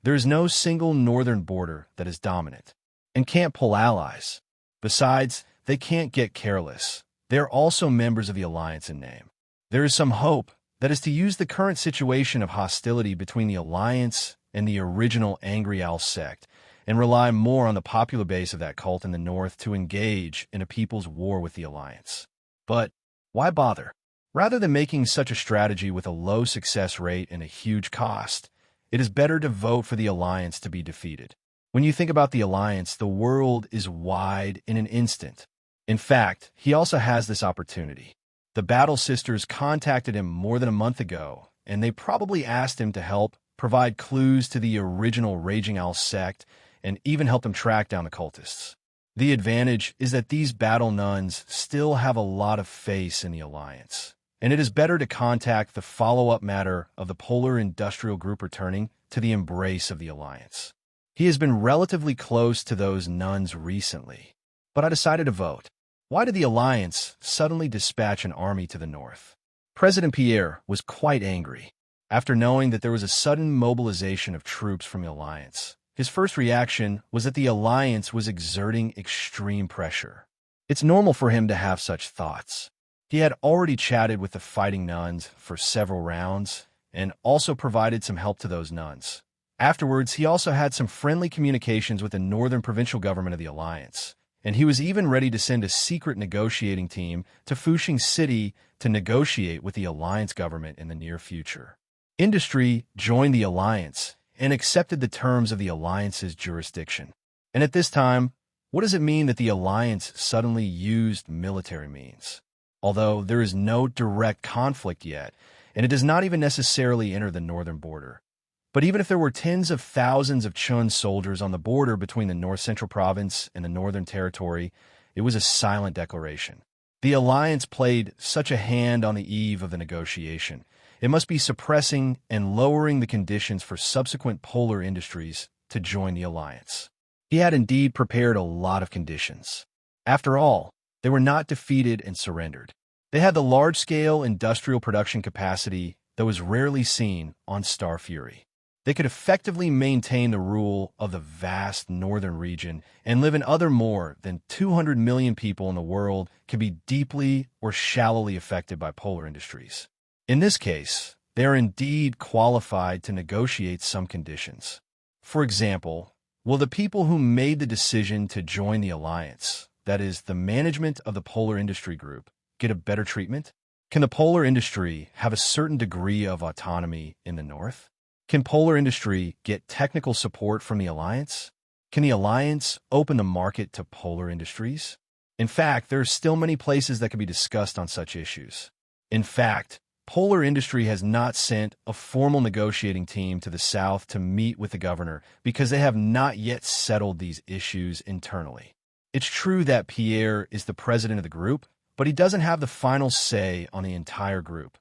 there is no single northern border that is dominant and can't pull allies. Besides, they can't get careless. They are also members of the alliance in name. There is some hope, that is to use the current situation of hostility between the alliance and the original Angry Owl sect, and rely more on the popular base of that cult in the north to engage in a people's war with the alliance. But why bother? Rather than making such a strategy with a low success rate and a huge cost, it is better to vote for the alliance to be defeated. When you think about the alliance, the world is wide in an instant. In fact, he also has this opportunity. The Battle Sisters contacted him more than a month ago, and they probably asked him to help provide clues to the original Raging Owl sect and even help them track down the cultists. The advantage is that these battle nuns still have a lot of face in the alliance, and it is better to contact the follow-up matter of the Polar Industrial Group returning to the embrace of the alliance. He has been relatively close to those nuns recently, but I decided to vote. Why did the alliance suddenly dispatch an army to the north? President Pierre was quite angry. After knowing that there was a sudden mobilization of troops from the alliance, his first reaction was that the alliance was exerting extreme pressure. It's normal for him to have such thoughts. He had already chatted with the fighting nuns for several rounds and also provided some help to those nuns. Afterwards, he also had some friendly communications with the northern provincial government of the alliance, and he was even ready to send a secret negotiating team to Fuxing City to negotiate with the alliance government in the near future. Industry joined the alliance and accepted the terms of the alliance's jurisdiction. And at this time, what does it mean that the alliance suddenly used military means? Although there is no direct conflict yet, and it does not even necessarily enter the northern border, But even if there were tens of thousands of Chun soldiers on the border between the North Central Province and the Northern Territory, it was a silent declaration. The alliance played such a hand on the eve of the negotiation. It must be suppressing and lowering the conditions for subsequent polar industries to join the alliance. He had indeed prepared a lot of conditions. After all, they were not defeated and surrendered. They had the large-scale industrial production capacity that was rarely seen on Star Fury. They could effectively maintain the rule of the vast northern region and live in other more than 200 million people in the world can be deeply or shallowly affected by polar industries. In this case, they are indeed qualified to negotiate some conditions. For example, will the people who made the decision to join the alliance, that is, the management of the polar industry group, get a better treatment? Can the polar industry have a certain degree of autonomy in the north? Can polar industry get technical support from the alliance? Can the alliance open the market to polar industries? In fact, there are still many places that can be discussed on such issues. In fact, polar industry has not sent a formal negotiating team to the south to meet with the governor because they have not yet settled these issues internally. It's true that Pierre is the president of the group, but he doesn't have the final say on the entire group.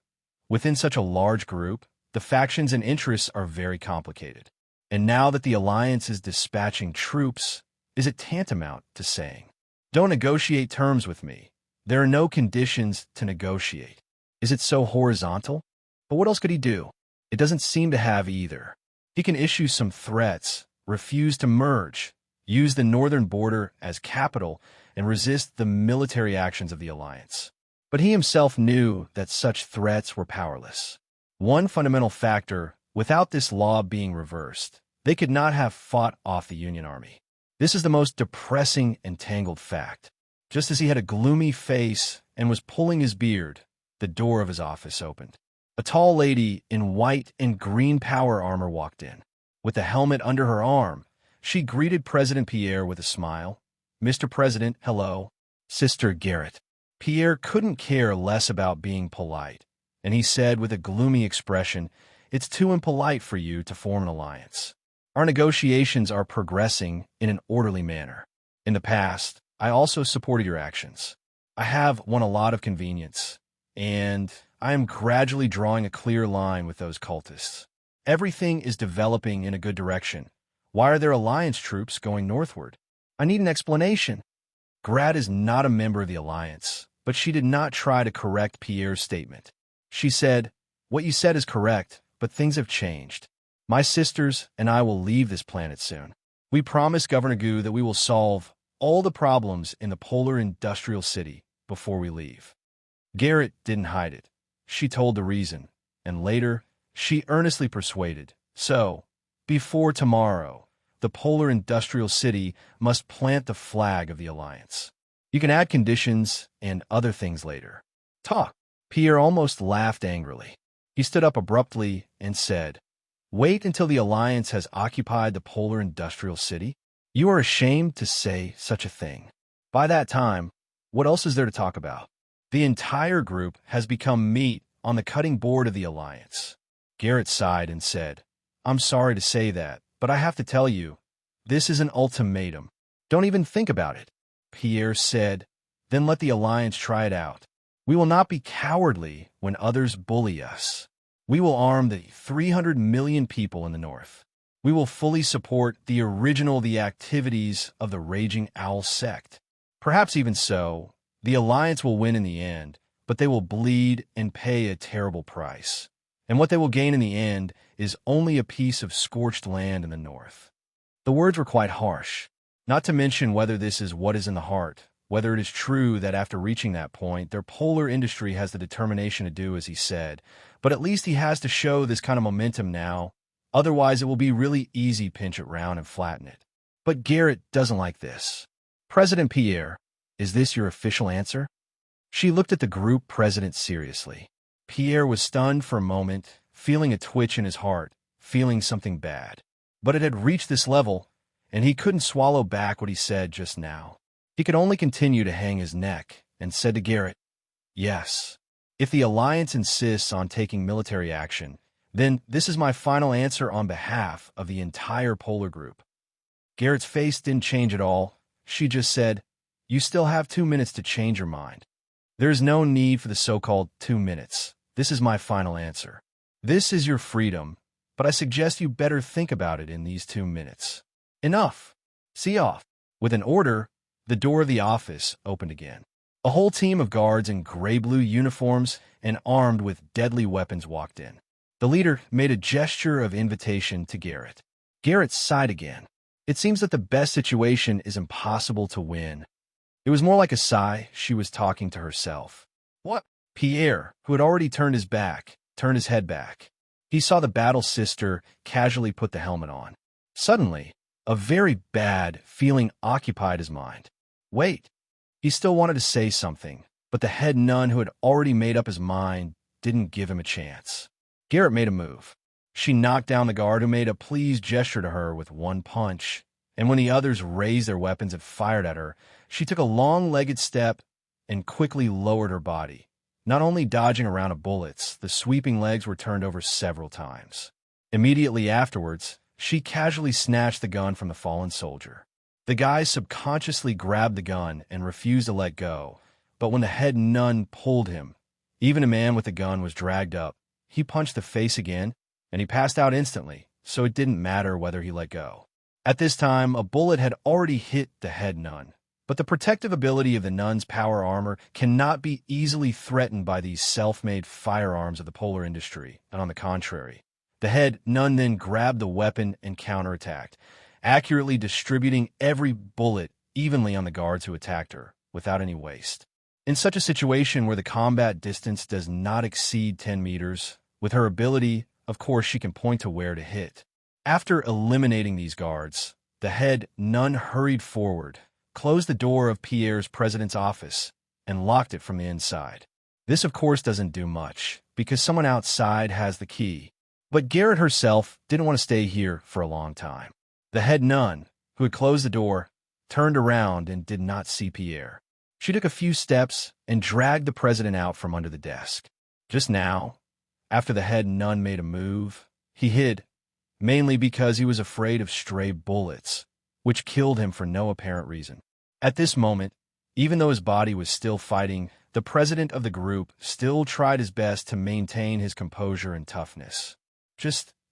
Within such a large group, the factions and interests are very complicated. And now that the alliance is dispatching troops, is it tantamount to saying, "Don't negotiate terms with me. There are no conditions to negotiate"? Is it so horizontal? But what else could he do? It doesn't seem to have either. He can issue some threats, refuse to merge, use the northern border as capital, and resist the military actions of the alliance. But he himself knew that such threats were powerless. One fundamental factor, without this law being reversed, they could not have fought off the Union Army. This is the most depressing and tangled fact. Just as he had a gloomy face and was pulling his beard, the door of his office opened. A tall lady in white and green power armor walked in. With a helmet under her arm, she greeted President Pierre with a smile. "Mr. President, hello. Sister Garrett." Pierre couldn't care less about being polite, and he said with a gloomy expression, "It's too impolite for you to form an alliance. Our negotiations are progressing in an orderly manner. In the past, I also supported your actions. I have won a lot of convenience, and I am gradually drawing a clear line with those cultists. Everything is developing in a good direction. Why are there alliance troops going northward? I need an explanation." Grad is not a member of the alliance, but she did not try to correct Pierre's statement. She said, "What you said is correct, but things have changed. My sisters and I will leave this planet soon. We promised Governor Gu that we will solve all the problems in the polar industrial city before we leave." Garrett didn't hide it. She told the reason, and later, she earnestly persuaded. "So, before tomorrow, the polar industrial city must plant the flag of the alliance. You can add conditions and other things later. Talk." Pierre almost laughed angrily. He stood up abruptly and said, "Wait until the alliance has occupied the polar industrial city? You are ashamed to say such a thing. By that time, what else is there to talk about? The entire group has become meat on the cutting board of the alliance." Garrett sighed and said, "I'm sorry to say that, but I have to tell you, this is an ultimatum. Don't even think about it." Pierre said, "Then let the alliance try it out. We will not be cowardly when others bully us. We will arm the 300 million people in the north. We will fully support the activities of the Raging Owl sect. Perhaps even so, the alliance will win in the end, but they will bleed and pay a terrible price. And what they will gain in the end is only a piece of scorched land in the north." The words were quite harsh, not to mention whether this is what is in the heart, whether it is true that after reaching that point, their polar industry has the determination to do as he said, but at least he has to show this kind of momentum now. Otherwise, it will be really easy pinch it round and flatten it. But Garrett doesn't like this. "President Pierre, is this your official answer?" She looked at the group president seriously. Pierre was stunned for a moment, feeling a twitch in his heart, feeling something bad. But it had reached this level, and he couldn't swallow back what he said just now. He could only continue to hang his neck, and said to Garrett, "Yes. If the alliance insists on taking military action, Then this is my final answer on behalf of the entire polar group. Garrett's face didn't change at all. She just said, "You still have 2 minutes to change your mind. There is no need for the so-called 2 minutes. This is my final answer. This is your freedom, but I suggest you better think about it in these 2 minutes. Enough. See off." With an order, the door of the office opened again. A whole team of guards in gray-blue uniforms and armed with deadly weapons walked in. The leader made a gesture of invitation to Garrett. Garrett sighed again. It seems that the best situation is impossible to win. It was more like a sigh. She was talking to herself. What? Pierre, who had already turned his head back. He saw the battle sister casually put the helmet on. Suddenly, a very bad feeling occupied his mind. Wait. He still wanted to say something, but the head nun who had already made up his mind didn't give him a chance. Garrett made a move. She knocked down the guard who made a pleased gesture to her with one punch, and when the others raised their weapons and fired at her, she took a long-legged step and quickly lowered her body. Not only dodging around of bullets, the sweeping legs were turned over several times. Immediately afterwards, she casually snatched the gun from the fallen soldier. The guy subconsciously grabbed the gun and refused to let go, but when the head nun pulled him, even a man with a gun was dragged up. He punched the face again, and he passed out instantly, so it didn't matter whether he let go. At this time, a bullet had already hit the head nun, but the protective ability of the nun's power armor cannot be easily threatened by these self-made firearms of the polar industry, and on the contrary. The head nun then grabbed the weapon and counterattacked, accurately distributing every bullet evenly on the guards who attacked her, without any waste. In such a situation where the combat distance does not exceed 10 meters, with her ability, of course, she can point to where to hit. After eliminating these guards, the head nun hurried forward, closed the door of Pierre's president's office, and locked it from the inside. This, of course, doesn't do much, because someone outside has the key. But Garrett herself didn't want to stay here for a long time. The head nun, who had closed the door, turned around and did not see Pierre. She took a few steps and dragged the president out from under the desk. Just now, after the head nun made a move, he hid, mainly because he was afraid of stray bullets, which killed him for no apparent reason. At this moment, even though his body was still fighting, the president of the group still tried his best to maintain his composure and toughness.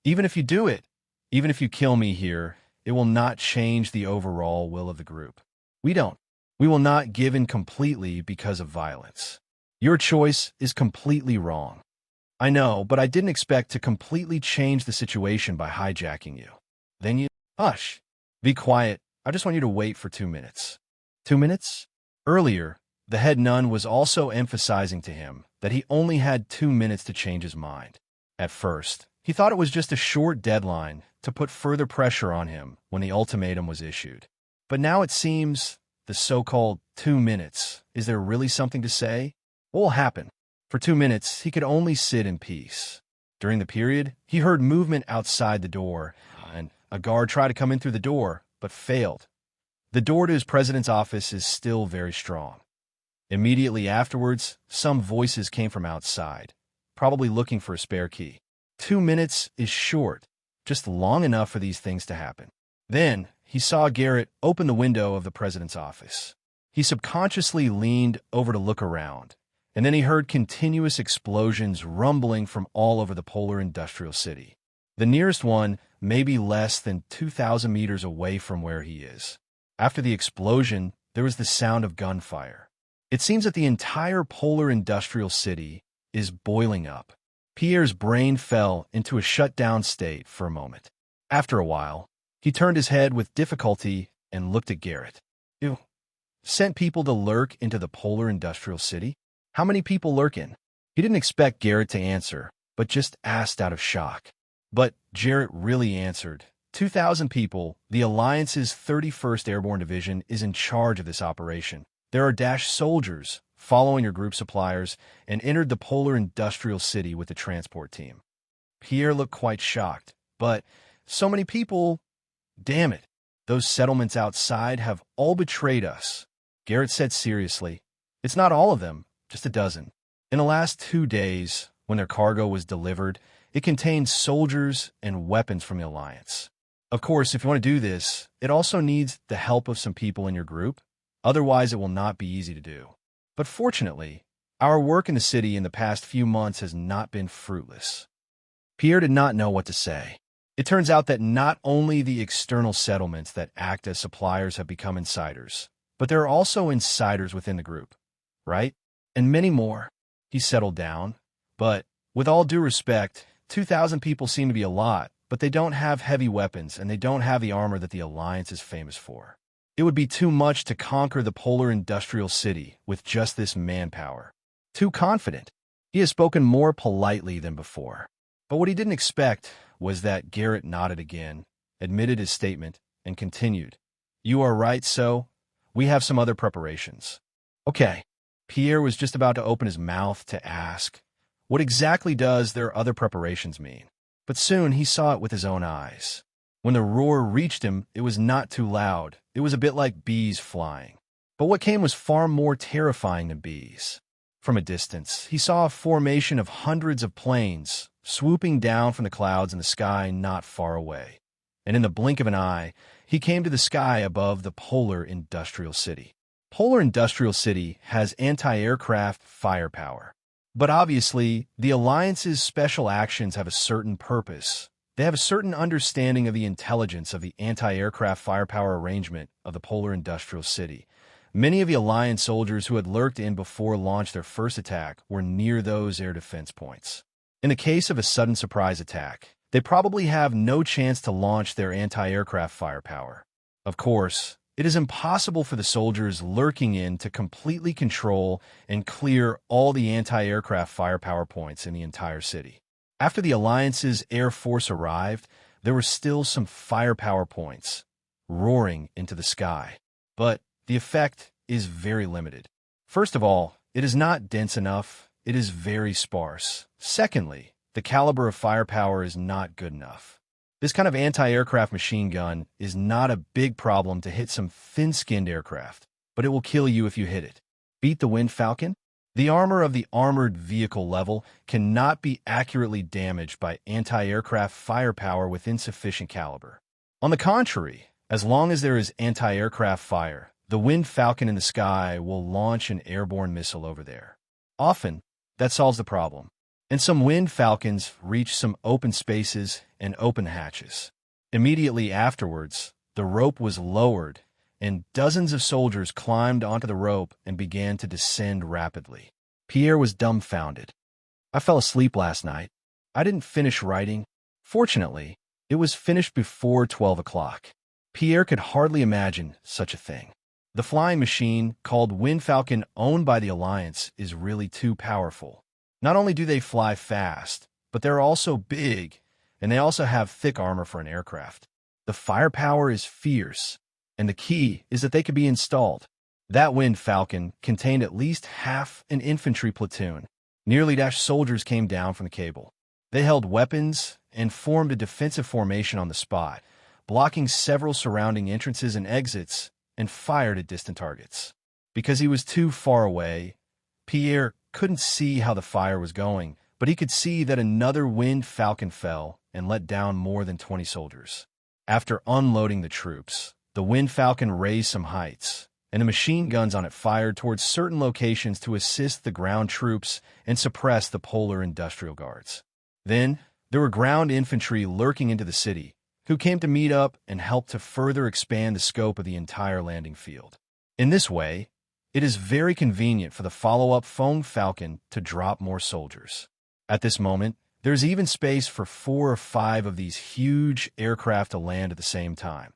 Even if you do it, even if you kill me here, it will not change the overall will of the group. We will not give in completely because of violence. Your choice is completely wrong. I know, but I didn't expect to completely change the situation by hijacking you. Then you... Hush. Be quiet. I just want you to wait for 2 minutes. 2 minutes? Earlier, the head nun was also emphasizing to him that he only had 2 minutes to change his mind. At first, he thought it was just a short deadline to put further pressure on him when the ultimatum was issued. But now it seems the so-called 2 minutes. Is there really something to say? What will happen? For 2 minutes, he could only sit in peace. During the period, he heard movement outside the door, and a guard tried to come in through the door, but failed. The door to his president's office is still very strong. Immediately afterwards, some voices came from outside, probably looking for a spare key. 2 minutes is short, just long enough for these things to happen. Then, he saw Garrett open the window of the president's office. He subconsciously leaned over to look around, and then he heard continuous explosions rumbling from all over the polar industrial city. The nearest one may be less than 2,000 meters away from where he is. After the explosion, there was the sound of gunfire. It seems that the entire polar industrial city is boiling up. Pierre's brain fell into a shut-down state for a moment. After a while, he turned his head with difficulty and looked at Garrett. You sent people to lurk into the polar industrial city? How many people lurk in? He didn't expect Garrett to answer, but just asked out of shock. But Garrett really answered. 2,000 people, the Alliance's 31st Airborne Division, is in charge of this operation. There are Dash soldiers following your group suppliers and entered the polar industrial city with the transport team. Pierre looked quite shocked. But so many people... Damn it. Those settlements outside have all betrayed us. Garrett said seriously. It's not all of them. Just a dozen. In the last 2 days, when their cargo was delivered, It contains soldiers and weapons from the Alliance. Of course, if you want to do this, it also needs the help of some people in your group. Otherwise, it will not be easy to do. But fortunately, our work in the city in the past few months has not been fruitless. Pierre did not know what to say. It turns out that not only the external settlements that act as suppliers have become insiders, but there are also insiders within the group, right? And many more. He settled down. But, with all due respect, 2,000 people seem to be a lot, but they don't have heavy weapons and they don't have the armor that the Alliance is famous for. It would be too much to conquer the polar industrial city with just this manpower. Too confident. He has spoken more politely than before. But what he didn't expect was that Garrett nodded again, admitted his statement, and continued. You are right, so we have some other preparations. Okay. Pierre was just about to open his mouth to ask, what exactly does their other preparations mean? But soon he saw it with his own eyes. When the roar reached him, it was not too loud. It was a bit like bees flying. But what came was far more terrifying than bees. From a distance, he saw a formation of hundreds of planes swooping down from the clouds in the sky not far away. And in the blink of an eye, he came to the sky above the polar industrial city. Polar Industrial City has anti-aircraft firepower. But obviously, the Alliance's special actions have a certain purpose. They have a certain understanding of the intelligence of the anti-aircraft firepower arrangement of the Polar Industrial City. Many of the Alliance soldiers who had lurked in before launch their first attack were near those air defense points. In the case of a sudden surprise attack, they probably have no chance to launch their anti-aircraft firepower. Of course, it is impossible for the soldiers lurking in to completely control and clear all the anti-aircraft firepower points in the entire city. After the Alliance's Air Force arrived, there were still some firepower points roaring into the sky. But the effect is very limited. First of all, it is not dense enough. It is very sparse. Secondly, the caliber of firepower is not good enough. This kind of anti-aircraft machine gun is not a big problem to hit some thin-skinned aircraft, but it will kill you if you hit it. Beat the Wind Falcon? The armor of the armored vehicle level cannot be accurately damaged by anti-aircraft firepower with insufficient caliber. On the contrary, as long as there is anti-aircraft fire, the Wind Falcon in the sky will launch an airborne missile over there. Often, that solves the problem. And some Wind Falcons reach some open spaces and open hatches. Immediately afterwards, the rope was lowered, and dozens of soldiers climbed onto the rope and began to descend rapidly. Pierre was dumbfounded. I fell asleep last night. I didn't finish writing. Fortunately, it was finished before 12 o'clock. Pierre could hardly imagine such a thing. The flying machine, called Wind Falcon, owned by the Alliance, is really too powerful. Not only do they fly fast, but they're also big, and they also have thick armor for an aircraft. The firepower is fierce, and the key is that they could be installed. That Wind Falcon contained at least half an infantry platoon. Nearly soldiers came down from the cable. They held weapons and formed a defensive formation on the spot, blocking several surrounding entrances and exits, and fired at distant targets. Because he was too far away, Pierre couldn't see how the fire was going, but he could see that another Wind Falcon fell and let down more than 20 soldiers. After unloading the troops, the Wind Falcon raised some heights, and the machine guns on it fired towards certain locations to assist the ground troops and suppress the Polar Industrial Guards. Then, there were ground infantry lurking into the city, who came to meet up and help to further expand the scope of the entire landing field. In this way, it is very convenient for the follow-up Foam Falcon to drop more soldiers. At this moment, there's even space for 4 or 5 of these huge aircraft to land at the same time.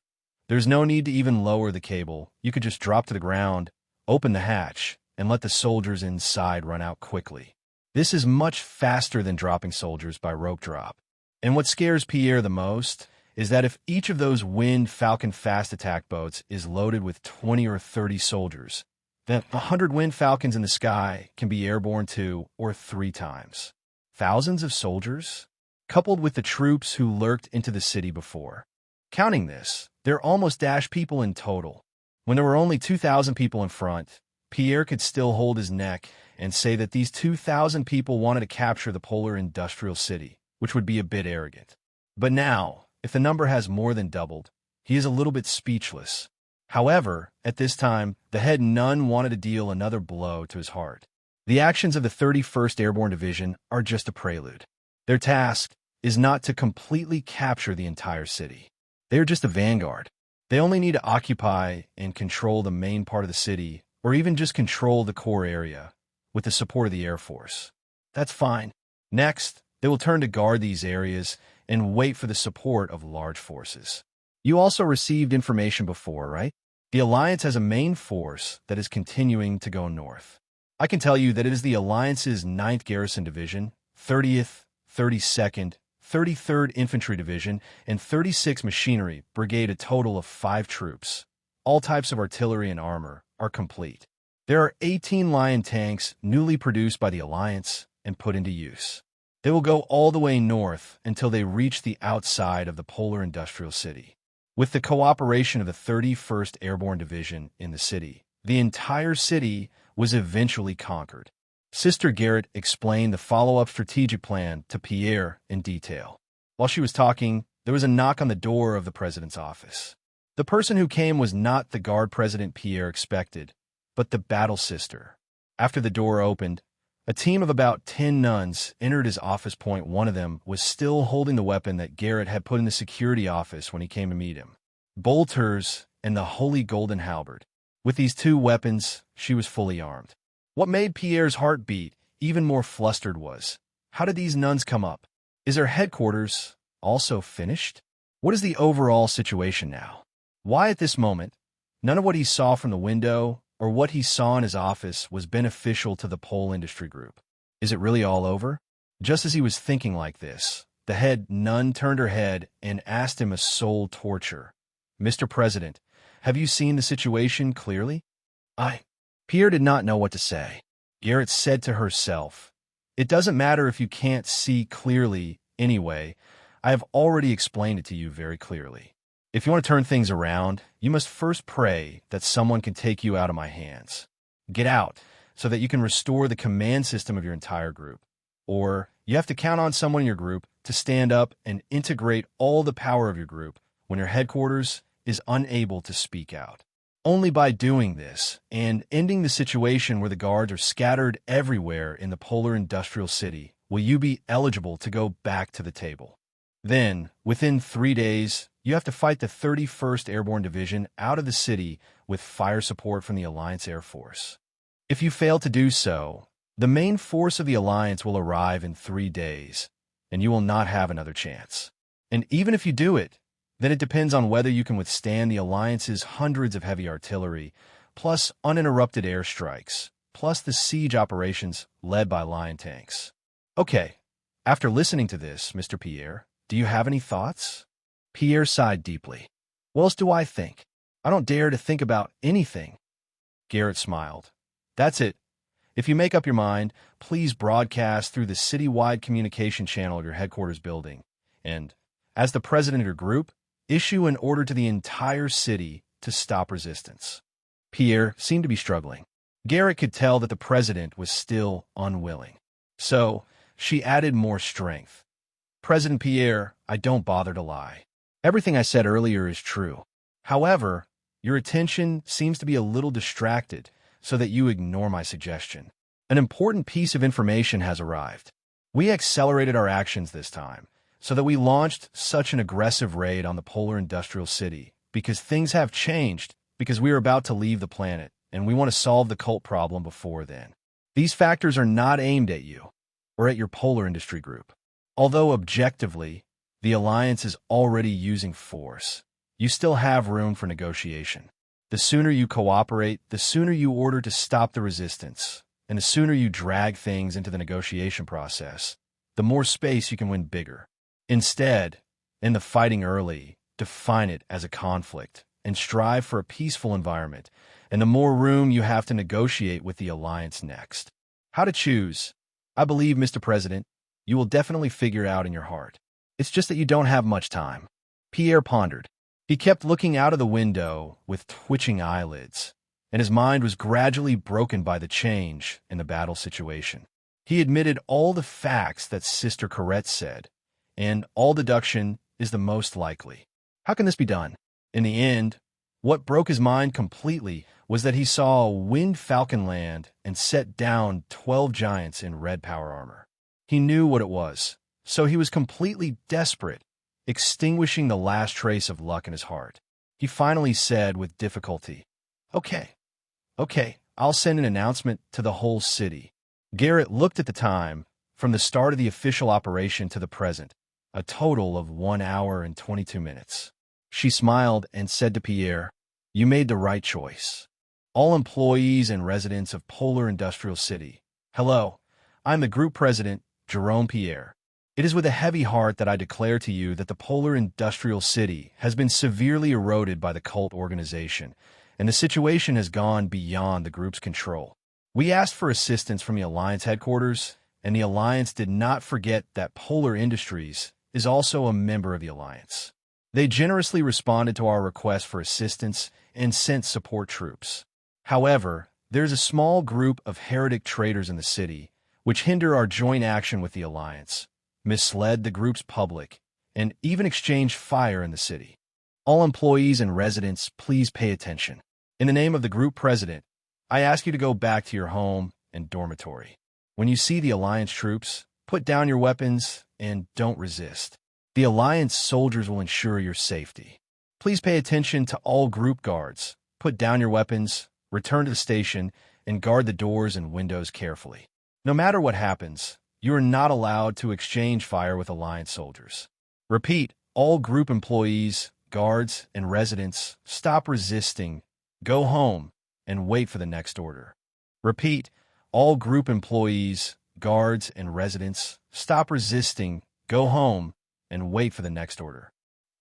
There's no need to even lower the cable. You could just drop to the ground, open the hatch, and let the soldiers inside run out quickly. This is much faster than dropping soldiers by rope drop. And what scares Pierre the most is that if each of those Wind Falcon fast attack boats is loaded with 20 or 30 soldiers, then 100 Wind Falcons in the sky can be airborne 2 or 3 times. Thousands of soldiers, coupled with the troops who lurked into the city before. Counting this, there are almost people in total. When there were only 2,000 people in front, Pierre could still hold his neck and say that these 2,000 people wanted to capture the Polar Industrial City, which would be a bit arrogant. But now, if the number has more than doubled, he is a little bit speechless. However, at this time, the head nun wanted to deal another blow to his heart. The actions of the 31st Airborne Division are just a prelude. Their task is not to completely capture the entire city. They are just a vanguard. They only need to occupy and control the main part of the city, or even just control the core area, with the support of the Air Force. That's fine. Next, they will turn to guard these areas and wait for the support of large forces. You also received information before, right? The Alliance has a main force that is continuing to go north. I can tell you that it is the Alliance's 9th Garrison Division, 30th, 32nd, 33rd Infantry Division, and 36th Machinery Brigade, a total of 5 troops. All types of artillery and armor are complete. There are 18 Lion tanks newly produced by the Alliance and put into use. They will go all the way north until they reach the outside of the polar industrial city. With the cooperation of the 31st Airborne Division in the city, the entire city was eventually conquered. Sister Garrett explained the follow-up strategic plan to Pierre in detail. While she was talking, there was a knock on the door of the president's office. The person who came was not the guard President Pierre expected, but the battle sister. After the door opened, a team of about 10 nuns entered his office. One of them was still holding the weapon that Garrett had put in the security office when he came to meet him. Bolters and the Holy Golden Halberd. With these 2 weapons, she was fully armed. What made Pierre's heart beat even more flustered was, how did these nuns come up? Is their headquarters also finished? What is the overall situation now? Why at this moment, none of what he saw from the window or what he saw in his office was beneficial to the Pole Industry Group? Is it really all over? Just as he was thinking like this, the head nun turned her head and asked him a soul torture. Mr. President, have you seen the situation clearly? Pierre did not know what to say. Garrett said to herself, "It doesn't matter if you can't see clearly anyway. I have already explained it to you very clearly. If you want to turn things around, you must first pray that someone can take you out of my hands. Get out so that you can restore the command system of your entire group. Or you have to count on someone in your group to stand up and integrate all the power of your group when your headquarters is unable to speak out. Only by doing this and ending the situation where the guards are scattered everywhere in the polar industrial city will you be eligible to go back to the table. Then, within 3 days, you have to fight the 31st Airborne Division out of the city with fire support from the Alliance Air Force. If you fail to do so, the main force of the Alliance will arrive in 3 days, and you will not have another chance. And even if you do it, then it depends on whether you can withstand the Alliance's hundreds of heavy artillery, plus uninterrupted airstrikes, plus the siege operations led by Lion tanks. Okay, after listening to this, Mr. Pierre, do you have any thoughts? Pierre sighed deeply. What else do I think? I don't dare to think about anything. Garrett smiled. That's it. If you make up your mind, please broadcast through the citywide communication channel of your headquarters building, and, as the president of your group, issue an order to the entire city to stop resistance. Pierre seemed to be struggling. Garrett could tell that the president was still unwilling. So, she added more strength. President Pierre, I don't bother to lie. Everything I said earlier is true. However, your attention seems to be a little distracted so that you ignore my suggestion. An important piece of information has arrived. We accelerated our actions this time, so that we launched such an aggressive raid on the polar industrial city, because things have changed, because we are about to leave the planet, and we want to solve the cult problem before then. These factors are not aimed at you, or at your polar industry group. Although objectively, the Alliance is already using force, you still have room for negotiation. The sooner you cooperate, the sooner you order to stop the resistance, and the sooner you drag things into the negotiation process, the more space you can win bigger. Instead, in the fighting early, define it as a conflict and strive for a peaceful environment, and the more room you have to negotiate with the Alliance next. How to choose? I believe, Mr. President, you will definitely figure out in your heart. It's just that you don't have much time. Pierre pondered. He kept looking out of the window with twitching eyelids, and his mind was gradually broken by the change in the battle situation. He admitted all the facts that Sister Corette said, and all deduction is the most likely. How can this be done? In the end, what broke his mind completely was that he saw a winged falcon land and set down 12 giants in red power armor. He knew what it was, so he was completely desperate, extinguishing the last trace of luck in his heart. He finally said with difficulty, Okay, I'll send an announcement to the whole city. Garrett looked at the time, from the start of the official operation to the present, a total of 1 hour and 22 minutes. She smiled and said to Pierre, You made the right choice. All employees and residents of Polar Industrial City, hello, I'm the group president, Jerome Pierre. It is with a heavy heart that I declare to you that the Polar Industrial City has been severely eroded by the cult organization, and the situation has gone beyond the group's control. We asked for assistance from the Alliance headquarters, and the Alliance did not forget that Polar Industries is also a member of the Alliance. They generously responded to our request for assistance and sent support troops. However, there's a small group of heretic traitors in the city which hinder our joint action with the Alliance, misled the group's public, and even exchanged fire in the city. All employees and residents, please pay attention. In the name of the group president, I ask you to go back to your home and dormitory. When you see the Alliance troops, put down your weapons and don't resist. The Alliance soldiers will ensure your safety. Please pay attention to all group guards. Put down your weapons, return to the station, and guard the doors and windows carefully. No matter what happens, you are not allowed to exchange fire with Alliance soldiers. Repeat, all group employees, guards, and residents, stop resisting, go home, and wait for the next order. Repeat, all group employees, guards, and residents, stop resisting, go home, and wait for the next order.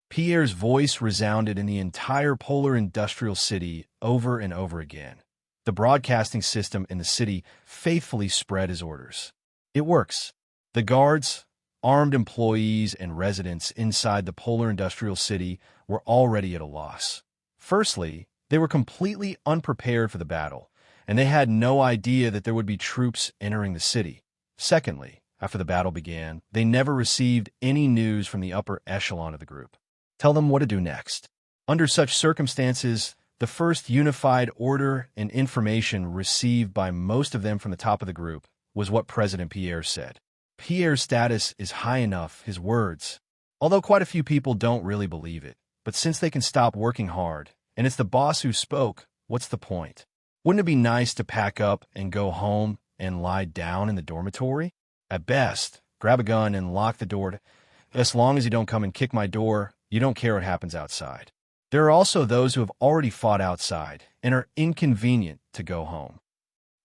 Pierre's voice resounded in the entire Polar Industrial City over and over again. The broadcasting system in the city faithfully spread his orders. It works. The guards, armed employees, and residents inside the Polar Industrial City were already at a loss. Firstly, they were completely unprepared for the battle, and they had no idea that there would be troops entering the city. Secondly, after the battle began, they never received any news from the upper echelon of the group. Tell them what to do next. Under such circumstances, the first unified order and information received by most of them from the top of the group was what President Pierre said. Pierre's status is high enough, his words, although quite a few people don't really believe it. But since they can stop working hard, and it's the boss who spoke, what's the point? Wouldn't it be nice to pack up and go home and lie down in the dormitory? At best, grab a gun and lock the door. As long as you don't come and kick my door, you don't care what happens outside. There are also those who have already fought outside and are inconvenient to go home.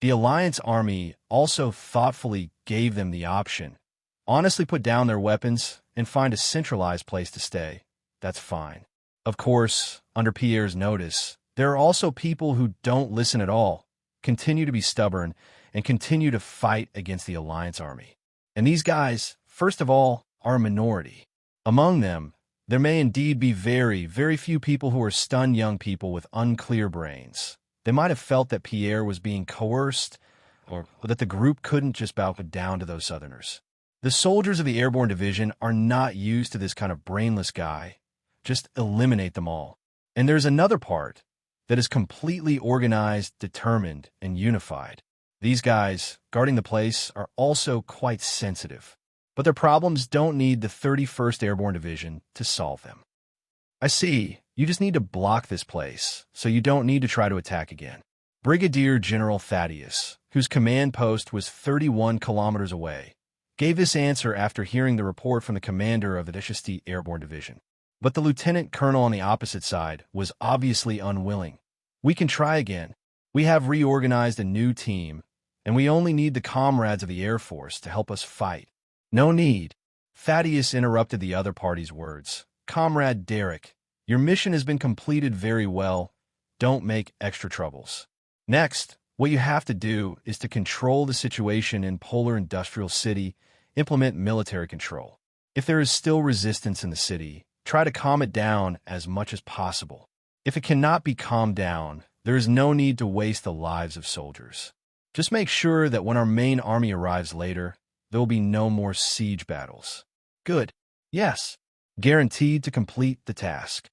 The Alliance Army also thoughtfully gave them the option. Honestly, put down their weapons and find a centralized place to stay. That's fine. Of course, under Pierre's notice, there are also people who don't listen at all, continue to be stubborn, and continue to fight against the Alliance Army. And these guys, first of all, are a minority. Among them, there may indeed be very, very few people who are stunned young people with unclear brains. They might have felt that Pierre was being coerced, or that the group couldn't just bow down to those Southerners. The soldiers of the Airborne Division are not used to this kind of brainless guy. Just eliminate them all. And there's another part that is completely organized, determined, and unified. These guys, guarding the place, are also quite sensitive. But their problems don't need the 31st Airborne Division to solve them. I see. You just need to block this place, so you don't need to try to attack again. Brigadier General Thaddeus, whose command post was 31 kilometers away, gave this answer after hearing the report from the commander of the 31st Airborne Division. But the lieutenant colonel on the opposite side was obviously unwilling. We can try again. We have reorganized a new team, and we only need the comrades of the Air Force to help us fight. No need. Thaddeus interrupted the other party's words. Comrade Derek, your mission has been completed very well. Don't make extra troubles. Next, what you have to do is to control the situation in Polar Industrial City, implement military control. If there is still resistance in the city, try to calm it down as much as possible. If it cannot be calmed down, there is no need to waste the lives of soldiers. Just make sure that when our main army arrives later, there will be no more siege battles. Good. Yes, guaranteed to complete the task.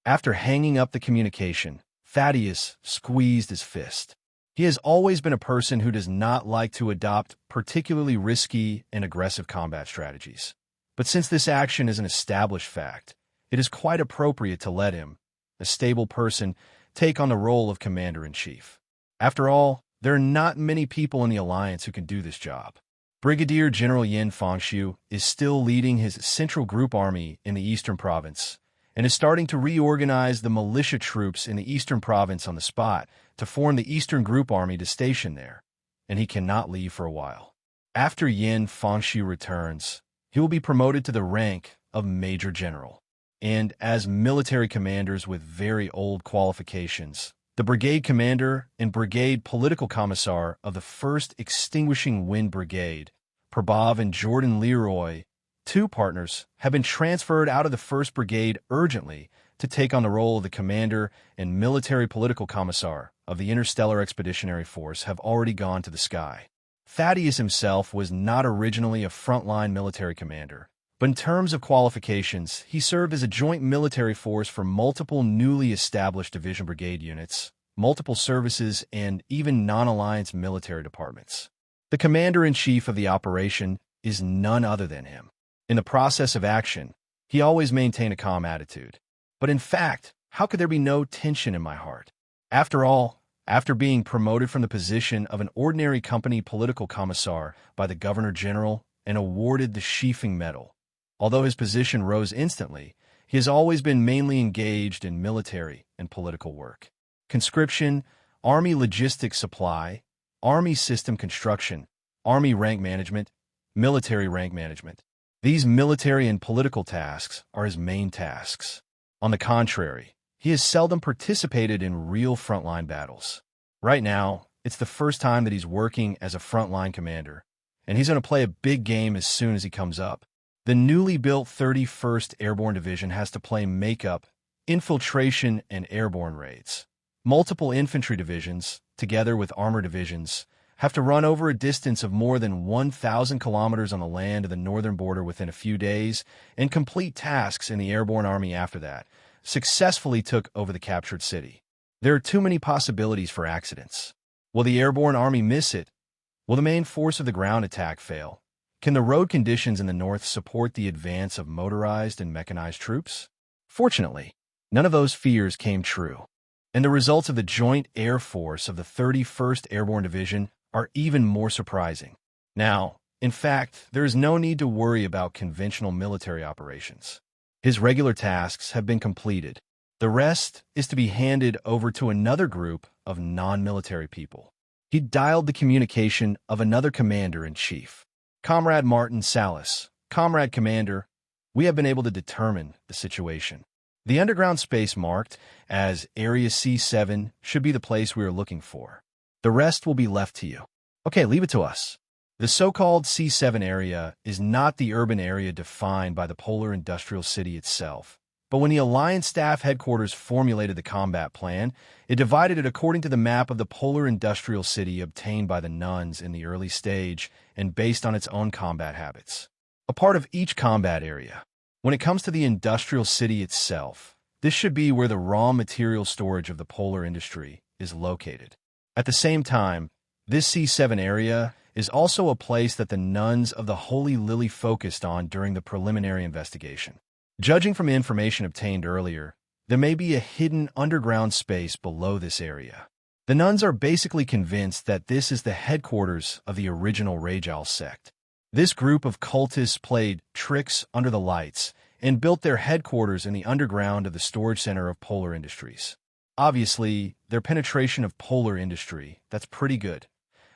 After hanging up the communication, Thaddeus squeezed his fist. He has always been a person who does not like to adopt particularly risky and aggressive combat strategies. But since this action is an established fact, it is quite appropriate to let him, a stable person, take on the role of commander-in-chief. After all, there are not many people in the alliance who can do this job. Brigadier General Yin Fangxiu is still leading his Central Group Army in the Eastern Province and is starting to reorganize the militia troops in the Eastern Province on the spot to form the Eastern Group Army to station there, and he cannot leave for a while. After Yin Fangxiu returns, he will be promoted to the rank of Major General. And as military commanders with very old qualifications, the brigade commander and brigade political commissar of the 1st Extinguishing Wind Brigade, Prabhav and Jordan Leroy, two partners, have been transferred out of the 1st Brigade urgently to take on the role of the commander and military political commissar of the Interstellar Expeditionary Force have already gone to the sky. Thaddeus himself was not originally a frontline military commander, but in terms of qualifications, he served as a joint military force for multiple newly established division brigade units, multiple services, and even non-alliance military departments. The commander-in-chief of the operation is none other than him. In the process of action, he always maintained a calm attitude. But in fact, how could there be no tension in my heart? After all, after being promoted from the position of an ordinary company political commissar by the Governor-General and awarded the Sheafing Medal, although his position rose instantly, he has always been mainly engaged in military and political work. Conscription, Army logistics supply, Army system construction, Army rank management, military rank management. These military and political tasks are his main tasks. On the contrary, he has seldom participated in real frontline battles. Right now, it's the first time that he's working as a frontline commander, and he's going to play a big game as soon as he comes up. The newly built 31st Airborne Division has to play makeup, infiltration, and airborne raids. Multiple infantry divisions, together with armor divisions, have to run over a distance of more than 1,000 kilometers on the land of the northern border within a few days and complete tasks in the airborne army after that, successfully took over the captured city. There are too many possibilities for accidents. Will the airborne army miss it? Will the main force of the ground attack fail? Can the road conditions in the north support the advance of motorized and mechanized troops? Fortunately, none of those fears came true, and the results of the Joint Air Force of the 31st Airborne Division are even more surprising. Now, in fact, there is no need to worry about conventional military operations. His regular tasks have been completed. The rest is to be handed over to another group of non-military people. He dialed the communication of another commander-in-chief. Comrade Martin Salas, Comrade Commander, we have been able to determine the situation. The underground space marked as Area C7 should be the place we are looking for. The rest will be left to you. Okay, leave it to us. The so-called C7 area is not the urban area defined by the Polar Industrial City itself, but when the Alliance Staff Headquarters formulated the combat plan, it divided it according to the map of the Polar Industrial City obtained by the nuns in the early stage and based on its own combat habits. A part of each combat area. When it comes to the industrial city itself, this should be where the raw material storage of the polar industry is located. At the same time, this C7 area is also a place that the nuns of the Holy Lily focused on during the preliminary investigation. Judging from information obtained earlier, there may be a hidden underground space below this area. The nuns are basically convinced that this is the headquarters of the original Rajal sect. This group of cultists played tricks under the lights and built their headquarters in the underground of the storage center of Polar Industries. Obviously, their penetration of polar industry, that's pretty good.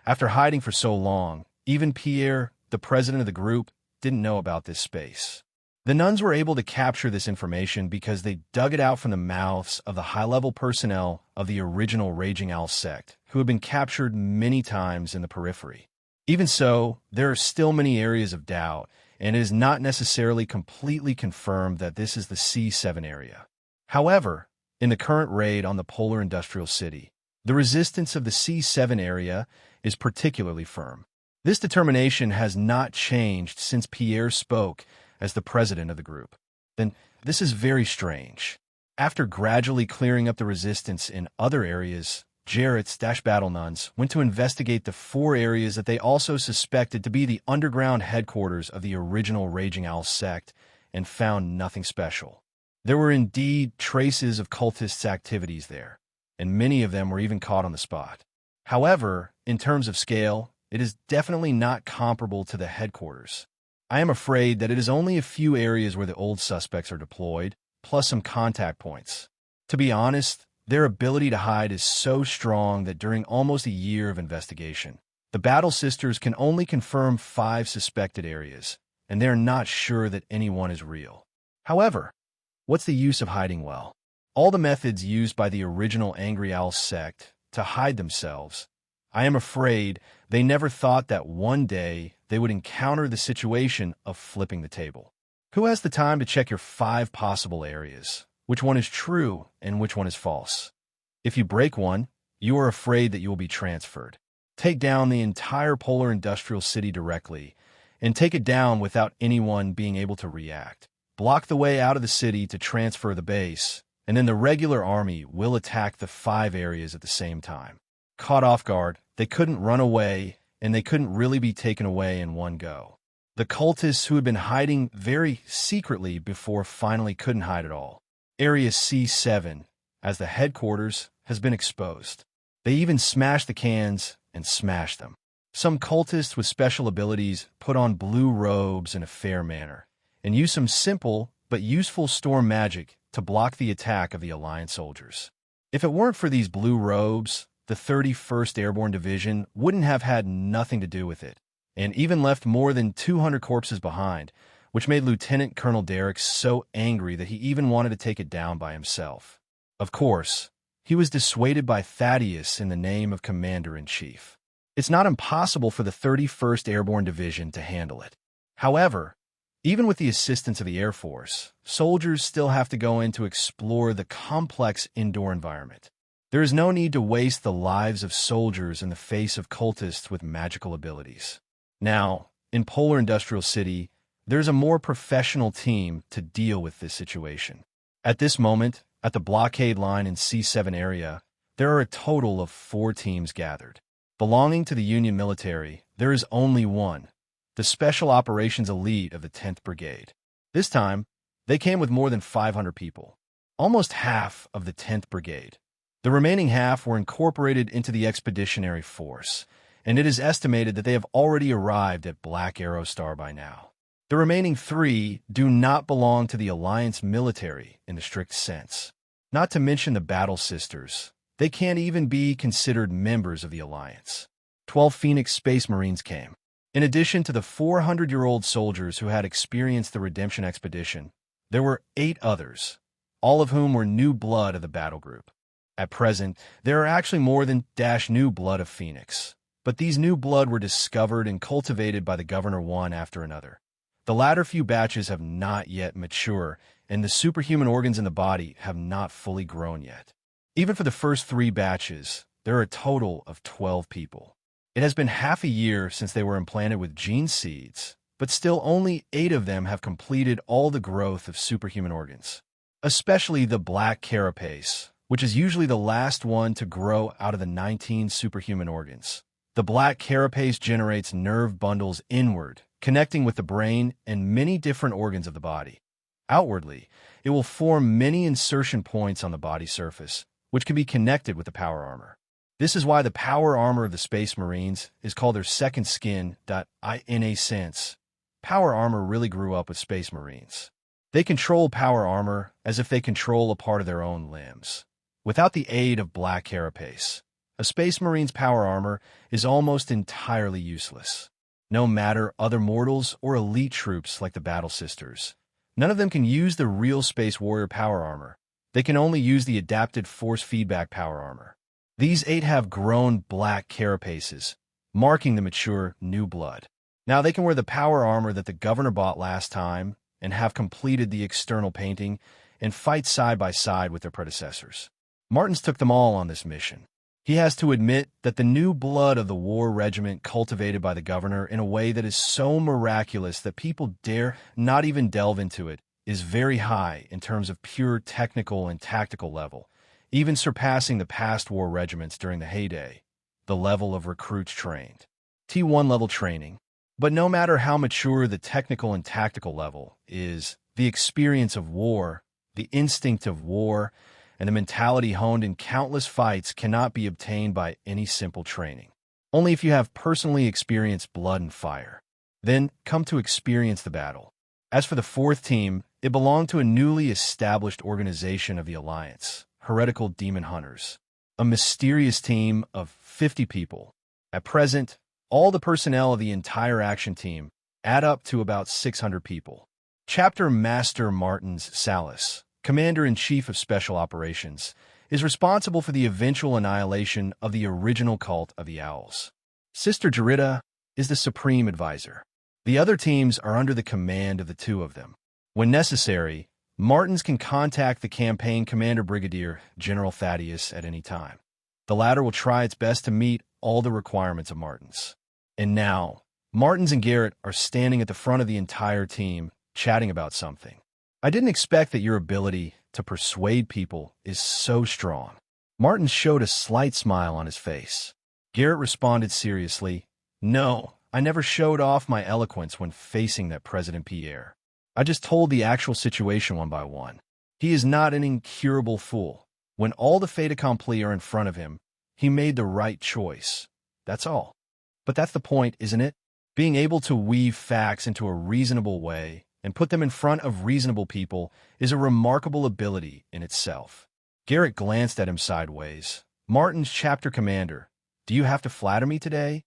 After hiding for so long, even Pierre, the president of the group, didn't know about this space. The nuns were able to capture this information because they dug it out from the mouths of the high-level personnel of the original Raging Owl sect, who had been captured many times in the periphery. Even so, there are still many areas of doubt, and it is not necessarily completely confirmed that this is the C7 area. However, in the current raid on the Polar Industrial City, the resistance of the C7 area is particularly firm. This determination has not changed since Pierre spoke as the president of the group. Then, this is very strange. After gradually clearing up the resistance in other areas, Jarrett's-Battle Nuns went to investigate the 4 areas that they also suspected to be the underground headquarters of the original Raging Owl sect and found nothing special. There were indeed traces of cultists' activities there, and many of them were even caught on the spot. However, in terms of scale, it is definitely not comparable to the headquarters. I am afraid that it is only a few areas where the old suspects are deployed, plus some contact points. To be honest, their ability to hide is so strong that during almost a year of investigation, the Battle Sisters can only confirm 5 suspected areas, and they are not sure that anyone is real. However, what's the use of hiding well? All the methods used by the original Angry Owl sect to hide themselves, I am afraid they never thought that one day they would encounter the situation of flipping the table. Who has the time to check your 5 possible areas? Which one is true and which one is false? If you break one, you are afraid that you will be transferred. Take down the entire Polar Industrial City directly, and take it down without anyone being able to react. Block the way out of the city to transfer the base, and then the regular army will attack the 5 areas at the same time. Caught off guard, they couldn't run away, and they couldn't really be taken away in one go. The cultists who had been hiding very secretly before finally couldn't hide at all. Area C7, as the headquarters, has been exposed. They even smashed the cans and smashed them. Some cultists with special abilities put on blue robes in a fair manner, and used some simple but useful storm magic to block the attack of the Alliance soldiers. If it weren't for these blue robes, the 31st Airborne Division wouldn't have had nothing to do with it, and even left more than 200 corpses behind, which made Lieutenant Colonel Derrick so angry that he even wanted to take it down by himself. Of course, he was dissuaded by Thaddeus in the name of Commander-in-Chief. It's not impossible for the 31st Airborne Division to handle it. However, even with the assistance of the Air Force, soldiers still have to go in to explore the complex indoor environment. There is no need to waste the lives of soldiers in the face of cultists with magical abilities. Now, in Polar Industrial City, there's a more professional team to deal with this situation. At this moment, at the blockade line in C7 area, there are a total of 4 teams gathered. Belonging to the Union military, there is only one, the Special Operations Elite of the 10th Brigade. This time, they came with more than 500 people, almost half of the 10th Brigade. The remaining half were incorporated into the Expeditionary Force, and it is estimated that they have already arrived at Black Arrow Star by now. The remaining 3 do not belong to the Alliance military in the strict sense. Not to mention the Battle Sisters. They can't even be considered members of the Alliance. 12 Phoenix Space Marines came. In addition to the 400-year-old soldiers who had experienced the Redemption Expedition, there were 8 others, all of whom were new blood of the battle group. At present, there are actually more than new blood of Phoenix, but these new blood were discovered and cultivated by the Governor one after another. The latter few batches have not yet mature, and the superhuman organs in the body have not fully grown yet. Even for the first 3 batches, there are a total of 12 people. It has been half a year since they were implanted with gene seeds, but still only 8 of them have completed all the growth of superhuman organs, especially the black carapace, which is usually the last one to grow out of the 19 superhuman organs. The black carapace generates nerve bundles inward, connecting with the brain and many different organs of the body. Outwardly, it will form many insertion points on the body surface, which can be connected with the power armor. This is why the power armor of the Space Marines is called their second skin. In a sense, power armor really grew up with Space Marines. They control power armor as if they control a part of their own limbs. Without the aid of black carapace, a Space Marine's power armor is almost entirely useless. No matter other mortals or elite troops like the Battle Sisters, none of them can use the real Space Warrior power armor. They can only use the adapted force feedback power armor. These 8 have grown black carapaces, marking the mature new blood. Now they can wear the power armor that the Governor bought last time and have completed the external painting and fight side by side with their predecessors. Martins took them all on this mission. He has to admit that the new blood of the war regiment cultivated by the governor in a way that is so miraculous that people dare not even delve into it is very high in terms of pure technical and tactical level, even surpassing the past war regiments during the heyday, the level of recruits trained. T1 level training. But no matter how mature the technical and tactical level is, the experience of war, the instinct of war, and the mentality honed in countless fights cannot be obtained by any simple training. Only if you have personally experienced blood and fire. Then come to experience the battle. As for the fourth team, it belonged to a newly established organization of the Alliance, Heretical Demon Hunters, a mysterious team of 50 people. At present, all the personnel of the entire action team add up to about 600 people. Chapter Master Martins Salas, Commander-in-Chief of Special Operations, is responsible for the eventual annihilation of the original cult of the Owls. Sister Jarita is the Supreme Advisor. The other teams are under the command of the two of them. When necessary, Martins can contact the campaign commander Brigadier General Thaddeus at any time. The latter will try its best to meet all the requirements of Martins. And now, Martins and Garrett are standing at the front of the entire team, chatting about something. I didn't expect that your ability to persuade people is so strong. Martins showed a slight smile on his face. Garrett responded seriously, "No, I never showed off my eloquence when facing that President Pierre. I just told the actual situation one by one. He is not an incurable fool. When all the fait accompli are in front of him, he made the right choice. That's all." But that's the point, isn't it? Being able to weave facts into a reasonable way and put them in front of reasonable people is a remarkable ability in itself. Garrett glanced at him sideways. "Martin's chapter commander, do you have to flatter me today?"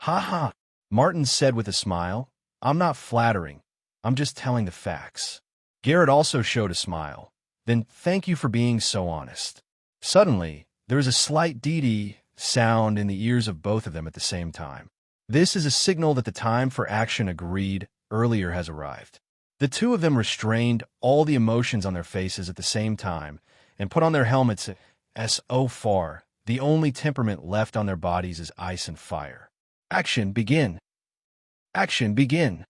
"Ha ha," Martin said with a smile. "I'm not flattering. I'm just telling the facts." Garrett also showed a smile. "Then thank you for being so honest." Suddenly, there was a slight dee-dee sound in the ears of both of them at the same time. This is a signal that the time for action agreed earlier has arrived. The two of them restrained all the emotions on their faces at the same time and put on their helmets as so far the only temperament left on their bodies is ice and fire. Action begin! Action begin!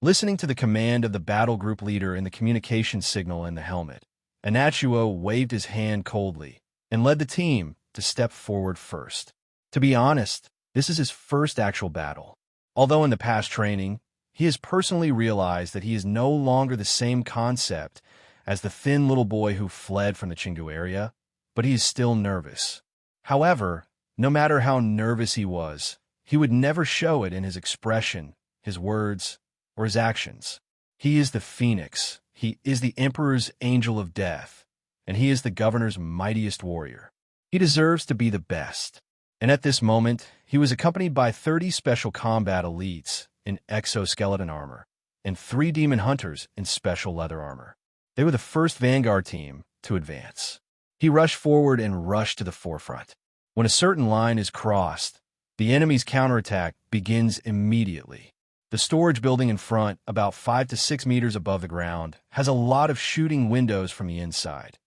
Listening to the command of the battle group leader in the communication signal in the helmet, Anachuo waved his hand coldly and led the team to step forward first. To be honest, this is his first actual battle. Although in the past training, he has personally realized that he is no longer the same concept as the thin little boy who fled from the Chingu area, but he is still nervous. However, no matter how nervous he was, he would never show it in his expression, his words, or his actions. He is the Phoenix, he is the Emperor's angel of death, and he is the governor's mightiest warrior. He deserves to be the best. And at this moment, he was accompanied by 30 special combat elites in exoskeleton armor and 3 demon hunters in special leather armor. They were the first vanguard team to advance. He rushed forward and rushed to the forefront. When a certain line is crossed, the enemy's counterattack begins immediately. The storage building in front, about 5 to 6 meters above the ground, has a lot of shooting windows from the inside.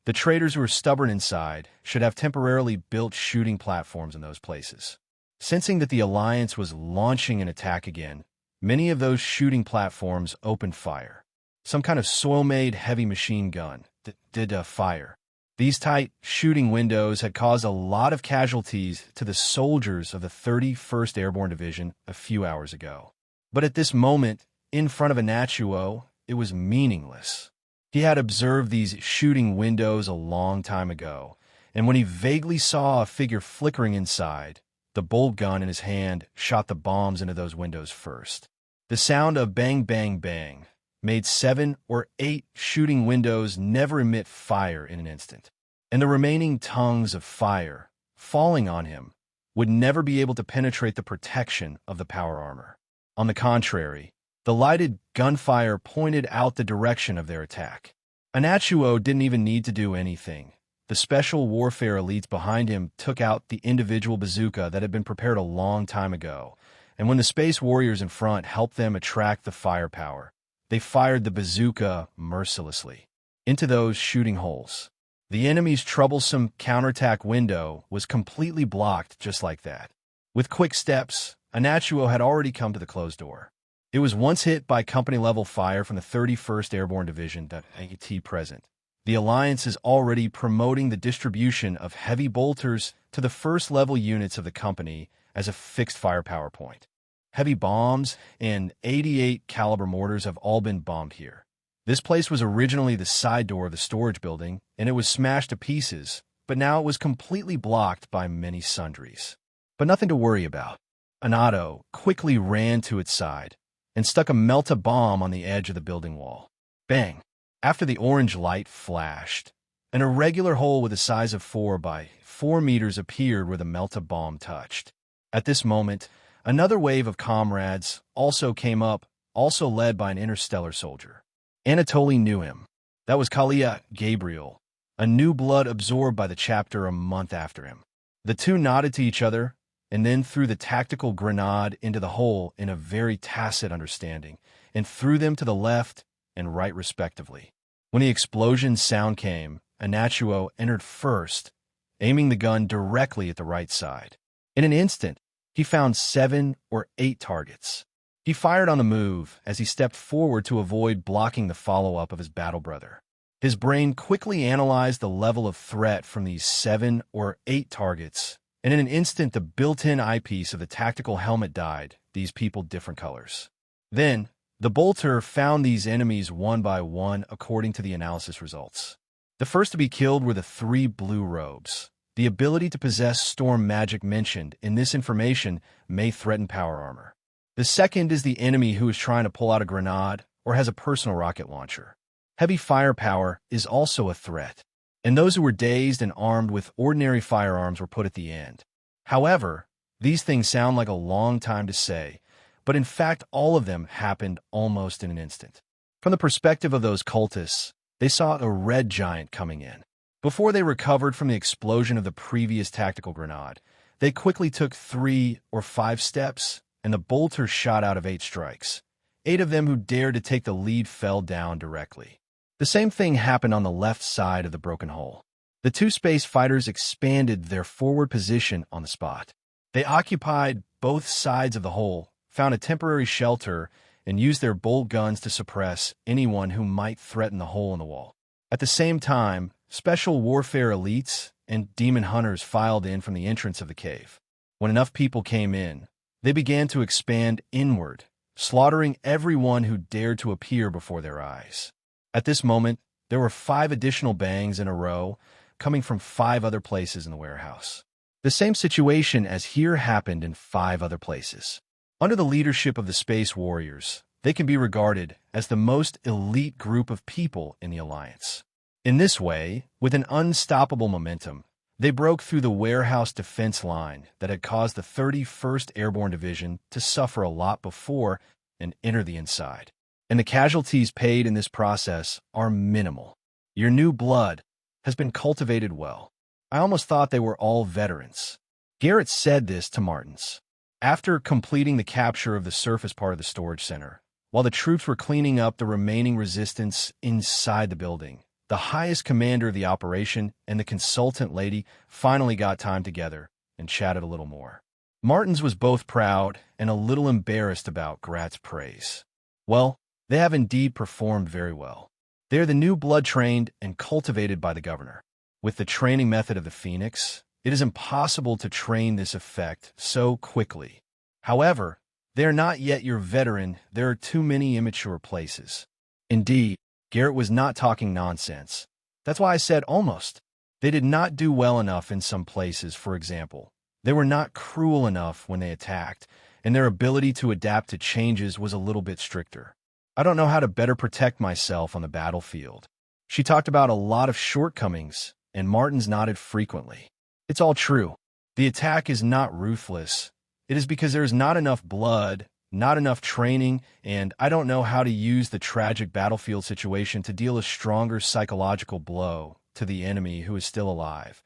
The traders who are stubborn inside should have temporarily built shooting platforms in those places. Sensing that the Alliance was launching an attack again, many of those shooting platforms opened fire. Some kind of soil-made heavy machine gun did fire. These tight shooting windows had caused a lot of casualties to the soldiers of the 31st Airborne Division a few hours ago. But at this moment, in front of Anachuo, it was meaningless. He had observed these shooting windows a long time ago, and when he vaguely saw a figure flickering inside, the bolt gun in his hand shot the bombs into those windows first. The sound of bang, bang, bang made 7 or 8 shooting windows never emit fire in an instant, and the remaining tongues of fire, falling on him, would never be able to penetrate the protection of the power armor. On the contrary, the lighted gunfire pointed out the direction of their attack. Anachuo didn't even need to do anything. The special warfare elites behind him took out the individual bazooka that had been prepared a long time ago, and when the space warriors in front helped them attract the firepower, they fired the bazooka mercilessly into those shooting holes. The enemy's troublesome counterattack window was completely blocked just like that. With quick steps, Anatuo had already come to the closed door. It was once hit by company-level fire from the 31st Airborne Division at present. The Alliance is already promoting the distribution of heavy bolters to the first-level units of the company as a fixed firepower point. Heavy bombs and 88 caliber mortars have all been bombed here. This place was originally the side door of the storage building, and it was smashed to pieces, but now it was completely blocked by many sundries. But nothing to worry about. Anato quickly ran to its side and stuck a melta bomb on the edge of the building wall. Bang! After the orange light flashed, an irregular hole with a size of 4 by 4 meters appeared where the melta bomb touched. At this moment, another wave of comrades also came up, also led by an interstellar soldier. Anatoly knew him. That was Kalia Gabriel, a new blood absorbed by the chapter a month after him. The two nodded to each other, and then threw the tactical grenade into the hole in a very tacit understanding, and threw them to the left and right respectively. When the explosion sound came, Anatuo entered first, aiming the gun directly at the right side. In an instant, he found 7 or 8 targets. He fired on the move as he stepped forward to avoid blocking the follow-up of his battle brother. His brain quickly analyzed the level of threat from these 7 or 8 targets, and in an instant the built-in eyepiece of the tactical helmet died, these people different colors. Then, the bolter found these enemies one by one according to the analysis results. The first to be killed were the 3 blue robes. The ability to possess storm magic mentioned in this information may threaten power armor. The second is the enemy who is trying to pull out a grenade or has a personal rocket launcher. Heavy firepower is also a threat, and those who were dazed and armed with ordinary firearms were put at the end. However, these things sound like a long time to say, but in fact all of them happened almost in an instant. From the perspective of those cultists, they saw a red giant coming in. Before they recovered from the explosion of the previous tactical grenade, they quickly took 3 or 5 steps, and the bolter shot out of 8 strikes. 8 of them who dared to take the lead fell down directly. The same thing happened on the left side of the broken hole. The 2 space fighters expanded their forward position on the spot. They occupied both sides of the hole, found a temporary shelter, and used their bolt guns to suppress anyone who might threaten the hole in the wall. At the same time, special warfare elites and demon hunters filed in from the entrance of the cave. When enough people came in, they began to expand inward, slaughtering everyone who dared to appear before their eyes. At this moment, there were 5 additional bangs in a row, coming from 5 other places in the warehouse. The same situation as here happened in 5 other places. Under the leadership of the Space Warriors, they can be regarded as the most elite group of people in the Alliance. In this way, with an unstoppable momentum, they broke through the warehouse defense line that had caused the 31st Airborne Division to suffer a lot before and enter the inside. And the casualties paid in this process are minimal. Your new blood has been cultivated well. I almost thought they were all veterans. Garrett said this to Martins. After completing the capture of the surface part of the storage center, while the troops were cleaning up the remaining resistance inside the building, the highest commander of the operation and the consultant lady finally got time together and chatted a little more. Martins was both proud and a little embarrassed about Grat's praise. Well, they have indeed performed very well. They are the new blood trained and cultivated by the governor. With the training method of the Phoenix, it is impossible to train this effect so quickly. However, they are not yet your veteran. There are too many immature places. Indeed, Garrett was not talking nonsense. That's why I said almost. They did not do well enough in some places, for example. They were not cruel enough when they attacked, and their ability to adapt to changes was a little bit stricter. I don't know how to better protect myself on the battlefield. She talked about a lot of shortcomings, and Martins nodded frequently. It's all true. The attack is not ruthless. It is because there is not enough blood, not enough training, and I don't know how to use the tragic battlefield situation to deal a stronger psychological blow to the enemy who is still alive.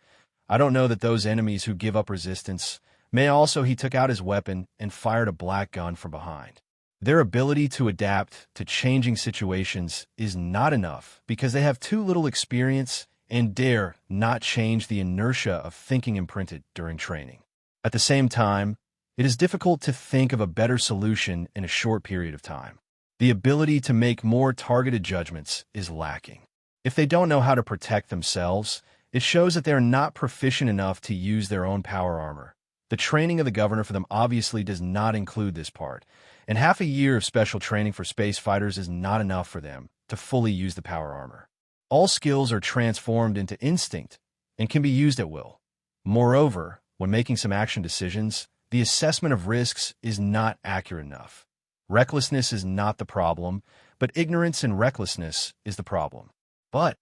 I don't know that those enemies who give up resistance may also he took out his weapon and fired a black gun from behind. Their ability to adapt to changing situations is not enough because they have too little experience and dare not change the inertia of thinking imprinted during training. At the same time, it is difficult to think of a better solution in a short period of time. The ability to make more targeted judgments is lacking. If they don't know how to protect themselves, it shows that they are not proficient enough to use their own power armor. The training of the governor for them obviously does not include this part, and half a year of special training for space fighters is not enough for them to fully use the power armor. All skills are transformed into instinct and can be used at will. Moreover, when making some action decisions, the assessment of risks is not accurate enough. Recklessness is not the problem, but ignorance and recklessness is the problem. But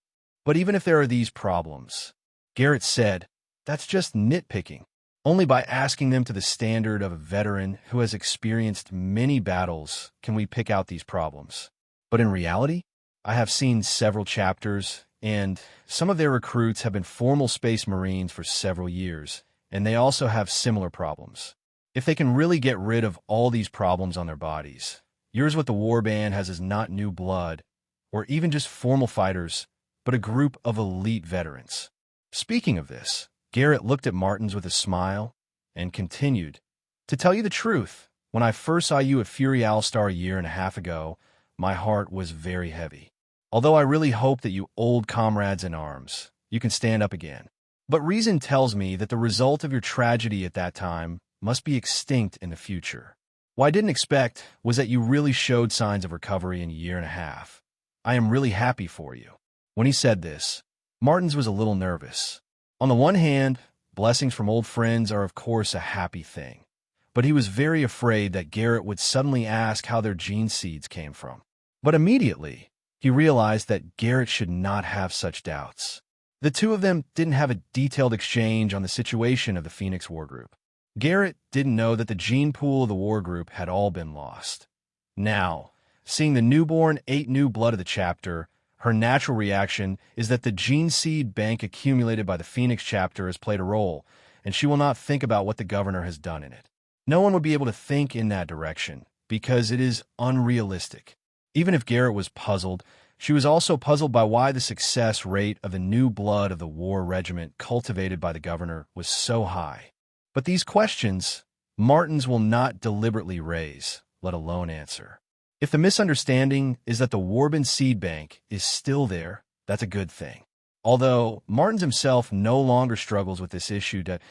even if there are these problems, Garrett said, that's just nitpicking. Only by asking them to the standard of a veteran who has experienced many battles can we pick out these problems. But in reality, I have seen several chapters, and some of their recruits have been formal Space Marines for several years, and they also have similar problems. If they can really get rid of all these problems on their bodies, yours what the warband has is not new blood, or even just formal fighters, but a group of elite veterans. Speaking of this, Garrett looked at Martins with a smile and continued, to tell you the truth, when I first saw you at Fury Alstar a year and a half ago, my heart was very heavy. Although I really hope that you old comrades in arms, you can stand up again. But reason tells me that the result of your tragedy at that time must be extinct in the future. What I didn't expect was that you really showed signs of recovery in a year and a half. I am really happy for you. When he said this, Martins was a little nervous. On the one hand, blessings from old friends are of course a happy thing, but he was very afraid that Garrett would suddenly ask how their gene seeds came from. But immediately, he realized that Garrett should not have such doubts. The two of them didn't have a detailed exchange on the situation of the Phoenix War Group. Garrett didn't know that the gene pool of the War Group had all been lost. Now, seeing the newborn 8 new blood of the chapter, her natural reaction is that the gene seed bank accumulated by the Phoenix chapter has played a role, and she will not think about what the governor has done in it. No one would be able to think in that direction, because it is unrealistic. Even if Garrett was puzzled, she was also puzzled by why the success rate of the new blood of the war regiment cultivated by the governor was so high. But these questions, Martins will not deliberately raise, let alone answer. If the misunderstanding is that the Warband seed bank is still there, that's a good thing. Although Martins himself no longer struggles with this issue that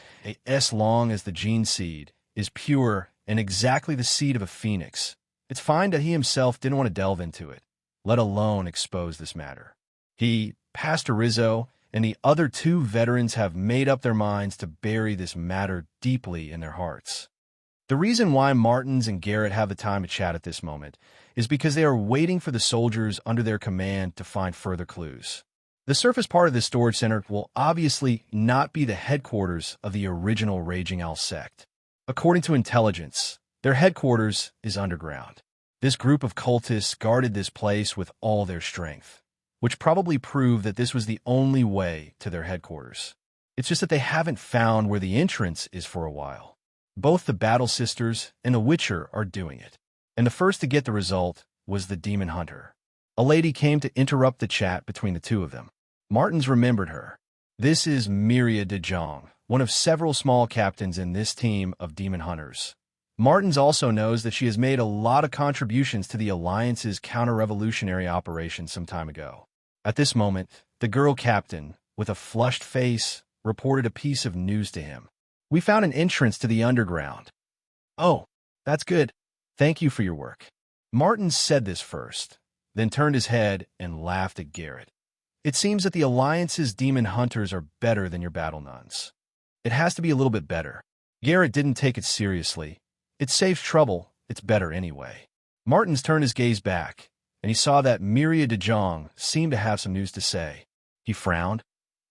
as long as the gene seed is pure and exactly the seed of a phoenix, it's fine that he himself didn't want to delve into it, let alone expose this matter. He, Pastor Rizzo, and the other 2 veterans have made up their minds to bury this matter deeply in their hearts. The reason why Martins and Garrett have the time to chat at this moment is because they are waiting for the soldiers under their command to find further clues. The surface part of this storage center will obviously not be the headquarters of the original Raging Owl sect. According to intelligence, their headquarters is underground. This group of cultists guarded this place with all their strength, which probably proved that this was the only way to their headquarters. It's just that they haven't found where the entrance is for a while. Both the Battle Sisters and the Witcher are doing it, and the first to get the result was the Demon Hunter. A lady came to interrupt the chat between the two of them. Martins remembered her. This is Miria de Jong, one of several small captains in this team of Demon Hunters. Martins also knows that she has made a lot of contributions to the Alliance's counter-revolutionary operation some time ago. At this moment, the girl captain, with a flushed face, reported a piece of news to him. We found an entrance to the underground. Oh, that's good. Thank you for your work. Martins said this first, then turned his head and laughed at Garrett. It seems that the Alliance's demon hunters are better than your battle nuns. It has to be a little bit better. Garrett didn't take it seriously. It saves trouble. It's better anyway. Martins turned his gaze back, and he saw that Miria de Jong seemed to have some news to say. He frowned.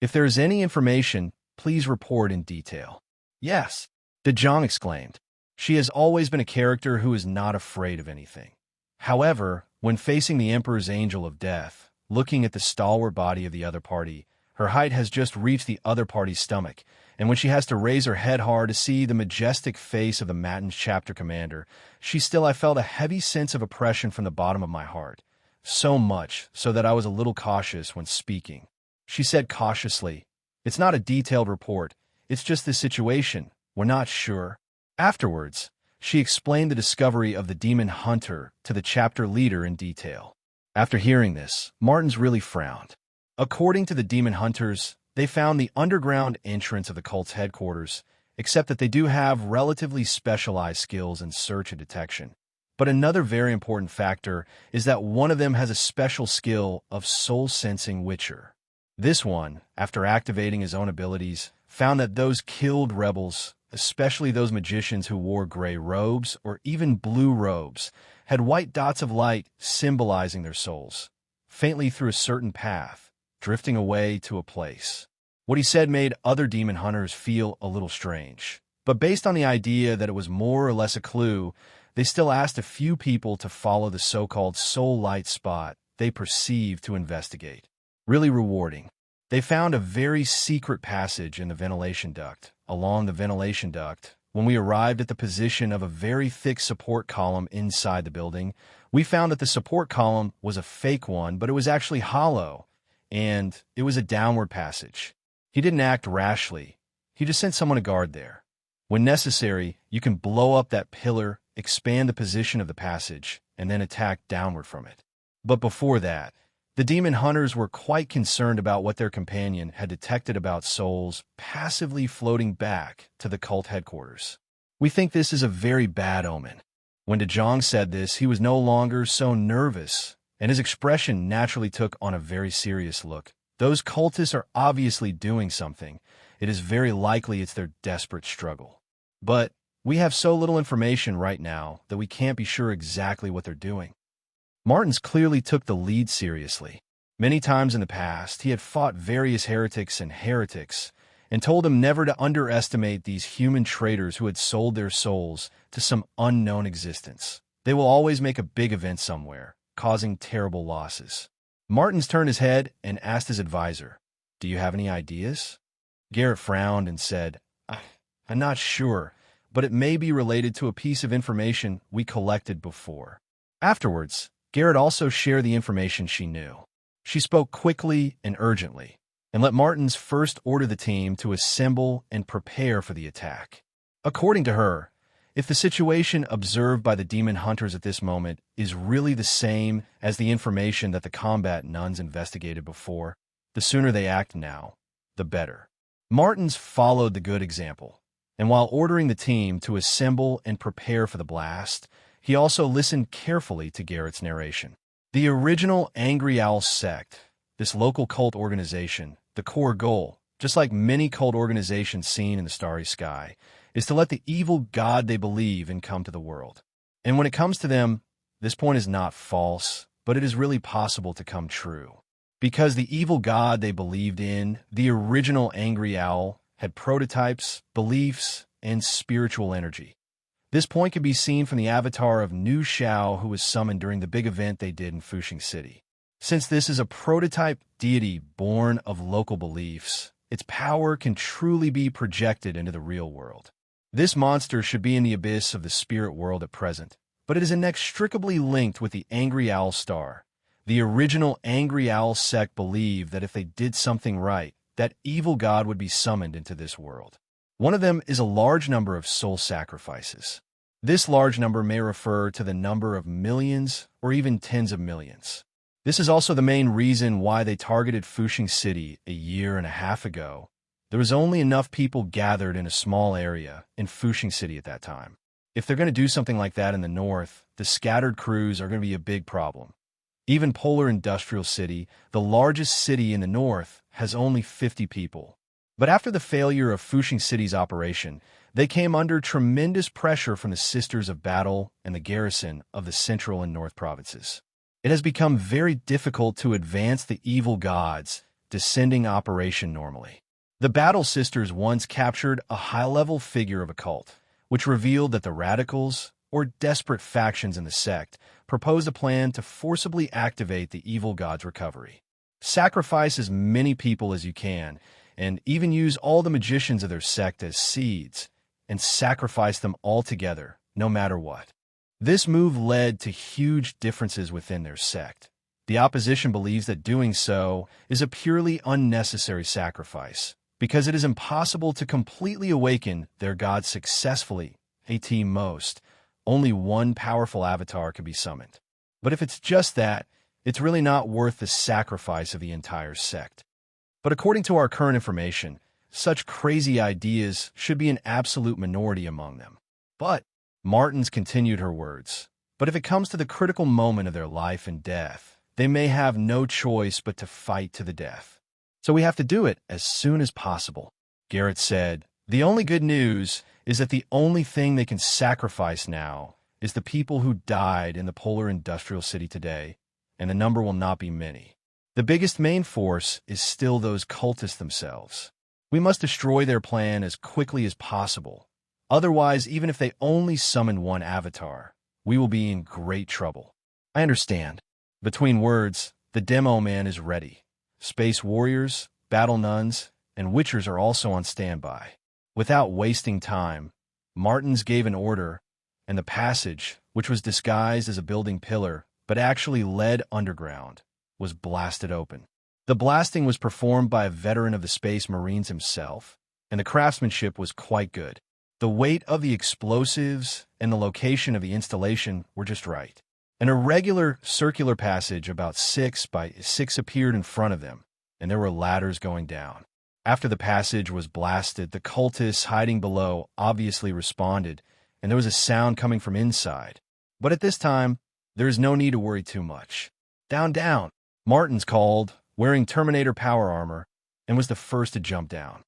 If there is any information, please report in detail. Yes, de Jong exclaimed. She has always been a character who is not afraid of anything. However, when facing the Emperor's Angel of Death, looking at the stalwart body of the other party, her height has just reached the other party's stomach, and when she has to raise her head hard to see the majestic face of the Matins chapter commander, I felt a heavy sense of oppression from the bottom of my heart, so much so that I was a little cautious when speaking. She said cautiously, "It's not a detailed report. It's just this situation. We're not sure." Afterwards, she explained the discovery of the demon hunter to the chapter leader in detail. After hearing this, Martins really frowned. According to the demon hunters, they found the underground entrance of the cult's headquarters, except that they do have relatively specialized skills in search and detection. But another very important factor is that one of them has a special skill of soul-sensing witcher. This one, after activating his own abilities, found that those killed rebels, especially those magicians who wore gray robes or even blue robes, had white dots of light symbolizing their souls, faintly through a certain path, drifting away to a place. What he said made other demon hunters feel a little strange. But based on the idea that it was more or less a clue, they still asked a few people to follow the so-called soul light spot they perceived to investigate. Really rewarding. They found a very secret passage in the ventilation duct. Along the ventilation duct, when we arrived at the position of a very thick support column inside the building, we found that the support column was a fake one, but it was actually hollow, and it was a downward passage. He didn't act rashly. He just sent someone to guard there. When necessary, you can blow up that pillar, expand the position of the passage, and then attack downward from it. But before that, the demon hunters were quite concerned about what their companion had detected about souls passively floating back to the cult headquarters. "We think this is a very bad omen." When De Jong said this, he was no longer so nervous, and his expression naturally took on a very serious look. Those cultists are obviously doing something. It is very likely it's their desperate struggle. But we have so little information right now that we can't be sure exactly what they're doing. Martins clearly took the lead seriously. Many times in the past, he had fought various heretics and told them never to underestimate these human traitors who had sold their souls to some unknown existence. They will always make a big event somewhere, causing terrible losses. Martins turned his head and asked his advisor, "Do you have any ideas?" Garrett frowned and said, "I'm not sure, but it may be related to a piece of information we collected before." Afterwards, Garrett also shared the information she knew. She spoke quickly and urgently, and let Martins first order the team to assemble and prepare for the attack. According to her, if the situation observed by the demon hunters at this moment is really the same as the information that the combat nuns investigated before, the sooner they act now, the better. Martins followed the good example, and while ordering the team to assemble and prepare for the blast, he also listened carefully to Garrett's narration. The original Angry Owl sect, this local cult organization, the core goal, just like many cult organizations seen in the starry sky, is to let the evil god they believe in come to the world. And when it comes to them, this point is not false, but it is really possible to come true. Because the evil god they believed in, the original Angry Owl, had prototypes, beliefs, and spiritual energy. This point can be seen from the avatar of Nu Shao, who was summoned during the big event they did in Fuxing City. Since this is a prototype deity born of local beliefs, its power can truly be projected into the real world. This monster should be in the abyss of the spirit world at present, but it is inextricably linked with the Angry Owl star. The original Angry Owl sect believed that if they did something right, that evil god would be summoned into this world. One of them is a large number of soul sacrifices. This large number may refer to the number of millions or even tens of millions. This is also the main reason why they targeted Fuxing City a year and a half ago. There was only enough people gathered in a small area in Fuxing City at that time. If they're going to do something like that in the north, the scattered crews are going to be a big problem. Even Polar Industrial City, the largest city in the north, has only 50 people. But after the failure of Fuxing City's operation, they came under tremendous pressure from the Sisters of Battle and the garrison of the Central and North provinces. It has become very difficult to advance the evil gods' descending operation normally. The Battle Sisters once captured a high-level figure of a cult, which revealed that the radicals, or desperate factions in the sect, proposed a plan to forcibly activate the evil god's recovery. Sacrifice as many people as you can, and even use all the magicians of their sect as seeds, and sacrifice them all together, no matter what. This move led to huge differences within their sect. The opposition believes that doing so is a purely unnecessary sacrifice, because it is impossible to completely awaken their god successfully, at most. Only one powerful avatar can be summoned. But if it's just that, it's really not worth the sacrifice of the entire sect. But according to our current information, such crazy ideas should be an absolute minority among them. But Martins continued her words. But if it comes to the critical moment of their life and death, they may have no choice but to fight to the death. So we have to do it as soon as possible. Garrett said, the only good news is that the only thing they can sacrifice now is the people who died in the polar industrial city today, and the number will not be many. The biggest main force is still those cultists themselves. We must destroy their plan as quickly as possible. Otherwise, even if they only summon one avatar, we will be in great trouble. I understand. Between words, the demo man is ready. Space warriors, battle nuns, and witchers are also on standby. Without wasting time, Martins gave an order, and the passage, which was disguised as a building pillar, but actually led underground, was blasted open. The blasting was performed by a veteran of the Space Marines himself, and the craftsmanship was quite good. The weight of the explosives and the location of the installation were just right. An irregular circular passage about 6 by 6 appeared in front of them, and there were ladders going down. After the passage was blasted, the cultists hiding below obviously responded, and there was a sound coming from inside. But at this time, there is no need to worry too much. Down, down, Martins called, wearing Terminator power armor, and was the first to jump down.